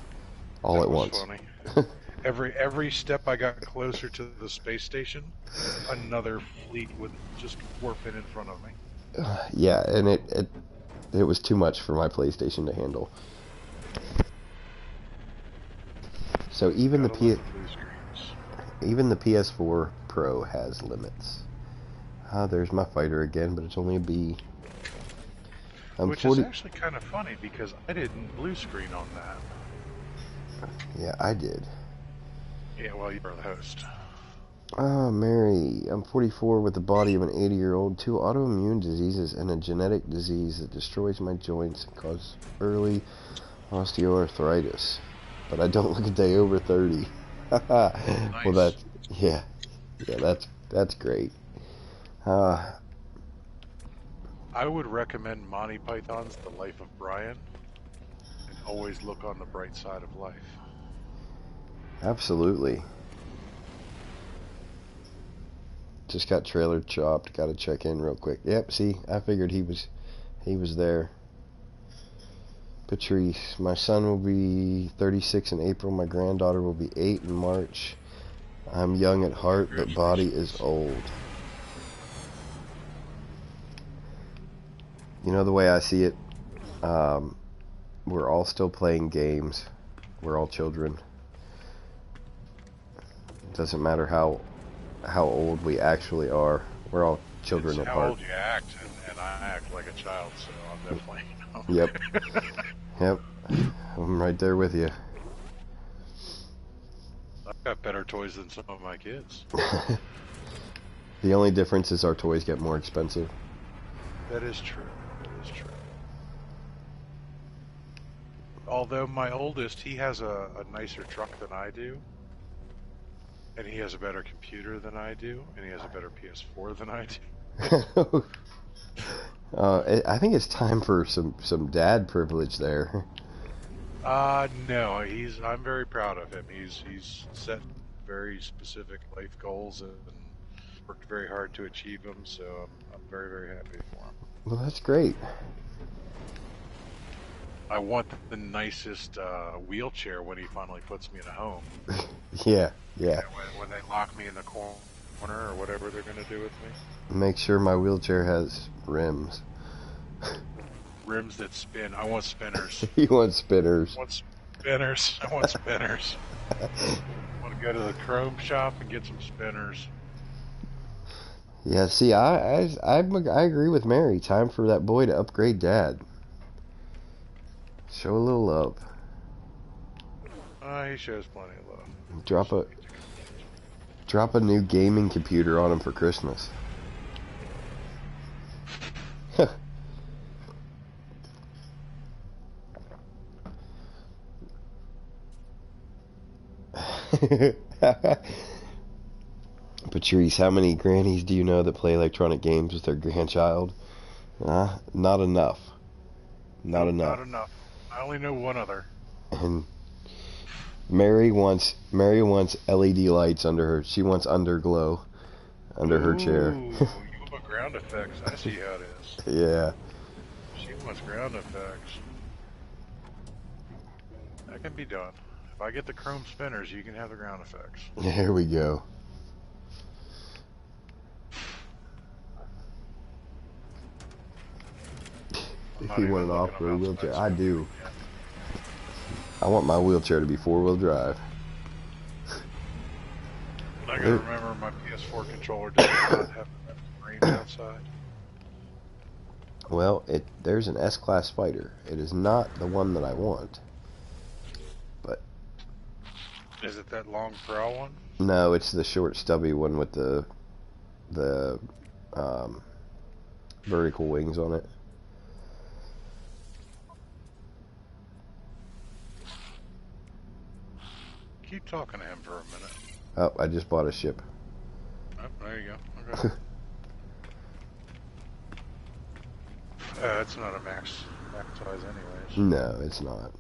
S1: all at once.
S2: Funny. Every step I got closer to the space station, another fleet would just warp in front of me.
S1: Yeah, and it was too much for my PlayStation to handle. So even the PS4 Pro has limits. There's my fighter again, but it's only a B.
S2: Which is actually kind of funny because I didn't blue screen on that.
S1: Yeah, I did.
S2: Yeah, well, you were the host.
S1: Oh, Mary, I'm 44 with the body of an 80-year-old, 2 autoimmune diseases, and a genetic disease that destroys my joints and causes early osteoarthritis. But I don't look a day over 30.
S2: Nice.
S1: Well, that's great.
S2: I would recommend Monty Python's The Life of Brian, and always look on the bright side of life.
S1: Absolutely. Just got trailer chopped. Got to check in real quick. Yep. See, I figured he was there. Patrice, my son will be 36 in April. My granddaughter will be 8 in March. I'm young at heart, but body is old. You know the way I see it. We're all still playing games. We're all children. It doesn't matter how old we actually are. We're all children at
S2: how
S1: heart.
S2: old you act, and I act like a child, so I'm definitely...
S1: Yep. Yep. I'm right there with you.
S2: I've got better toys than some of my kids.
S1: The only difference is our toys get more expensive.
S2: That is true. That is true. Although my oldest, he has a nicer truck than I do. And he has a better computer than I do. And he has a better PS4 than I do.
S1: I think it's time for some dad privilege there.
S2: No, I'm very proud of him. He's set very specific life goals and worked very hard to achieve them, so I'm very, very happy for him.
S1: Well, that's great.
S2: I want the nicest wheelchair when he finally puts me in a home.
S1: Yeah.
S2: When they lock me in the corner or whatever they're going to do with me.
S1: Make sure my wheelchair has rims.
S2: Rims that spin. I want spinners.
S1: You want spinners.
S2: I want spinners. I want spinners. I want to go to the chrome shop and get some spinners.
S1: Yeah, see, I agree with Mary. Time for that boy to upgrade dad. Show a little love.
S2: He shows plenty of love.
S1: Drop a new gaming computer on him for Christmas. Patrice, how many grannies do you know that play electronic games with their grandchild? Not enough. Not enough.
S2: Not enough. I only know one other.
S1: And Mary wants LED lights under her. She wants underglow under her chair.
S2: You want ground effects. I see how it is.
S1: Yeah.
S2: She wants ground effects. That can be done. If I get the chrome spinners, you can have the ground effects.
S1: Here we go. If you want an off-road wheelchair, I do. I want my wheelchair to be four-wheel drive.
S2: I gotta remember my PS4 controller does not have range outside.
S1: Well, there's an S-Class fighter. It is not the one that I want. But
S2: Is it that long prow one?
S1: no, it's the short, stubby one with the vertical wings on it.
S2: Keep talking to him for a minute.
S1: Oh, I just bought a ship.
S2: Oh, there you go. Okay. It's not a max size anyways.
S1: No, it's not.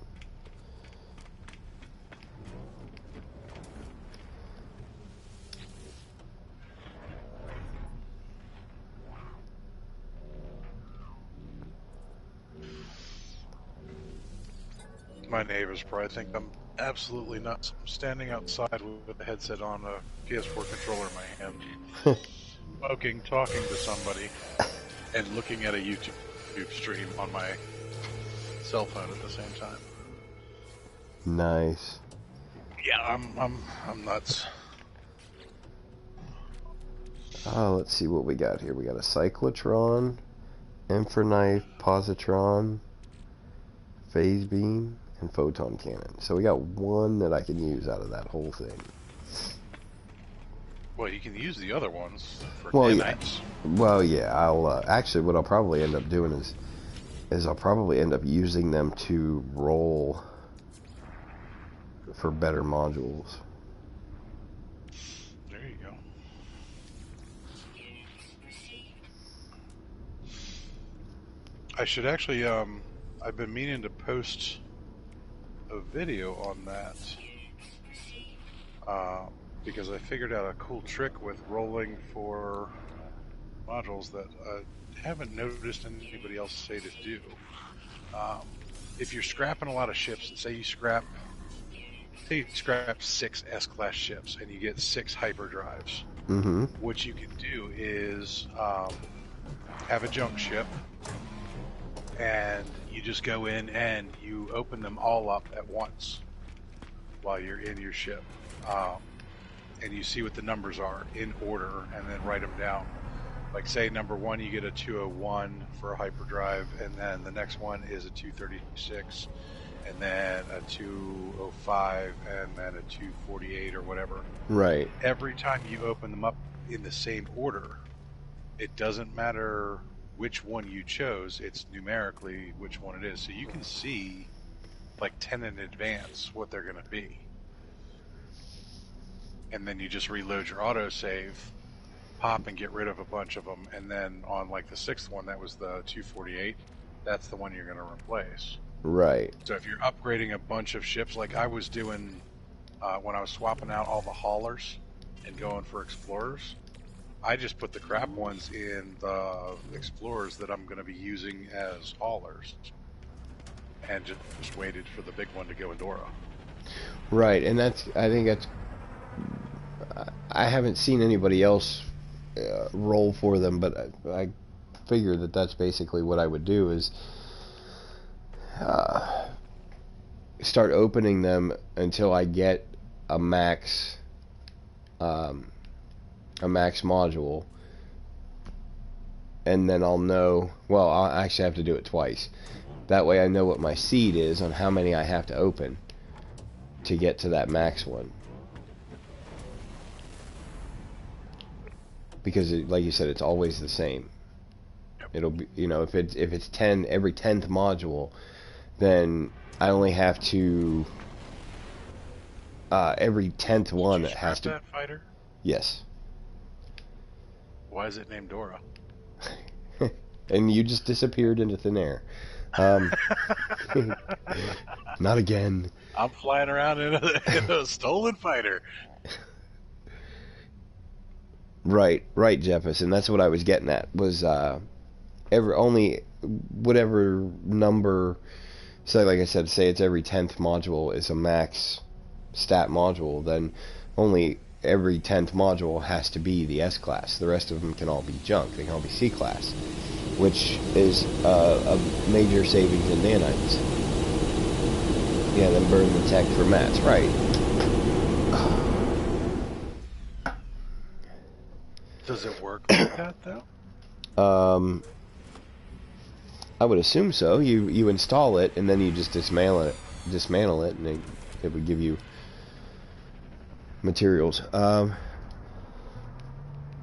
S2: My neighbors probably think I'm absolutely nuts. I'm standing outside with the headset on, a PS4 controller in my hand, smoking, talking to somebody, and looking at a YouTube stream on my cell phone at the same time.
S1: Nice.
S2: Yeah, I'm nuts.
S1: Oh, let's see what we got here. We got a cyclotron, infraknife, positron, phase beam, and photon cannon. So we got one that I can use out of that whole thing.
S2: Well, you can use the other ones for
S1: nanites. Well, yeah. I'll actually what I'll probably end up doing is I'll probably end up using them to roll for better modules.
S2: There you go. I should actually I've been meaning to post a video on that because I figured out a cool trick with rolling for modules that I haven't noticed anybody else say to do. If you're scrapping a lot of ships, say you scrap 6 S-Class ships and you get 6 hyperdrives, what you can do is have a junk ship, and you just go in and you open them all up at once while you're in your ship, and you see what the numbers are in order, and then write them down. Like, say number 1 you get a 201 for a hyperdrive, and then the next one is a 236, and then a 205, and then a 248 or whatever.
S1: Right.
S2: Every time you open them up in the same order, it doesn't matter which one you chose, it's numerically which one it is. So you can see like 10 in advance what they're going to be. And then you just reload your autosave, pop and get rid of a bunch of them, and then on like the 6th one, that was the 248, that's the one you're going to replace.
S1: Right.
S2: So if you're upgrading a bunch of ships, like I was doing when I was swapping out all the haulers and going for explorers, I just put the crap ones in the explorers that I'm going to be using as haulers, and just waited for the big one to go in Dora.
S1: Right, and I haven't seen anybody else roll for them, but I figure that that's basically what I would do is start opening them until I get a max module, and then I'll know, well, I'll actually have to do it twice. That way I know what my seed is on how many I have to open to get to that max one. Because like you said, it's always the same.
S2: Yep.
S1: It'll be, if it's 10 every 10th module, then I only have to every 10th one has to.
S2: That fighter?
S1: Yes.
S2: Why is it named Dora?
S1: And you just disappeared into thin air. Not again.
S2: I'm flying around in a stolen fighter.
S1: Right, Jefferson. That's what I was getting at. Was only whatever number. So, like I said, say it's every 10th module is a max stat module. Then only every 10th module has to be the S class. The rest of them can all be junk. They can all be C class, which is a major savings in nanites. Yeah, then burn the tech for mats. Right.
S2: Does it work like that though?
S1: I would assume so. You install it and then you just dismantle it, and it would give you materials.
S2: No,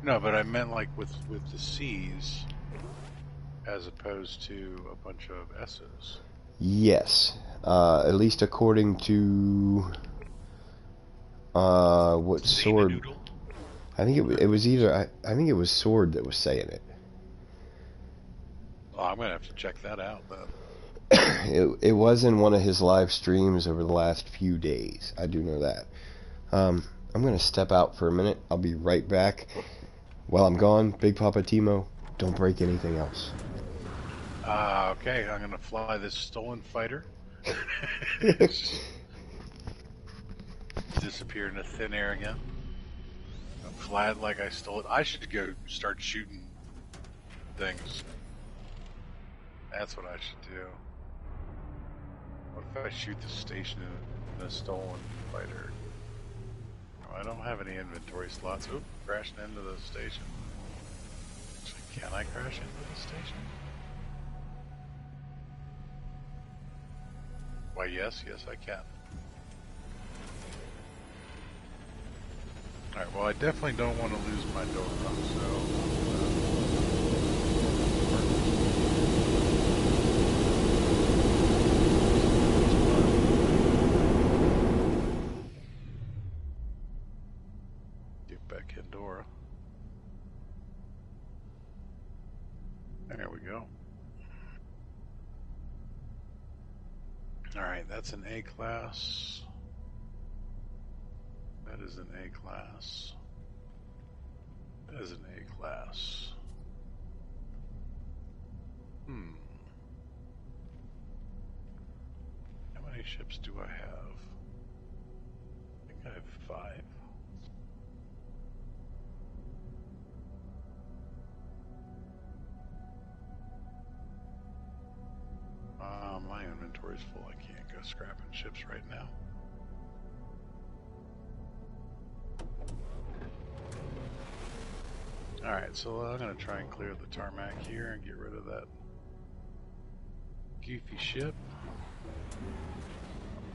S2: but I meant like with the C's as opposed to a bunch of S's.
S1: Yes, at least according to what sword? I think it was either I think it was Sword that was saying it.
S2: Oh, I'm gonna have to check that out then.
S1: It was in one of his live streams over the last few days. I do know that. I'm gonna step out for a minute. I'll be right back. While I'm gone, Big Papa Timo, don't break anything else.
S2: Okay, I'm gonna fly this stolen fighter. Disappear into thin air again. I'm flying like I stole it. I should go start shooting things. That's what I should do. What if I shoot the station in a stolen fighter? Oh, I don't have any inventory slots. Oop, crashing into the station. Actually, can I crash into the station? Why, yes, I can. Alright, well, I definitely don't want to lose my door, so... Get back in Dora. There we go. Alright, that's an A class. That is an A class. That is an A class. How many ships do I have? I think I have 5. My inventory's full. I can't go scrapping ships right now. Alright, so I'm going to try and clear the tarmac here and get rid of that goofy ship.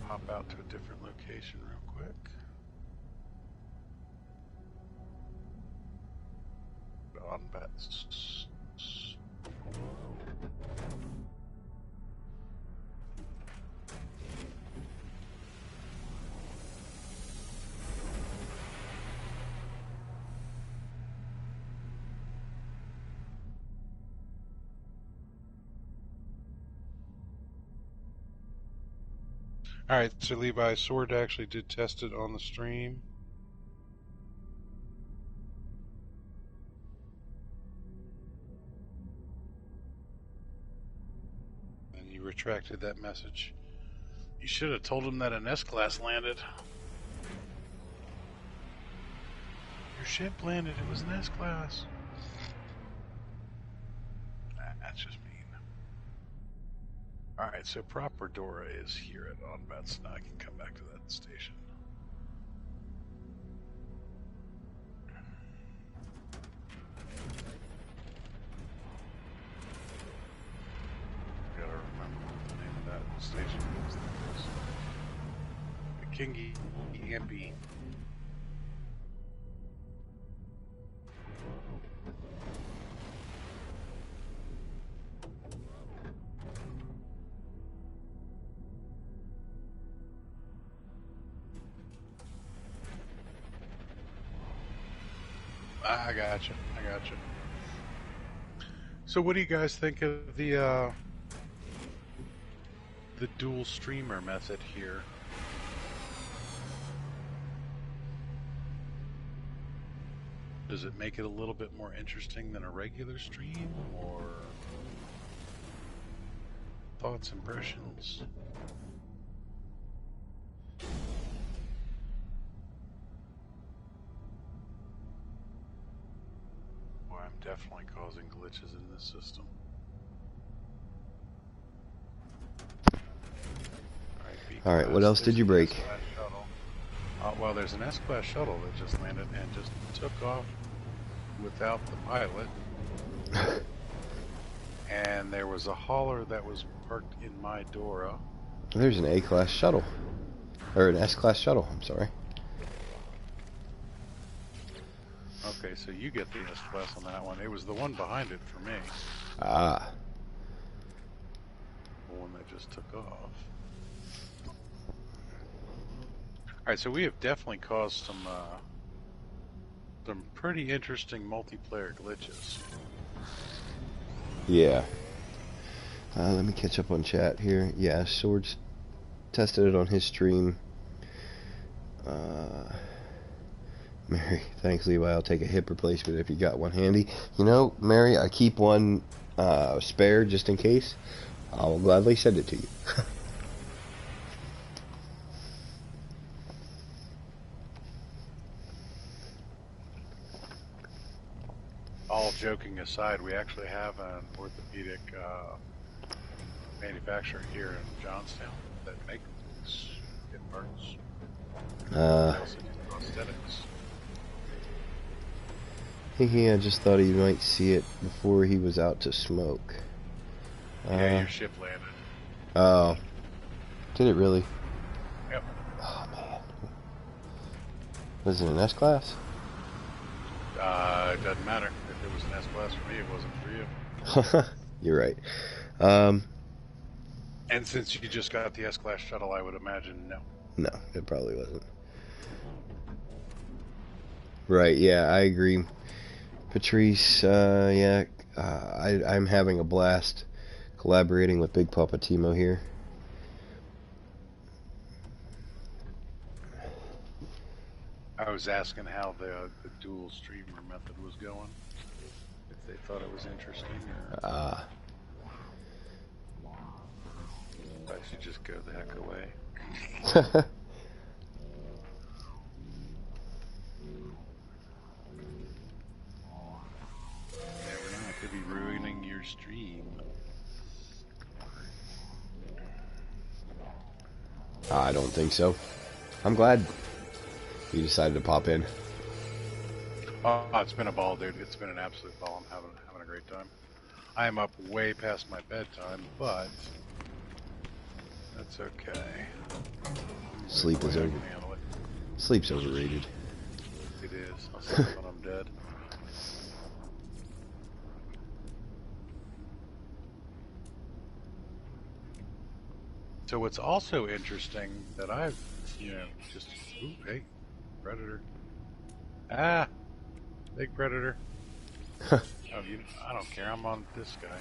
S2: I'll pop out to a different location real quick. On bets. Alright, so Levi, Sword actually did test it on the stream. And you retracted that message. You should have told him that an S-Class landed. Your ship landed, it was an S-Class. That's just mean. Alright, so proper Dora is here at Onbats. Now I can come back to that station. Gotta remember what the name of that station is. The Kingi Ampi. I gotcha. I gotcha. So, what do you guys think of the dual streamer method here? Does it make it a little bit more interesting than a regular stream, or thoughts, impressions? Boy, I'm definitely causing glitches in this system.
S1: All right, what else did you break?
S2: Well, there's an S-Class shuttle that just landed and just took off without the pilot. And there was a hauler that was parked in my Dora.
S1: There's an A-Class shuttle. Or an S-Class shuttle, I'm sorry.
S2: Okay, so you get the S-Class on that one. It was the one behind it for me.
S1: Ah.
S2: The one that just took off. Alright, so we have definitely caused some pretty interesting multiplayer glitches.
S1: Yeah. Let me catch up on chat here. Yeah, Swords tested it on his stream. Mary, thanks Levi, I'll take a hip replacement if you got one handy. You know, Mary, I keep one spare just in case. I'll gladly send it to you.
S2: All joking aside, we actually have an orthopedic manufacturer here in Johnstown that makes hip parts. They also do prosthetics.
S1: I just thought he might see it before he was out to smoke.
S2: Yeah, your ship landed.
S1: Oh. Did it really?
S2: Yep.
S1: Oh, man. Was it an S-Class?
S2: It doesn't matter. If it was an S-Class for me, it wasn't for you.
S1: You're right.
S2: And since you just got the S-Class shuttle, I would imagine no.
S1: No, it probably wasn't. Right, yeah, I agree. Patrice, yeah, I'm having a blast collaborating with Big Papa Timo here.
S2: I was asking how the dual streamer method was going. If they thought it was interesting, or I should just go the heck away. Never know, I could be ruining your stream.
S1: I don't think so. I'm glad you decided to pop in.
S2: Oh, it's been a ball, dude. It's been an absolute ball. I'm having a great time. I am up way past my bedtime, but that's okay.
S1: Sleep is over. Sleep's overrated.
S2: It is. I'll sleep when I'm dead. So what's also interesting that I've, just, ooh, hey, predator. Ah, big predator. I don't care. I'm on this guy.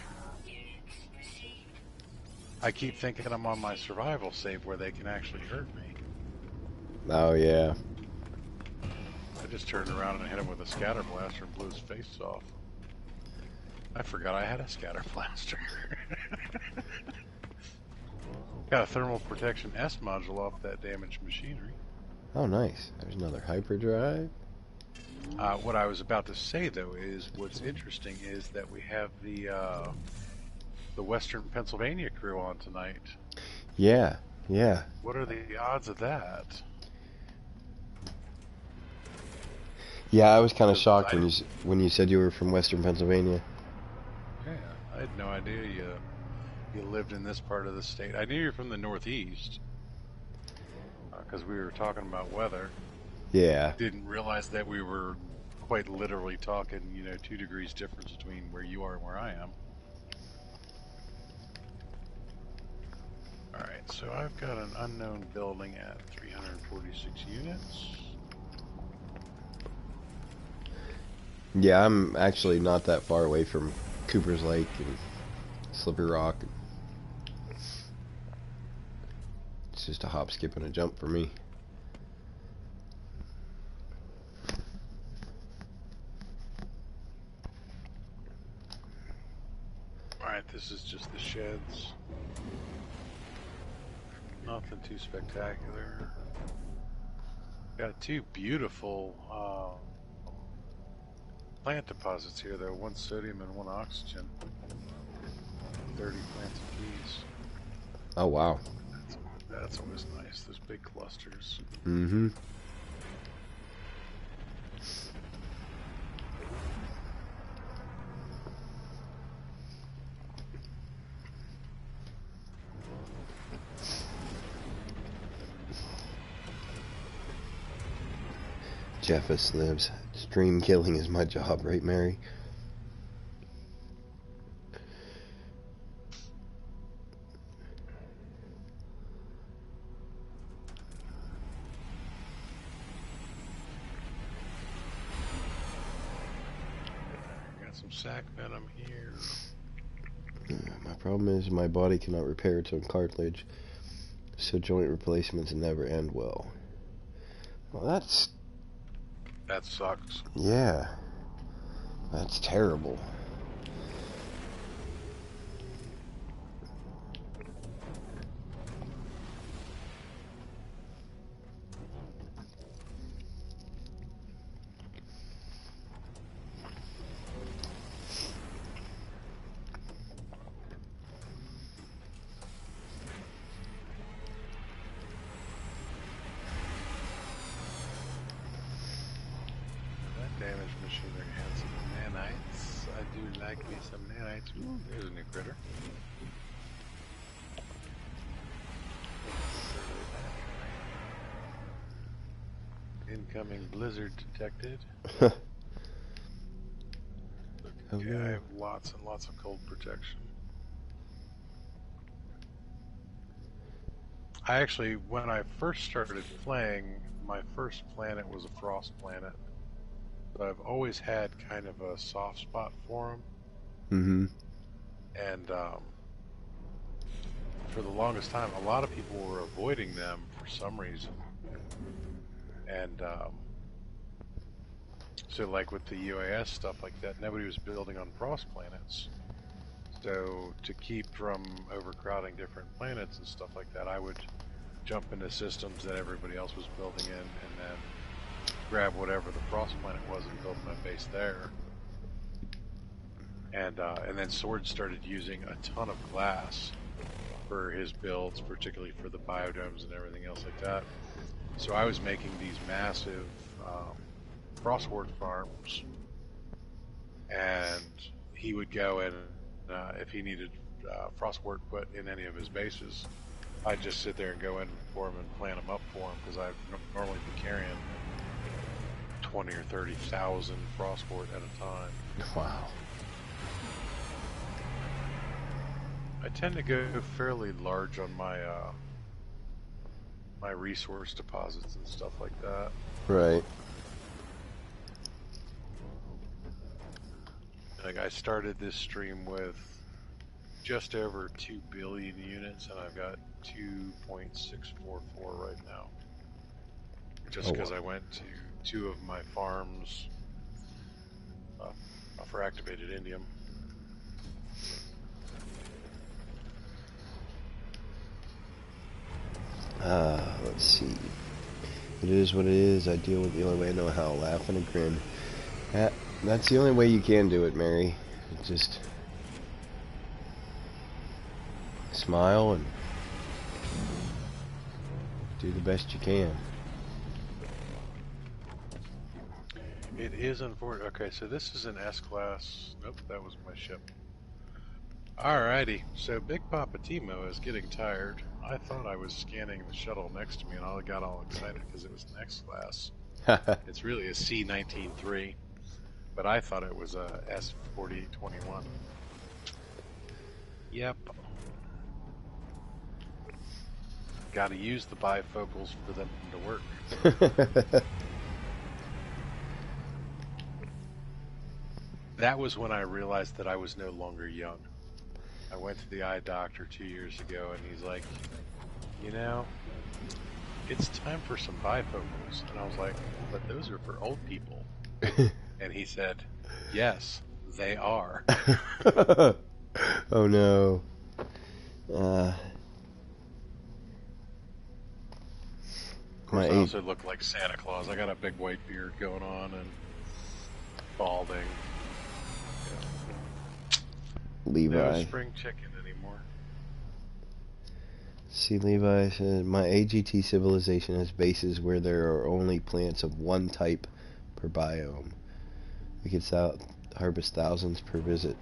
S2: I keep thinking I'm on my survival save where they can actually hurt me.
S1: Oh, yeah.
S2: I just turned around and hit him with a scatter blaster and blew his face off. I forgot I had a scatter blaster. Got a thermal protection S module off that damaged machinery.
S1: Oh, nice. There's another hyperdrive.
S2: What I was about to say, though, is what's interesting is that we have the Western Pennsylvania crew on tonight.
S1: Yeah, yeah.
S2: What are the odds of that?
S1: Yeah, I was kind of shocked when you said you were from Western Pennsylvania.
S2: Yeah, I had no idea you lived in this part of the state. I knew you were from the Northeast because we were talking about weather.
S1: Yeah.
S2: Didn't realize that we were quite literally talking, 2 degrees difference between where you are and where I am. Alright, so I've got an unknown building at 346 units.
S1: Yeah, I'm actually not that far away from Cooper's Lake and Slippery Rock. It's just a hop, skip, and a jump for me.
S2: Alright, this is just the sheds. Nothing too spectacular. Got two beautiful plant deposits here, though. One sodium and one oxygen. 30 plants apiece.
S1: Oh, wow.
S2: That's always nice. Those big clusters.
S1: Mm-hmm. Jeffus lives. Stream killing is my job, right, Mary?
S2: Got some sac venom here.
S1: My problem is my body cannot repair its own cartilage, so joint replacements never end well. Well,
S2: That sucks.
S1: yeah. That's terrible.
S2: Damage machinery had some nanites. I do like me some nanites. Ooh, there's a new critter. Incoming blizzard detected. Okay, I have lots and lots of cold protection. I actually, when I first started playing, my first planet was a frost planet. But I've always had kind of a soft spot for them.
S1: Mm-hmm.
S2: And for the longest time, a lot of people were avoiding them for some reason. And so like with the UAS stuff like that, nobody was building on frost planets. So to keep from overcrowding different planets and stuff like that, I would jump into systems that everybody else was building in and then grab whatever the frost planet was and build my base there. And then Sword started using a ton of glass for his builds, particularly for the biodomes and everything else like that. So I was making these massive frostwort farms, and he would go in if he needed frostwort put in any of his bases. I'd just sit there and go in for him and plant them up for him, because I'd normally be carrying 20 or 30,000 frostwort at a time.
S1: Wow.
S2: I tend to go fairly large on my my resource deposits and stuff like that.
S1: Right.
S2: Like, I started this stream with just over 2 billion units, and I've got 2.644 right now. Just because I went to 2 of my farms for activated indium.
S1: Let's see. It is what it is. I deal with the only way I know how. Laugh and a grin. That's the only way you can do it, Mary. Just smile and do the best you can.
S2: It is unfortunate. Okay, so this is an S-class. Nope, that was my ship. Alrighty, so Big Papa Timo is getting tired. I thought I was scanning the shuttle next to me, and I got all excited because it was an X-class. It's really a C-19-3, but I thought it was a S-4821. Yep. Gotta use the bifocals for them to work. That was when I realized that I was no longer young. I went to the eye doctor 2 years ago, and he's like, you know, it's time for some bifocals. And I was like, but those are for old people. And he said, yes, they are.
S1: Oh no.
S2: Of course, I also look like Santa Claus. I got a big white beard going on and balding.
S1: Levi.
S2: No spring chicken anymore.
S1: See, Levi said, my AGT civilization has bases where there are only plants of one type per biome. We could harvest thousands per visit.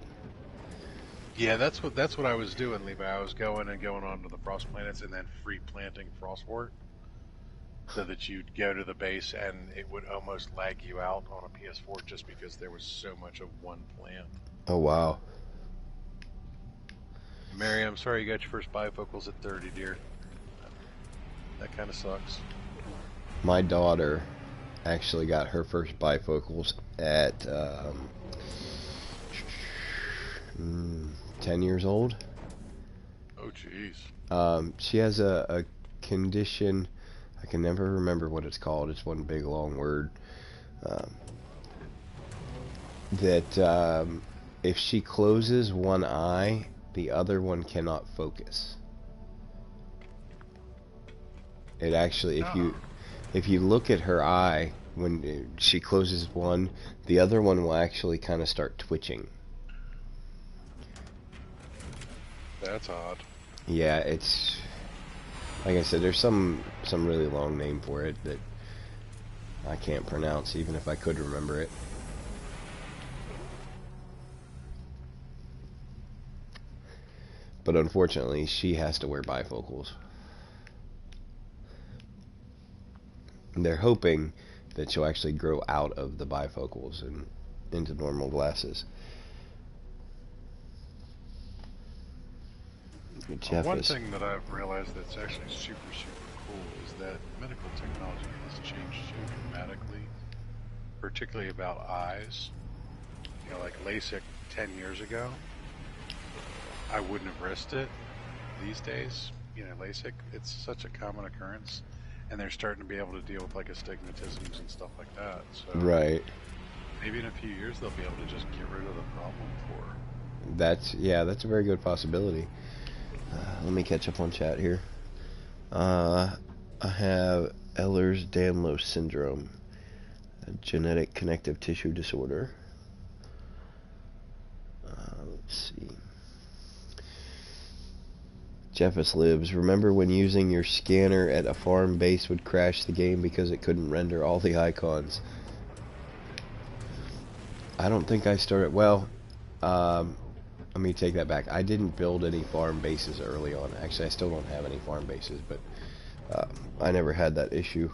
S2: Yeah, that's what I was doing, Levi. I was going on to the frost planets and then free planting frostwort, so that you'd go to the base and it would almost lag you out on a PS4 just because there was so much of one plant.
S1: Oh wow.
S2: Mary, I'm sorry you got your first bifocals at 30, dear. That kind of sucks.
S1: My daughter actually got her first bifocals at 10 years old.
S2: Oh, jeez.
S1: She has a condition, I can never remember what it's called, it's one big long word, that if she closes one eye, the other one cannot focus. It actually, if you look at her eye, when she closes one, the other one will actually kind of start twitching.
S2: That's odd.
S1: Yeah, it's like I said, there's some really long name for it that I can't pronounce, even if I could remember it. But unfortunately, she has to wear bifocals. And they're hoping that she'll actually grow out of the bifocals and into normal glasses.
S2: One thing that I've realized that's actually super cool is that medical technology has changed so dramatically, particularly about eyes. You know, like LASIK 10 years ago, I wouldn't have risked it. These days, you know, LASIK, it's such a common occurrence, and they're starting to be able to deal with like astigmatisms and stuff like that. So
S1: right.
S2: Maybe in a few years they'll be able to just get rid of the problem for.
S1: That's a very good possibility. Let me catch up on chat here. I have Ehlers-Danlos syndrome, a genetic connective tissue disorder. Let's see. Jeffus lives. Remember when using your scanner at a farm base would crash the game because it couldn't render all the icons? I don't think I started. Well, let me take that back. I didn't build any farm bases early on. Actually, I still don't have any farm bases, but I never had that issue.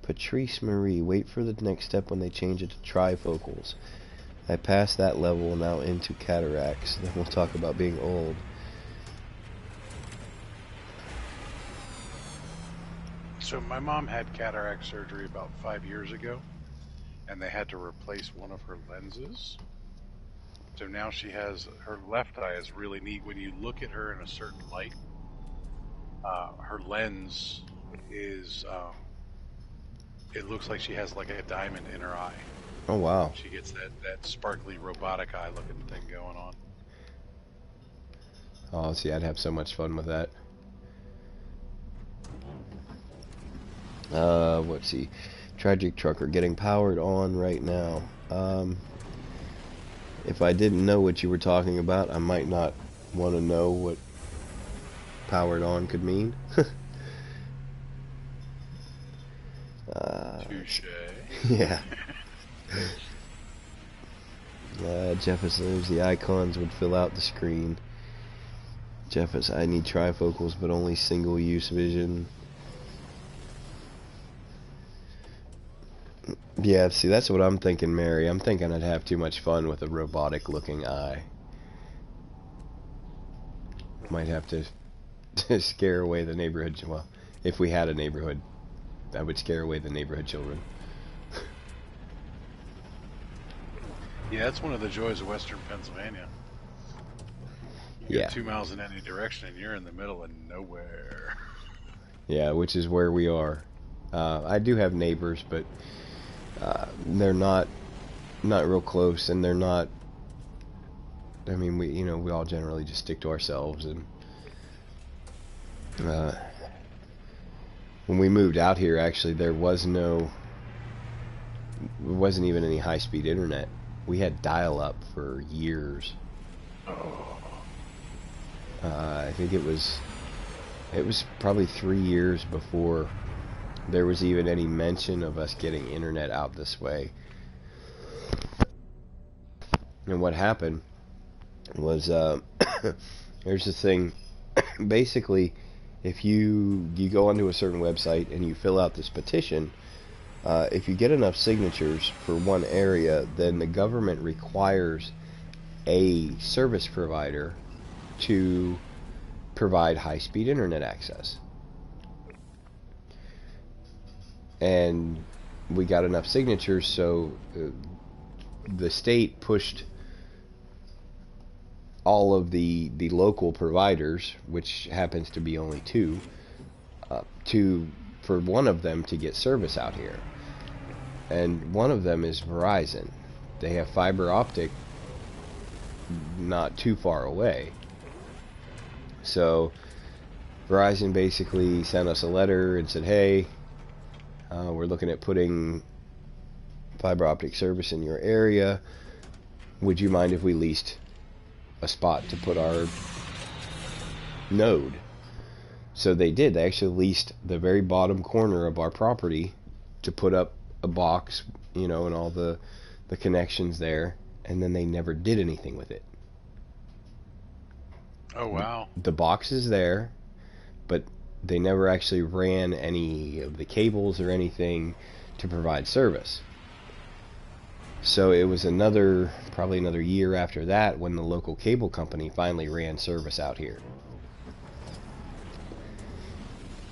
S1: Patrice Marie, wait for the next step when they change it to trifocals. I passed that level, now into cataracts. Then we'll talk about being old.
S2: So my mom had cataract surgery about 5 years ago, and they had to replace one of her lenses. So now she has, her left eye is really neat. When you look at her in a certain light, her lens is, it looks like she has like a diamond in her eye.
S1: Oh wow.
S2: She gets that sparkly robotic eye looking thing going on.
S1: Oh, see, I'd have so much fun with that. Let's see. Tragic Trucker, getting powered on right now. If I didn't know what you were talking about, I might not want to know what powered on could mean.
S2: Touche.
S1: Yeah. Jeffus lives. The icons would fill out the screen. Jeffus, I need trifocals, but only single-use vision. Yeah, see, that's what I'm thinking, Mary. I'm thinking I'd have too much fun with a robotic-looking eye. Might have to scare away the neighborhood. Well, if we had a neighborhood. that would scare away the neighborhood children.
S2: Yeah, that's one of the joys of Western Pennsylvania.
S1: Yeah.
S2: 2 miles in any direction, and you're in the middle of nowhere.
S1: Yeah, which is where we are. I do have neighbors, but they're not real close, and they're not. I mean, we all generally just stick to ourselves. And when we moved out here, actually, there wasn't even any high-speed internet. We had dial-up for years. I think it was probably 3 years before there was even any mention of us getting internet out this way. And what happened was, here's the thing. Basically, if you go onto a certain website and you fill out this petition, if you get enough signatures for one area, then the government requires a service provider to provide high-speed internet access. And we got enough signatures, so the state pushed all of the local providers, which happens to be only two, for one of them to get service out here. And one of them is Verizon. They have fiber optic not too far away. So Verizon basically sent us a letter and said, hey, we're looking at putting fiber optic service in your area. Would you mind if we leased a spot to put our node? So they did. They actually leased the very bottom corner of our property to put up a box, and all the connections there, and then they never did anything with it.
S2: Oh, wow.
S1: The box is there, but they never actually ran any of the cables or anything to provide service. So it was probably another year after that when the local cable company finally ran service out here.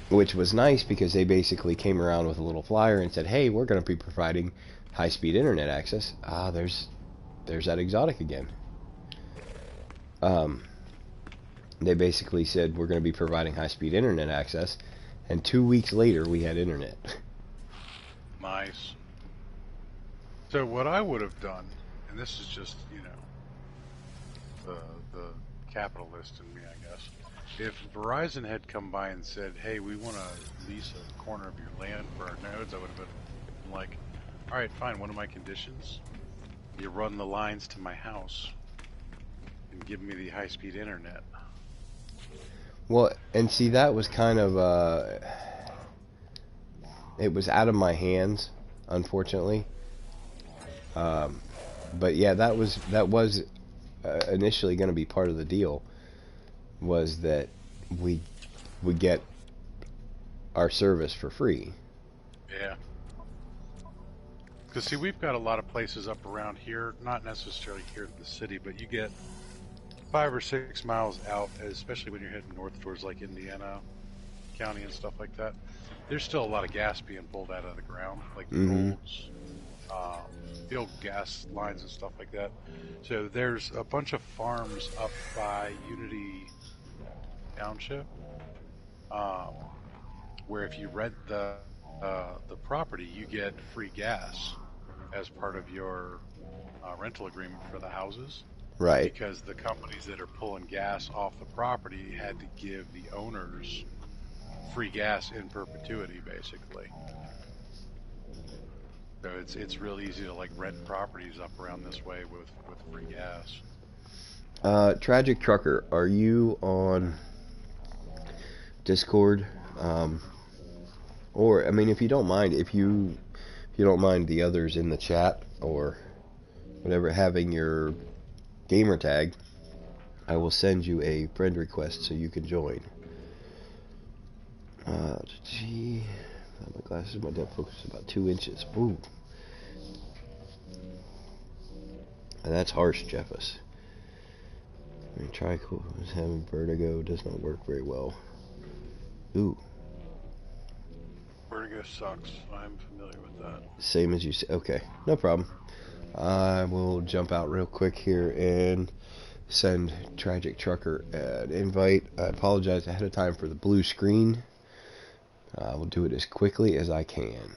S1: Which was nice because they basically came around with a little flyer and said, hey, we're going to be providing high-speed internet access. There's that exotic again. They basically said we're going to be providing high-speed internet access, and 2 weeks later we had internet.
S2: Nice. So what I would have done, and this is just, the capitalist in me, I guess. If Verizon had come by and said, hey, we want to lease a corner of your land for our nodes, I would have been like, all right, fine, one of my conditions, you run the lines to my house and give me the high-speed internet.
S1: Well, and see, that was kind of, it was out of my hands, unfortunately. But yeah, that was initially going to be part of the deal, was that we get our service for free.
S2: Yeah. Because see, we've got a lot of places up around here, not necessarily here in the city, but you get 5 or 6 miles out, especially when you're heading north towards like Indiana County and stuff like that. There's still a lot of gas being pulled out of the ground, like the roads, the old gas lines and stuff like that. So there's a bunch of farms up by Unity Township, where if you rent the property, you get free gas as part of your rental agreement for the houses.
S1: Right.
S2: Because the companies that are pulling gas off the property had to give the owners free gas in perpetuity, basically. So it's real easy to like rent properties up around this way with free gas.
S1: Tragic Trucker, are you on Discord? Or I mean, if you don't mind, if you don't mind the others in the chat or whatever having your gamer tag, I will send you a friend request so you can join. Gee, my glasses, my depth focus is about 2 inches. Ooh. And that's harsh, Jeffus. I mean, Trico is having vertigo, does not work very well. Ooh.
S2: Ringo sucks. I'm familiar with that.
S1: Same as you say. Okay, no problem. I will jump out real quick here and send Tragic Trucker an invite. I apologize ahead of time for the blue screen. I will do it as quickly as I can.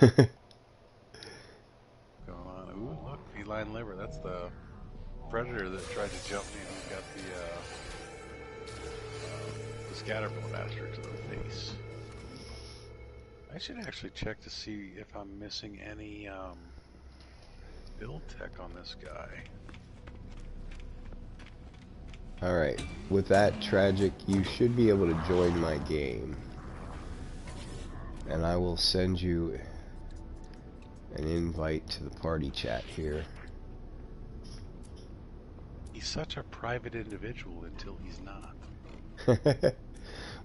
S2: Going on. Ooh, look, feline liver. That's the predator that tried to jump me. He's got the scatterbrain bastard to the face. I should actually check to see if I'm missing any build tech on this guy.
S1: Alright, with that, Tragic, you should be able to join my game. And I will send you an invite to the party chat here.
S2: He's such a private individual until he's not.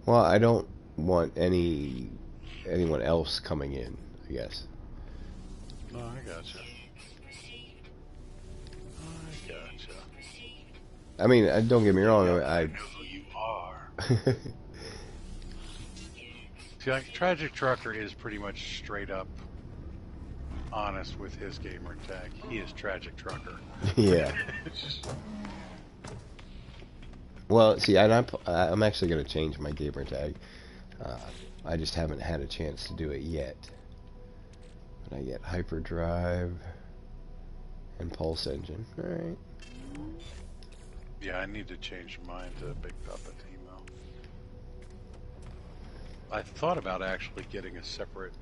S1: Well, I don't want anyone else coming in, I guess.
S2: No, I gotcha. I gotcha.
S1: I mean, don't get me wrong,
S2: I know who you are. See, like, Tragic Trucker is pretty much straight up honest with his gamer tag. He is Tragic Trucker.
S1: Yeah. Well, see, I'm actually going to change my gamer tag. I just haven't had a chance to do it yet. But I get Hyperdrive and Pulse Engine. Alright.
S2: Yeah, I need to change mine to Big Papa Timo. I thought about actually getting a separate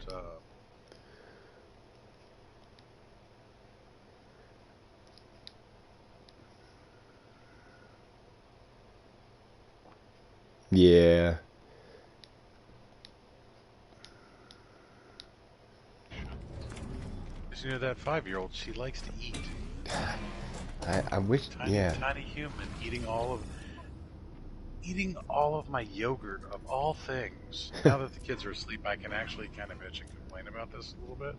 S1: Yeah.
S2: you know, that 5-year-old, she likes to eat.
S1: I wish,
S2: Tiny human eating all of my yogurt of all things. Now that the kids are asleep, I can actually kind of bitch and complain about this a little bit.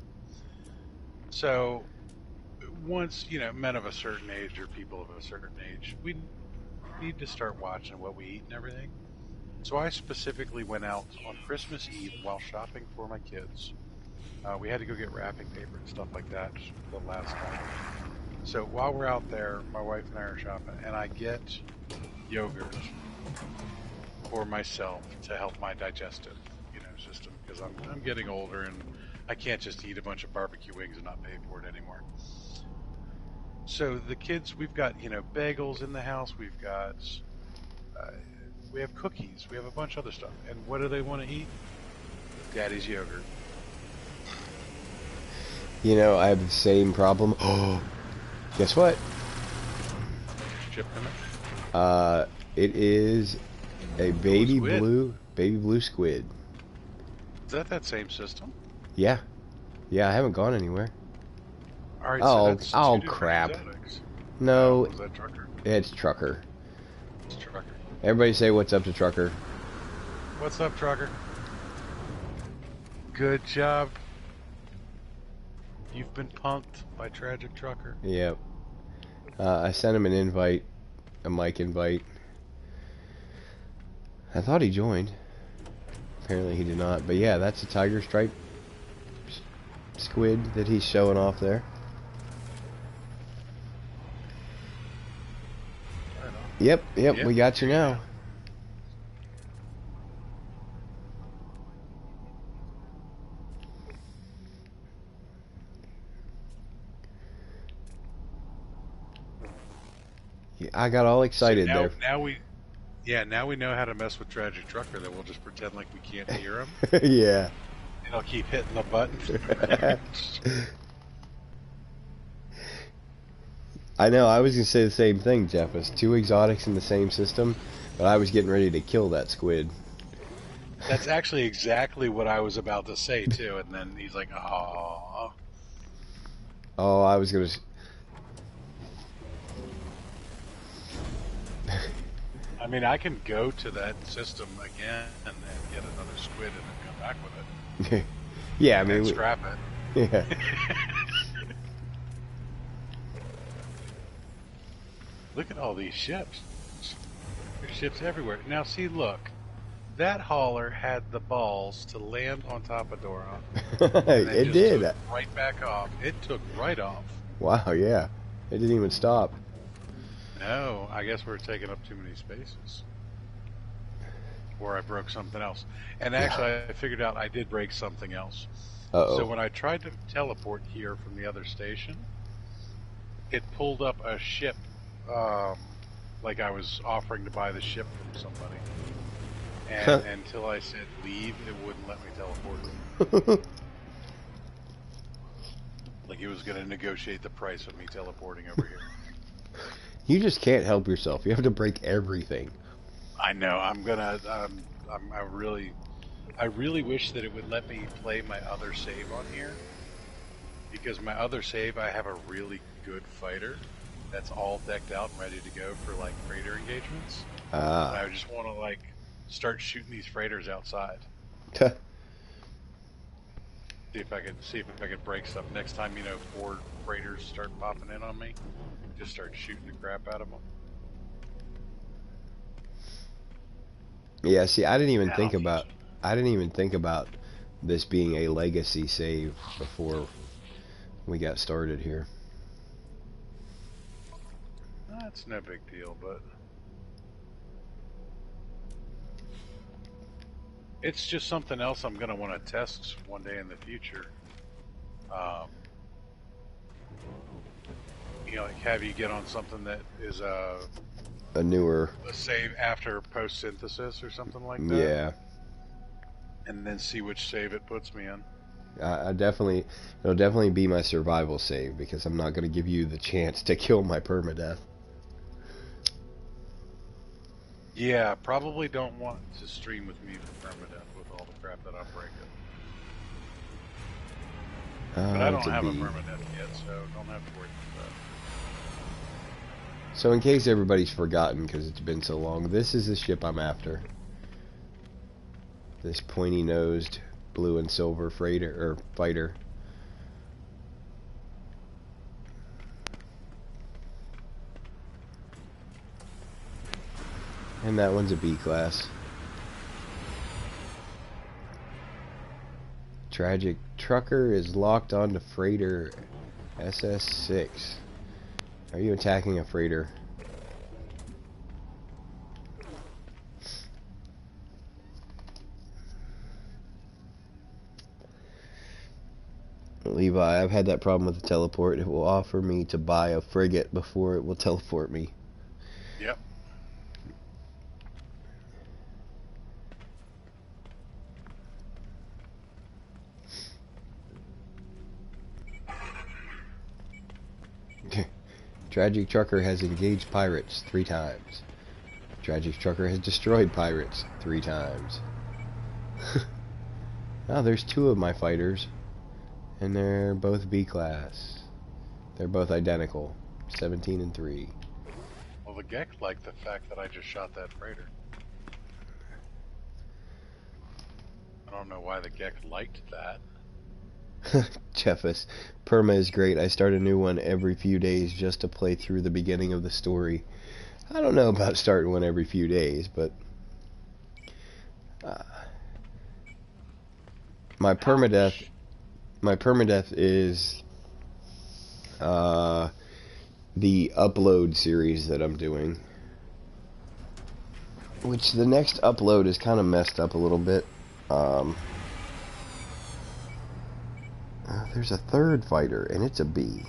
S2: So, once, you know, men of a certain age or people of a certain age, we need to start watching what we eat and everything. So I specifically went out on Christmas Eve while shopping for my kids. We had to go get wrapping paper and stuff like that the last night. So while we're out there, my wife and I are shopping, and I get yogurt for myself to help my digestive, system, because I'm getting older and I can't just eat a bunch of barbecue wings and not pay for it anymore. So the kids, we've got bagels in the house. We've got we have cookies. We have a bunch of other stuff. And what do they want to eat? Daddy's yogurt.
S1: I have the same problem. Oh, guess what?
S2: Chip in
S1: it? It is a baby blue squid.
S2: Is that same system?
S1: Yeah. Yeah, I haven't gone anywhere.
S2: All right, so that's two
S1: crap.
S2: exotics.
S1: No.
S2: Is that Trucker?
S1: It's Trucker.
S2: It's Trucker.
S1: Everybody say what's up to Trucker.
S2: What's up, Trucker? Good job. You've been punked by Tragic Trucker.
S1: Yep. I sent him an invite, a mic invite. I thought he joined. Apparently he did not. But yeah, that's a tiger stripe squid that he's showing off there. Yep, we got you now. I got all excited there.
S2: Now we know how to mess with Tragic Trucker. That we'll just pretend like we can't hear him.
S1: Yeah.
S2: And I'll keep hitting the button.
S1: I know. I was gonna say the same thing, Jeff. It's two exotics in the same system, but I was getting ready to kill that squid.
S2: That's actually exactly what I was about to say too. And then he's like, "Oh."
S1: Oh, I was gonna.
S2: mean, I can go to that system again and then get another squid and then come back with it.
S1: Yeah, I mean,
S2: And scrap it.
S1: yeah.
S2: Look at all these ships. There's ships everywhere. Now, see, look. That hauler had the balls to land on top of Dora.
S1: It
S2: just
S1: did.
S2: took right back off. It took right off.
S1: Wow, yeah. It didn't even stop.
S2: No, I guess we're taking up too many spaces. Or I broke something else. And actually, I figured out I did break something else.
S1: Uh-oh.
S2: So when I tried to teleport here from the other station, it pulled up a ship, like I was offering to buy the ship from somebody. And until I said leave, it wouldn't let me teleport. Like it was going to negotiate the price of me teleporting over here.
S1: You just can't help yourself. You have to break everything.
S2: I know. I'm gonna. I really wish that it would let me play my other save on here, because my other save, I have a really good fighter that's all decked out and ready to go for like freighter engagements. And I just want to like start shooting these freighters outside. See if I could break stuff. Next time, you know, 4 freighters start popping in on me, just start shooting the crap out of them.
S1: Yeah, see, I didn't even think about this being a legacy save before we got started here.
S2: That's no big deal, but it's just something else I'm going to want to test one day in the future. You know, like have you get on something that is a
S1: newer
S2: save after post synthesis or something like that.
S1: Yeah.
S2: And then see which save it puts me in.
S1: It'll definitely be my survival save, because I'm not going to give you the chance to kill my permadeath.
S2: Yeah, probably don't want to stream with me for permadeath with all the crap that I'm breaking. But I don't have a permadeath yet, so don't have to worry about that.
S1: So in case everybody's forgotten, because it's been so long, this is the ship I'm after. This pointy-nosed blue and silver freighter, or fighter. And that one's a B class. Tragic Trucker is locked onto freighter SS6. Are you attacking a freighter? Levi, I've had that problem with the teleport. It will offer me to buy a frigate before it will teleport me.
S2: Yep.
S1: Tragic Trucker has engaged pirates 3 times. Tragic Trucker has destroyed pirates 3 times. Oh, there's 2 of my fighters. And they're both B class. They're both identical. 17 and 3.
S2: Well, the Gek liked the fact that I just shot that freighter. I don't know why the Gek liked that.
S1: Jeffus, Perma is great. I start a new one every few days just to play through the beginning of the story. I don't know about starting one every few days, but my permadeath is the upload series that I'm doing, which the next upload is kind of messed up a little bit. There's a 3rd fighter, and it's a B.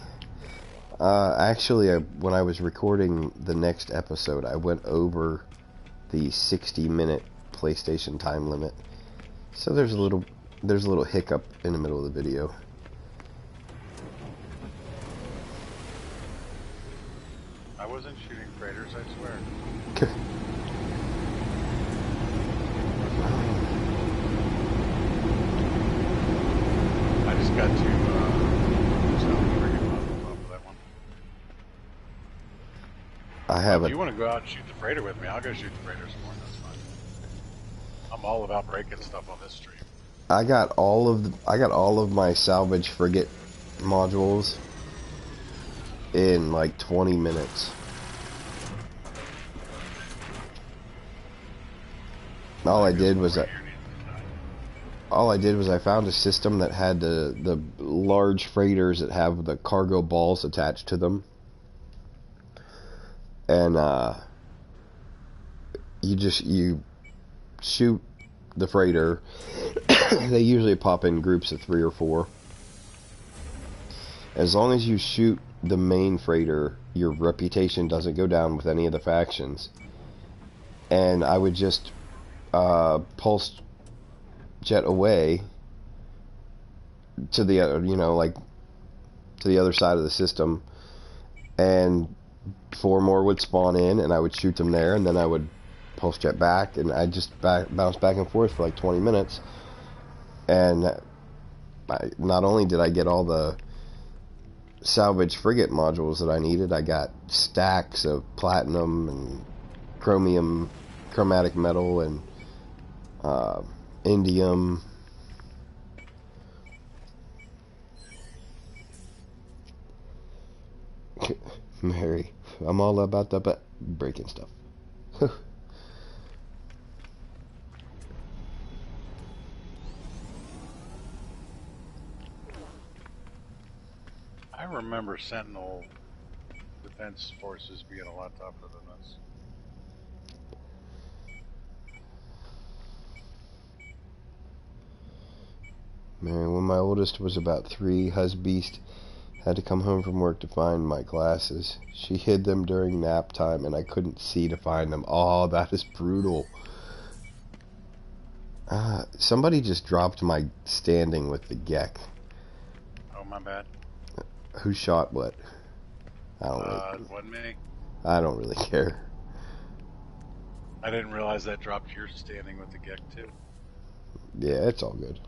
S1: Actually, when I was recording the next episode, I went over the 60-minute PlayStation time limit. So there's a little hiccup in the middle of the video.
S2: I wasn't shooting freighters, I swear. I just got to friggin' on top of that one.
S1: I have
S2: If
S1: a.
S2: you want to go out and shoot the freighter with me, I'll go shoot the freighter some more. That's fine. I'm all about breaking stuff on this stream.
S1: I got all of my salvage frigate modules in like 20 minutes. All I did was I found a system that had the large freighters that have the cargo balls attached to them, and you shoot the freighter. They usually pop in groups of 3 or 4. As long as you shoot the main freighter, your reputation doesn't go down with any of the factions. And I would just pulse jet away to the other, like to the other side of the system, and 4 more would spawn in, and I would shoot them there, and then I would pulse jet back, and I just bounce back and forth for like 20 minutes. And not only did I get all the salvage frigate modules that I needed, I got stacks of platinum and chromatic metal, and indium. Mary, I'm all about the breaking stuff.
S2: I remember Sentinel defense forces being a lot tougher than this.
S1: Man, when my oldest was about 3, Husbeast had to come home from work to find my glasses. She hid them during nap time, and I couldn't see to find them. Oh, that is brutal. Somebody just dropped my standing with the Gek.
S2: Oh, my bad.
S1: Who shot what?
S2: It wasn't me.
S1: I don't really care.
S2: I didn't realize that dropped your standing with the Gek too.
S1: Yeah, it's all good.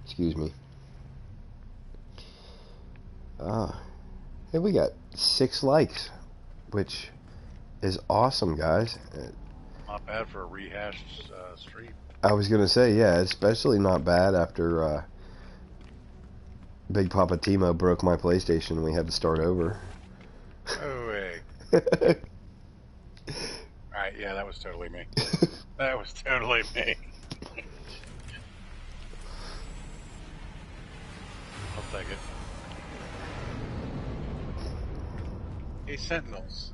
S1: Excuse me. Hey, we got 6 likes, which is awesome, guys.
S2: Not bad for a rehashed stream.
S1: I was gonna say, yeah, especially not bad after Big Papa Timo broke my PlayStation and we had to start over.
S2: Oh, wait. Alright, yeah, that was totally me. That was totally me. I'll take it. Hey, Sentinels.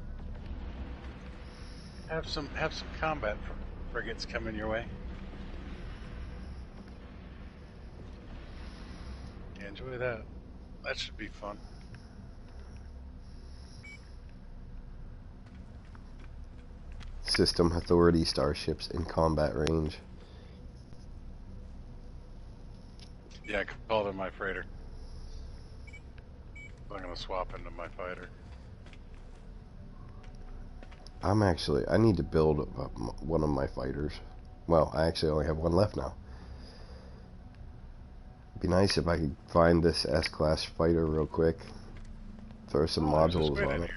S2: Have some combat frigates coming your way. Yeah, enjoy that. That should be fun.
S1: System authority starships in combat range.
S2: Yeah, I called it my freighter. I'm gonna swap into my fighter.
S1: I need to build one of my fighters. Well, I actually only have one left now. It'd be nice if I could find this S-class fighter real quick. Throw some modules on it.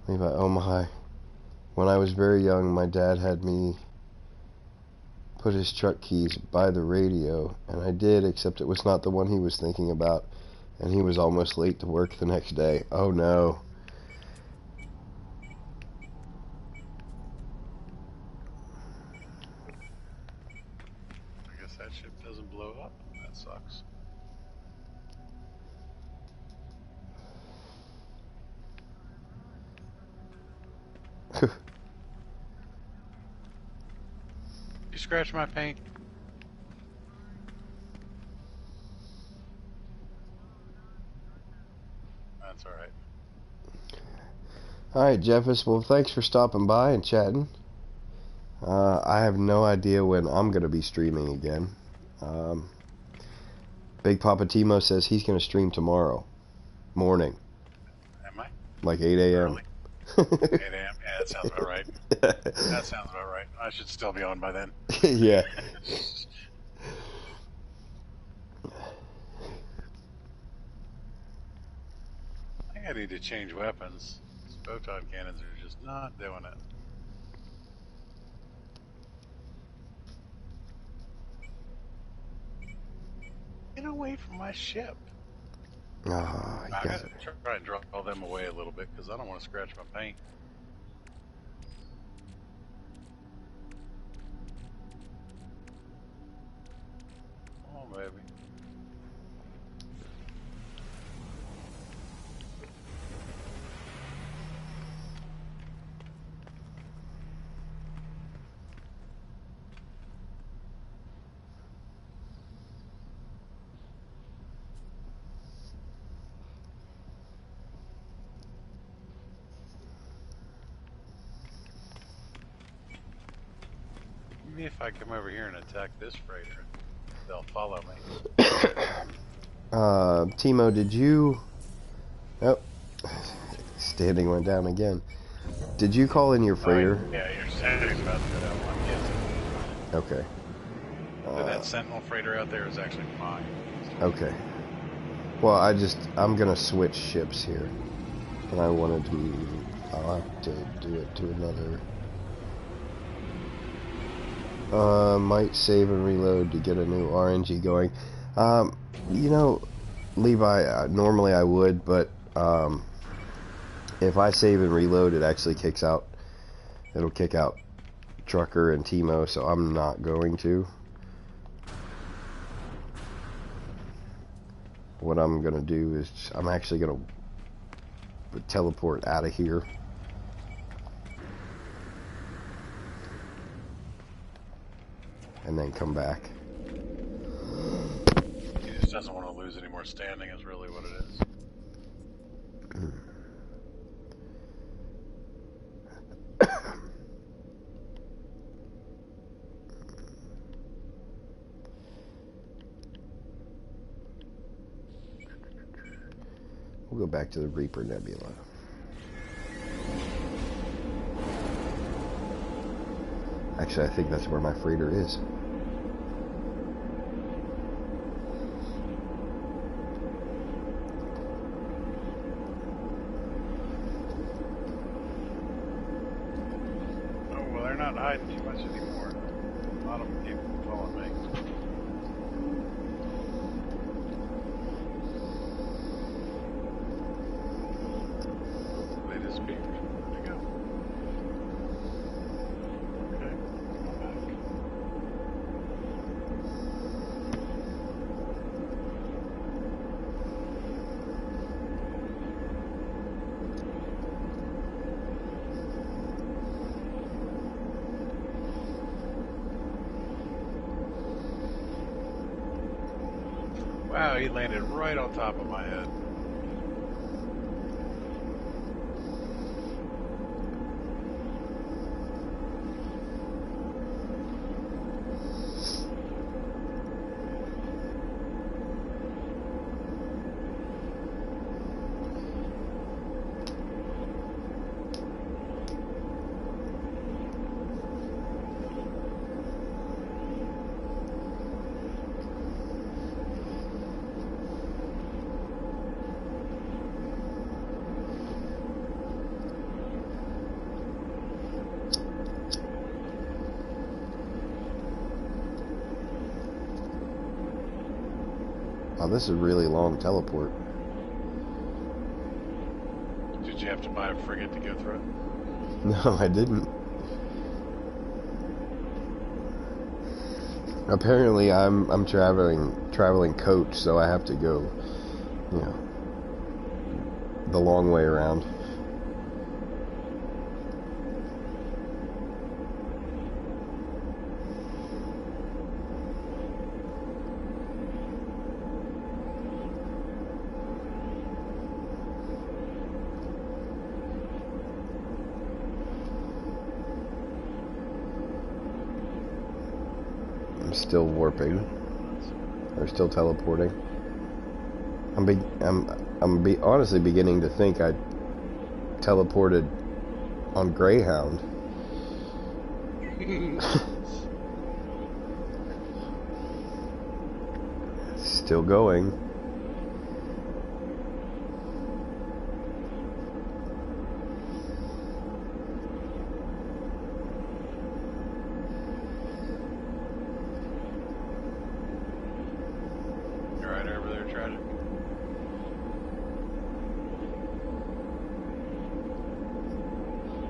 S1: Levi Omaha. When I was very young, my dad had me put his truck keys by the radio, and I did, except it was not the one he was thinking about, and he was almost late to work the next day. Oh no.
S2: I guess that ship doesn't blow up. That sucks. You scratch my paint? That's alright.
S1: Alright, Jeffus, well, thanks for stopping by and chatting. I have no idea when I'm going to be streaming again. Big Papa Timo says he's going to stream tomorrow morning,
S2: Am I?
S1: like 8 a.m.
S2: Early? 8 a.m.? Yeah, that sounds about right. That sounds about right. I should still be on by then.
S1: Yeah.
S2: I think I need to change weapons. These photon cannons are just not doing it. Get away from my ship.
S1: Oh,
S2: I
S1: you guys
S2: gotta try and draw them away a little bit because I don't want to scratch my paint. Come on, baby. Maybe if I come over here and attack this freighter, they'll follow me.
S1: Timo, did you... Oh, standing went down again. Did you call in your freighter?
S2: Yeah, your standing's about to go down. I'm guessing.
S1: Okay.
S2: So that Sentinel freighter out there is actually mine.
S1: Okay. Well, I'm gonna switch ships here. And I wanted to... I'll have to do it to another... might save and reload to get a new RNG going. You know, Levi, normally I would, but if I save and reload, it actually kicks out. It'll kick out Trucker and Timo, so I'm not going to. What I'm gonna do is I'm actually gonna teleport out of here. And then come back.
S2: He just doesn't want to lose any more standing is really what it is.
S1: We'll go back to the Reaper Nebula. Actually, I think that's where my freighter is.
S2: Oh, well, they're not hiding too much anymore. A lot of them keep following me. They disappeared. Where'd they go? Okay, come back. Wow, he landed right on top of my head.
S1: Oh, this is a really long teleport.
S2: Did you have to buy a frigate to go through it?
S1: No, I didn't. Apparently, I'm traveling coach, so I have to go, you know, the long way around. I'm still warping. Or still teleporting. I'm honestly beginning to think I teleported on Greyhound. Still going.
S2: You're right over there, Tragic.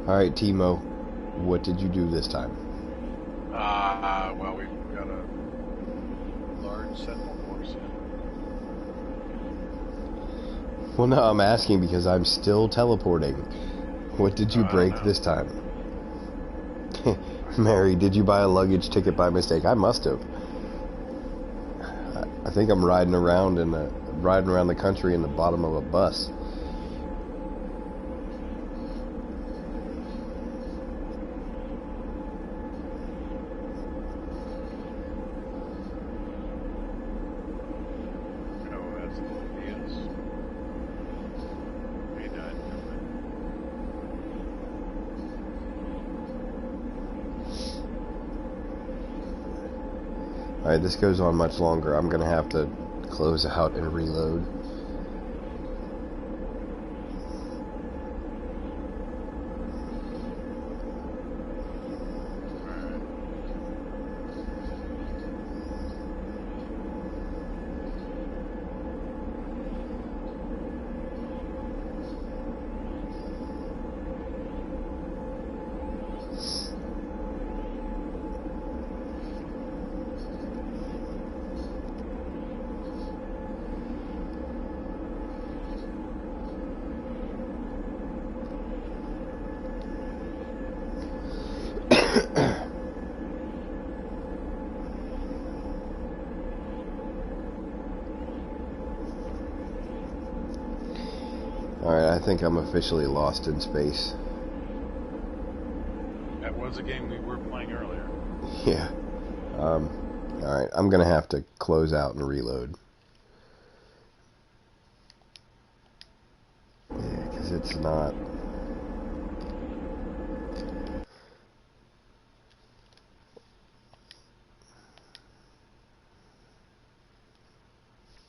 S1: Alright, Timo, what did you do this time?
S2: Well, we've got a large sentinel force in.
S1: Well, no, I'm asking because I'm still teleporting. What did you break this time? Mary, did you buy a luggage ticket by mistake? I must have. I think I'm riding around the country in the bottom of a bus. Alright, this goes on much longer. I'm gonna have to close out and reload. Alright, I think I'm officially lost in space.
S2: That was a game we were playing earlier.
S1: Yeah. Alright, I'm gonna have to close out and reload. Yeah, because it's not...